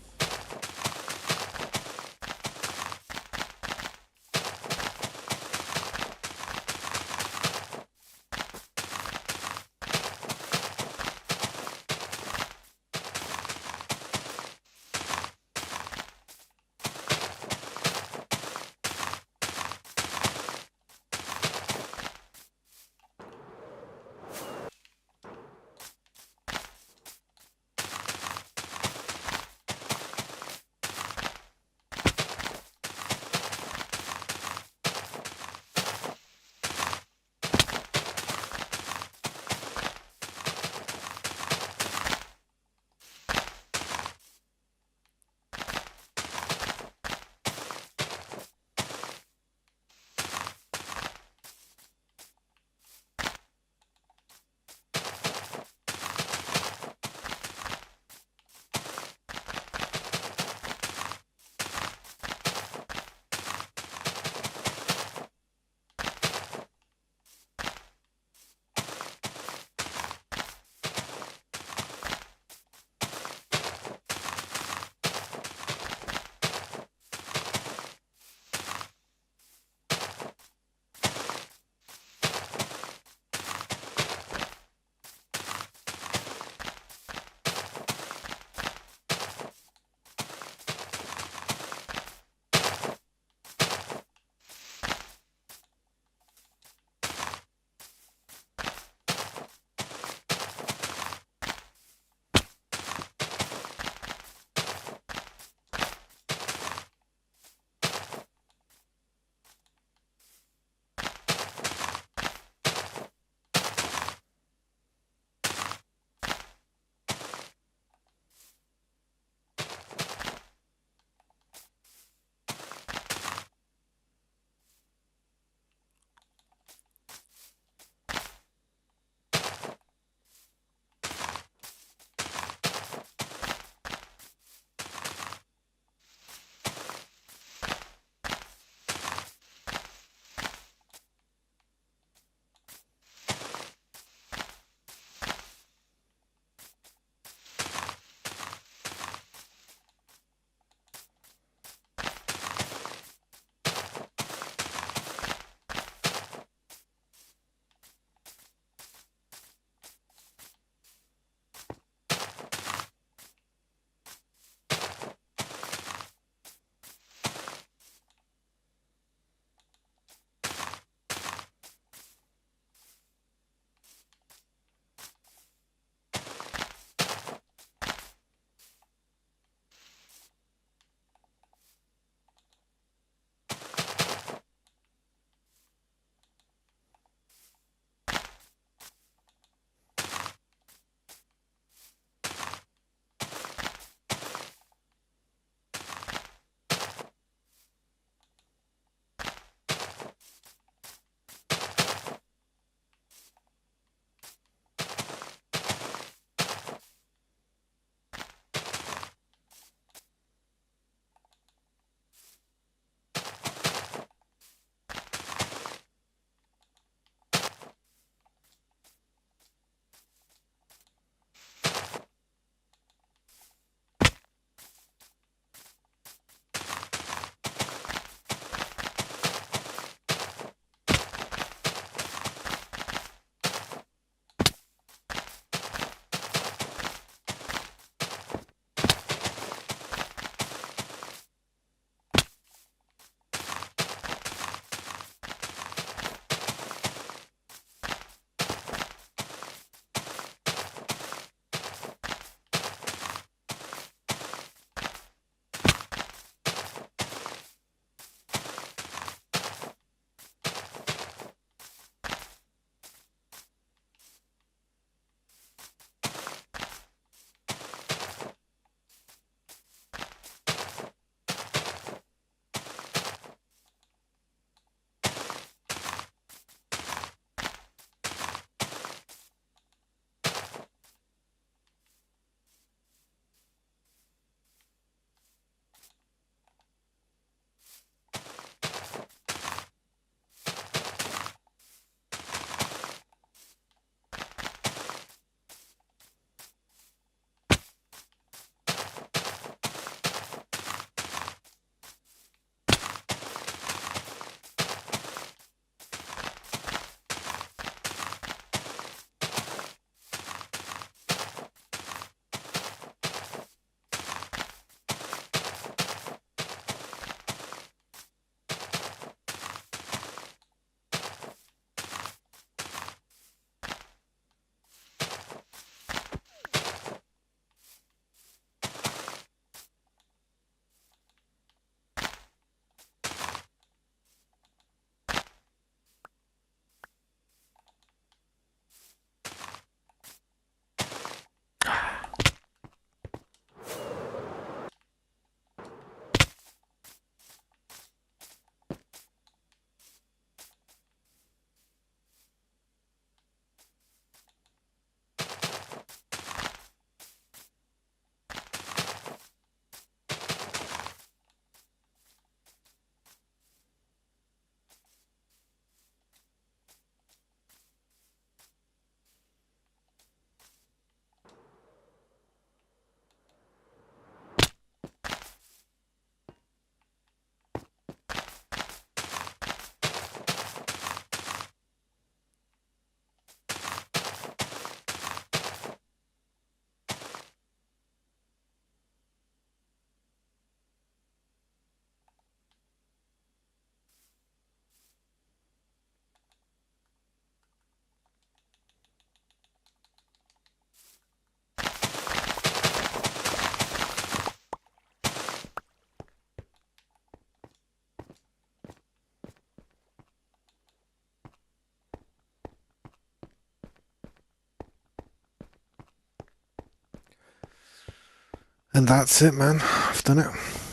And that's it, man. I've done it.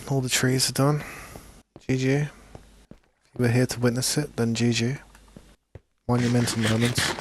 All the trees are done. GG. If you were here to witness it, then GG. Monumental moments.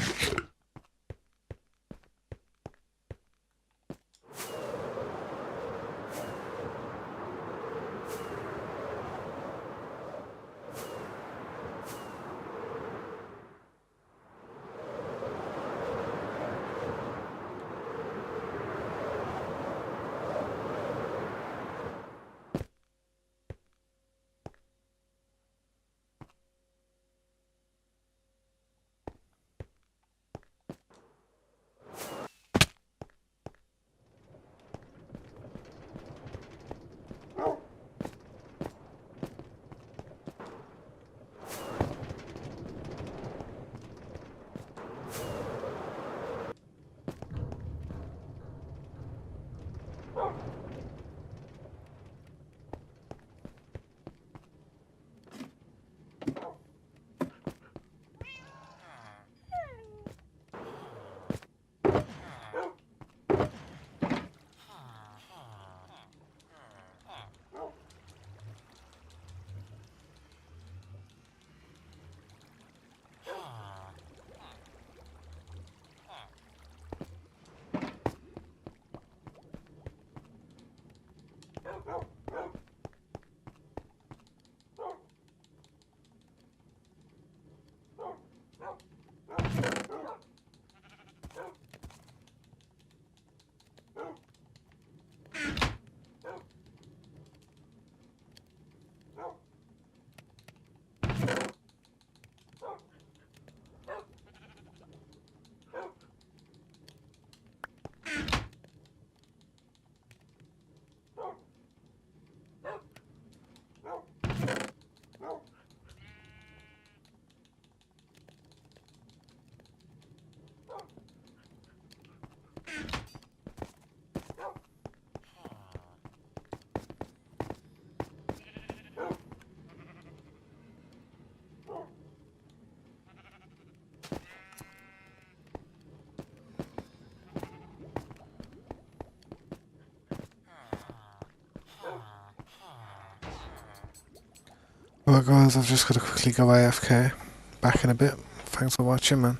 Well guys, I've just got to quickly go AFK. Back in a bit. Thanks for watching, man.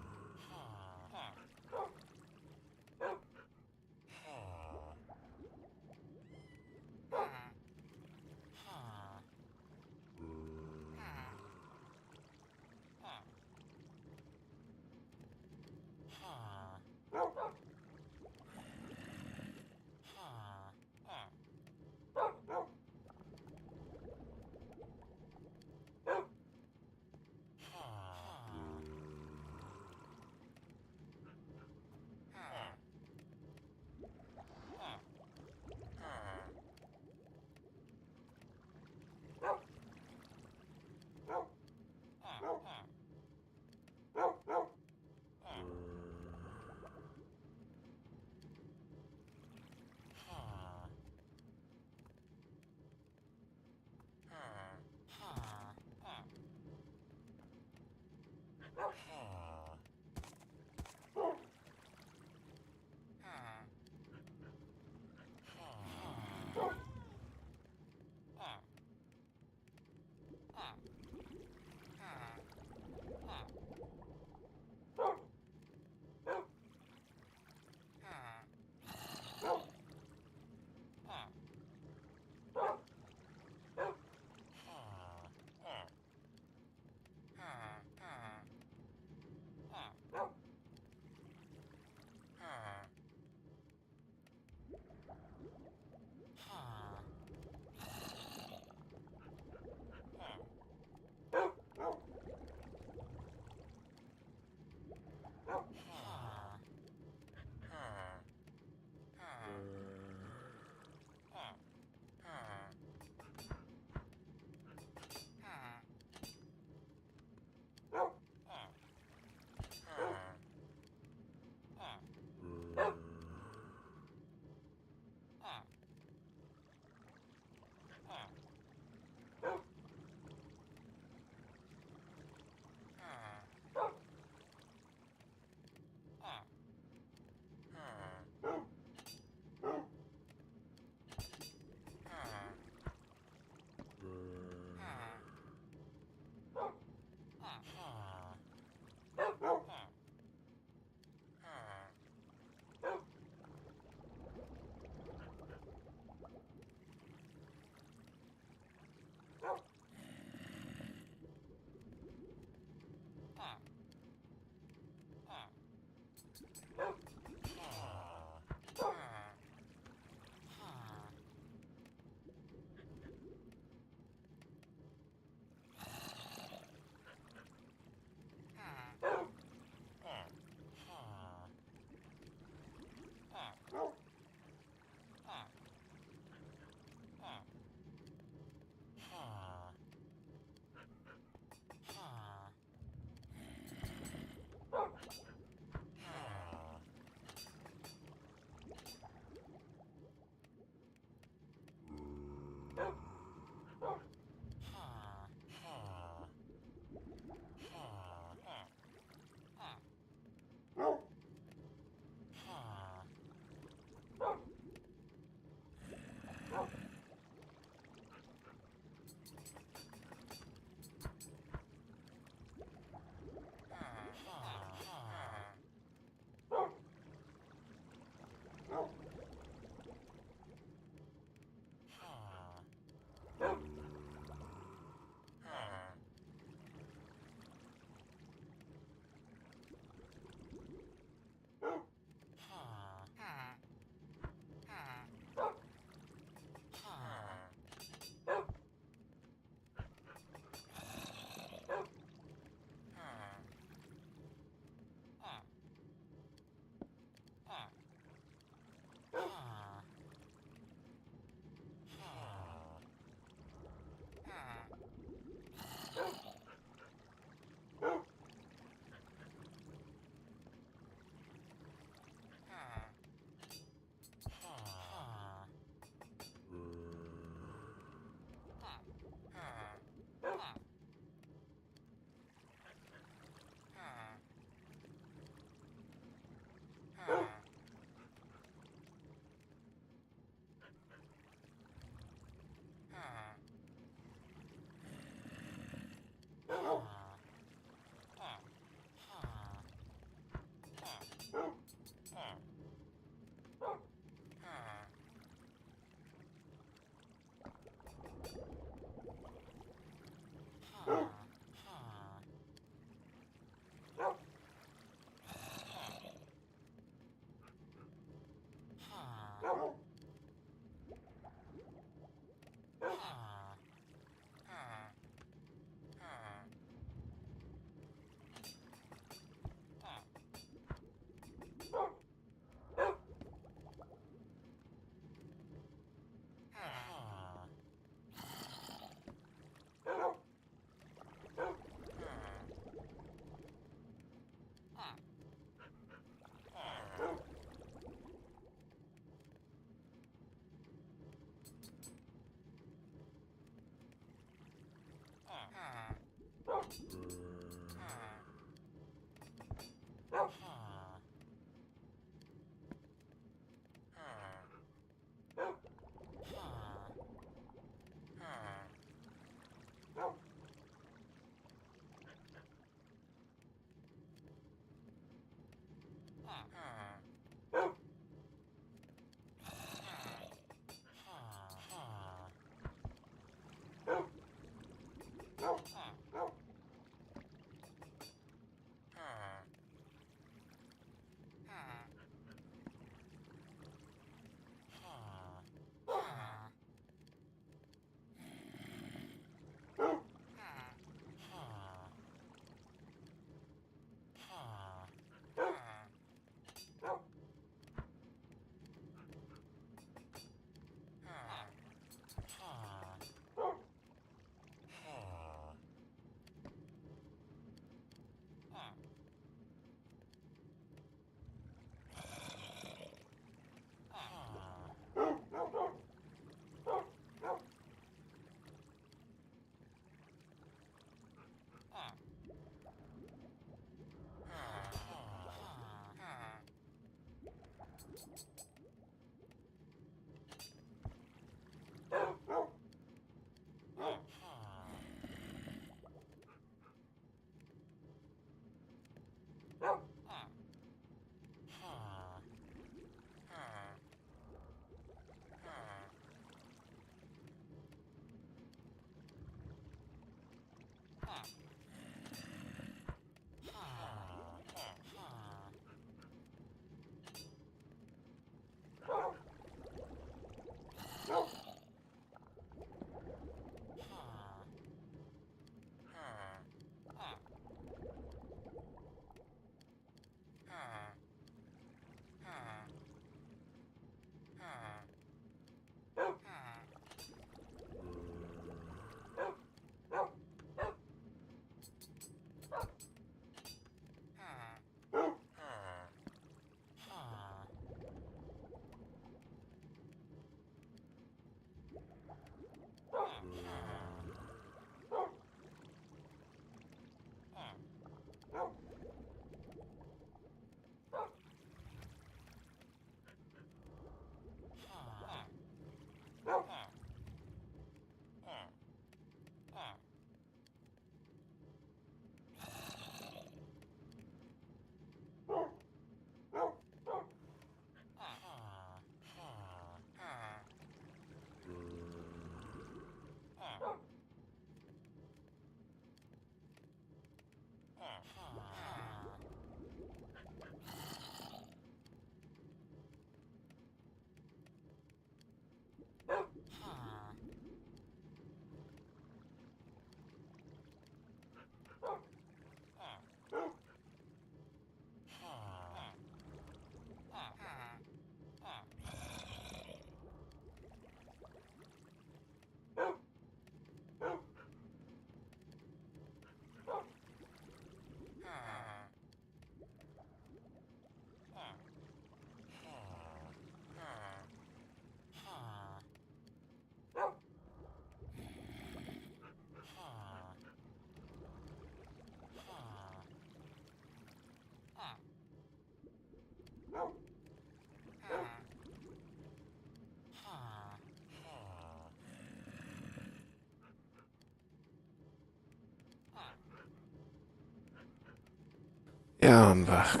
Yeah, I'm back.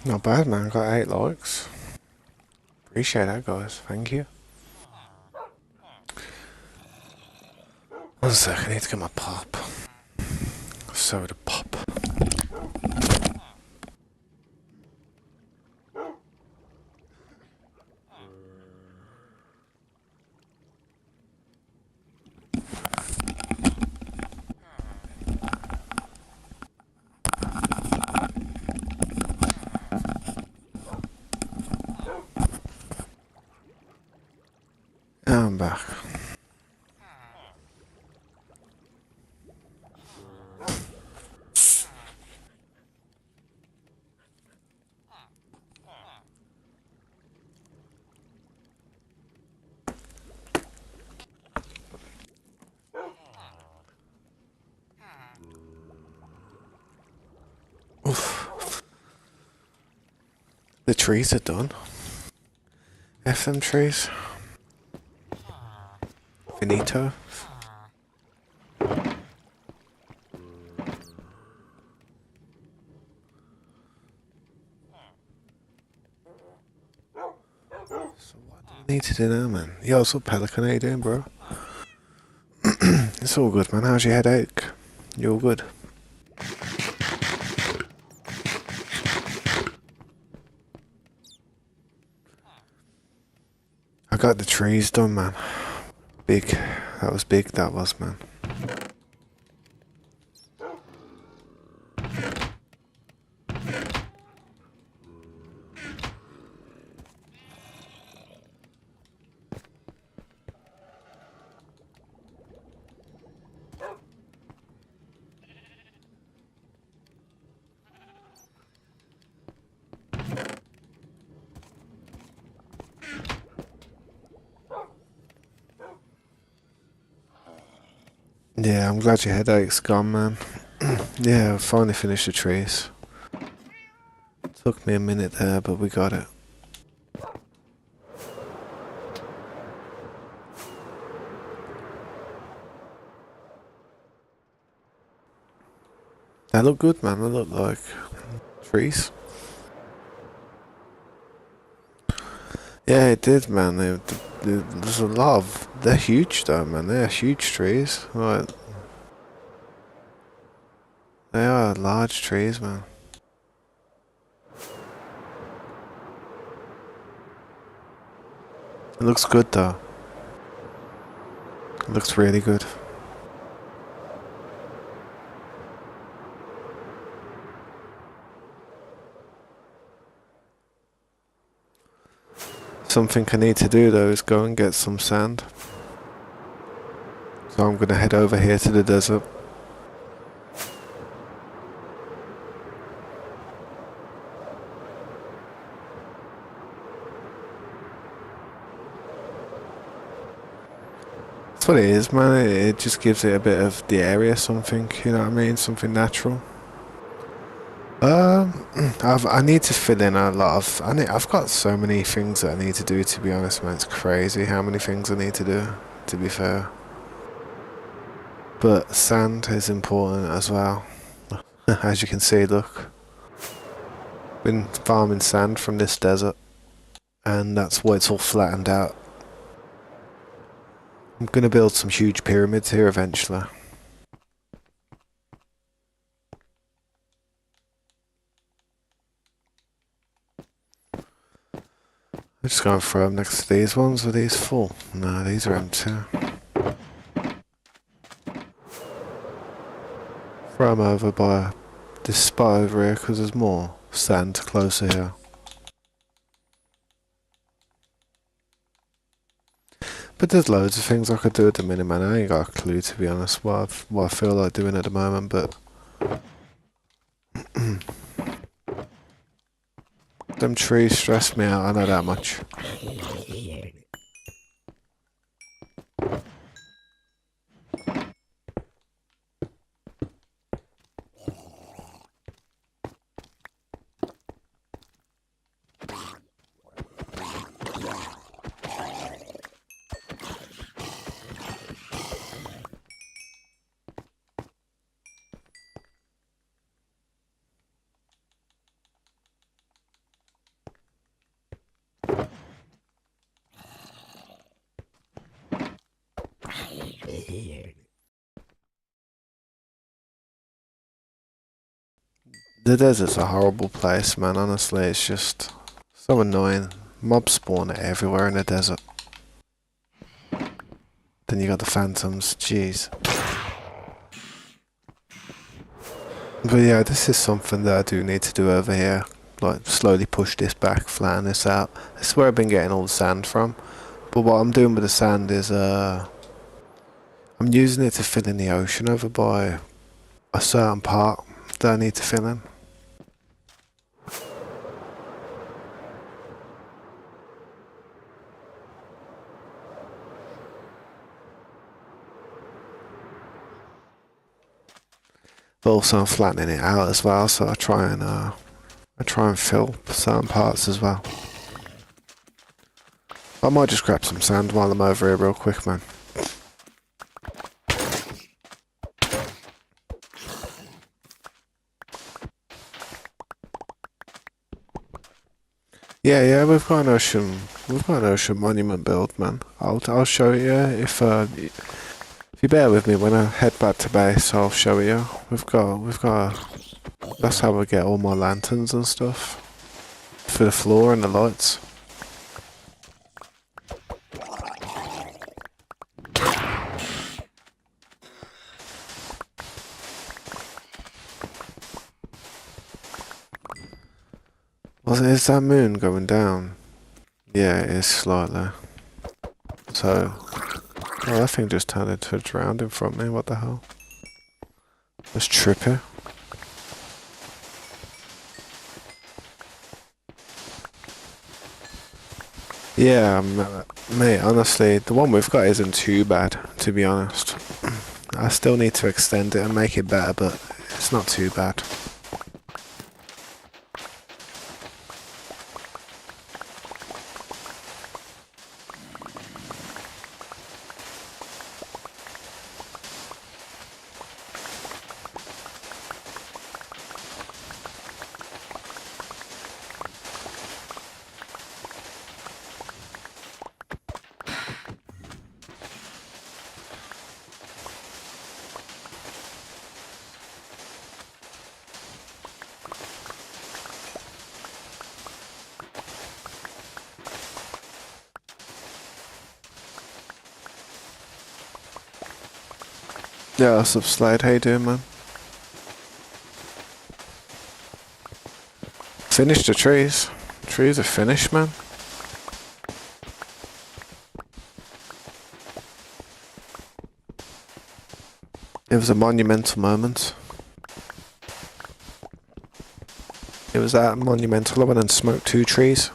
Not bad, man. Got 8 likes. Appreciate that, guys. Thank you. 1 sec, I need to get my pop. Soda pop. I'm back. Oof. The trees are done. F them trees. Finito. So what do we need to do now, man? Yo, what's up, Pelican? How you doing, bro? It's all good, man. How's your headache? You all good? I got the trees done, man. Big. That was big, that was, man. Yeah, I'm glad your headache's gone, man. Yeah, I finally finished the trees. Took me a minute there, but we got it. They look good, man. They look like trees. Yeah, it did, man. There's a lot of. They're huge, though, man. They're huge trees. Like, they are large trees, man. It looks good, though. It looks really good. Something I need to do, though, is go and get some sand. So I'm gonna head over here to the desert. That's what it is, man. It just gives it a bit of the area, something, you know what I mean? Something natural. I need to fill in a lot of. I've got so many things that I need to do. To be honest, man, it's crazy how many things I need to do. To be fair, but sand is important as well. As you can see, look, been farming sand from this desert, and that's why it's all flattened out. I'm gonna build some huge pyramids here eventually. I'm just going to throw them next to these ones. Are these full? No, these are empty. Throw them over by this spot over here because there's more sand closer here. But there's loads of things I could do at the minute, man. I ain't got a clue, to be honest, what I feel like doing at the moment, but them trees stress me out, I know that much. The desert's a horrible place, man, honestly, it's just so annoying. Mobs spawn everywhere in the desert. Then you got the phantoms, jeez. But yeah, this is something that I do need to do over here. Like, slowly push this back, flatten this out. This is where I've been getting all the sand from. But what I'm doing with the sand is, I'm using it to fill in the ocean over by a certain part that I need to fill in. But also I'm flattening it out as well, so I try and fill certain parts as well. I might just grab some sand while I'm over here real quick, man. Yeah, we've got an ocean monument build, man. I'll show you if you bear with me when I head back to base. I'll show you. We've got. That's how I get all my lanterns and stuff for the floor and the lights. Is that moon going down? Yeah, it is slightly. So, oh, that thing just turned into a drowned in front of me. What the hell? That's trippy. Yeah, mate, honestly, the one we've got isn't too bad, to be honest. I still need to extend it and make it better, but it's not too bad. Yeah, what's up, Slade? How you doing, man? Finished the trees. Trees are finished, man. It was a monumental moment. It was that monumental. I went and smoked 2 trees.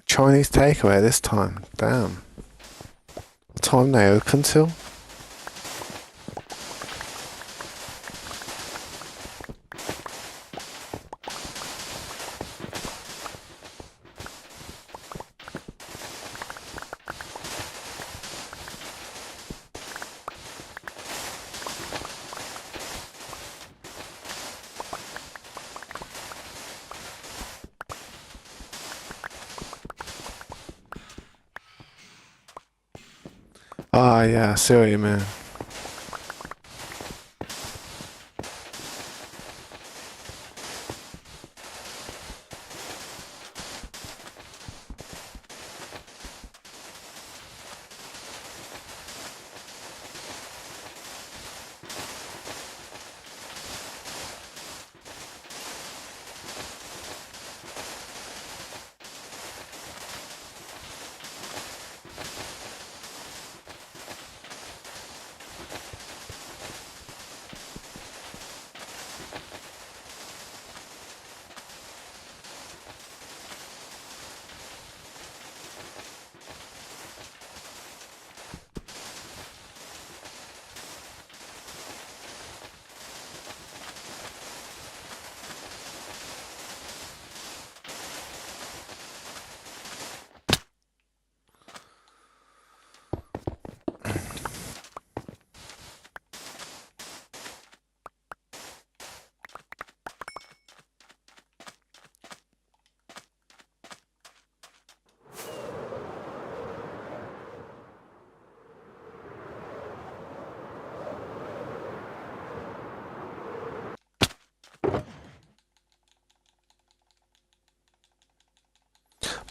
Chinese takeaway this time. Damn. What time they open till? Ah, yeah, I see what you mean.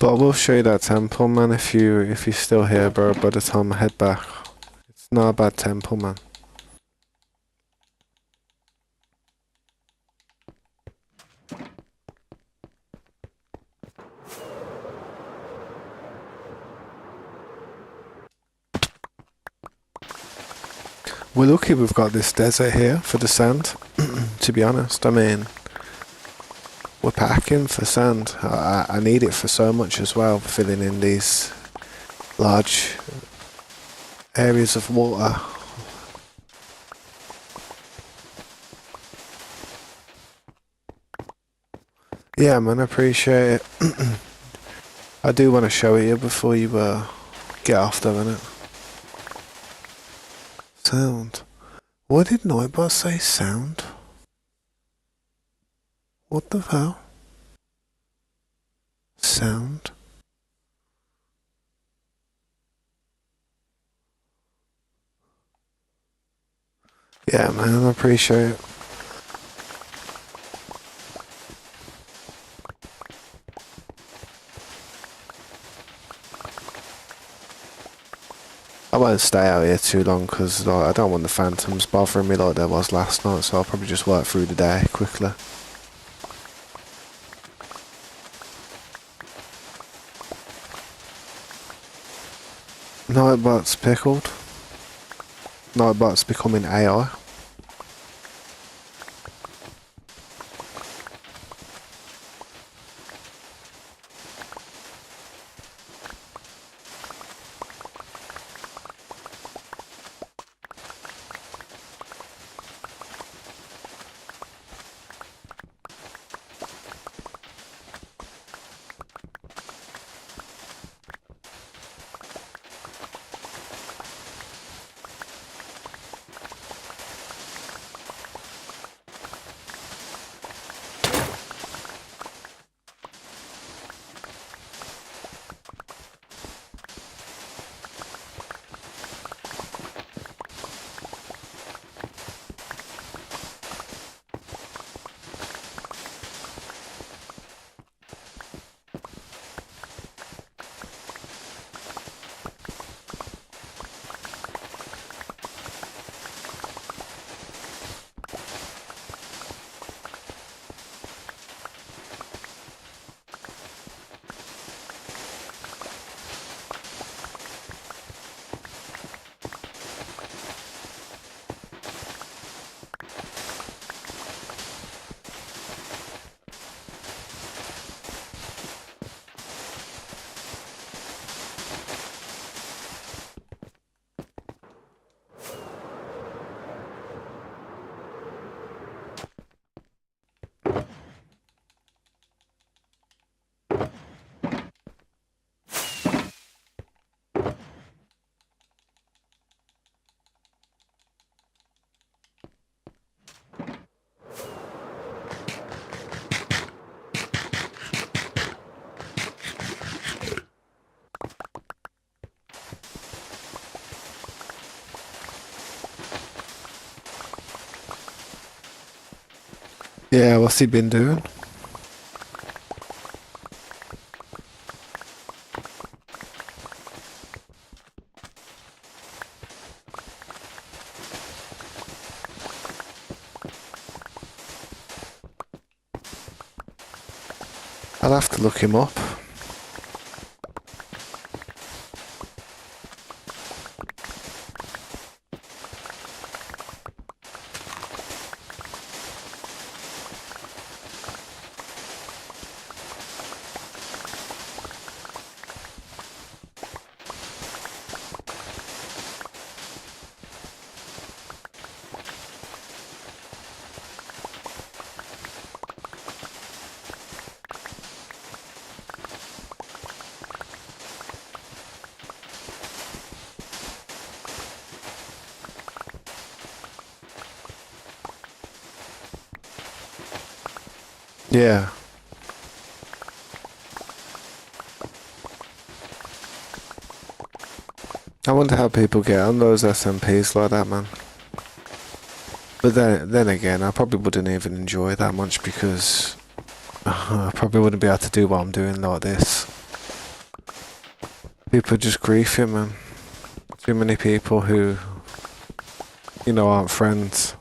But I will show you that temple, man, if you're still here, bro, by the time I head back. It's not a bad temple, man. We're lucky we've got this desert here for the sand, to be honest. I mean, we're packing for sand. I need it for so much as well, filling in these large areas of water. Yeah, man, I appreciate it. I do want to show it you before you get off though, innit? Sound. Why did Nightbot say sound? What the hell? Sound? Yeah, man, I appreciate it. I won't stay out here too long because I don't want the phantoms bothering me like there was last night, so I'll probably just work through the day quickly. Nightbot's pickled. Nightbot's becoming AI. Yeah, what's he been doing? I'll have to look him up. Yeah. I wonder how people get on those SMPs like that, man. But then again, I probably wouldn't even enjoy it that much because I probably wouldn't be able to do what I'm doing like this. People just grief it, man. Too many people who, aren't friends.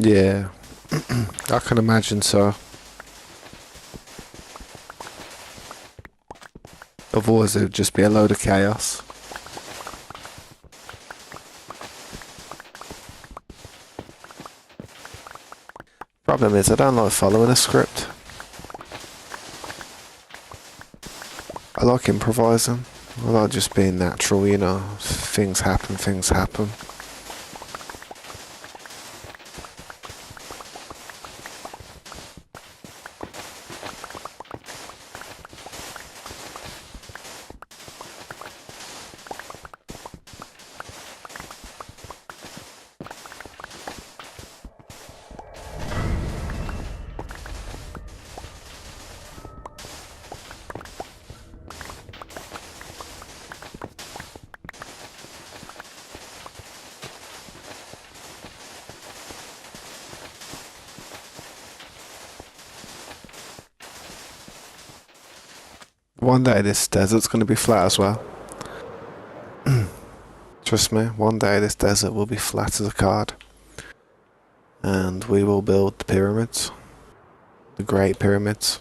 Yeah, I can imagine so. Otherwise, it would just be a load of chaos. Problem is, I don't like following a script. I like improvising. I like just being natural, Things happen, things happen. One day this desert's going to be flat as well. Trust me, one day this desert will be flat as a card. And we will build the pyramids. The Great Pyramids.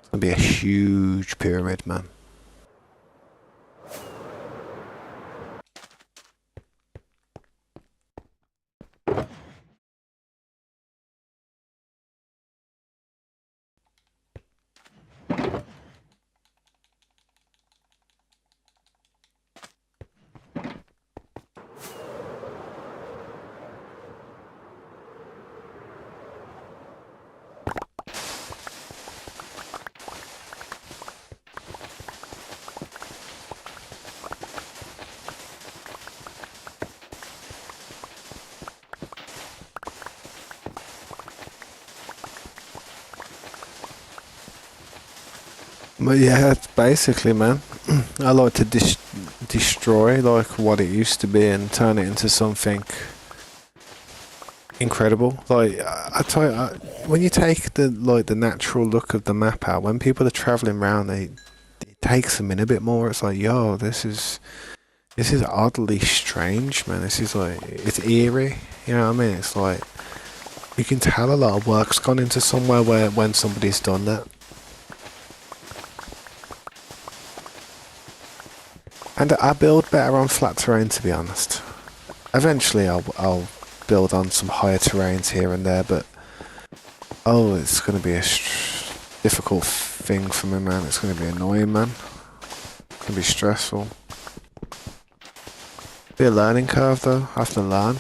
It's going to be a huge pyramid, man. But yeah, it's basically, man. I like to destroy like what it used to be and turn it into something incredible. Like I tell you, when you take the natural look of the map out, when people are traveling around, it takes them in a bit more. It's like, yo, this is oddly strange, man. This is like, it's eerie. You know what I mean? It's like you can tell a lot of work's gone into somewhere when somebody's done that. And I build better on flat terrain, to be honest. Eventually, I'll build on some higher terrains here and there, but it's going to be a difficult thing for me, man. It's going to be annoying, man. It's going to be stressful. Be a learning curve though, have to learn.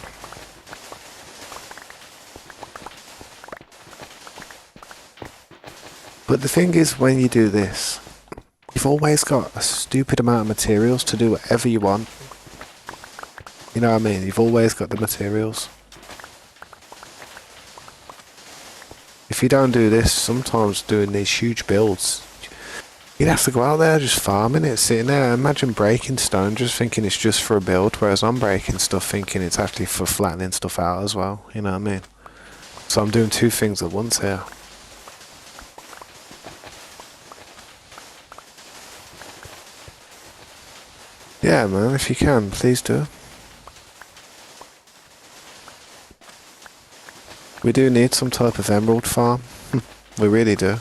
But the thing is, when you do this, you've always got a stupid amount of materials to do whatever you want. You know what I mean? You've always got the materials. If you don't do this, sometimes doing these huge builds, you'd have to go out there just farming it, sitting there. Imagine breaking stone just thinking it's just for a build, whereas I'm breaking stuff thinking it's actually for flattening stuff out as well. You know what I mean? So I'm doing two things at once here. Yeah, man, if you can, please do. We do need some type of emerald farm. We really do.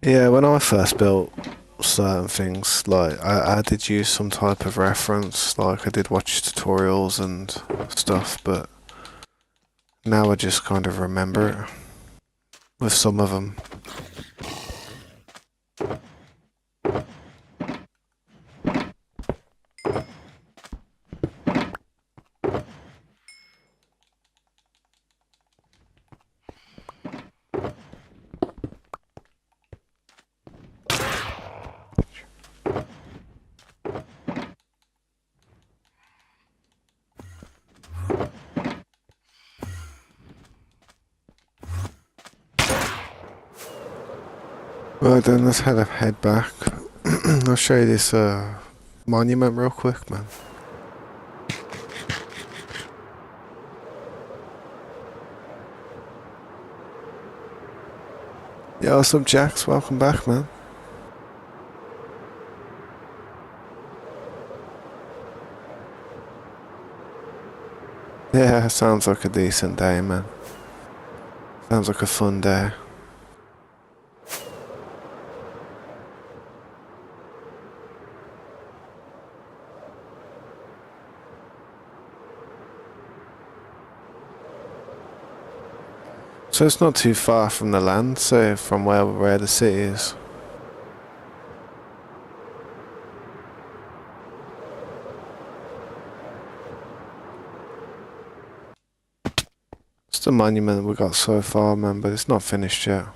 Yeah, when I first built certain things, like I did use some type of reference, like I did watch tutorials and stuff, but now I just kind of remember it with some of them. Right then, let's head back. I'll show you this monument real quick, man. Yeah, what's up, Jax? Welcome back, man. Yeah, sounds like a decent day, man. Sounds like a fun day. So it's not too far from the land, so from where the city is. It's the monument we got so far, man, but it's not finished yet.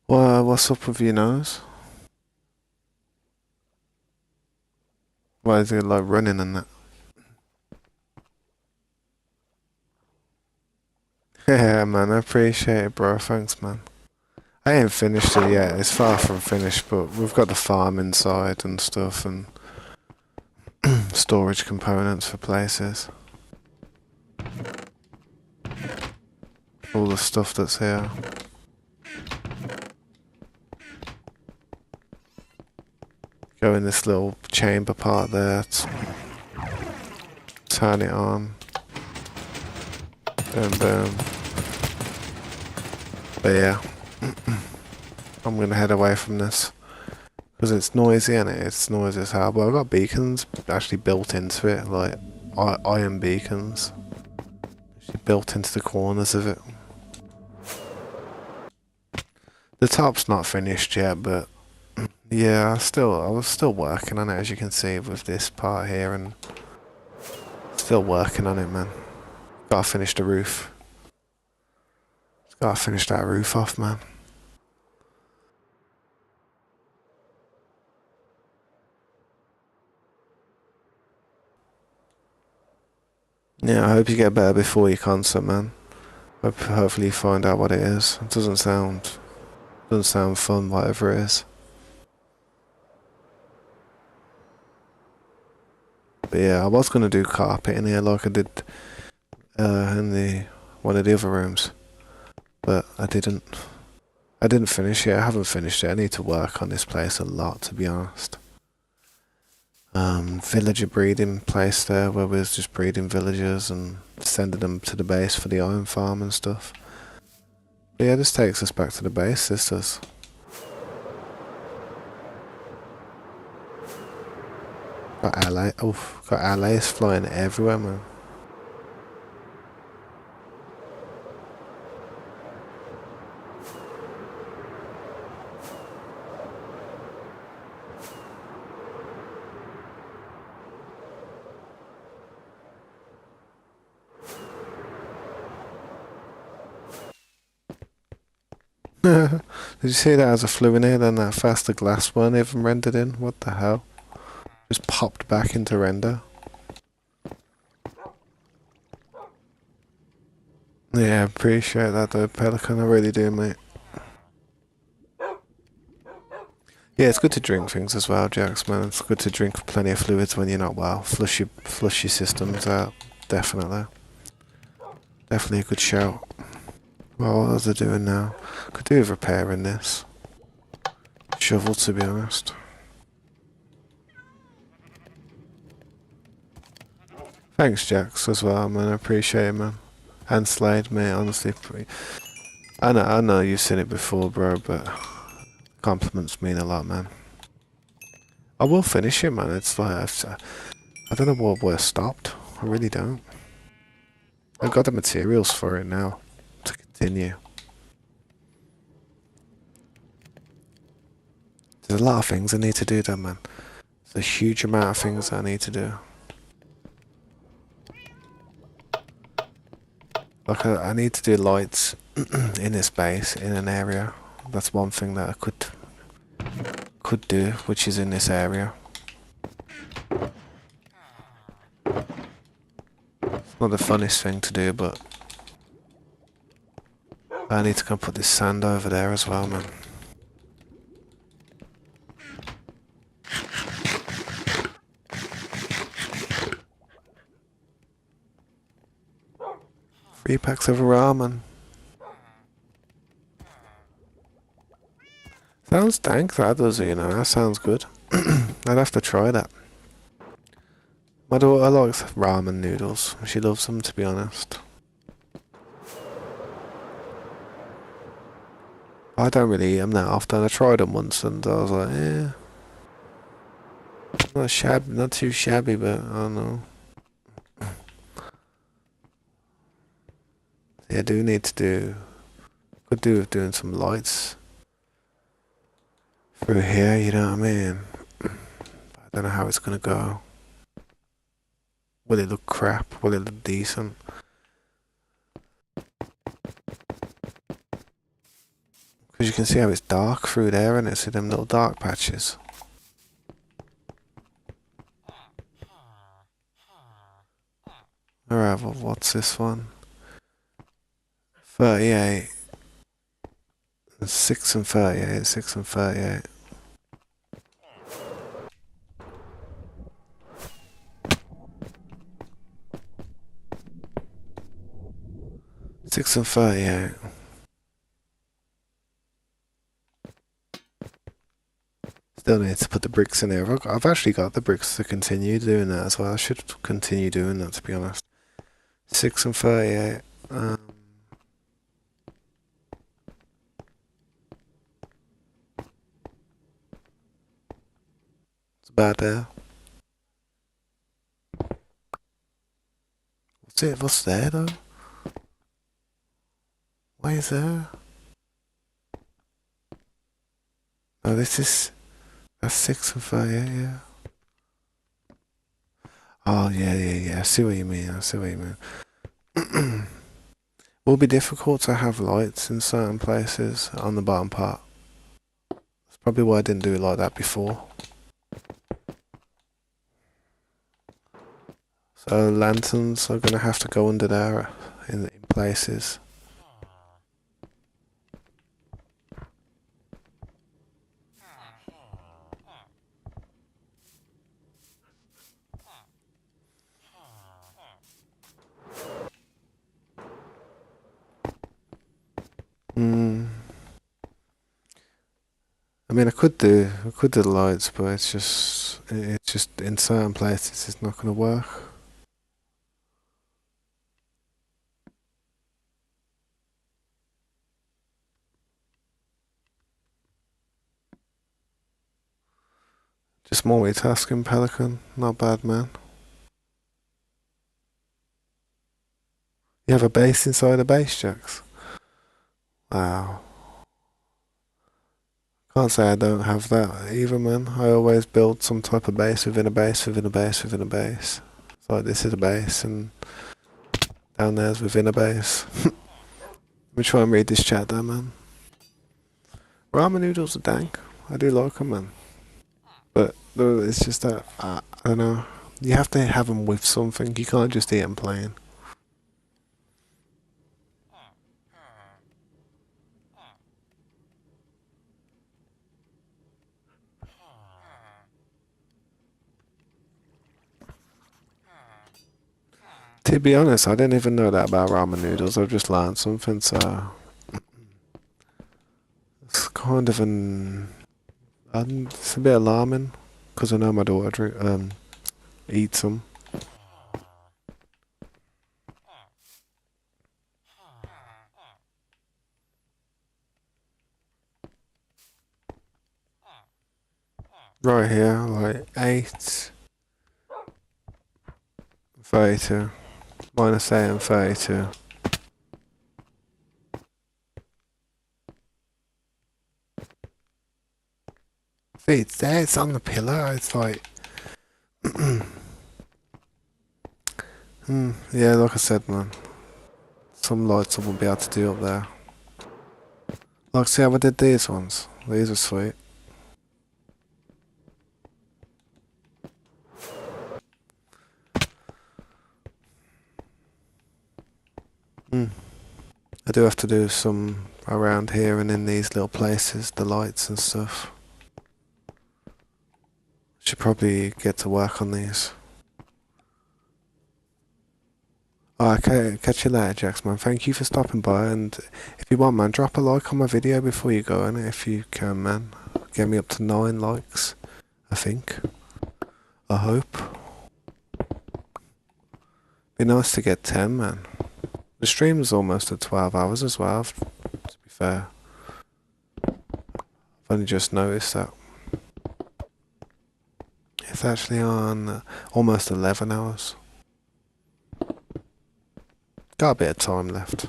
Well, what's up with your nose? Why is it like running and that? Yeah, man, I appreciate it, bro. Thanks, man. I ain't finished it yet. It's far from finished, but we've got the farm inside and stuff and storage components for places. All the stuff that's here. Go in this little chamber part there. Turn it on. Boom, boom. But yeah. I'm gonna head away from this. Because it's noisy, and it's noisy as hell. But I've got beacons actually built into it, like iron beacons. Actually built into the corners of it. The top's not finished yet, but Yeah, I was still working on it, as you can see with this part here, and still working on it, man. Gotta finish the roof. Gotta finish that roof off, man. Yeah, I hope you get better before your concert, man. Hopefully you find out what it is. It doesn't sound fun, whatever it is. But yeah, I was gonna do carpet in here like I did in the one of the other rooms, but I didn't. I didn't finish it. I haven't finished it. I need to work on this place a lot, to be honest. Villager breeding place there where we was just breeding villagers and sending them to the base for the iron farm and stuff. But yeah, this takes us back to the base, this does. Got allies flying everywhere, man. Did you see that as a flew in here, then that faster glass weren't even rendered in? What the hell? Just popped back into render. Yeah, I appreciate that though, Pelican, I really do, mate. Yeah, it's good to drink things as well, Jax, man. It's good to drink plenty of fluids when you're not well. Flush your systems out, definitely. Definitely a good shout. Well, what was I doing now? Could do with repairing this. Shovel, to be honest. Thanks, Jax, as well, man. I appreciate it, man. And Slade, mate, honestly. I know you've seen it before, bro, but compliments mean a lot, man. I will finish it, man. It's like, I don't know where I stopped. I really don't. I've got the materials for it now to continue. There's a lot of things I need to do though, man. There's a huge amount of things I need to do. Like I need to do lights in this base, in an area. That's one thing that I could do, which is in this area. It's not the funnest thing to do, but I need to go put this sand over there as well, man. Three packs of ramen. Sounds dank, that does, you know, that sounds good. I'd have to try that. My daughter likes ramen noodles. She loves them, to be honest. I don't really eat them that often. I tried them once and I was like, eh. Not too shabby, but I don't know. Yeah, I do need to do... Could do with doing some lights through here, you know what I mean? I don't know how it's gonna go. Will it look crap? Will it look decent? Because you can see how it's dark through there, and it's in them little dark patches. Alright, well, what's this one? 38. 6 and 38, 6 and 38. Six and 38. Still need to put the bricks in there. I've actually got the bricks to continue doing that as well. I should continue doing that, to be honest. 6 and 38. It's about there. What's there though? Why is there? Oh, this is That's 6 and 38, yeah. Oh, yeah. I see what you mean. Will be difficult to have lights in certain places on the bottom part. That's probably why I didn't do it like that before. So lanterns are gonna have to go under there in places. Hmm. I mean, I could do the lights, but it's just in certain places it's not gonna work. Just multitasking, Pelican. Not bad, man. You have a base inside a base, Jax. Wow. Can't say I don't have that either, man. I always build some type of base within a base within a base within a base. It's like this is a base, and down there's within a base. Let me try and read this chat there, man. Ramen noodles are dank. I do like them, man. But it's just that, I don't know. You have to have them with something. You can't just eat them plain. To be honest, I didn't even know that about ramen noodles. I've just learned something, so it's kind of it's a bit alarming because I know my daughter eats them. Right here, like 8, 32, minus 8 and 32. See, it's there, it's on the pillar, it's like, yeah, like I said, man, some lights I won't be able to do up there. Like, see how I did these ones? These are sweet. I do have to do some around here and in these little places, the lights and stuff. Should probably get to work on these. Okay, catch you later, Jax, man. Thank you for stopping by, and if you want, man, drop a like on my video before you go, and if you can, man. Get me up to 9 likes, I think. I hope. Be nice to get 10, man. The stream is almost at 12 hours as well, to be fair. I've only just noticed that. It's actually on almost 11 hours. Got a bit of time left.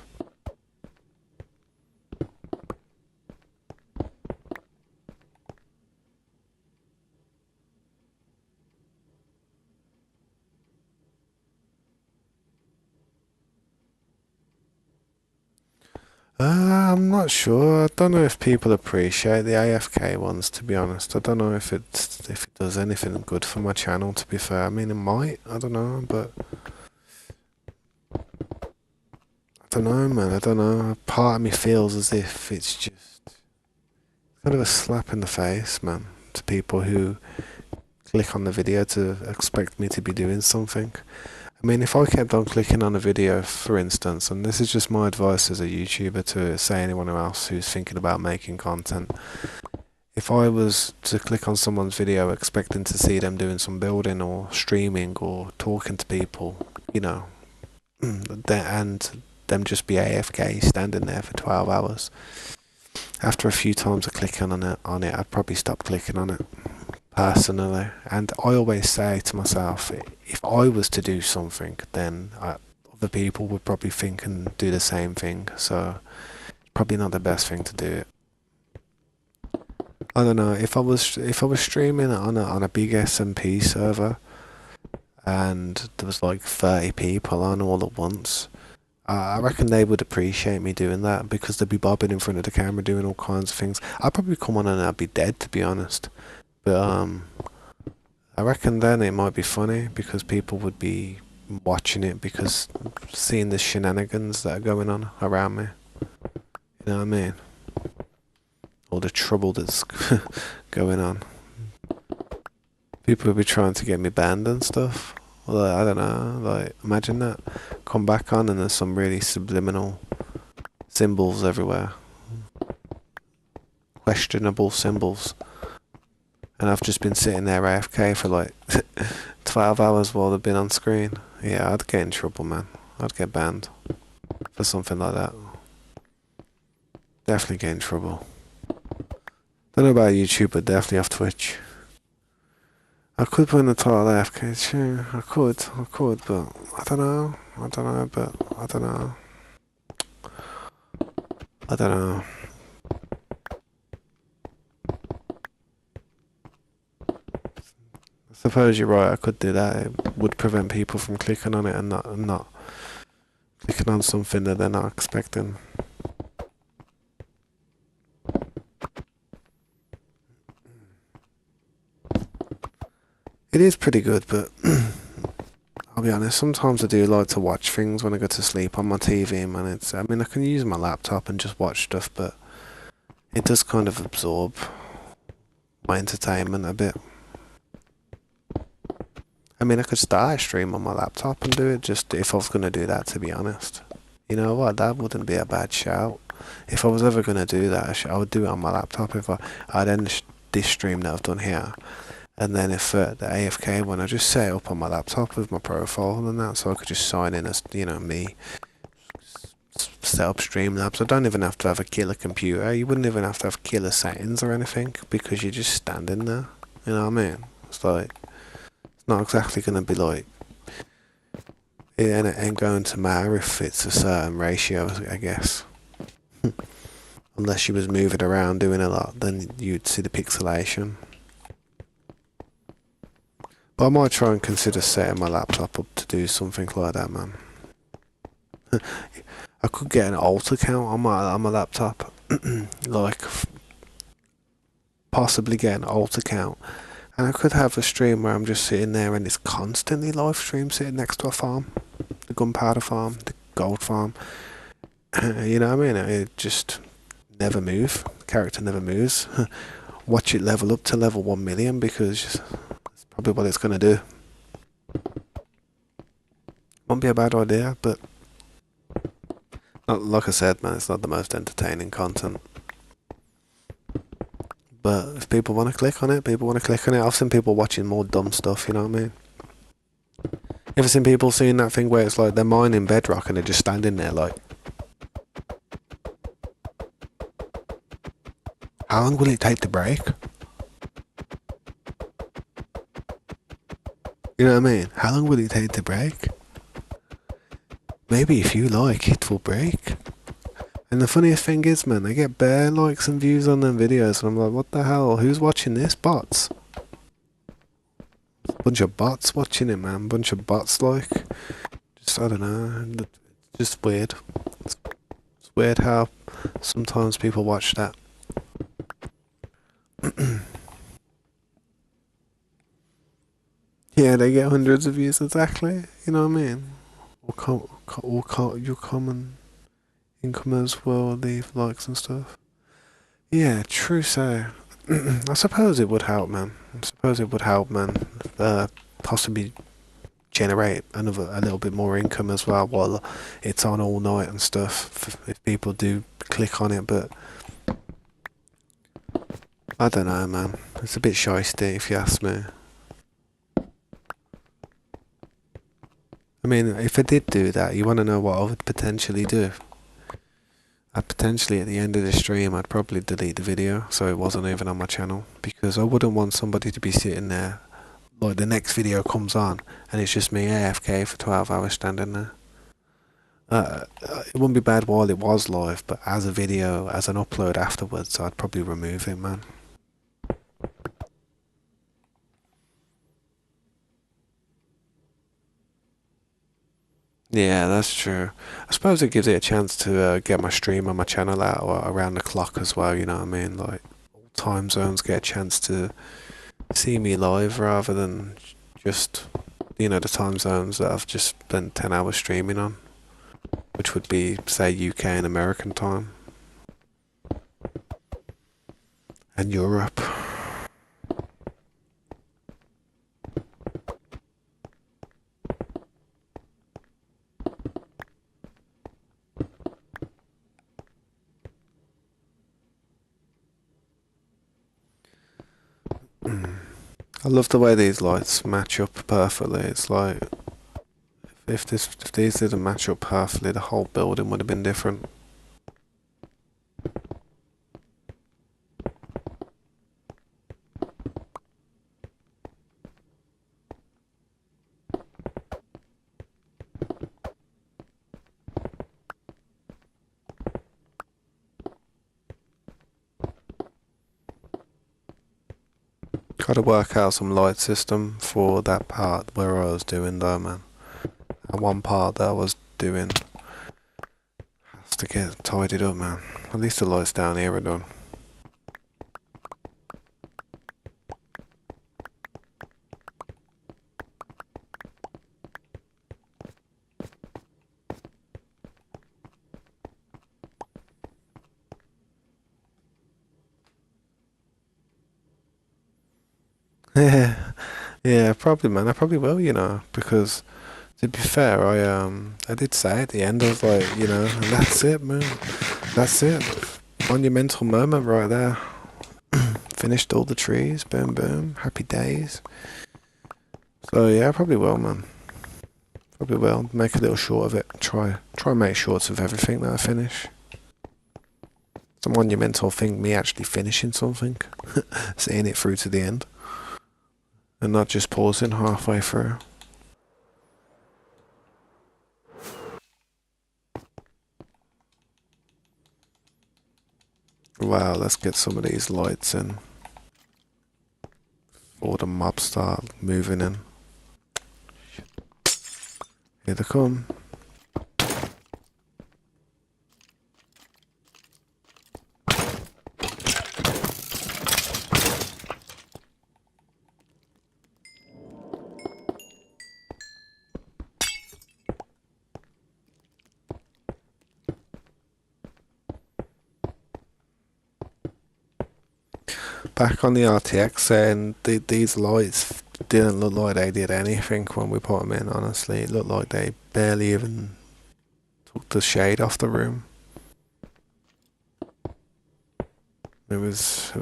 I'm not sure. I don't know if people appreciate the AFK ones, to be honest. I don't know if it does anything good for my channel, to be fair. I mean, it might. I don't know, but I don't know, man. I don't know. Part of me feels as if it's just kind of a slap in the face, man, to people who click on the video to expect me to be doing something. I mean, if I kept on clicking on a video, for instance, and this is just my advice as a YouTuber to say anyone else who's thinking about making content, if I was to click on someone's video expecting to see them doing some building or streaming or talking to people, you know, and them just be AFK standing there for 12 hours, after a few times of clicking on it, I'd probably stop clicking on it. Personally, and I always say to myself, if I was to do something, then other people would probably think and do the same thing, so probably not the best thing to do. I don't know if I was streaming on a big SMP server and there was like 30 people on all at once. I reckon they would appreciate me doing that because they'd be bobbing in front of the camera doing all kinds of things. I'd probably come on and I'd be dead, to be honest. But I reckon then it might be funny because people would be watching it because seeing the shenanigans that are going on around me. You know what I mean? All the trouble that's going on. People would be trying to get me banned and stuff. Like, I don't know, like, imagine that. Come back on and there's some really subliminal symbols everywhere. Questionable symbols. And I've just been sitting there AFK for like 12 hours while they've been on screen. Yeah, I'd get in trouble, man. I'd get banned for something like that. Definitely get in trouble. Don't know about YouTube, but definitely off Twitch. I could put in the title AFK, sure, I could, but I don't know, but I don't know. I don't know. I suppose you're right, I could do that. It would prevent people from clicking on it and not clicking on something that they're not expecting. It is pretty good, but I'll be honest, sometimes I do like to watch things when I go to sleep on my TV, man. I mean, I can use my laptop and just watch stuff, but it does kind of absorb my entertainment a bit. I mean, I could start a stream on my laptop and do it, just if I was going to do that, to be honest. You know what, that wouldn't be a bad shout. If I was ever going to do that, I would do it on my laptop if I'd end this stream that I've done here. And then if the AFK one, I just set it up on my laptop with my profile and that, so I could just sign in as, you know, me. Set up Streamlabs. I don't even have to have a killer computer. You wouldn't even have to have killer settings or anything because you're just standing there. You know what I mean? It's like, it's not exactly going to be like, it ain't going to matter if it's a certain ratio, I guess. Unless you was moving around doing a lot, then you'd see the pixelation. But I might try and consider setting my laptop up to do something like that, man. I could get an alt account on my laptop, like possibly get an alt account, and I could have a stream where I'm just sitting there and it's constantly live stream sitting next to a farm, the gunpowder farm, the gold farm. You know what I mean? It just never move. The character never moves. Watch it level up to level 1 million because it's probably what it's gonna do. Won't be a bad idea, but like I said, man, it's not the most entertaining content. But if people want to click on it, people want to click on it. I've seen people watching more dumb stuff, you know what I mean? You ever seen people seeing that thing where it's like they're mining bedrock and they're just standing there like, how long will it take to break? You know what I mean? How long will it take to break? Maybe if you like, it will break. And the funniest thing is, man, they get bare likes and views on them videos, and I'm like, what the hell? Who's watching this? Bots? Bunch of bots watching it, man. Bunch of bots, like. Just, I don't know. It's just weird. It's weird how sometimes people watch that. Yeah, they get hundreds of views, exactly. You know what I mean? Your common income as well, leave likes and stuff. Yeah, true so. I suppose it would help, man. Possibly generate a little bit more income as well while it's on all night and stuff, if people do click on it, but I don't know, man. It's a bit shysty if you ask me. I mean, if I did do that, you want to know what I would potentially do? I'd potentially, at the end of the stream, I'd probably delete the video so it wasn't even on my channel, because I wouldn't want somebody to be sitting there, like the next video comes on and it's just me AFK for 12 hours standing there. It wouldn't be bad while it was live, but as a video, as an upload afterwards, I'd probably remove it, man. Yeah, that's true. I suppose it gives it a chance to get my stream on my channel out around the clock as well, you know what I mean? Like, all time zones get a chance to see me live rather than just, the time zones that I've just spent 10 hours streaming on, which would be, say, UK and American time, and Europe. I love the way these lights match up perfectly. It's like, if these didn't match up perfectly, the whole building would have been different. Got to work out some light system for that part where I was doing though, man. And one part that I was doing has to get tidied up, man. At least the lights down here are done. Yeah, yeah, probably, man. I probably will, because to be fair, I did say at the end, I was like, and that's it, man. That's it. Monumental moment right there. Finished all the trees, boom, boom, happy days. So yeah, I probably will, man. Probably will make a little short of it. Try and make shorts of everything that I finish. It's a monumental thing, me actually finishing something, seeing it through to the end, and not just pausing halfway through. Wow, let's get some of these lights in before the mobs start moving in. Here they come. Back on the RTX, and these lights didn't look like they did anything when we put them in, honestly. It looked like they barely even took the shade off the room. It was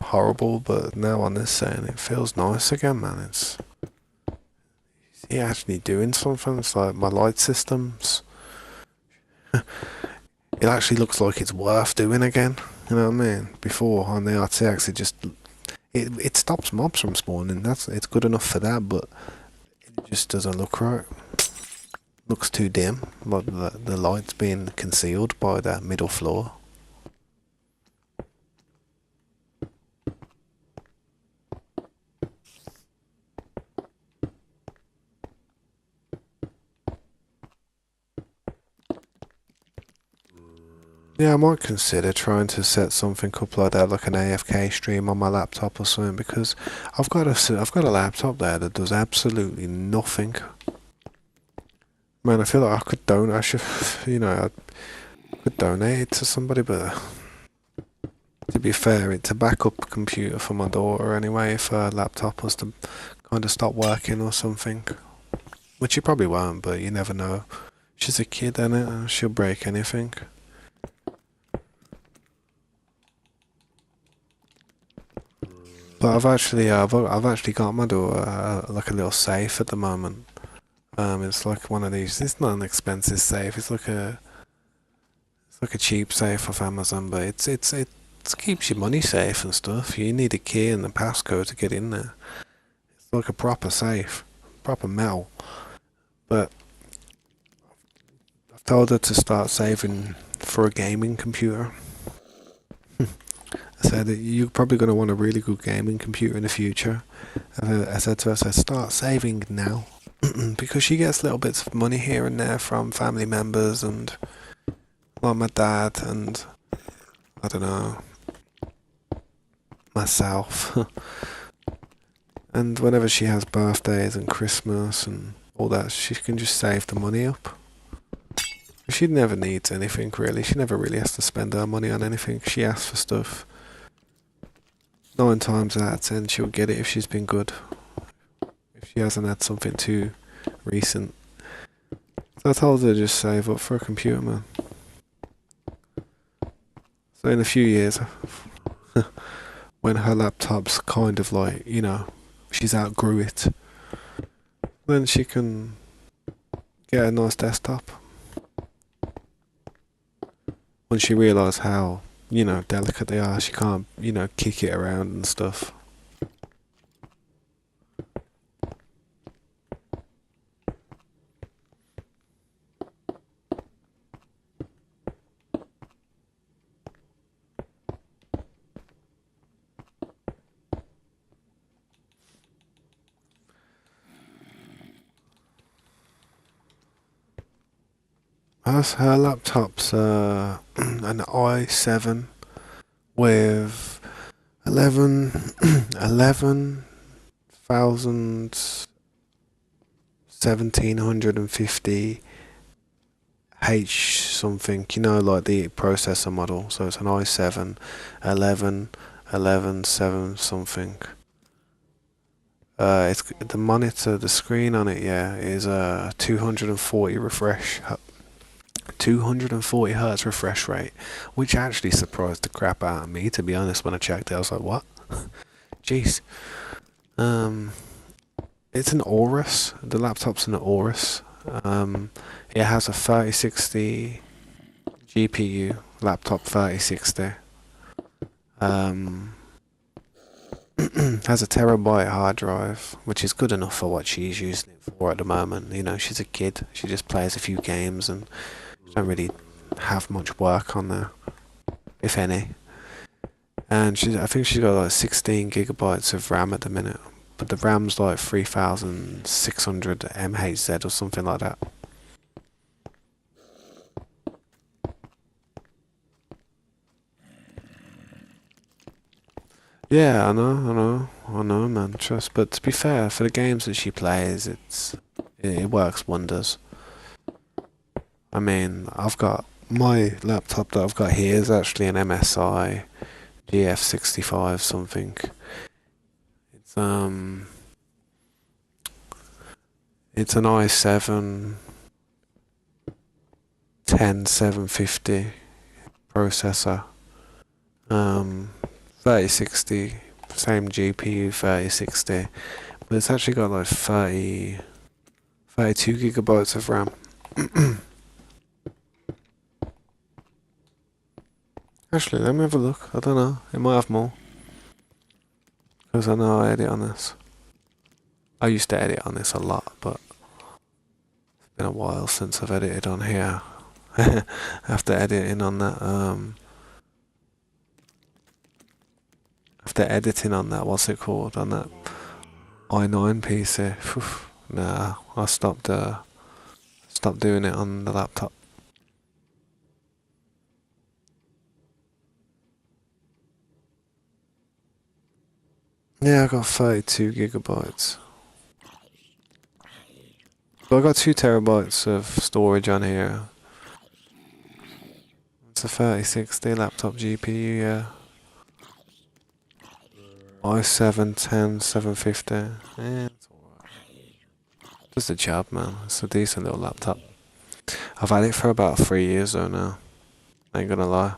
horrible, but now on this setting it feels nice again, man. It's actually doing something. It's like my light systems. It actually looks like it's worth doing again. You know what I mean? Before on the RTX, it stops mobs from spawning. It's good enough for that, but it just doesn't look right. Looks too dim, like the light's being concealed by that middle floor. Yeah, I might consider trying to set something up like that, like an AFK stream on my laptop or something, because I've got a laptop there that does absolutely nothing. Man, I feel like I could donate. I should, I could donate it to somebody, but to be fair, it's a backup computer for my daughter anyway. If her laptop was to kind of stop working or something, which it probably won't, but you never know. She's a kid, innit? She'll break anything. But I've actually got my daughter like a little safe at the moment. It's like one of these. It's not an expensive safe. It's like a cheap safe off Amazon, but it keeps your money safe and stuff. You need a key and a passcode to get in there. It's like a proper safe, proper metal. But I've told her to start saving for a gaming computer. I said that you're probably going to want a really good gaming computer in the future. I said to her, start saving now. because she gets little bits of money here and there from family members and like my dad and I don't know, myself. And whenever she has birthdays and Christmas and all that, she can just save the money up. She never needs anything really. She never really has to spend her money on anything. She asks for stuff. 9 times out of 10, she'll get it if she's been good. If she hasn't had something too recent. So I told her to just save up for a computer, man. So in a few years, when her laptop's kind of like, you know, she's outgrew it, then she can get a nice desktop. When she realised how, you know, delicate they are, she can't, you know, kick it around and stuff. Her laptop's an i7 with 11,1750 H something, you know, like the processor model. So it's an i7, 7 something. It's the monitor, the screen on it, yeah, is 240 refresh 240 hertz refresh rate, which actually surprised the crap out of me, to be honest. When I checked it, I was like, what? Jeez. It's an Aorus. The laptop's an Aorus. It has a 3060 GPU, laptop 3060. Has a terabyte hard drive, which is good enough for what she's using it for at the moment. You know, she's a kid. She just plays a few games and don't really have much work on there, if any. And I think she's got like 16 gigabytes of RAM at the minute, but the RAM's like 3600 MHz or something like that. Yeah, I know, man. Trust, but to be fair, for the games that she plays, it works wonders. I mean, I've got my laptop that I've got here is actually an MSI GF65 something. It's it's an i7 10750 processor. 3060, same GPU, 3060, but it's actually got like 32 gigabytes of RAM. Actually, let me have a look. I don't know. It might have more. Because I know I edit on this. I used to edit on this a lot, but it's been a while since I've edited on here. After editing on that, after editing on that, what's it called? On that i9 PC. Nah, I stopped doing it on the laptop. Yeah, I got 32 gigabytes. So I got 2 terabytes of storage on here. It's a 3060 laptop GPU, yeah. i7 10750. Yeah, it's alright. Does the job, man. It's a decent little laptop. I've had it for about 3 years though now. Ain't gonna lie.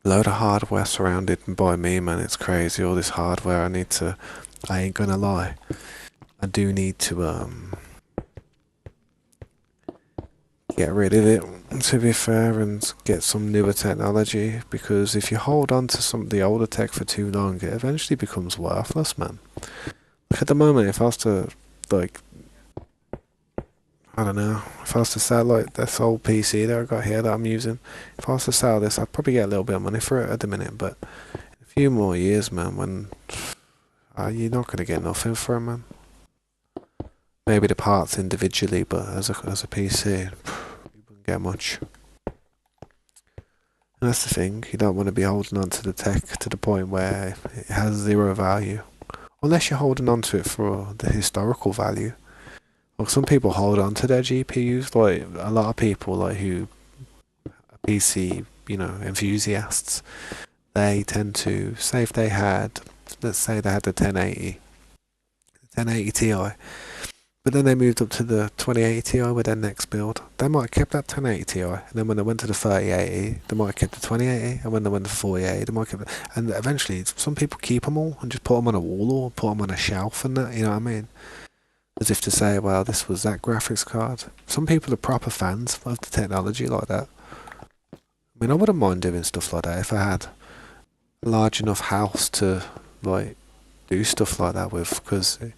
Load of hardware surrounded by me, man. It's crazy. All this hardware I ain't gonna lie. I do need to get rid of it, to be fair, and get some newer technology, because if you hold on to some of the older tech for too long, it eventually becomes worthless, man. Like at the moment, if I was to, like, I don't know, if I was to sell like this old PC that I got here that I'm using, if I was to sell this, I'd probably get a little bit of money for it at the minute, but in a few more years, man, when you're not gonna get nothing for it, man. Maybe the parts individually, but as a PC, you wouldn't get much. And that's the thing, you don't want to be holding on to the tech to the point where it has zero value. Unless you're holding on to it for the historical value. Like some people hold on to their GPUs, like a lot of people like who are PC, enthusiasts, they tend to say if they had, let's say they had the 1080 Ti, but then they moved up to the 2080 Ti with their next build. They might have kept that 1080 Ti, and then when they went to the 3080, they might have kept the 2080, and when they went to the 4080, they might have kept it. And eventually, some people keep them all and just put them on a wall or put them on a shelf and that, you know what I mean? As if to say, well, this was that graphics card. Some people are proper fans of the technology like that. I mean, I wouldn't mind doing stuff like that if I had a large enough house to, like, do stuff like that with, because with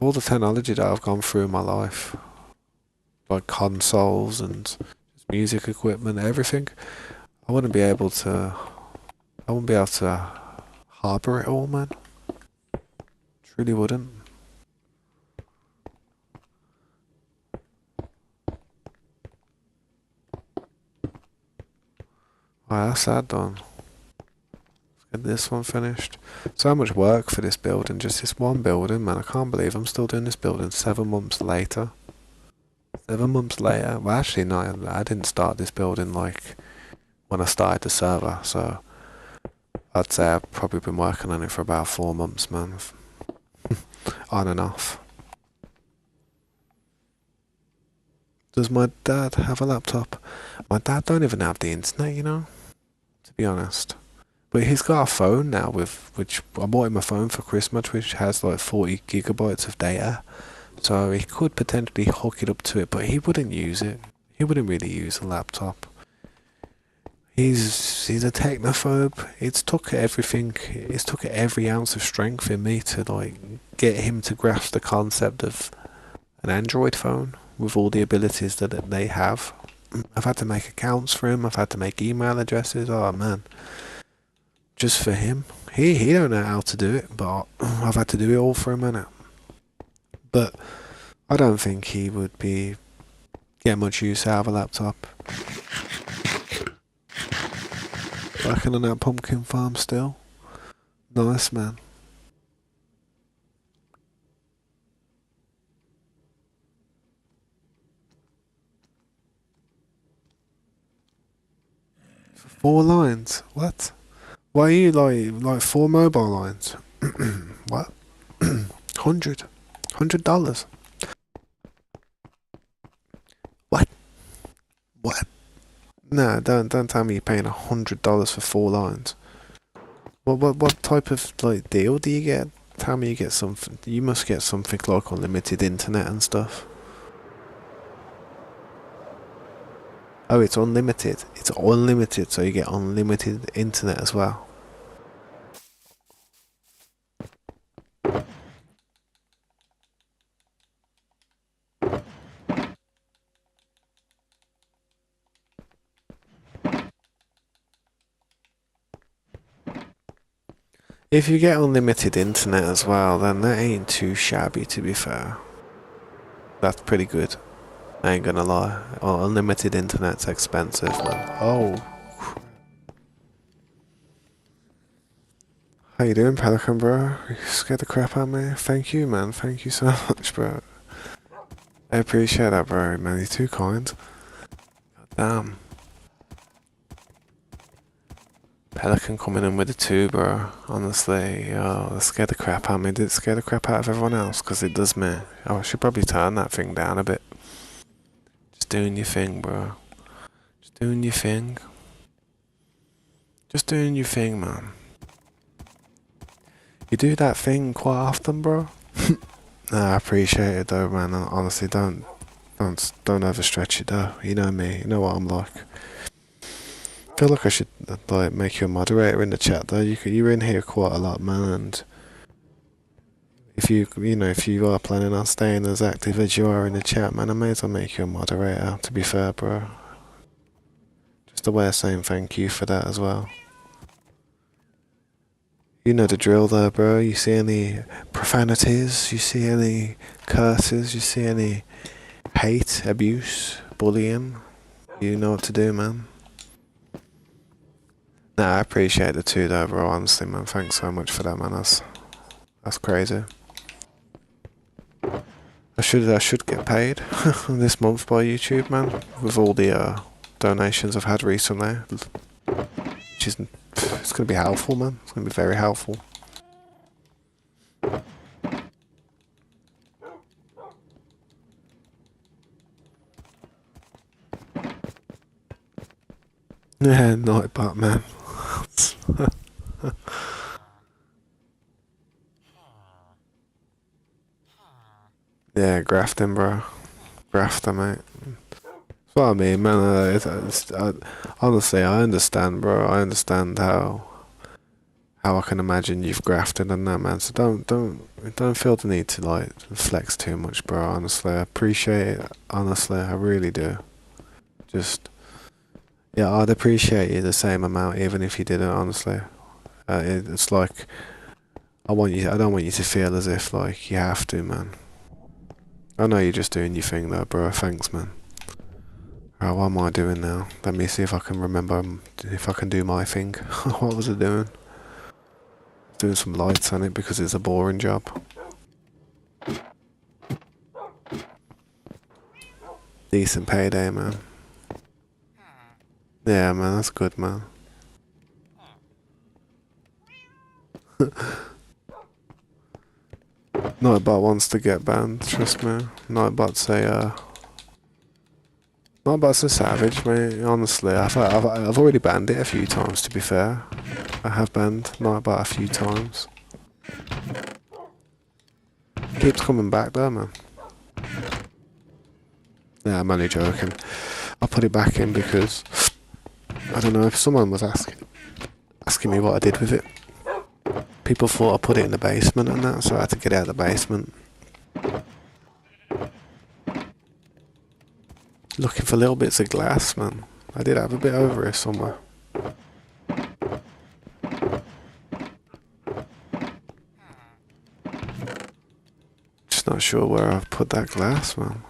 all the technology that I've gone through in my life, like consoles and music equipment, everything, I wouldn't be able to harbour it all, man. Truly wouldn't. Right, that's that done. Let's get this one finished. So much work for this building, just this one building, man. I can't believe I'm still doing this building 7 months later. 7 months later. Well, actually, no, I didn't start this building like when I started the server, so I'd say I've probably been working on it for about 4 months, man. On and off. Does my dad have a laptop? My dad don't even have the internet, to be honest. But he's got a phone now which I bought him a phone for Christmas which has like 40 gigabytes of data. So he could potentially hook it up to it, but he wouldn't use it. He wouldn't really use a laptop. He's a technophobe. It's took everything. It's took every ounce of strength in me to like get him to grasp the concept of an Android phone with all the abilities that they have. I've had to make accounts for him. I've had to make email addresses. Oh man, just for him. He don't know how to do it, but I've had to do it all for him, innit? But I don't think he would get much use out of a laptop. Working on that pumpkin farm still. Nice, man. For 4 lines? What? Why are you like 4 mobile lines? What? $100. What? What? No, don't tell me you're paying $100 for 4 lines. What type of like deal do you get? Tell me you get something. You must get something like unlimited internet and stuff. Oh, it's unlimited. It's unlimited, so you get unlimited internet as well. If you get unlimited internet as well, then that ain't too shabby, to be fair. That's pretty good. I ain't gonna lie. Oh, unlimited internet's expensive, man. Oh. How you doing, Pelican, bro? You scared the crap out of me. Thank you, man. Thank you so much, bro. I appreciate that, bro, man. You're too kind. God damn. Pelican coming in with a 2, bro. Honestly, that scared the crap out of me. Did it scare the crap out of everyone else? Because it does me. Oh, I should probably turn that thing down a bit. Just doing your thing, bro. Just doing your thing. Just doing your thing, man. You do that thing quite often, bro? Nah, I appreciate it though, man. Honestly, don't overstretch it though. You know me. You know what I'm like. I feel like I should like make you a moderator in the chat though. You're in here quite a lot, man. And if you are planning on staying as active as you are in the chat, man, I may as well make you a moderator. To be fair, bro. Just a way of saying thank you for that as well. You know the drill there, bro. You see any profanities? You see any curses? You see any hate, abuse, bullying? You know what to do, man. Nah, I appreciate the two though, bro. Honestly, man. Thanks so much for that, man. That's crazy. I should get paid this month by YouTube, man, with all the donations I've had recently. Which is, it's gonna be helpful, man. It's gonna be very helpful. Yeah, not but man. Yeah, grafting, bro. Grafter, mate. That's what I mean, man. Honestly, I understand, bro. I understand how I can imagine you've grafted and that, man. So don't feel the need to like flex too much, bro. Honestly, I appreciate it. Honestly, I really do. Just yeah, I'd appreciate you the same amount, even if you didn't. Honestly, it's like I don't want you to feel as if like you have to, man. I know you're just doing your thing though, bro. Thanks, man. Right, what am I doing now? Let me see if I can remember if I can do my thing. What was I doing? Doing some lights on it because it's a boring job. Decent payday, man. Yeah, man, that's good, man. Nightbot wants to get banned, trust me. Nightbot's a savage, mate. Honestly, I've already banned it a few times. To be fair, I have banned Nightbot a few times. Keeps coming back though, man. Yeah, I'm only joking. I put it back in because I don't know if someone was asking me what I did with it. People thought I put it in the basement and that, so I had to get it out of the basement. Looking for little bits of glass, man. I did have a bit over here somewhere. Just not sure where I've put that glass, man.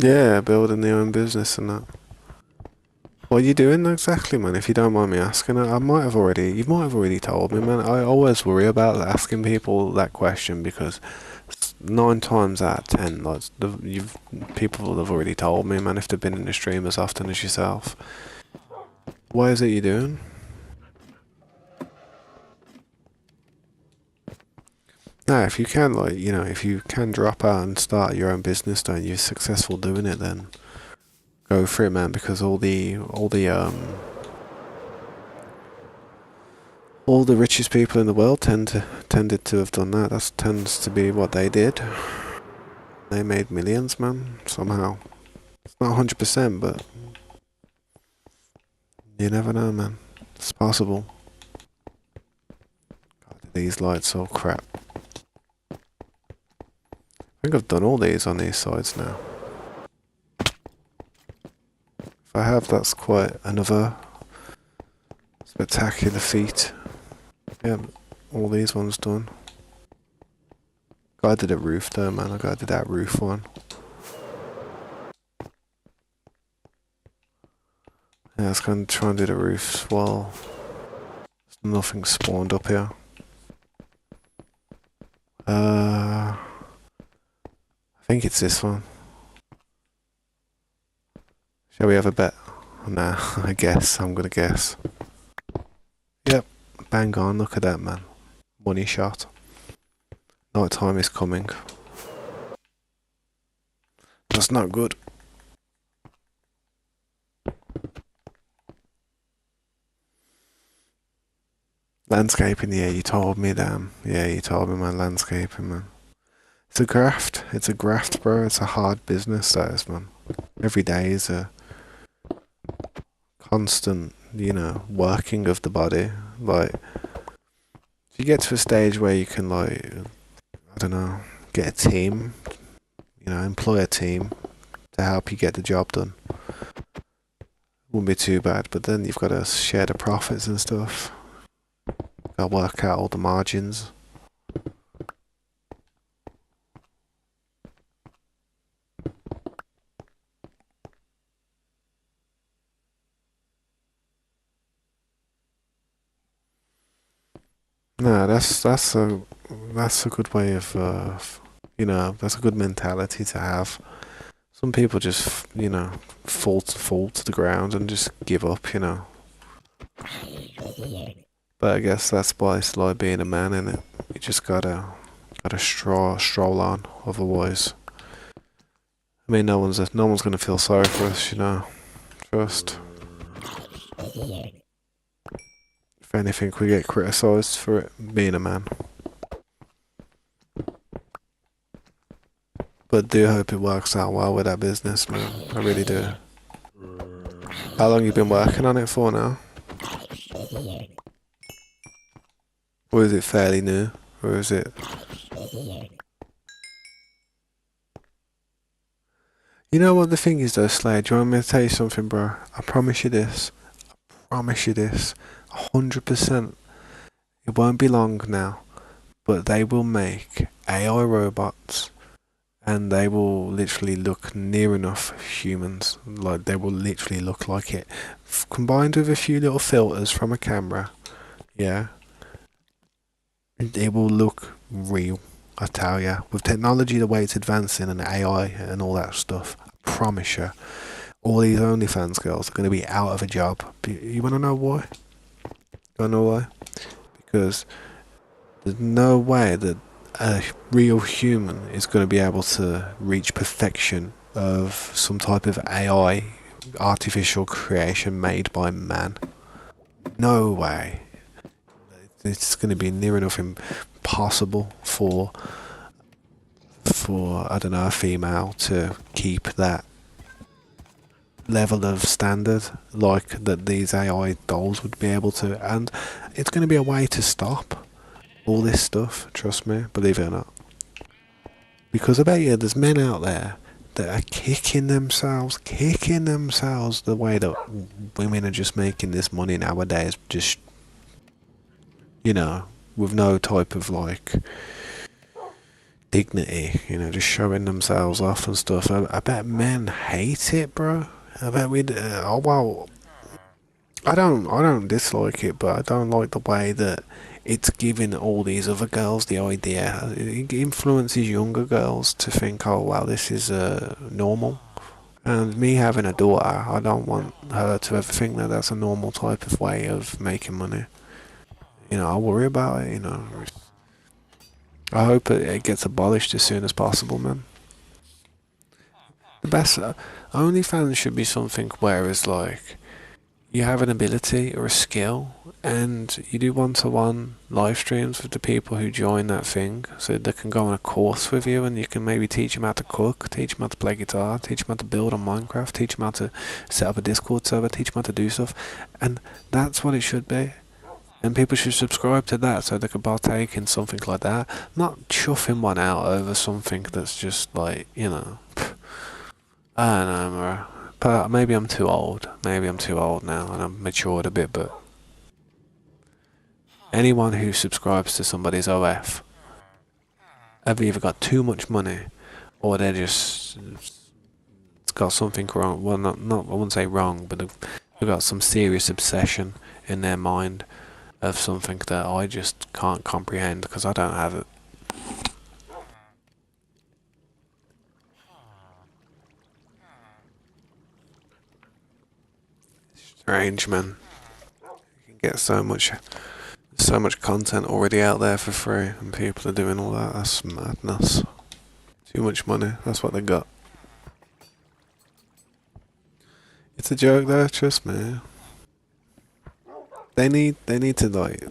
Yeah, building the own business and that. What are you doing exactly, man? If you don't mind me asking, you might have already told me, man. I always worry about asking people that question because 9 times out of 10, like people will have already told me, man. If they've been in the stream as often as yourself, what is it you're doing? No, if you can, like, if you can drop out and start your own business, and you're successful doing it, then go for it, man. Because all the richest people in the world tended to have done that. That tends to be what they did. They made millions, man. Somehow, it's not 100%, but you never know, man. It's possible. God, these lights are crap. I think I've done all these on these sides now. If I have, that's quite another spectacular feat. Yeah, all these ones done. I did a roof though, man. I gotta do that roof one. Yeah, I was gonna try and do the roofs while nothing spawned up here. I think it's this one. Shall we have a bet? Nah, I guess. I'm gonna guess. Yep, bang on. Look at that, man. Money shot. Night time is coming. That's not good. Landscaping, yeah, you told me, damn. Yeah, you told me, man. Landscaping, man. It's a graft. It's a graft, bro. It's a hard business, that is, man. Every day is a constant, working of the body. Like, you get to a stage where you can like, I don't know, get a team, employ a team to help you get the job done. Wouldn't be too bad, but then you've got to share the profits and stuff. Got to work out all the margins. No, that's a good way of that's a good mentality to have. Some people just fall to the ground and just give up. But I guess that's why it's like being a man, innit? You just gotta stroll on, otherwise. I mean, no one's gonna feel sorry for us. Trust. If anything, we get criticised for it being a man. But I do hope it works out well with that business, man. I really do. How long you been working on it for now? Or is it fairly new? Or is it... You know what the thing is though, Slade? Do you want me to tell you something, bro? I promise you this. 100%. It won't be long now. But they will make AI robots and they will literally look near enough humans. Like, they will literally look like it. Combined with a few little filters from a camera. Yeah. It will look real, I tell ya. With technology the way it's advancing and AI and all that stuff, I promise you, all these OnlyFans girls are going to be out of a job. You want to know why? You want to know why? Because there's no way that a real human is going to be able to reach perfection of some type of AI, artificial creation made by man. No way. It's going to be near enough impossible for I don't know, a female to keep that level of standard like that these AI dolls would be able to, and it's going to be a way to stop all this stuff, trust me, believe it or not. Because I bet you there's men out there that are kicking themselves the way that women are just making this money nowadays, just with no type of like dignity, just showing themselves off and stuff. I bet men hate it, bro. I bet I don't dislike it, but I don't like the way that it's giving all these other girls the idea. It influences younger girls to think, oh wow, this is normal. And me having a daughter, I don't want her to ever think that that's a normal type of way of making money. I worry about it, I hope it gets abolished as soon as possible, man. The best, OnlyFans should be something where it's like, you have an ability or a skill, and you do one-to-one live streams with the people who join that thing, so they can go on a course with you, and you can maybe teach them how to cook, teach them how to play guitar, teach them how to build on Minecraft, teach them how to set up a Discord server, teach them how to do stuff, and that's what it should be. And people should subscribe to that so they can partake in something like that, not chuffing one out over something that's just like, I don't know, bro. But maybe I'm too old. Maybe I'm too old now and I'm matured a bit, but anyone who subscribes to somebody's OF have either got too much money or they're just got something wrong. Well, not I wouldn't say wrong, but they've got some serious obsession in their mind of something that I just can't comprehend because I don't have it. Strange, man. You can get so much content already out there for free, and people are doing all that. That's madness. Too much money. That's what they got. It's a joke, though. Trust me. They need to like.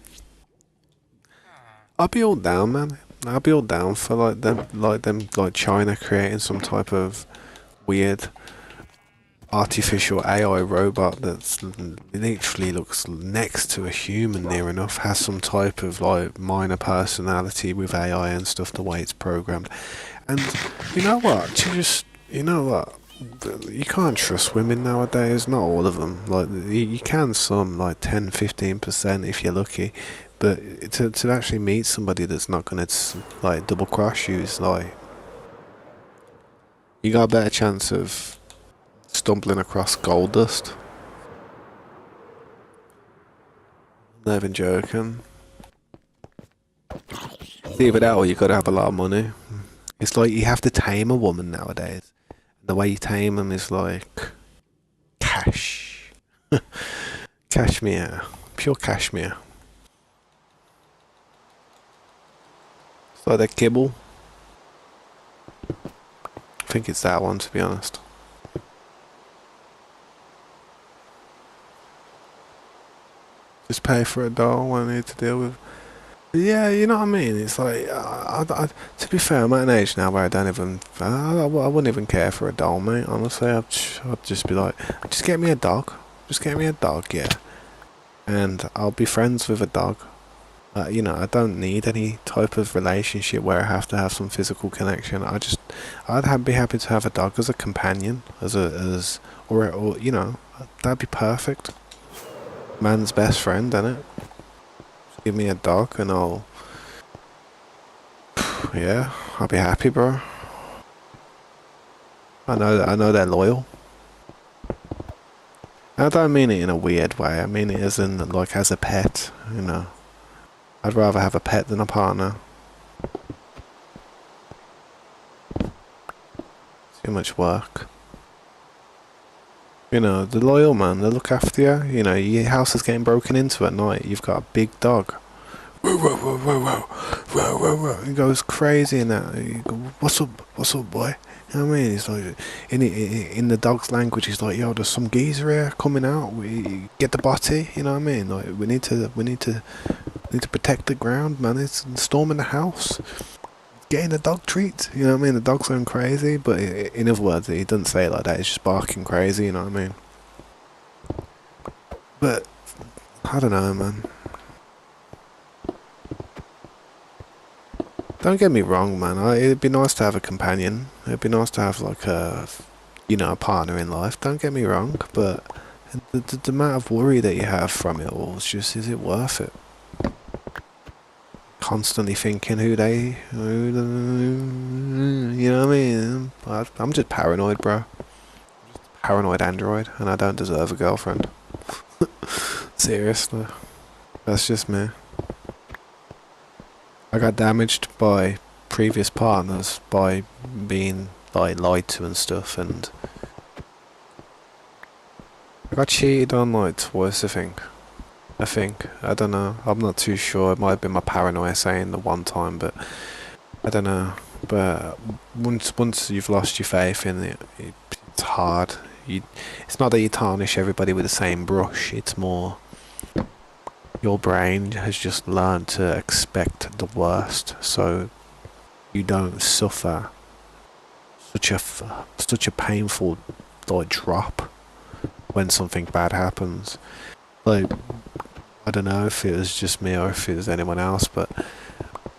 I'll be all down, man. I'll be all down for like them, like China creating some type of weird artificial AI robot that's literally looks next to a human near enough, has some type of like minor personality with AI and stuff, the way it's programmed. And you know what? You know what? You can't trust women nowadays, not all of them. Like, you can some, like 10, 15% if you're lucky. But to actually meet somebody that's not gonna like double cross you is like, you got a better chance of stumbling across gold dust. Not even joking. It's either that or you gotta have a lot of money. It's like you have to tame a woman nowadays. The way you tame them is like cash. Cashmere. Pure cashmere. It's like that kibble. I think it's that one, to be honest. Just pay for a doll when I need to deal with. Yeah, you know what I mean? It's like, to be fair, I'm at an age now where I don't even, I wouldn't even care for a doll, mate. Honestly, I'd just be like, just get me a dog. Just get me a dog, yeah. And I'll be friends with a dog. You know, I don't need any type of relationship where I have to have some physical connection. Be happy to have a dog as a companion, or you know, that'd be perfect. Man's best friend, innit? Give me a dog and yeah, I'll be happy, bro. I know they're loyal. I don't mean it in a weird way. I mean it as in, like, as a pet, you know. I'd rather have a pet than a partner. Too much work. You know, the loyal man, they look after you. You know, your house is getting broken into at night. You've got a big dog. Whoa, whoa, whoa, whoa, whoa, whoa, whoa, whoa. He goes crazy in that. You go, what's up, boy? You know what I mean? It's like, in the dog's language, he's like, yo, there's some geezer here coming out. We get the body. You know what I mean? Like, we need to protect the ground, man. It's storming the house. Getting a dog treat. You know what I mean? The dog's going crazy, but in other words, he doesn't say it like that. He's just barking crazy. You know what I mean? But I don't know, man. Don't get me wrong, man. It'd be nice to have a companion. It'd be nice to have like a partner in life. Don't get me wrong, but the amount of worry that you have from it all is it worth it? Constantly thinking you know what I mean? I'm just paranoid, bro. Paranoid android, and I don't deserve a girlfriend. Seriously, that's just me. I got damaged by previous partners by being like lied to and stuff, and I got cheated on like twice, I think. I don't know. I'm not too sure. It might have been my paranoia saying the one time, but I don't know. But once you've lost your faith in it, it's hard. It's not that you tarnish everybody with the same brush. It's more your brain has just learned to expect the worst, so you don't suffer such a painful like drop when something bad happens. Like, I don't know if it was just me or if it was anyone else, but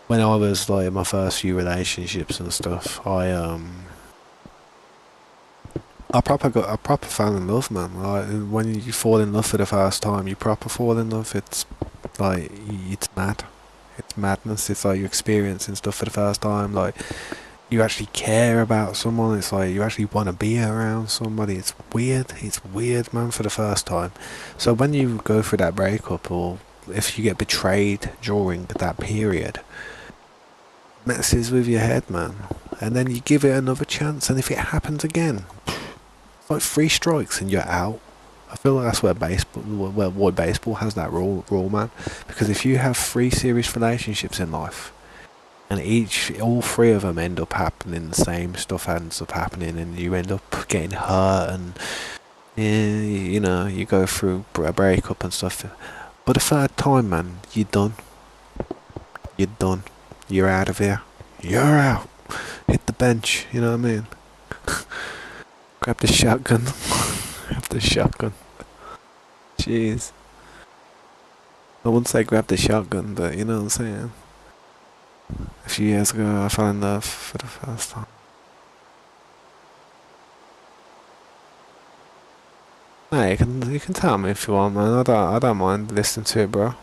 when I was like in my first few relationships and stuff, I proper fell in love, man. Like, when you fall in love for the first time, you proper fall in love. It's like, it's mad. It's madness. It's like you're experiencing stuff for the first time. Like, you actually care about someone. It's like you actually want to be around somebody. It's weird. It's weird, man, for the first time. So when you go through that breakup, or if you get betrayed during that period, messes with your head, man. And then you give it another chance, and if it happens again, it's like 3 strikes and you're out. I feel like that's where baseball has that rule, man. Because if you have 3 serious relationships in life, and all 3 of them end up happening, the same stuff ends up happening, and you end up getting hurt, and you know, you go through a breakup and stuff. But the 3rd time, man, you're done. You're done. You're out of here. You're out. Hit the bench. You know what I mean? Grab the shotgun. Grab the shotgun. Jeez. I wouldn't say grab the shotgun, but you know what I'm saying. A few years ago, I fell in love for the first time. Nah, you can tell me if you want, man. I don't mind listening to it, bro.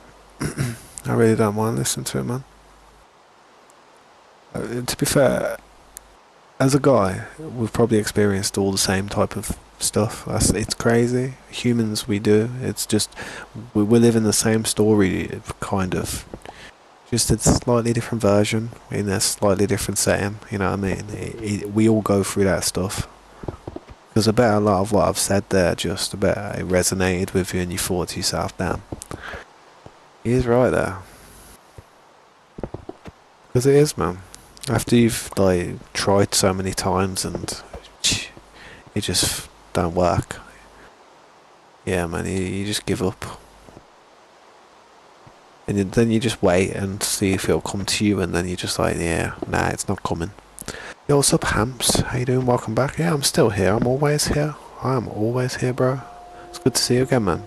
I really don't mind listening to it, man. To be fair, as a guy, we've probably experienced all the same type of stuff. It's crazy. Humans, we do. It's just we live in the same story, kind of. Just a slightly different version in a slightly different setting. You know what I mean? We all go through that stuff. Because I bet a lot of what I've said there, just I bet it resonated with you, and you thought to yourself, "Damn, he is right there." Because it is, man. After you've like tried so many times and it just don't work, yeah, man, you just give up, and then you just wait and see if it'll come to you, and then you're just like, yeah, nah, it's not coming. Yo, what's up, Hamps? How you doing? Welcome back. Yeah, I'm still here. I'm always here. I am always here, bro. It's good to see you again, man.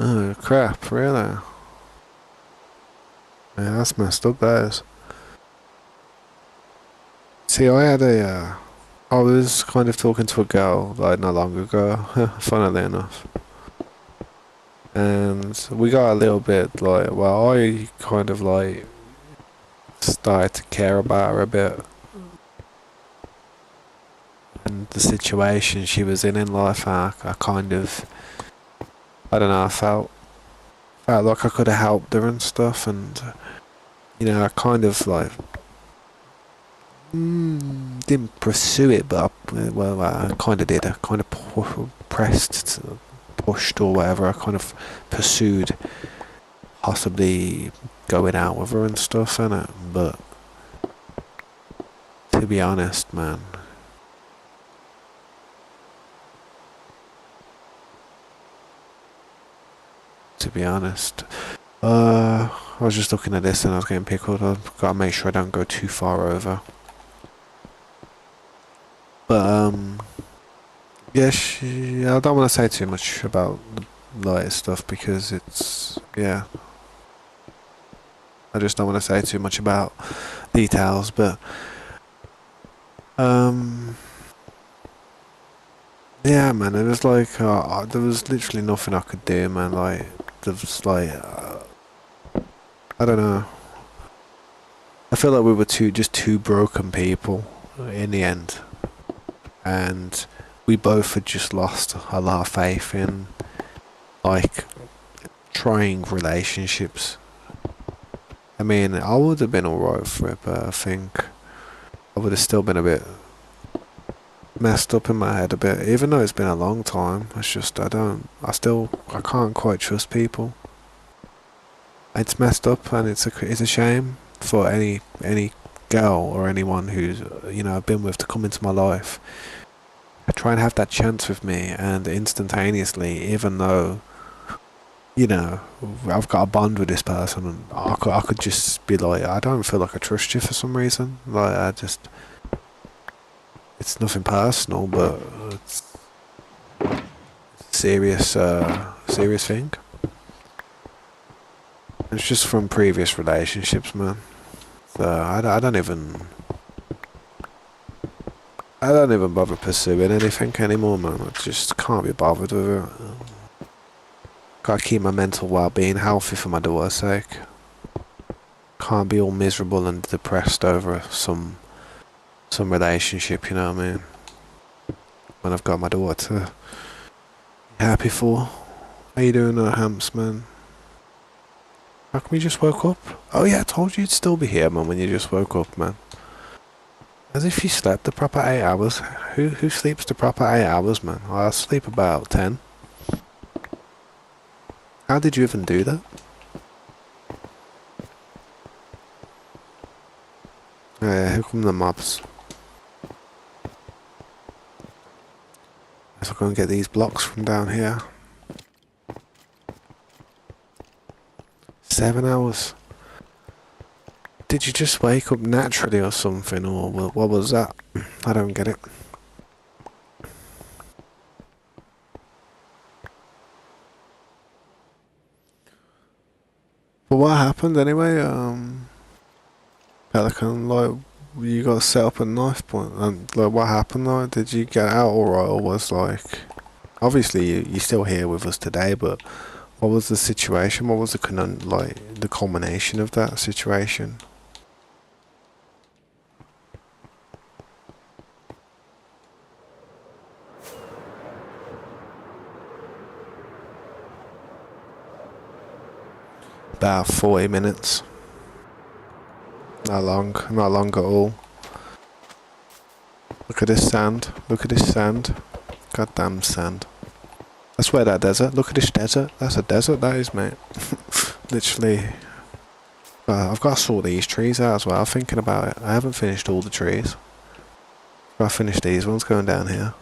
Oh, crap, really? Yeah, that's messed up, that is. See, I was kind of talking to a girl, like, not long ago, funnily enough. And we got a little bit, like, well, I kind of, like, started to care about her a bit. And the situation she was in life, I kind of, I don't know, I felt like I could have helped her and stuff, and you know, I kind of like didn't pursue it, but I kind of did. I kind of pushed or whatever. I kind of pursued possibly going out with her and stuff, innit? But to be honest, man, to be honest. I was just looking at this and I was getting pickled. I've got to make sure I don't go too far over. But, yeah, I don't want to say too much about the lighter stuff because it's, yeah. I just don't want to say too much about details, but, yeah, man, it was like, there was literally nothing I could do, man. Like, there was like, I don't know. I feel like we were just two broken people in the end. And we both had just lost a lot of faith in, like, trying relationships. I mean, I would have been alright for it, but I think I would have still been a bit messed up in my head a bit. Even though it's been a long time, it's just, I can't quite trust people. It's messed up, and it's a shame for any girl or anyone who's, you know, I've been with to come into my life. I try and have that chance with me, and instantaneously, even though, you know, I've got a bond with this person, and I could just be like, I don't feel like I trust you for some reason. Like, it's nothing personal, but it's a serious thing. It's just from previous relationships, man. So I don't even bother pursuing anything anymore, man. I just can't be bothered with it. Gotta keep my mental well-being healthy for my daughter's sake. Can't be all miserable and depressed over some relationship, you know what I mean? When I've got my daughter to be happy for. How you doing, Hamps, man? How come you just woke up? Oh yeah, I told you you'd still be here, man, when you just woke up, man. As if you slept the proper 8 hours. Who sleeps the proper 8 hours, man? I sleep about 10. How did you even do that? Yeah, here come the mobs. Let's go and get these blocks from down here. 7 hours. Did you just wake up naturally or something, or what was that? I don't get it. But what happened anyway? Pelican, like, you got set up a knife point, and like, what happened? Like, did you get out alright, or was like, obviously you're still here with us today, but what was the situation? What was the culmination of that situation? About 40 minutes. Not long at all. Look at this sand. Look at this sand. Goddamn sand. I swear that desert. Look at this desert. That's a desert, that is, mate. Literally. I've got to sort these trees out as well. I'm thinking about it. I haven't finished all the trees. I've finished these ones going down here.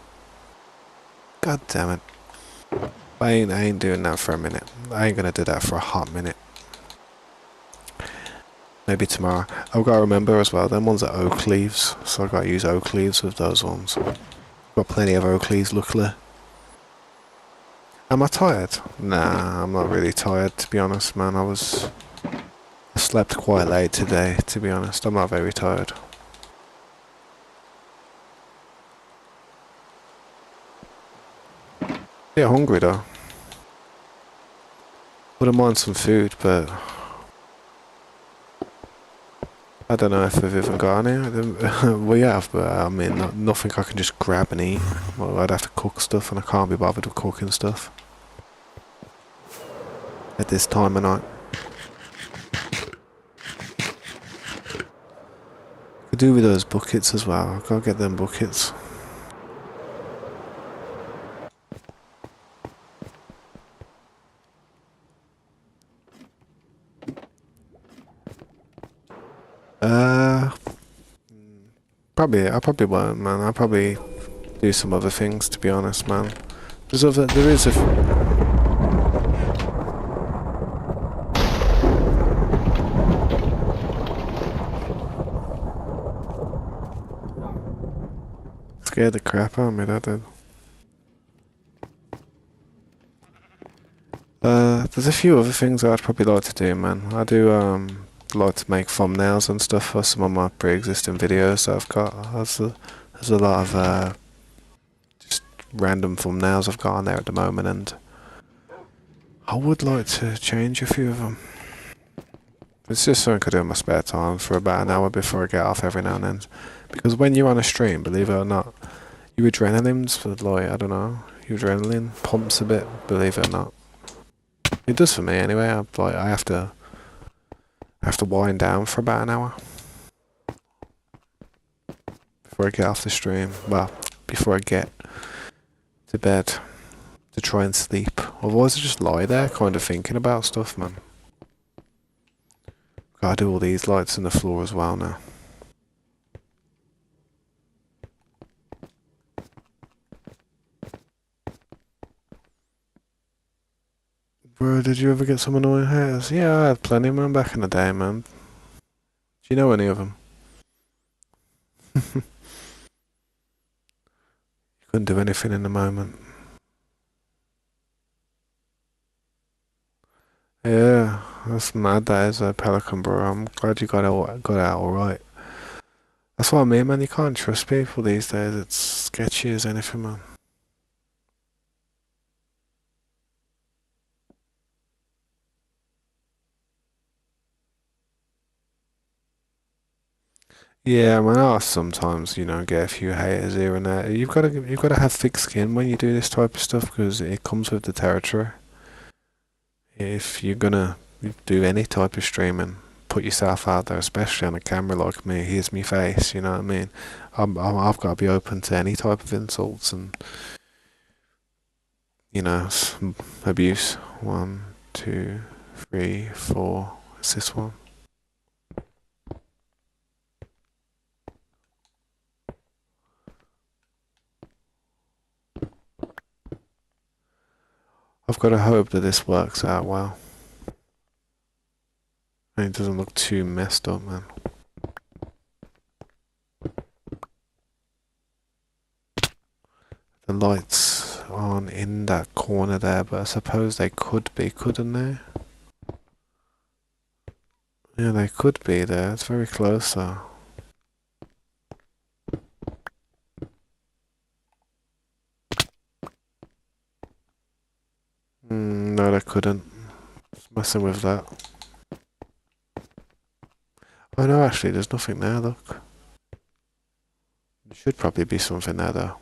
God damn it. I ain't doing that for a minute. I ain't gonna do that for a hot minute. Maybe tomorrow. I've got to remember as well, them ones are oak leaves, so I've got to use oak leaves with those ones. Got plenty of oak leaves, luckily. Am I tired? Nah, I'm not really tired, to be honest, man. I slept quite late today, to be honest. I'm not very tired. Yeah, hungry though. Wouldn't mind some food, but I don't know if we've even got any. We have, but I mean, nothing I can just grab and eat. Well, I'd have to cook stuff, and I can't be bothered with cooking stuff at this time of night. Could do with those buckets as well. I've got to get them buckets. I probably won't, man. I'll probably do some other things, to be honest, man. There is a... Scared the crap out of me, that did. There's a few other things I'd probably like to do, man. I do, like to make thumbnails and stuff for some of my pre-existing videos that I've got. There's a lot of, just random thumbnails I've got on there at the moment, and I would like to change a few of them. It's just something I do in my spare time for about an hour before I get off every now and then. Because when you're on a stream, believe it or not, your adrenaline's like, I don't know, your adrenaline pumps a bit, believe it or not. It does for me anyway. I have to wind down for about an hour before I get off the stream. Well, before I get to bed to try and sleep. Otherwise I just lie there kind of thinking about stuff, man. Gotta do all these lights in the floor as well now. Bro, did you ever get some annoying haters? Yeah, I had plenty, man, back in the day, man. Do you know any of them? You couldn't do anything in the moment. Yeah, that's mad, that is a Pelican, bro. I'm glad you got out alright. That's what I mean, man. You can't trust people these days. It's sketchy as anything, man. Yeah, man. I sometimes, get a few haters here and there. You've got to have thick skin when you do this type of stuff because it comes with the territory. If you're gonna do any type of streaming, put yourself out there, especially on a camera like me. Here's me face. You know what I mean? I've got to be open to any type of insults and some abuse. 1, 2, 3, 4. It's this one. I've got to hope that this works out well. And it doesn't look too messed up, man. The lights aren't in that corner there, but I suppose they could be, couldn't they? Yeah, they could be there. It's very close though. No, they couldn't. Just messing with that. Oh no, actually, there's nothing there, look. There should probably be something there though.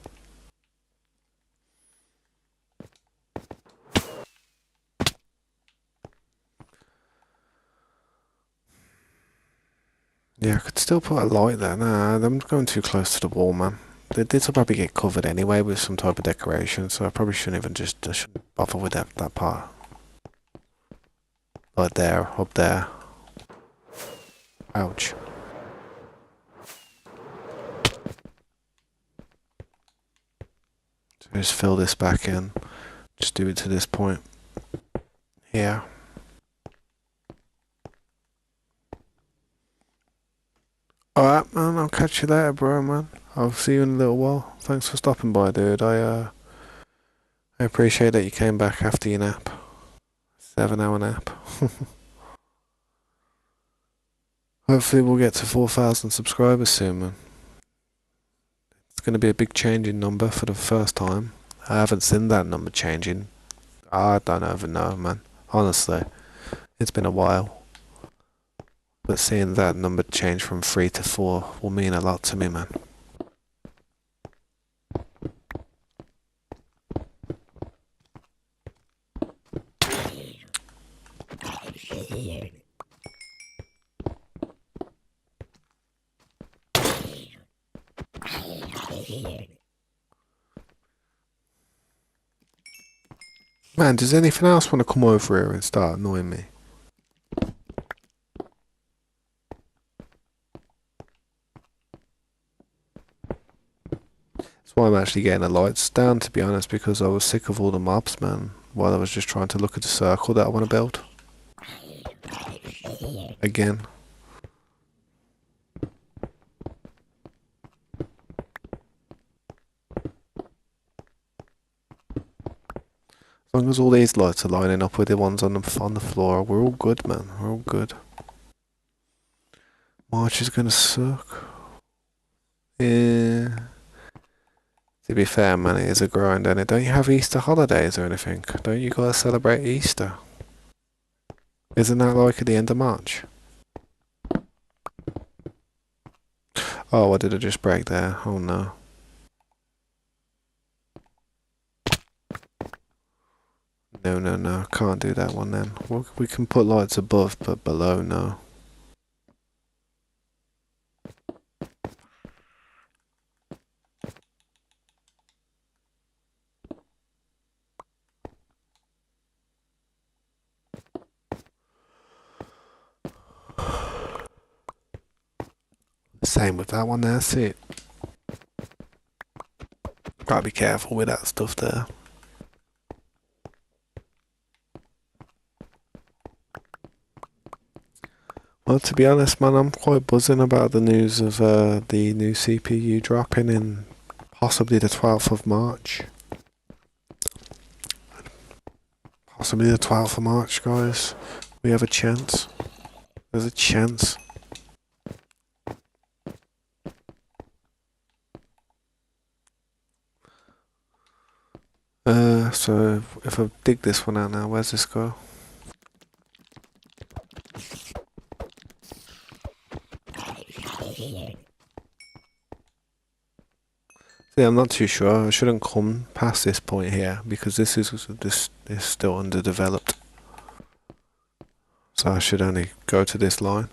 Yeah, I could still put a light there. Nah, I'm going too close to the wall, man. This will probably get covered anyway with some type of decoration, so I probably shouldn't even I shouldn't bother with that part. Right there, up there. Ouch. So just fill this back in. Just do it to this point. Yeah. Alright, man, I'll catch you later, bro, man. I'll see you in a little while. Thanks for stopping by, dude. I appreciate that you came back after your nap. 7-hour nap. Hopefully we'll get to 4,000 subscribers soon, man. It's going to be a big change in number for the first time. I haven't seen that number changing. I don't even know, man. Honestly, it's been a while. But seeing that number change from 3 to 4 will mean a lot to me, man. Man, does anything else want to come over here and start annoying me? That's why I'm actually getting the lights down, to be honest, because I was sick of all the mobs, man, while I was just trying to look at the circle that I want to build. Again. As long as all these lights are lining up with the ones on the floor, we're all good, man. We're all good. March is gonna suck. Yeah. To be fair, man, it is a grind, and don't you have Easter holidays or anything? Don't you guys celebrate Easter? Isn't that like at the end of March? Oh, what did I just break there? Oh no. No, can't do that one then. Well, we can put lights above, but below, no. Same with that one there, see it. Gotta be careful with that stuff there. Well, to be honest, man, I'm quite buzzing about the news of the new CPU dropping in possibly the 12th of March. Possibly the 12th of March, guys. We have a chance. There's a chance. So if I dig this one out now, where's this go? See, I'm not too sure. I shouldn't come past this point here because this is still underdeveloped. So I should only go to this line.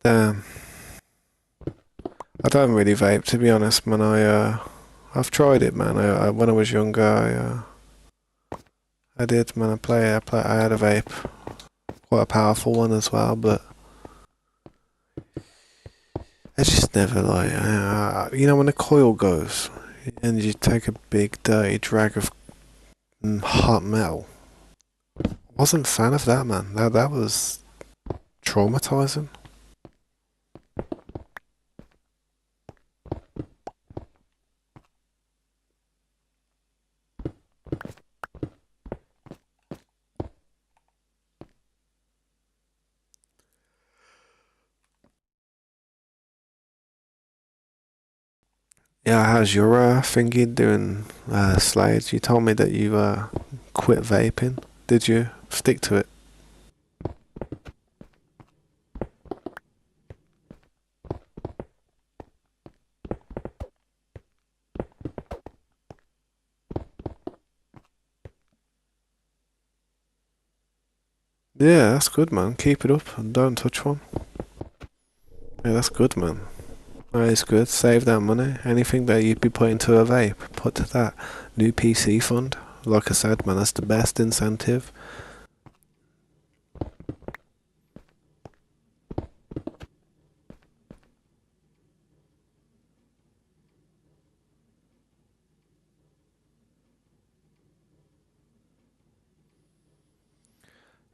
Damn. I don't really vape, to be honest, man. I've tried it, man. When I was younger, I did, man. I had a vape, quite a powerful one as well, but I just never like, when the coil goes and you take a big dirty drag of hot metal. Wasn't a fan of that, man. That was traumatizing. Yeah, how's your thingy doing, Slade? You told me that you quit vaping. Did you stick to it? Yeah, that's good, man. Keep it up and don't touch one. Yeah, that's good, man. That is good. Save that money. Anything that you'd be putting to a vape, put to that new PC fund. Like I said, man, that's the best incentive.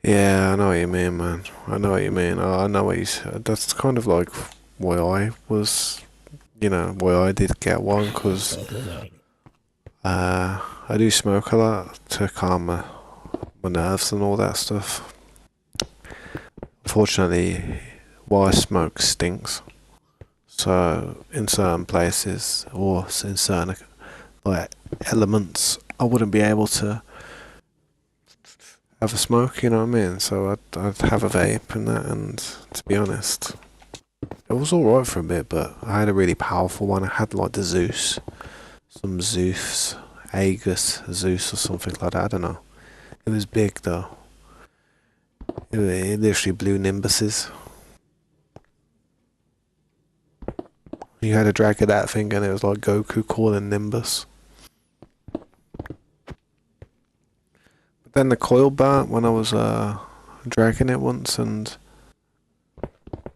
Yeah, I know what you mean, man. I know what you mean. I know what you said. That's kind of like why I was, why I did get one, because I do smoke a lot to calm my nerves and all that stuff. Unfortunately, what I smoke stinks. So in certain places or in certain like elements, I wouldn't be able to have a smoke. You know what I mean? So I'd have a vape and that. And to be honest, it was all right for a bit, but I had a really powerful one. I had like the Zeus, some Zeus, Aegis Zeus or something like that. I don't know. It was big though. It literally blew nimbuses. You had a drag of that thing and it was like Goku calling Nimbus. But then the coil burnt when I was dragging it once, and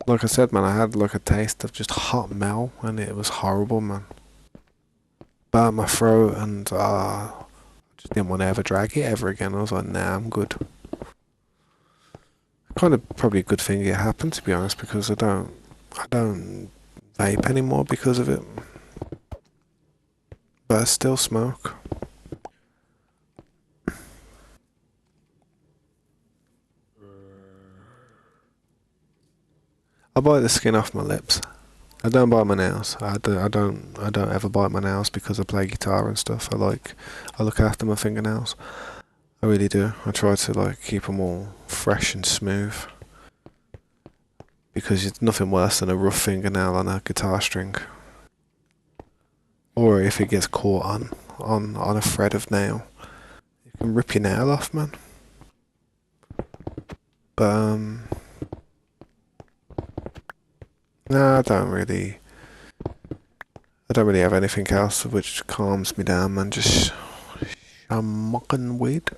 like I said, man, I had like a taste of just hot metal and it was horrible, man. Burnt my throat and just didn't want to ever drag it ever again. I was like, nah, I'm good. Kind of probably a good thing it happened, to be honest, because I don't vape anymore because of it. But I still smoke. I bite the skin off my lips. I don't bite my nails. I don't ever bite my nails because I play guitar and stuff. I look after my fingernails. I really do. I try to like keep them all fresh and smooth because it's nothing worse than a rough fingernail on a guitar string, or if it gets caught on a thread of nail, you can rip your nail off, man. But no, I don't really have anything else which calms me down, man. Just smoking weed.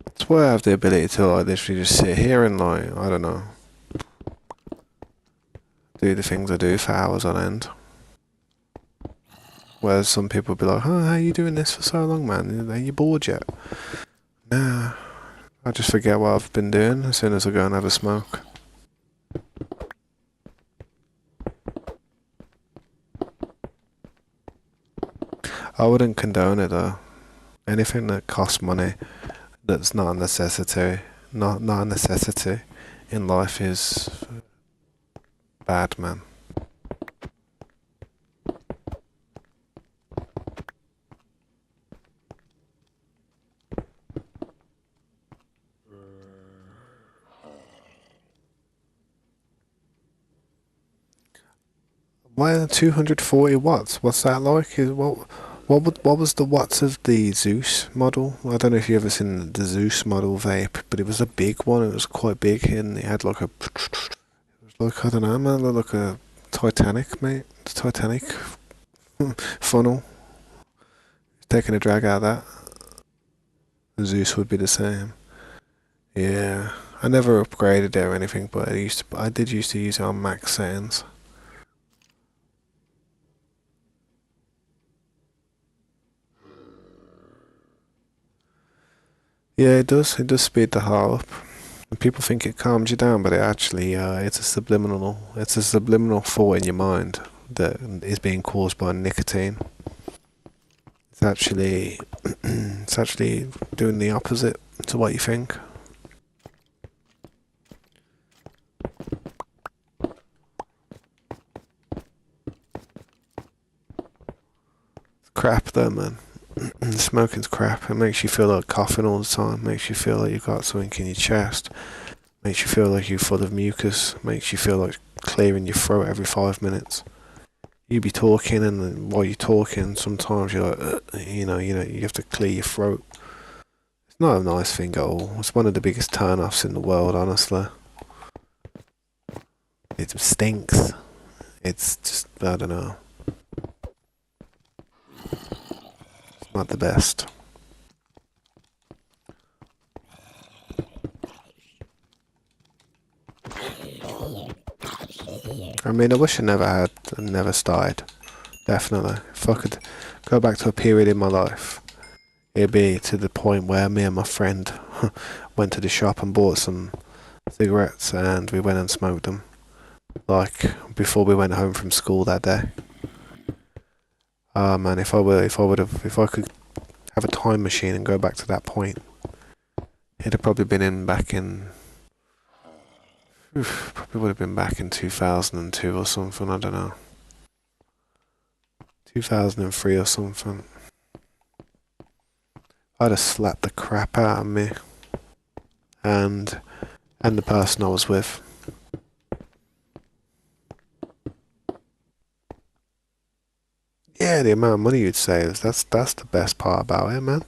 That's why I have the ability to like literally just sit here and like, I don't know, do the things I do for hours on end. Whereas some people be like, oh, how are you doing this for so long, man? Are you bored yet? Nah, I just forget what I've been doing as soon as I go and have a smoke. I wouldn't condone it though. Anything that costs money that's not a necessity, not a necessity in life is bad, man. Why 240 watts? What's that like? What was the watts of the Zeus model? I don't know if you ever seen the Zeus model vape, but it was a big one. It was quite big, and it had like a like I don't know, man, like a Titanic, mate. It's Titanic funnel. Taking a drag out of that. The Zeus would be the same. Yeah, I never upgraded it or anything, but I did used to use it on max settings. Yeah, it does. It does speed the heart up. And people think it calms you down, but it actually, it's a subliminal thought in your mind that is being caused by nicotine. It's actually, it's actually doing the opposite to what you think. It's crap though, man. Smoking's crap. It makes you feel like coughing all the time. Makes you feel like you've got something in your chest. Makes you feel like you're full of mucus. Makes you feel like clearing your throat every 5 minutes. You be talking, and while you're talking, sometimes you're like, you have to clear your throat. It's not a nice thing at all. It's one of the biggest turn-offs in the world, honestly. It stinks. It's just, I don't know. It's not the best. I mean, I wish I never started. Definitely. If I could go back to a period in my life, it'd be to the point where me and my friend went to the shop and bought some cigarettes, and we went and smoked them. Like before we went home from school that day. Ah man, if I could have a time machine and go back to that point, it'd have probably been back in. Probably would have been back in 2002 or something. I don't know. 2003 or something. I'd have slapped the crap out of me and the person I was with. Yeah, the amount of money you'd save, that's the best part about it, man.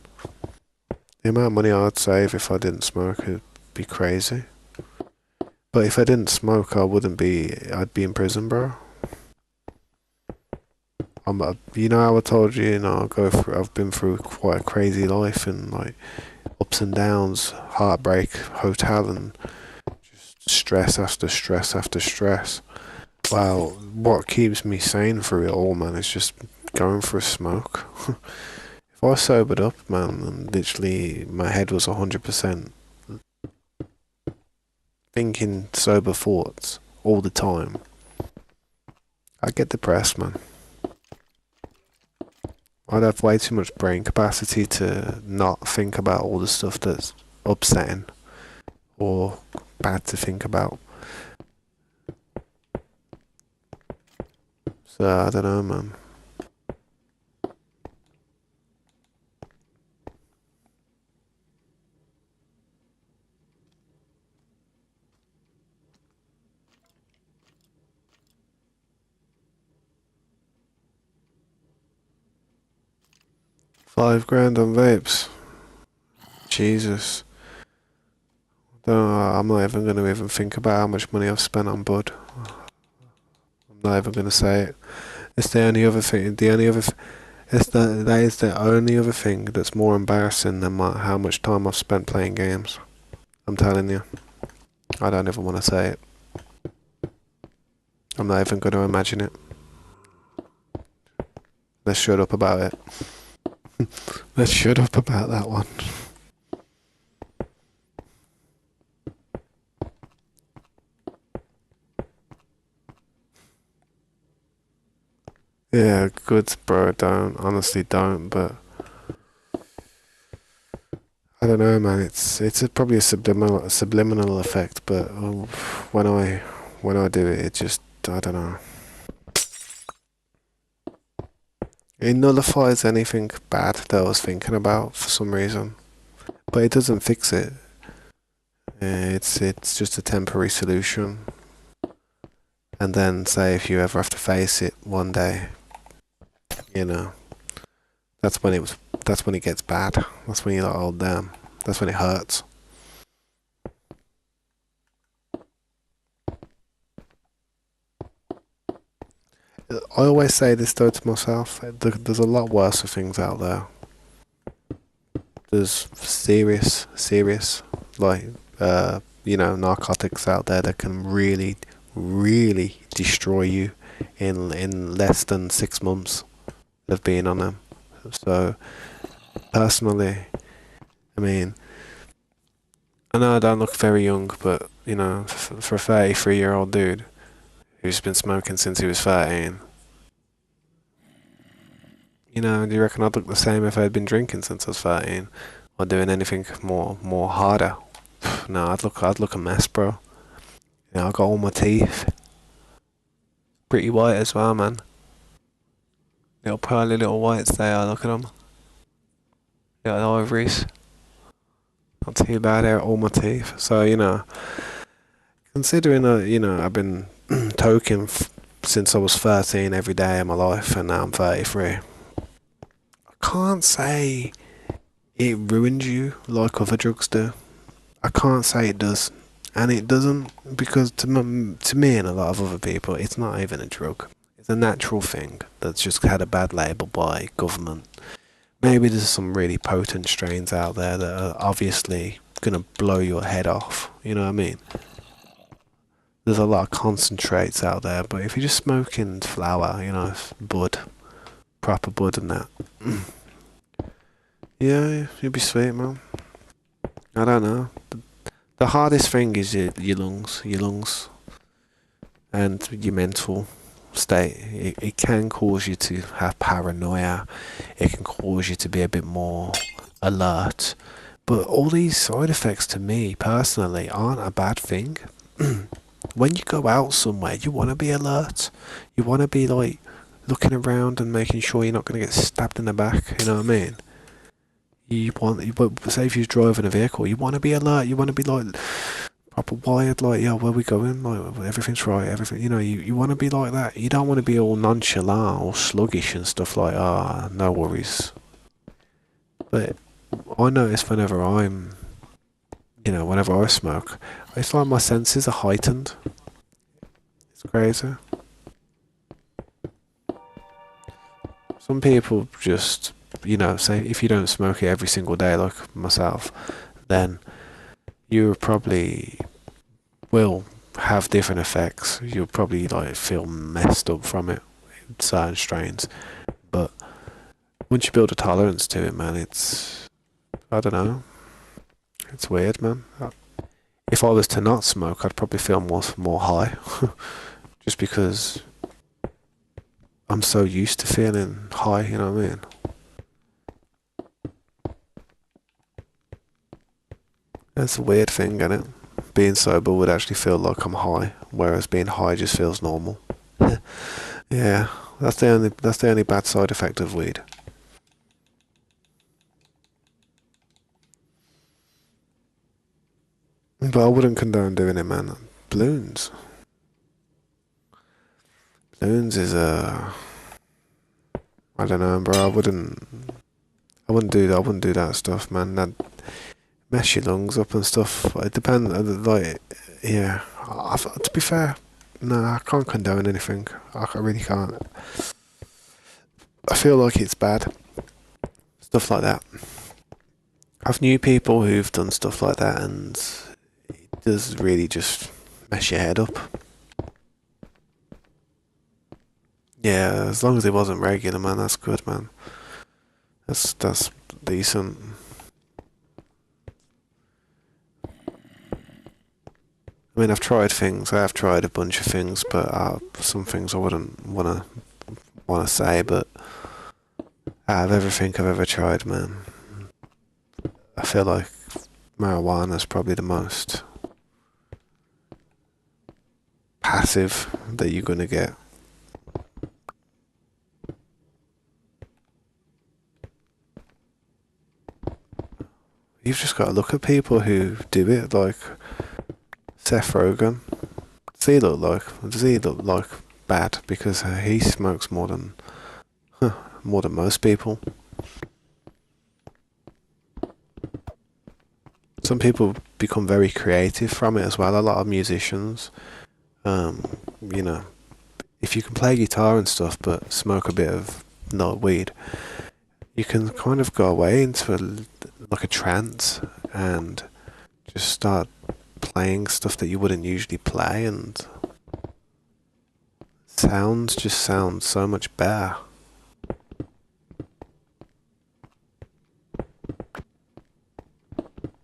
The amount of money I'd save if I didn't smoke would be crazy. But if I didn't smoke, I'd be in prison, bro. You know how I told you, I've been through quite a crazy life and like ups and downs, heartbreak, hotel, and just stress after stress after stress. Well, what keeps me sane through it all, man, is just going for a smoke. If I sobered up, man, and literally my head was 100% thinking sober thoughts all the time, I'd get depressed, man. I'd have way too much brain capacity to not think about all the stuff that's upsetting or bad to think about. So, I don't know, man. $5 grand on vapes. Jesus. I'm not even gonna even think about how much money I've spent on bud. I'm not even gonna say it. It's the only other thing. That is the only other thing that's more embarrassing than how much time I've spent playing games. I'm telling you. I don't even want to say it. I'm not even gonna imagine it. Let's shut up about it. Let's shut up about that one. Yeah, good, bro. Honestly don't. But I don't know, man. Probably a subliminal effect. But when I do it, it just, I don't know. It nullifies anything bad that I was thinking about for some reason, but it doesn't fix it. It's just a temporary solution. And then say if you ever have to face it one day, you know, that's when it gets bad. That's when you're like, oh damn. That's when it hurts. I always say this though to myself, there's a lot worse things out there. There's serious, like, narcotics out there that can really, really destroy you in less than 6 months of being on them. So, personally, I mean, I know I don't look very young, but, for a 33-year-old dude who's been smoking since he was 13, do you reckon I'd look the same if I'd been drinking since I was 13? Or doing anything more harder? No, I'd look a mess, bro. I got all my teeth. Pretty white as well, man. Little pearly little whites they are, look at them. Little ivories. Not too bad there, all my teeth. So, considering, I've been toking since I was 13 every day of my life, and now I'm 33. I can't say it ruins you like other drugs do. I can't say it does. And it doesn't, because to me and a lot of other people, it's not even a drug. It's a natural thing that's just had a bad label by government. Maybe there's some really potent strains out there that are obviously going to blow your head off. You know what I mean? There's a lot of concentrates out there, but if you're just smoking flower, bud, proper bud and that, yeah, you'll be sweet, man. I don't know. The hardest thing is your lungs, and your mental state. It can cause you to have paranoia. It can cause you to be a bit more alert. But all these side effects, to me personally, aren't a bad thing. When you go out somewhere, you want to be alert. You want to be like looking around and making sure you're not going to get stabbed in the back. You know what I mean? Say if you're driving a vehicle, you want to be alert. You want to be like proper wired, like, yeah, where we going? Like, everything's right. Everything, you want to be like that. You don't want to be all nonchalant or sluggish and stuff like, no worries. But I notice whenever whenever I smoke, it's like my senses are heightened. It's crazy. Some people just, say if you don't smoke it every single day like myself, then you probably will have different effects. You'll probably like feel messed up from it, certain strains. But once you build a tolerance to it, man, I don't know. It's weird, man. If I was to not smoke, I'd probably feel more high, just because I'm so used to feeling high. You know what I mean? That's a weird thing, isn't it? Being sober would actually feel like I'm high, whereas being high just feels normal. Yeah, that's the only bad side effect of weed. But I wouldn't condone doing it, man. Balloons. Balloons is I don't know, bro. I wouldn't do that. I wouldn't do that stuff, man. That mess your lungs up and stuff. It depends. Like, yeah. To be fair, no, I can't condone anything. I really can't. I feel like it's bad. Stuff like that. I've knew people who've done stuff like that, and it does really just mess your head up. Yeah, as long as it wasn't regular, man, that's good, man. That's decent. I mean, I've tried things. I have tried a bunch of things, but some things I wouldn't wanna say. But out of everything I've ever tried, man, I feel like marijuana is probably the most passive that you're gonna get. You've just got to look at people who do it, like Seth Rogen. Does he look like? Does he look like bad? Because he smokes more than most people. Some people become very creative from it as well. A lot of musicians, you know, if you can play guitar and stuff, but smoke a bit of not weed, you can kind of go away into like a trance and just start playing stuff that you wouldn't usually play, and sounds just sound so much better.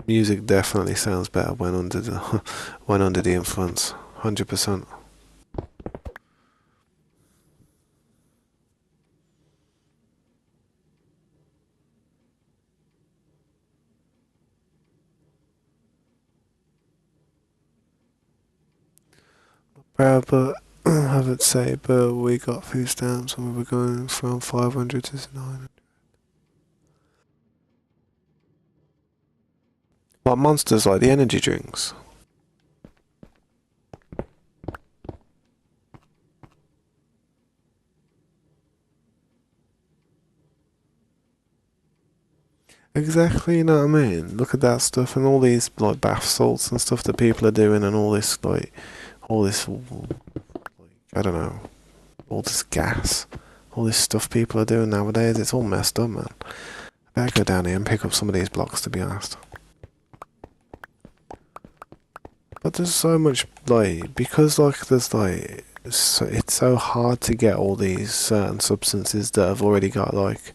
Music definitely sounds better when under the when under the influence, 100%. Bro, but I would say, but we got food stamps and we were going from 500 to 900. What monsters like the energy drinks? Exactly, you know what I mean? Look at that stuff and all these like bath salts and stuff that people are doing and all this, I don't know, all this gas, all this stuff people are doing nowadays. It's all messed up, man. I better go down here and pick up some of these blocks, to be honest. But there's so much, like, because, like, there's, like, it's so hard to get all these certain substances that have already got, like,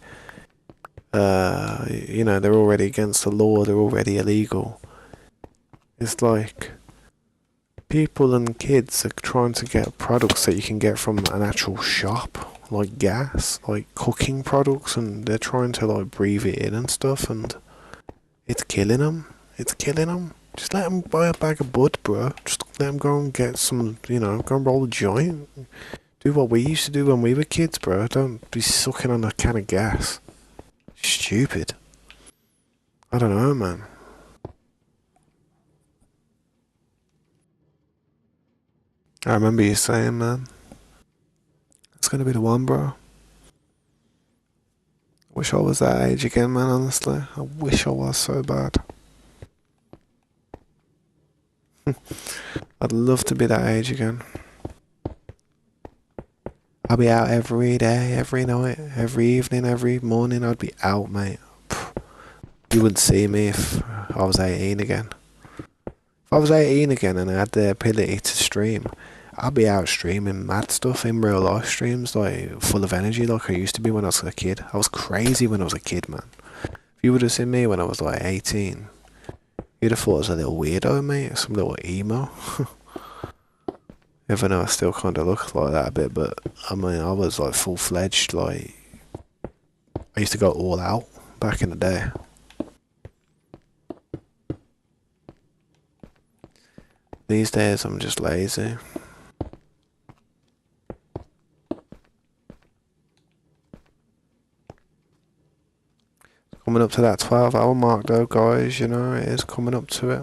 you know, they're already against the law, they're already illegal. It's like people and kids are trying to get products that you can get from an actual shop, like gas, like cooking products, and they're trying to like breathe it in and stuff, and it's killing them. It's killing them. Just let them buy a bag of bud, bro. Just let them go and get some, you know, go and roll a joint. Do what we used to do when we were kids, bro. Don't be sucking on a can of gas. Stupid. I don't know, man. I remember you saying, man, it's gonna be the one, bro. Wish I was that age again, man, honestly. I wish I was so bad. I'd love to be that age again. I'll be out every day, every night, every evening, every morning. I'd be out, mate. You wouldn't see me if I was 18 again. If I was 18 again and I had the ability to stream, I'd be out streaming mad stuff in real life streams, like full of energy like I used to be when I was a kid. I was crazy when I was a kid, man. If you would have seen me when I was like 18, you'd have thought I was a little weirdo, mate. Some little emo. Even though I still kind of look like that a bit, but I mean, I was like full-fledged, like, I used to go all out back in the day. These days, I'm just lazy. Coming up to that 12-hour mark, though, guys, you know, it is coming up to it.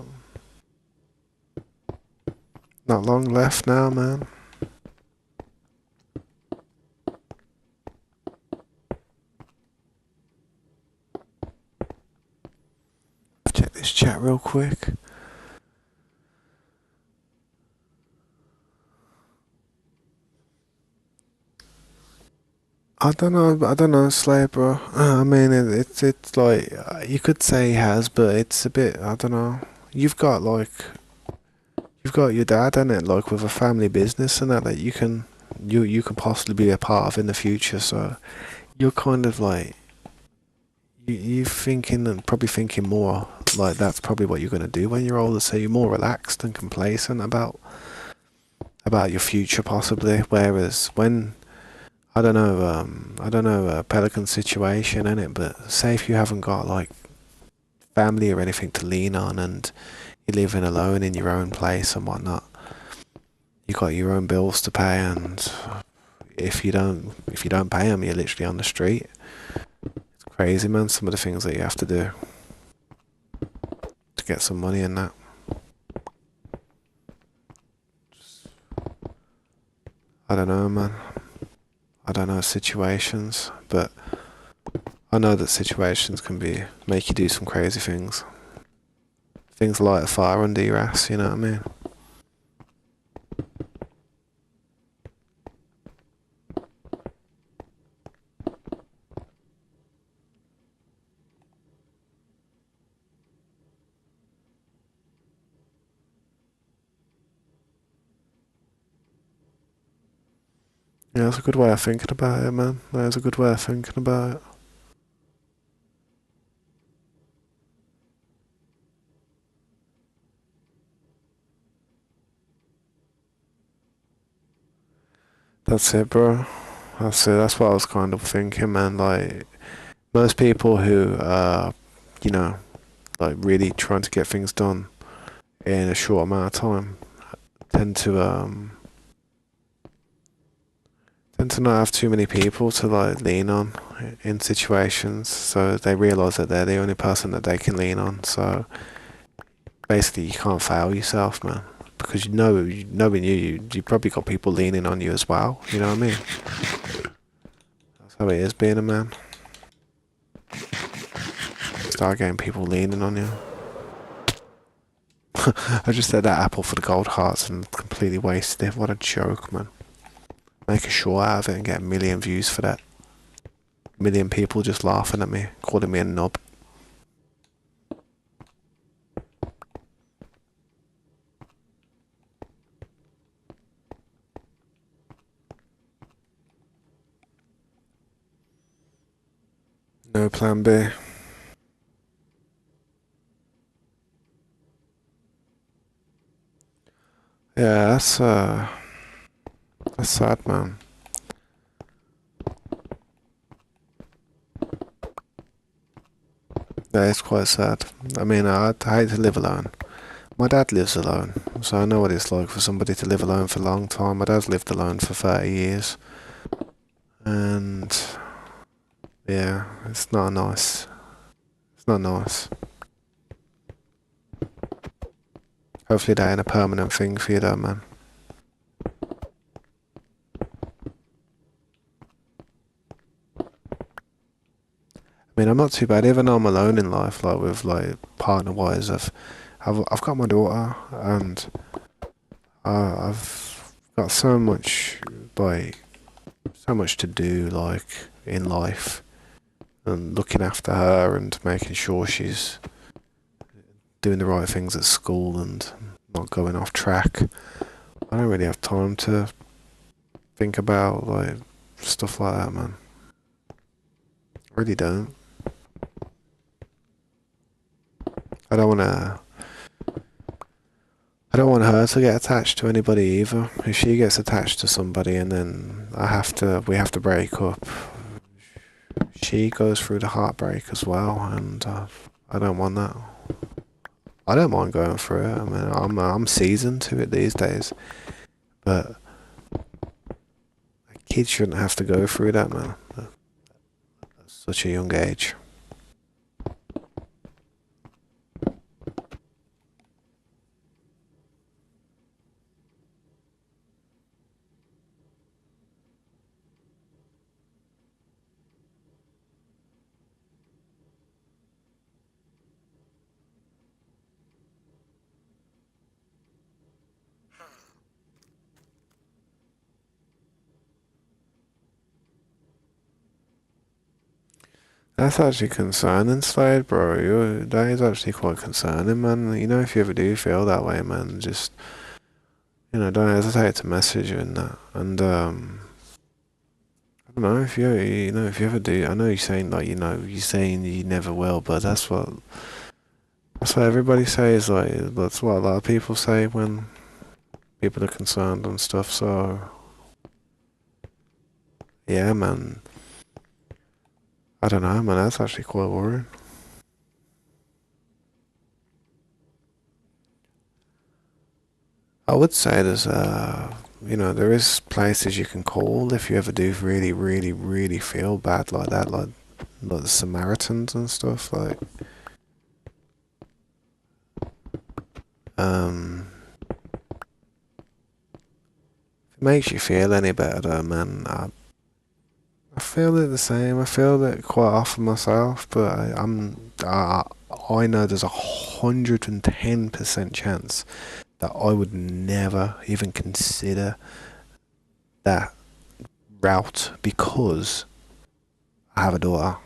Not long left now, man. Check this chat real quick. I don't know, Slayer, bro. I mean, it's like, you could say he has, but it's a bit, I don't know. You've got your dad, innit, like with a family business and that you could possibly be a part of in the future. So you're kind of like you thinking and probably thinking more like that's probably what you're gonna do when you're older. So you're more relaxed and complacent about your future possibly. Whereas when I don't know a Pelican situation in it, but say if you haven't got like family or anything to lean on and you're living alone in your own place and whatnot. You got your own bills to pay, and if you don't pay them, you're literally on the street. It's crazy, man. Some of the things that you have to do to get some money and that. I don't know, man. I don't know situations, but I know that situations can make you do some crazy things. Things light a fire under your ass, you know what I mean? Yeah, that's a good way of thinking about it, man. That's a good way of thinking about it. That's it, bro. That's it. That's what I was kind of thinking, man. Like, most people who are, you know, like really trying to get things done in a short amount of time tend to not have too many people to like lean on in situations, so they realize that they're the only person that they can lean on. So basically, you can't fail yourself, man, because knowing you probably got people leaning on you as well. You know what I mean? That's how it is being a man. Start getting people leaning on you. I just said that apple for the gold hearts and completely wasted it. What a joke, man. Make a show out of it and get a million views for that. A million people just laughing at me, calling me a knob. No plan B. Yeah, that's sad, man. That is quite sad. I mean, I'd hate to live alone. My dad lives alone, so I know what it's like for somebody to live alone for a long time. My dad's lived alone for 30 years, and yeah, it's not nice. It's not nice. Hopefully that ain't a permanent thing for you though, man. I mean, I'm not too bad, even though I'm alone in life, like with like partner-wise. I've got my daughter, and I've got like so much to do, like in life, and looking after her and making sure she's doing the right things at school and not going off track. I don't really have time to think about like stuff like that, man. I really don't. I don't wanna. I don't want her to get attached to anybody either. If she gets attached to somebody and then we have to break up, she goes through the heartbreak as well, and I don't want that. I don't mind going through it. I mean, I'm seasoned to it these days, but kids shouldn't have to go through that, man. At such a young age. That's actually concerning, Slade, bro. That is actually quite concerning, man. You know, if you ever do feel that way, man, just, don't hesitate to message you and that. And, I don't know if if you ever do, I know you're saying, like, you're saying you never will, but that's what everybody says, like, that's what a lot of people say when people are concerned and stuff, so, yeah, man. I don't know, man, that's actually quite worrying. I would say there is places you can call if you ever do really, really, really feel bad like that, like the Samaritans and stuff. Like, makes you feel any better though, man. I feel it the same. I feel it quite often myself, but I know there's 110% chance that I would never even consider that route because I have a daughter.